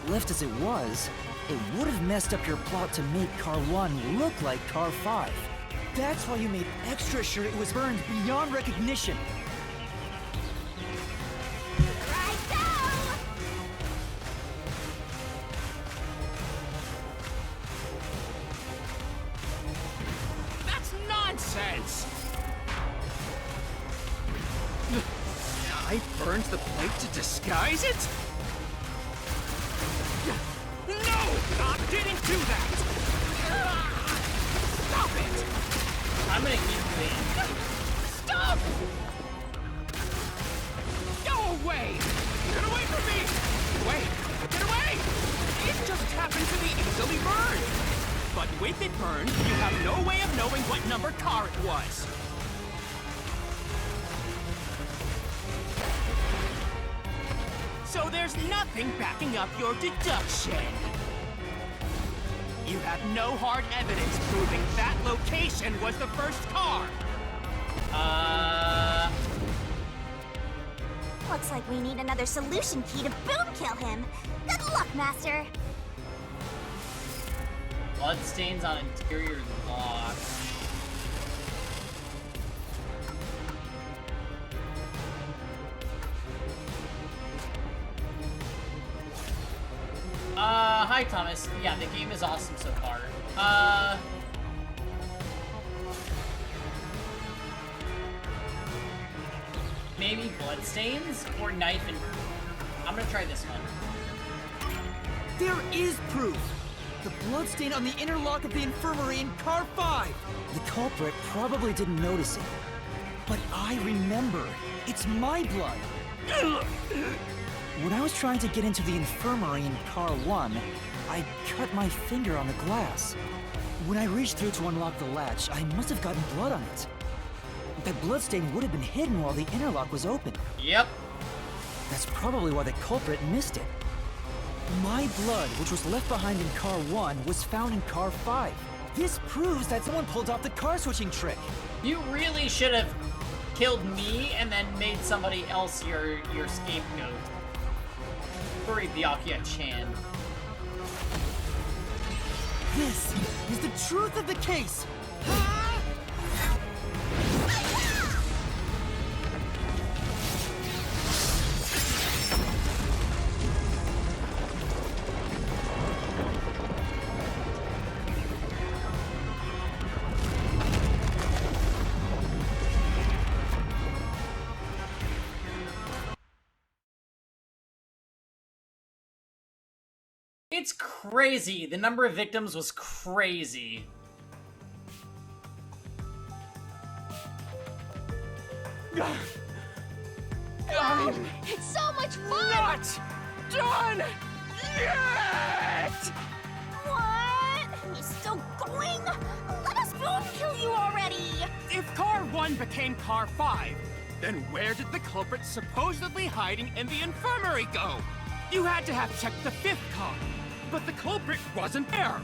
Left as it was, it would have messed up your plot to make Car 1 look like Car 5. That's why you made extra sure it was burned beyond recognition. That's nonsense! I burned the plate to disguise it? No! I didn't do that! Stop it! I'm gonna keep playing. Stop! Go away! Get away from me! Wait! Get away! It just happened to be easily burned! But with it burned, you have no way of knowing what number car it was. So there's nothing backing up your deduction. You have no hard evidence proving that location was the first car. Looks like we need another solution key to boom kill him. Good luck, Master. Bloodstains on interior lock. Hi Thomas. Yeah, the game is awesome so far. Maybe bloodstains or knife and... I'm gonna try this one. There is proof! The bloodstain on the inner lock of the infirmary in car 5! The culprit probably didn't notice it. But I remember. It's my blood! When I was trying to get into the infirmary in car 1, I cut my finger on the glass. When I reached through to unlock the latch, I must have gotten blood on it. That bloodstain would have been hidden while the interlock was open. Yep. That's probably why the culprit missed it. My blood, which was left behind in car 1, was found in car 5. This proves that someone pulled off the car switching trick. You really should have killed me and then made somebody else your scapegoat. Furry Byakuya-chan. This is the truth of the case! It's crazy. The number of victims was crazy. It's so much fun! Not done yet! What? He's still going? Let us boom kill you already! If car 1 became car 5, then where did the culprit supposedly hiding in the infirmary go? You had to have checked the 5th car, but the culprit wasn't there.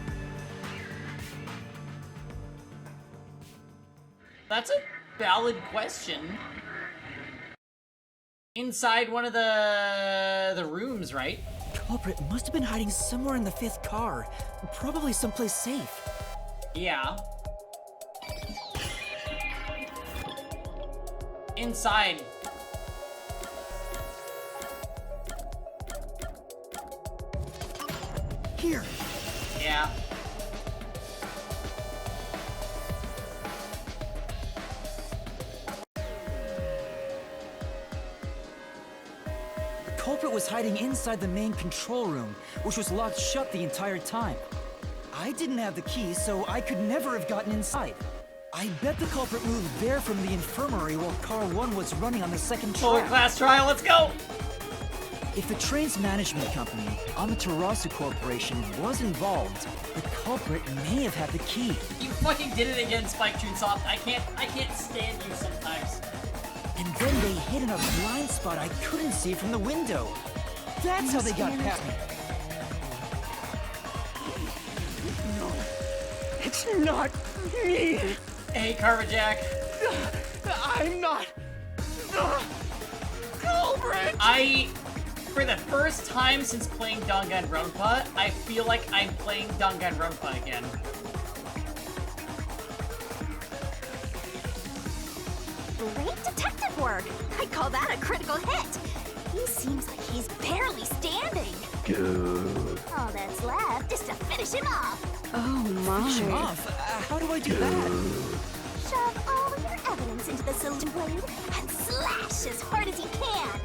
That's a valid question. Inside one of the rooms, right? Culprit must have been hiding somewhere in the 5th car. Probably someplace safe. Yeah. Inside. Here. Yeah. The culprit was hiding inside the main control room, which was locked shut the entire time. I didn't have the key, so I could never have gotten inside. I bet the culprit moved there from the infirmary while car 1 was running on the second track. Forward class trial, let's go! If the train's management company, Amaterasu Corporation, was involved, the culprit may have had the key. You fucking did it again, Spike Chunsoft. I can't stand you sometimes. And then they hid in a blind spot I couldn't see from the window. That's how they got past me. No, it's not me. Hey, Carvajack. I'm not the culprit. For the first time since playing Danganronpa, I feel like I'm playing Danganronpa again. Great detective work! I call that a critical hit! He seems like he's barely standing. Good. All that's left is to finish him off. Oh my. Finish him off? How do I do that? Shove all of your evidence into the solution blade and slash as hard as you can.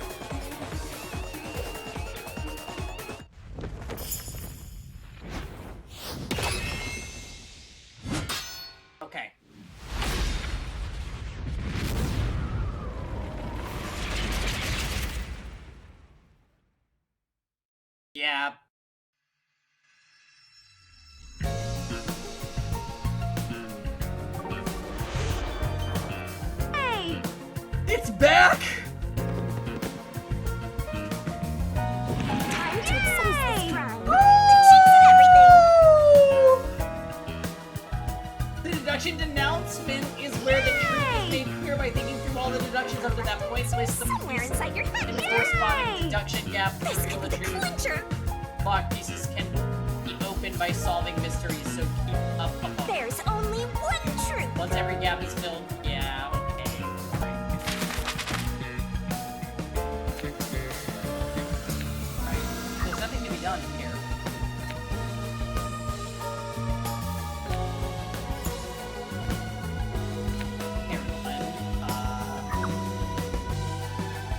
Okay. Yeah. It's back! Time to expose this crime. The deduction denouncement is where the truth is made clear by thinking through all the deductions up to that point with some Somewhere inside your head. and the corresponding deduction gap to This reveal could the be the truth. clincher. Lock pieces can be opened by solving mysteries, so keep up. There's only one truth. Once every gap is filled, yeah, okay. Alright. There's nothing to be done here.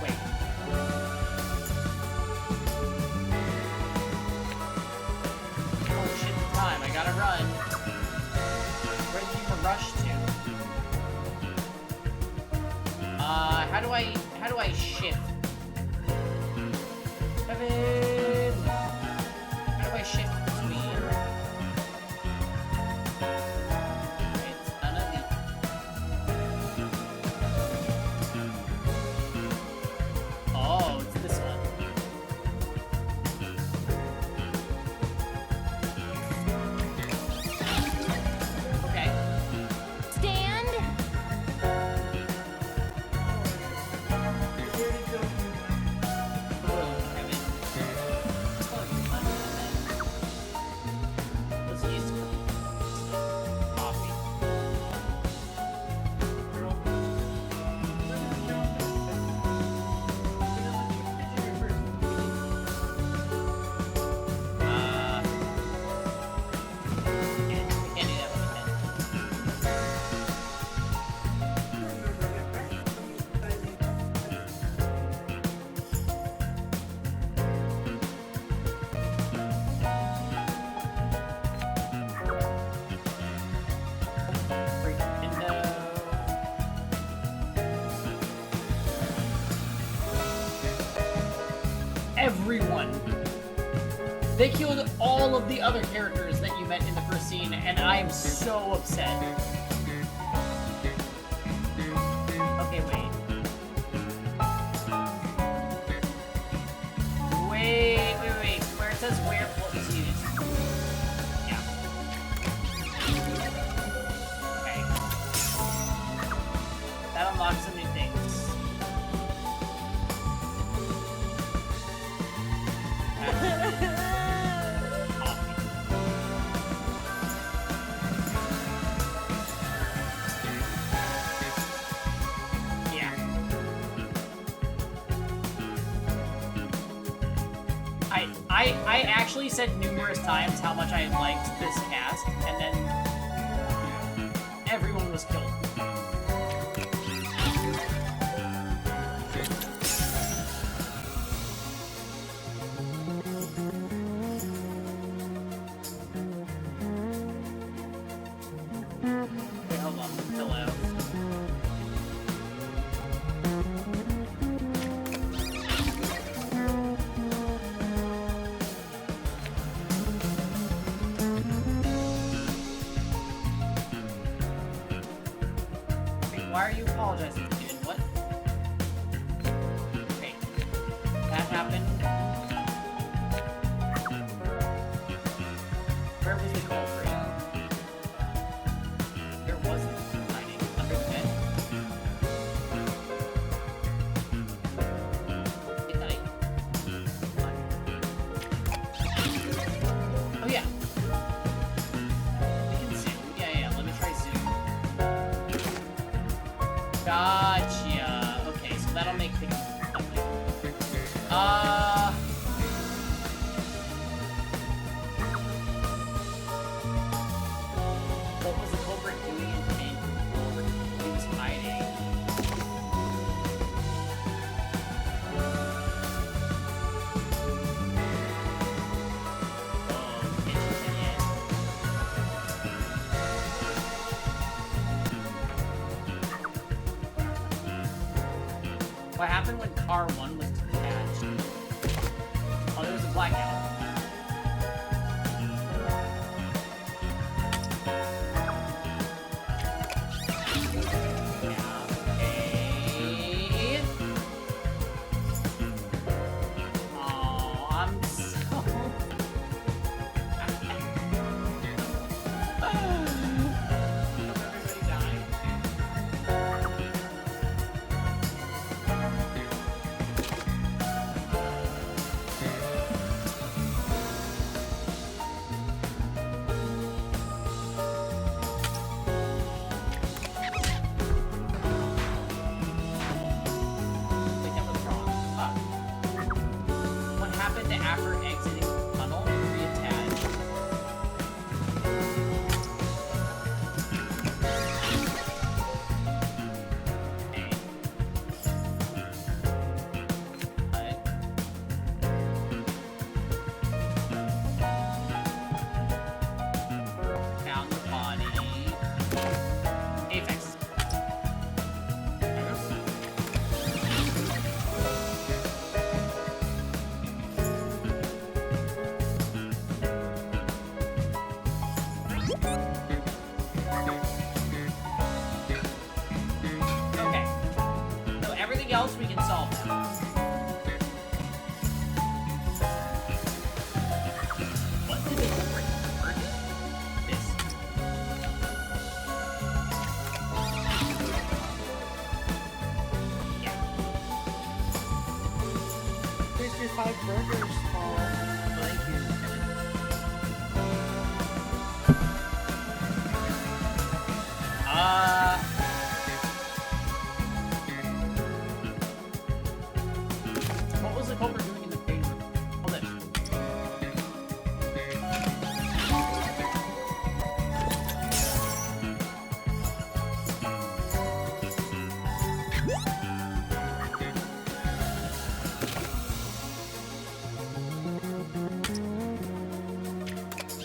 Wait. Oh shit, the time. I gotta run. Where did you rush to? How do I shift? Kevin! How do I shift between? It's none of these. Oh, it's this one. Okay. Stand. Let's use coffee. Can't do that with a pen. Everyone. They killed all of the other characters that you met in the first scene, and I am so upset. Okay, wait. Wait. Where it says where what was used. Yeah. Okay. That unlocks some new things. Yeah. I actually said numerous times how much I liked this cast, and then everyone was killed. Wait, hold on. Hello. Wait, why are you apologizing, dude? What? Okay. That happened. Where was the culprit? There wasn't hiding under the bed. Good night. Oh yeah. We can zoom. Yeah. Let me try zoom. Gotcha. Okay, so that'll make things lovely. What was the culprit doing in pain? He was hiding. Oh, interesting, yeah. What happened when car 1 was detached? Oh, there was a blackout. Yeah, okay. What was the culprit doing in the paint? Hold it.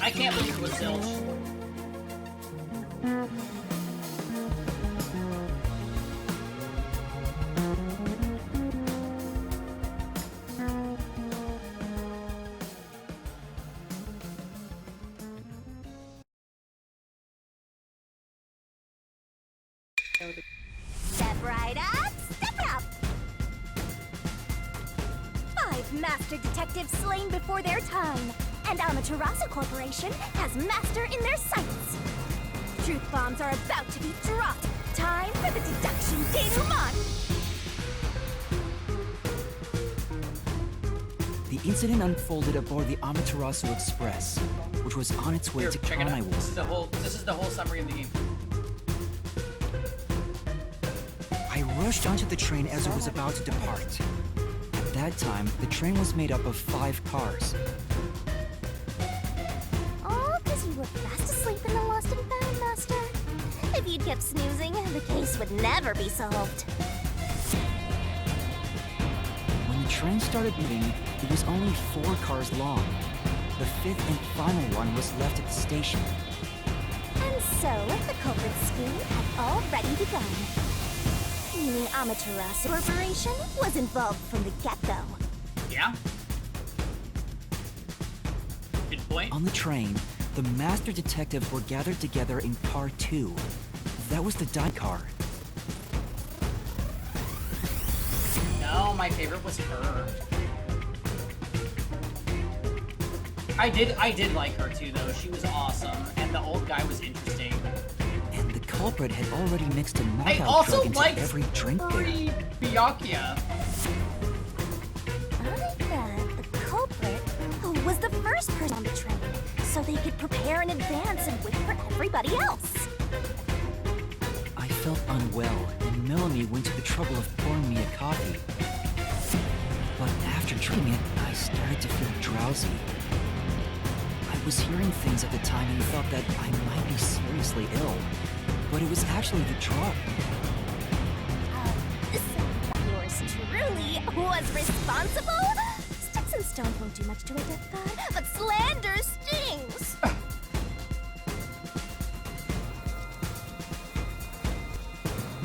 I can't believe it was Zilch. Step right up, step up! 5 master detectives slain before their time, and Amaterasu Corporation has master in their sights. Truth bombs are about to be dropped. Time for the deduction denouement! The incident unfolded aboard the Amaterasu Express, which was on its way Here, to check it out. Kanai Ward. This is the whole summary of the game. I rushed onto the train as it was about to depart. At that time, the train was made up of 5 cars. All because you were fast asleep in the lost and found, Master. If you'd kept snoozing, the case would never be solved. When the train started moving, it was only 4 cars long. The 5th and final one was left at the station. And so, the culprit scheme had already begun. Meaning Amaterasu Corporation was involved from the get-go. Yeah? Good point. On the train, the master detectives were gathered together in car 2. That was the die car. No, my favorite was her. I did like her too, though. She was awesome, and the old guy was interesting. And the culprit had already mixed a I knockout also drug into liked every drink there. Byakuya. I like that the culprit was the first person on the train, so they could prepare in advance and wait for everybody else. I felt unwell, and Melanie went to the trouble of pouring me a coffee. But after drinking it, I started to feel drowsy. I was hearing things at the time and thought that I might be seriously ill, but it was actually the drug. So yours truly was responsible? Sticks and stones won't do much to a dead god, but slander stings!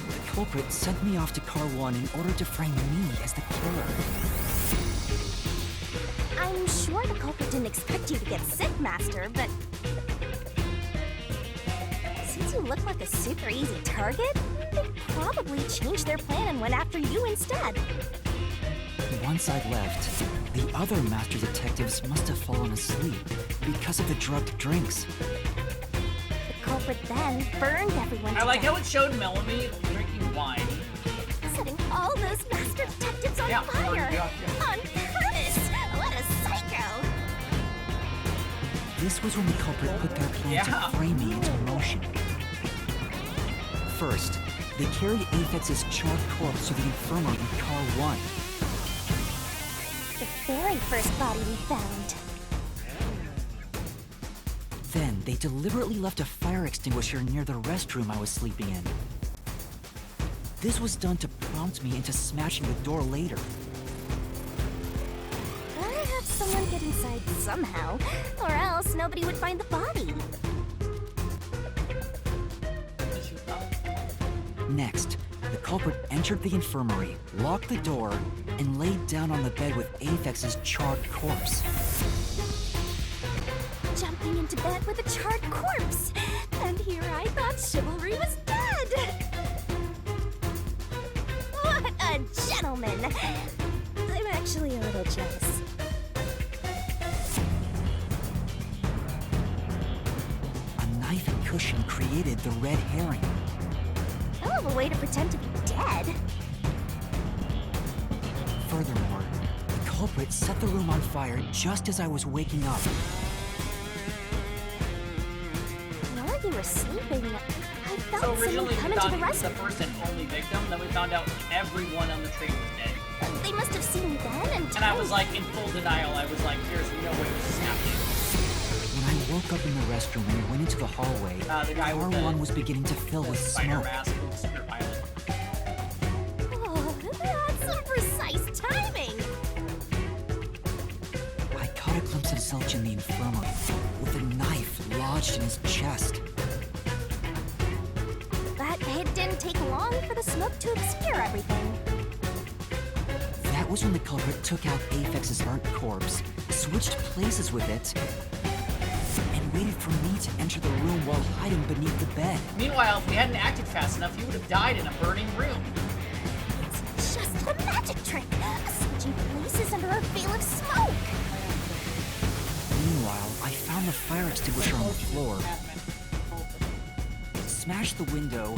The culprit sent me off to car 1 in order to frame me as the killer. I'm sure the culprit didn't expect you to get sick, Master, but... since you look like a super easy target, they probably changed their plan and went after you instead. Once I left, the other master detectives must have fallen asleep because of the drugged drinks. The culprit then burned everyone to I like death, how it showed Melanie drinking wine. setting all those master detectives on fire! On purpose! What a psycho! This was when the culprit put their plan to frame me into motion. First, they carried Aphex's charred corpse to the infirmary in car 1. The very first body we found. Then, they deliberately left a fire extinguisher near the restroom I was sleeping in. This was done to prompt me into smashing the door later. Gotta have someone get inside somehow, or else nobody would find the body. Next, the culprit entered the infirmary, locked the door, and laid down on the bed with Aphex's charred corpse. Jumping into bed with a charred corpse! And here I thought chivalry was dead! What a gentleman! I'm actually a little jealous. A knife and cushion created the red herring. Hell of a way to pretend to be dead. Furthermore, the culprit set the room on fire just as I was waking up. While you were sleeping, I I felt So someone originally come we into thought the he was the restroom. first and only victim, then we found out everyone on the train was dead. They must have seen me then And I was like, in full denial, I was like, there's no way this is happening. When I woke up in the restroom and went into the hallway, The guy with R1 was beginning to fill with spider smoke. mask with the super pilot. Oh, that's some precise timing. I caught a glimpse of Zelch in the infirmary, with a knife lodged in his chest. But it didn't take long for the smoke to obscure everything. That was when the culprit took out Apex's burnt corpse, switched places with it, and waited for me to enter the room while hiding beneath the bed. Meanwhile, if we hadn't acted fast enough, he would have died in a burning room. It's just a magic trick, switching places under a veil of smoke. Meanwhile, I found the fire extinguisher on the floor, smashed the window,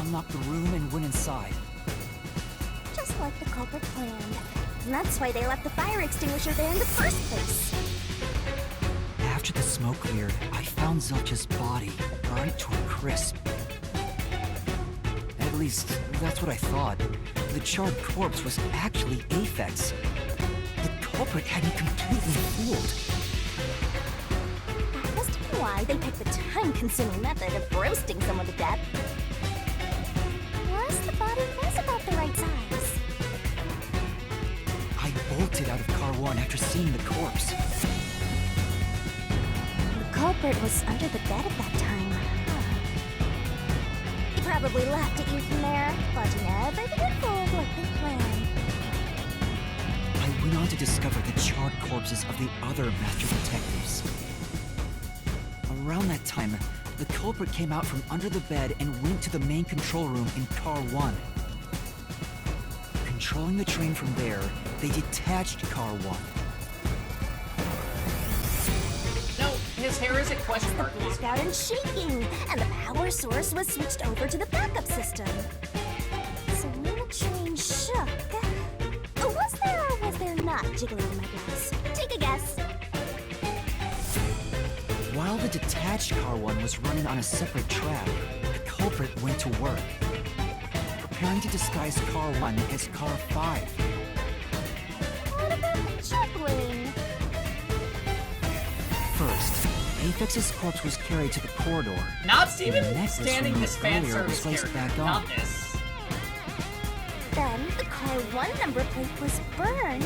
unlocked the room, and went inside. Just like the culprit planned. And that's why they left the fire extinguisher there in the first place. After the smoke cleared, I found Zelch's body, burned to a crisp. At least, that's what I thought. The charred corpse was actually Aphex. The culprit had me completely fooled. That must be why they picked the time-consuming method of roasting someone to death. Plus, the body was about the right size. I bolted out of Car 1 after seeing the corpse. The culprit was under the bed at that time. He probably laughed at you from there, watching everything unfold like they planned. I went on to discover the charred corpses of the other master detectives. Around that time, the culprit came out from under the bed and went to the main control room in Car 1. Controlling the train from there, they detached Car 1. No, his hair is a question mark. Blacked out and shaking, and the power source was switched over to the backup system. So when the train shook, was there or was there not jiggling in my glass? Take a guess. While the detached Car 1 was running on a separate track, the culprit went to work, preparing to disguise Car 1 as Car 5. What about the juggling? First, Apex's corpse was carried to the corridor. Not Steven and the necklace standing removed this fan earlier was service placed character. back on. Not this. Then the Car 1 number plate was burned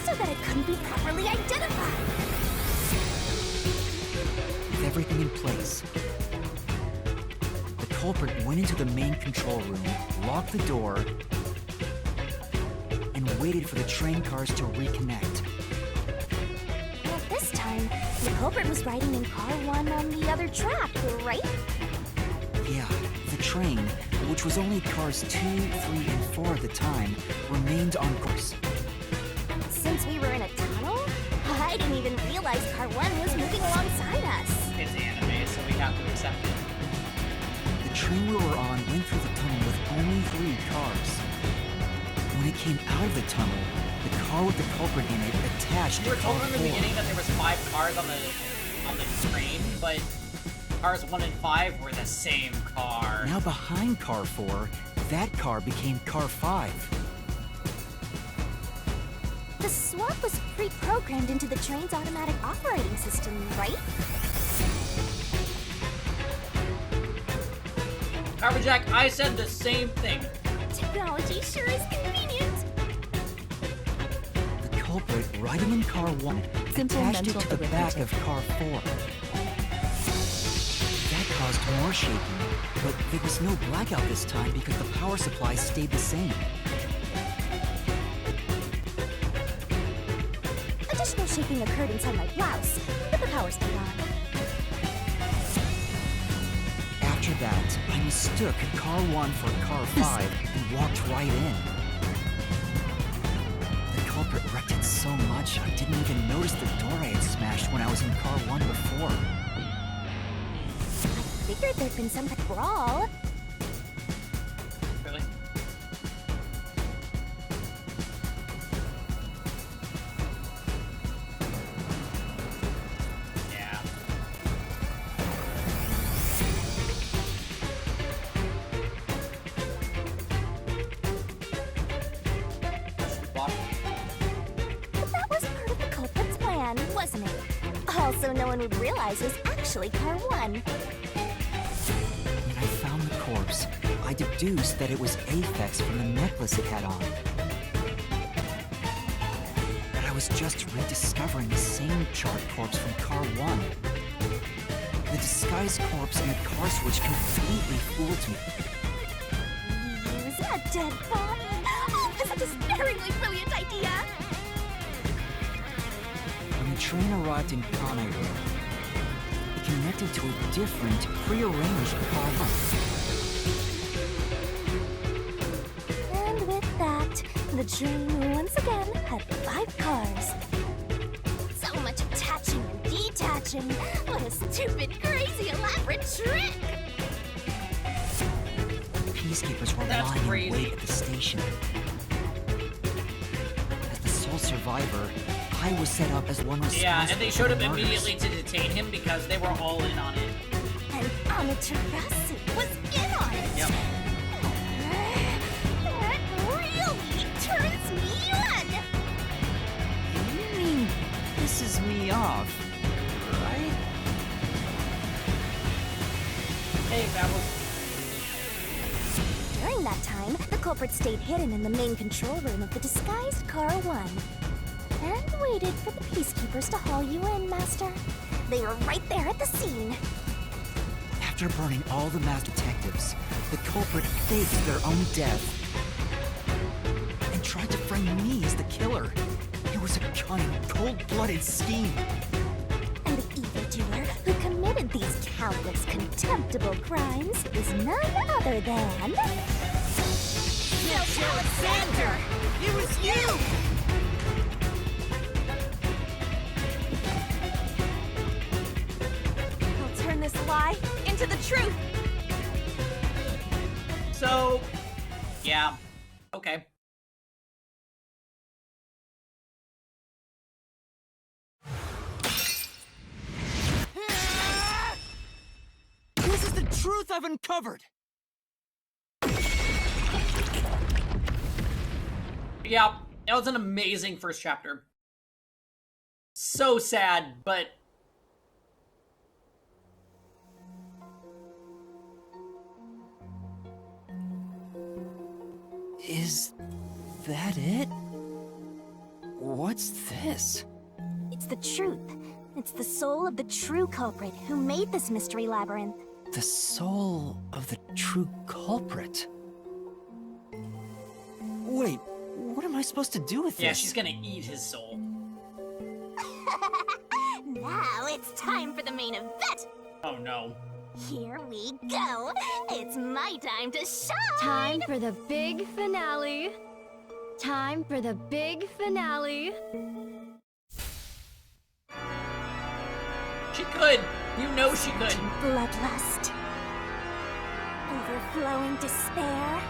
so that it couldn't be properly identified. With everything in place, the culprit went into the main control room, locked the door, and waited for the train cars to reconnect. At this time, the culprit was riding in Car 1 on the other track, right? Yeah, the train, which was only cars 2, 3, and 4 at the time, remained on course. Since we were in a tunnel, I didn't even realize Car 1 was moving alongside us. It's anime, so we have to accept it. The train we were on went through the tunnel with only 3 cars. When it came out of the tunnel, the car with the culprit in it attached You to were car told in the 4. beginning that there was 5 cars on the train, but cars 1 and 5 were the same car. Now behind car 4, that car became car 5. The swap was pre-programmed into the train's automatic operating system, right? Carverjack, I said the same thing. Technology sure is convenient. The culprit, riding in car 1, Simple attached it mental to the back of car 4. That caused more shaking, but there was no blackout this time because the power supply stayed the same. Additional shaking occurred inside my blouse, but the power stayed on. After that, I mistook car 1 for car 5 and walked right in. The culprit wrecked it so much I didn't even notice the door I had smashed when I was in car 1 before. I figured there'd been some kind of brawl. Really? so no one would realize was actually Car 1. When I found the corpse, I deduced that it was Aphex from the necklace it had on. But I was just rediscovering the same chart corpse from Car 1. The disguised corpse and the car switch completely fooled me. Use a dead body? Oh, that's a despairingly brilliant idea! When the train arrived in Kanai, it connected to a different, prearranged car 1. And with that, the train once again had 5 cars. So much attaching and detaching. What a stupid, crazy, elaborate trick! Peacekeepers were That's lying crazy. in wait at the station. As the sole survivor, I was set up as one responsible Yeah, and they showed up for the murders. immediately to detain him because they were all in on it. And Amaterasu was in on it! Yep. That really turns me on! You mean pisses me off, right? Hey, that was... During that time, the culprit stayed hidden in the main control room of the disguised Car 1. And waited for the peacekeepers to haul you in, Master. They were right there at the scene. After burning all the masked detectives, the culprit faked their own death and tried to frame me as the killer. It was a cunning, cold-blooded scheme. And the evildoer who committed these countless contemptible crimes is none other than... Nils Alexander! It was you! I'll turn this lie into the truth. So... yeah. Okay. This is the truth I've uncovered! Yeah, that was an amazing first chapter. So sad, but... Is that it? What's this? It's the truth. It's the soul of the true culprit who made this mystery labyrinth. The soul of the true culprit? Wait, what am I supposed to do with Yeah, this? she's gonna eat his soul. Now it's time for the main event! Oh no. Here we go! It's my time to shine! Time for the big finale. Time for the big finale. She could! You know she could! Bloodlust. Overflowing despair.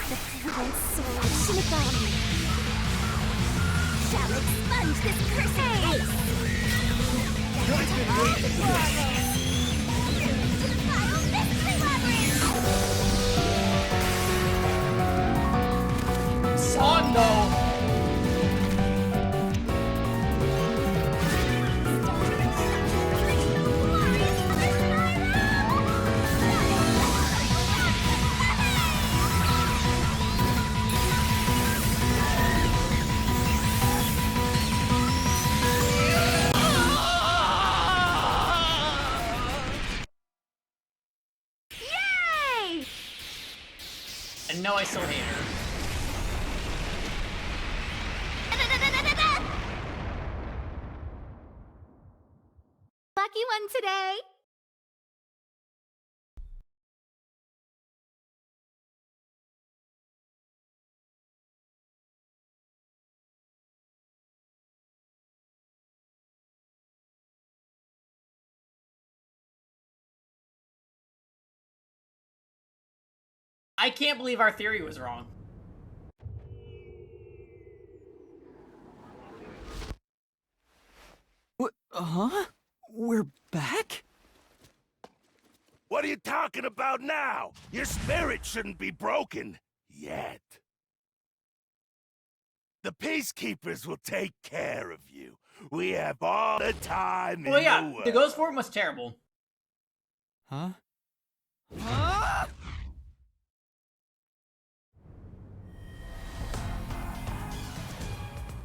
The pure soul of Shinigami shall expunge this cursed race! To the final mystery labyrinth! Song though! Yay! And no, I still hate her. Lucky one today. I can't believe our theory was wrong. Huh? We're back? What are you talking about now? Your spirit shouldn't be broken. Yet. The Peacekeepers will take care of you. We have all the time in Well, yeah, the world. the ghost form was terrible. Huh?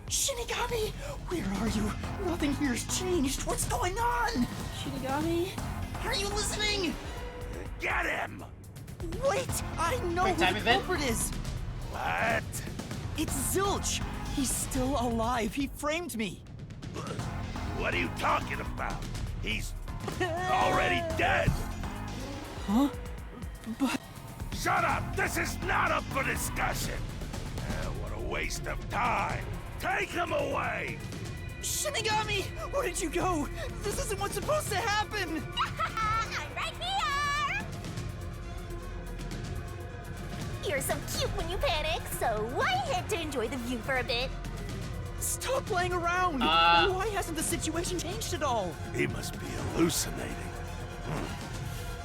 Shinigami! Where are you? Nothing here's changed. What's going on? Shinigami? Are you listening? Get him! Wait! I know Quick who time the event? culprit is! What? It's Zilch! He's still alive. He framed me. What are you talking about? He's already dead. Huh? But... Shut up! This is not up for discussion! What a waste of time! Take him away! Shinigami! Where did you go? This isn't what's supposed to happen! I'm right here! You're so cute when you panic, so I had to enjoy the view for a bit. Stop playing around! Why hasn't the situation changed at all? He must be hallucinating.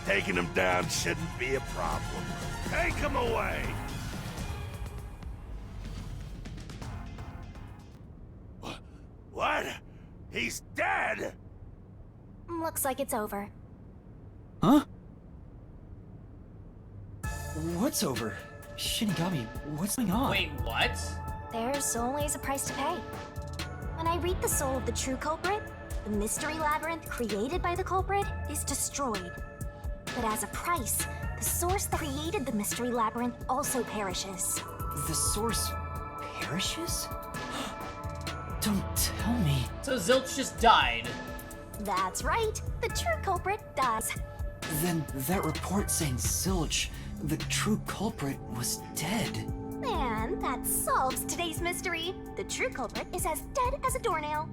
Taking him down shouldn't be a problem. Take him away! What? He's dead? Looks like it's over. Huh? What's over? Shinigami, what's going on? Wait, what? There's always a price to pay. When I read the soul of the true culprit, the mystery labyrinth created by the culprit is destroyed. But as a price, the source that created the mystery labyrinth also perishes. The source perishes? Don't tell me. So Zilch just died. That's right, the true culprit dies. Then that report saying Zilch, the true culprit, was dead. And that solves today's mystery. The true culprit is as dead as a doornail.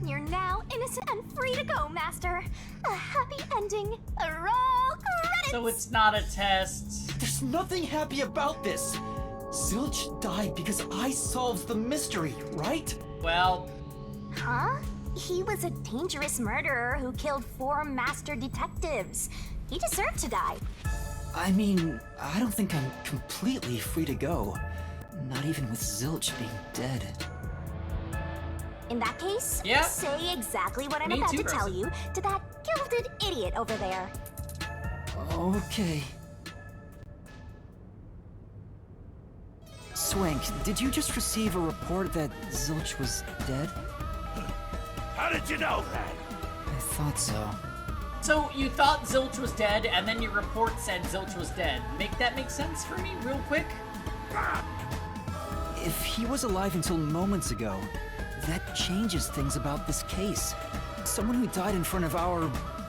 You're now innocent and free to go, Master. A happy ending. A roll credits. So it's not a test. There's nothing happy about this. Zilch died because I solved the mystery, right? Well... Huh? He was a dangerous murderer who killed 4 master detectives. He deserved to die. I mean, I don't think I'm completely free to go. Not even with Zilch being dead. In that case, yeah. Say exactly what I'm Me about too, to tell Rosa. you to that gilded idiot over there. Okay. Swank, did you just receive a report that Zilch was dead? How did you know that? I thought so. So you thought Zilch was dead, and then your report said Zilch was dead. Make that make sense for me, real quick? If he was alive until moments ago, that changes things about this case. Someone who died in front of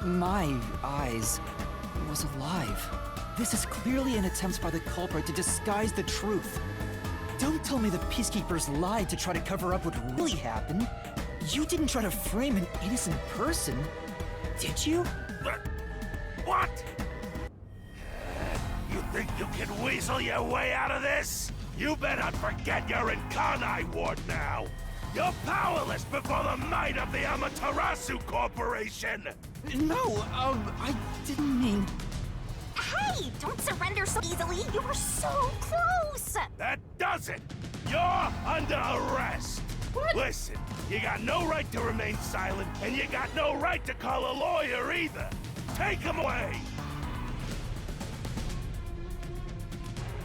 my eyes, was alive. This is clearly an attempt by the culprit to disguise the truth. Don't tell me the Peacekeepers lied to try to cover up what really happened. You didn't try to frame an innocent person, did you? What? You think you can weasel your way out of this? You better forget you're in Kanai Ward now. You're powerless before the might of the Amaterasu Corporation. No, I didn't mean... Hey, don't surrender so easily. You were so close. That does it. You're under arrest. What? Listen, you got no right to remain silent, and you got no right to call a lawyer either. Take him away.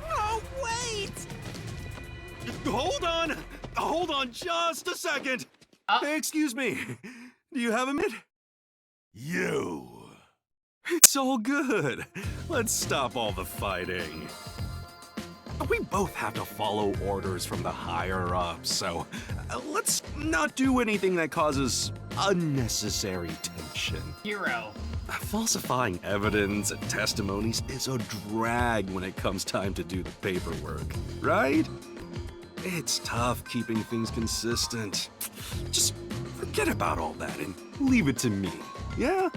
No, wait! Hold on just a second. Excuse me. Do you have a minute? You. It's all good. Let's stop all the fighting. We both have to follow orders from the higher-ups, so let's not do anything that causes unnecessary tension. Hero. Falsifying evidence and testimonies is a drag when it comes time to do the paperwork, right? It's tough keeping things consistent. Just forget about all that and leave it to me, yeah?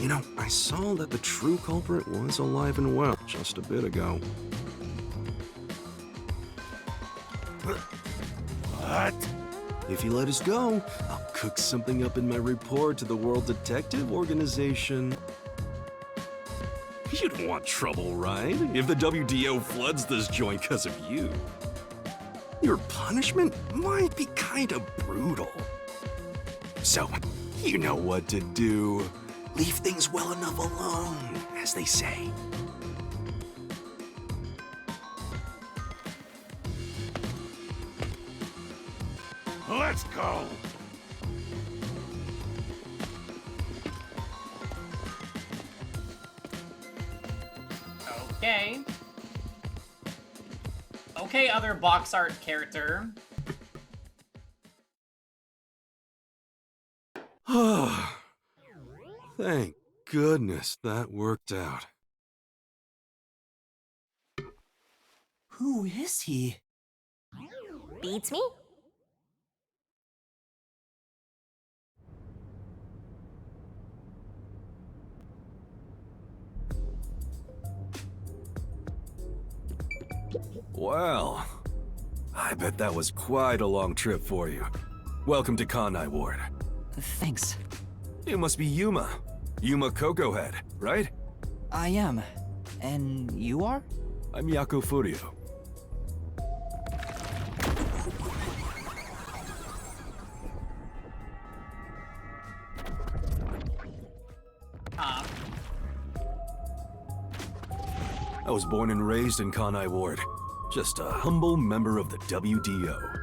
You know, I saw that the true culprit was alive and well just a bit ago. What? If you let us go, I'll cook something up in my report to the World Detective Organization. You don't want trouble, right? If the WDO floods this joint because of you. Your punishment might be kind of brutal. So, you know what to do. Leave things well enough alone, as they say. Let's go! Okay. Okay, other box art character. Thank goodness that worked out. Who is he? Beats me? Well, I bet that was quite a long trip for you. Welcome to Kanai Ward. Thanks. You must be Yuma. Yuma Cocoa Head, right? I am. And you are? I'm Yako Furio. I was born and raised in Kanai Ward. Just a humble member of the WDO.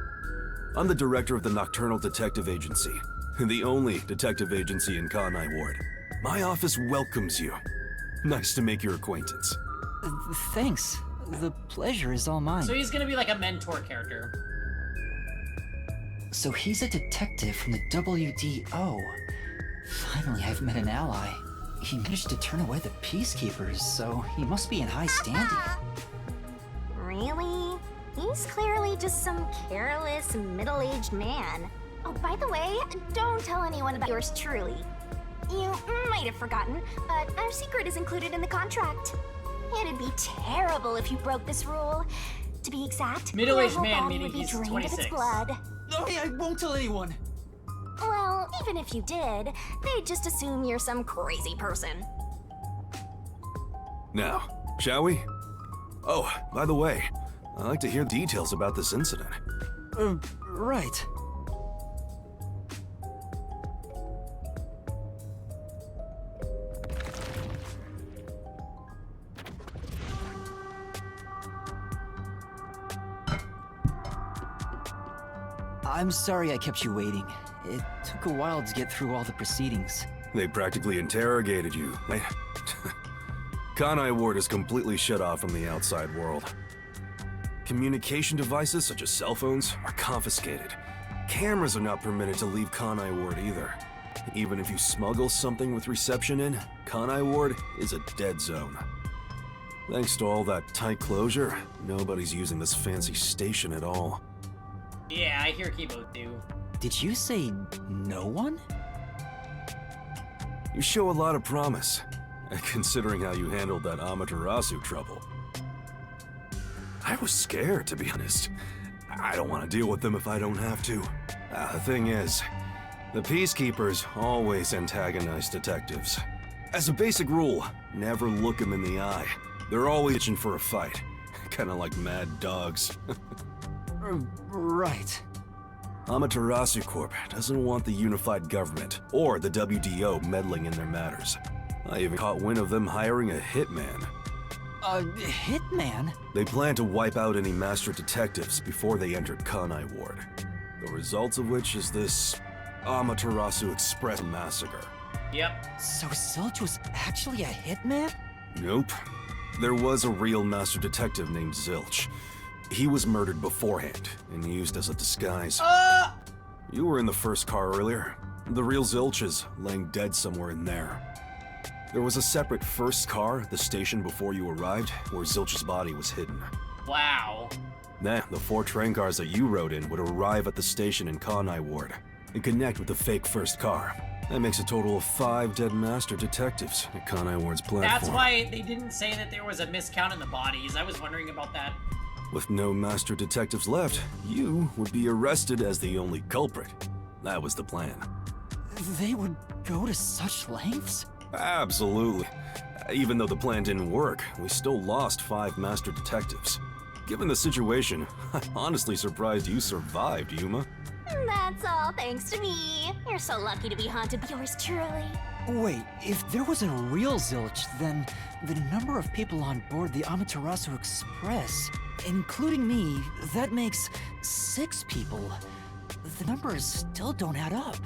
I'm the director of the Nocturnal Detective Agency, the only detective agency in Kanai Ward. My office welcomes you. Nice to make your acquaintance. Thanks. The pleasure is all mine. So he's gonna be like a mentor character. So he's a detective from the WDO. Finally, I've met an ally. He managed to turn away the Peacekeepers, so he must be in high standing. Really? He's clearly just some careless, middle-aged man. Oh, by the way, don't tell anyone about yours truly. You might have forgotten, but our secret is included in the contract. It'd be terrible if you broke this rule. To be exact, Middle-aged your man, whole body meaning would be he's drained of its 26. blood. Oh, I won't tell anyone. Well, even if you did, they'd just assume you're some crazy person. Now, shall we? Oh, by the way, I'd like to hear details about this incident. Right. I'm sorry I kept you waiting. It took a while to get through all the proceedings. They practically interrogated you. Kanai Ward is completely shut off from the outside world. Communication devices, such as cell phones, are confiscated. Cameras are not permitted to leave Kanai Ward either. Even if you smuggle something with reception in, Kanai Ward is a dead zone. Thanks to all that tight closure, nobody's using this fancy station at all. Yeah, I hear Kibo too. Did you say no one? You show a lot of promise, considering how you handled that Amaterasu trouble. I was scared, to be honest. I don't want to deal with them if I don't have to. The thing is, the Peacekeepers always antagonize detectives. As a basic rule, never look them in the eye. They're always itching for a fight. Kinda like mad dogs. Right. Amaterasu Corp doesn't want the unified government or the WDO meddling in their matters. I even caught wind of them hiring a hitman. A hitman? They plan to wipe out any master detectives before they entered Kanai Ward. The result of which is this Amaterasu Express massacre. Yep. So Zilch was actually a hitman? Nope. There was a real master detective named Zilch. He was murdered beforehand and used as a disguise. You were in the first car earlier. The real Zilch is laying dead somewhere in there. There was a separate first car at the station before you arrived where Zilch's body was hidden. Wow. Then, the 4 train cars that you rode in would arrive at the station in Kanai Ward and connect with the fake first car. That makes a total of 5 dead master detectives at Kanai Ward's platform. That's why they didn't say that there was a miscount in the bodies. I was wondering about that. With no master detectives left, you would be arrested as the only culprit. That was the plan. They would go to such lengths? Absolutely. Even though the plan didn't work, we still lost 5 master detectives. Given the situation, I'm honestly surprised you survived, Yuma. That's all thanks to me. You're so lucky to be haunted by yours truly. Wait, if there was a real zilch, then the number of people on board the Amaterasu Express, including me, that makes 6 people. The numbers still don't add up.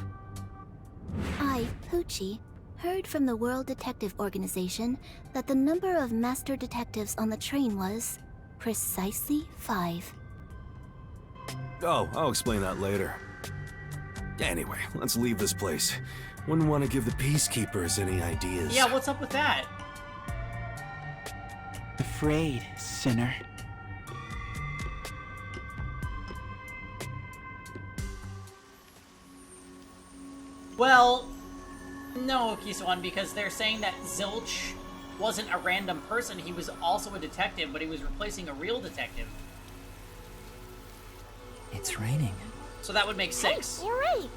I, Poochie, heard from the World Detective Organization that the number of master detectives on the train was precisely 5. Oh, I'll explain that later. Anyway, let's leave this place. Wouldn't want to give the Peacekeepers any ideas. Yeah, what's up with that? Afraid, sinner. Well, no, Kisawan, because they're saying that Zilch wasn't a random person. He was also a detective, but he was replacing a real detective. It's raining. So that would make 6. Hey, you're right.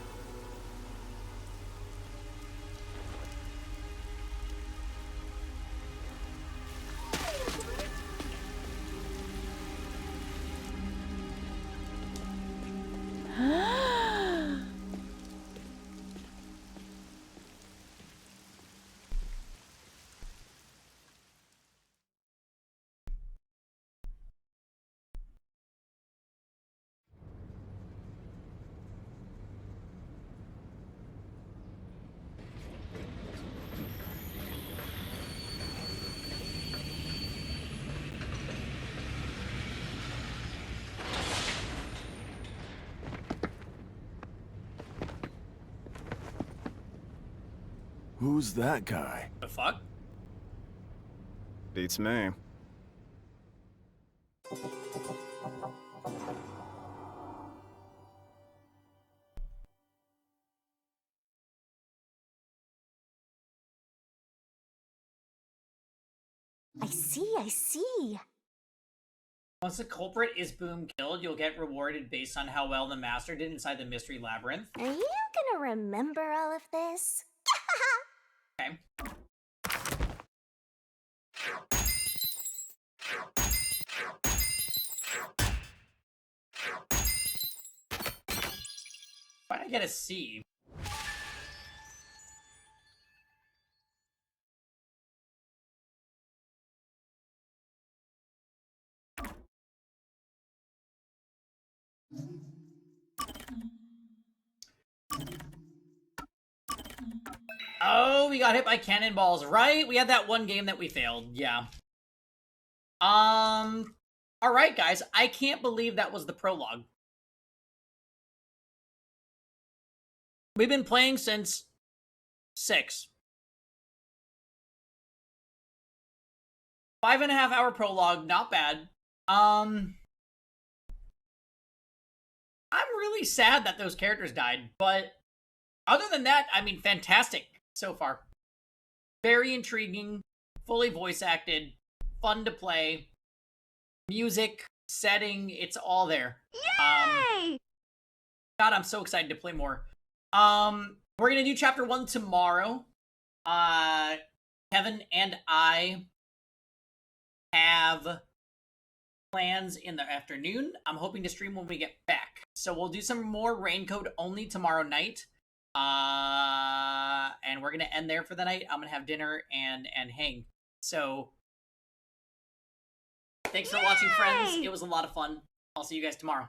Who's that guy? The fuck? Beats me. I see. Once the culprit is boom killed, you'll get rewarded based on how well the master did inside the mystery labyrinth. Are you gonna remember all of this? Okay. Why'd I get a C? Oh, we got hit by cannonballs, right? We had that one game that we failed, yeah. Alright, guys, I can't believe that was the prologue. We've been playing since 6. 5.5 hour prologue, not bad. I'm really sad that those characters died, but other than that, I mean, fantastic so far. Very intriguing, fully voice acted, fun to play, music, setting, it's all there. Yay! God, I'm so excited to play more. We're gonna do chapter 1 tomorrow. Kevin and I have plans in the afternoon. I'm hoping to stream when we get back. So we'll do some more Raincoat only tomorrow night. And we're gonna end there for the night. I'm gonna have dinner and hang. So thanks for watching, friends. It was a lot of fun. I'll see you guys tomorrow.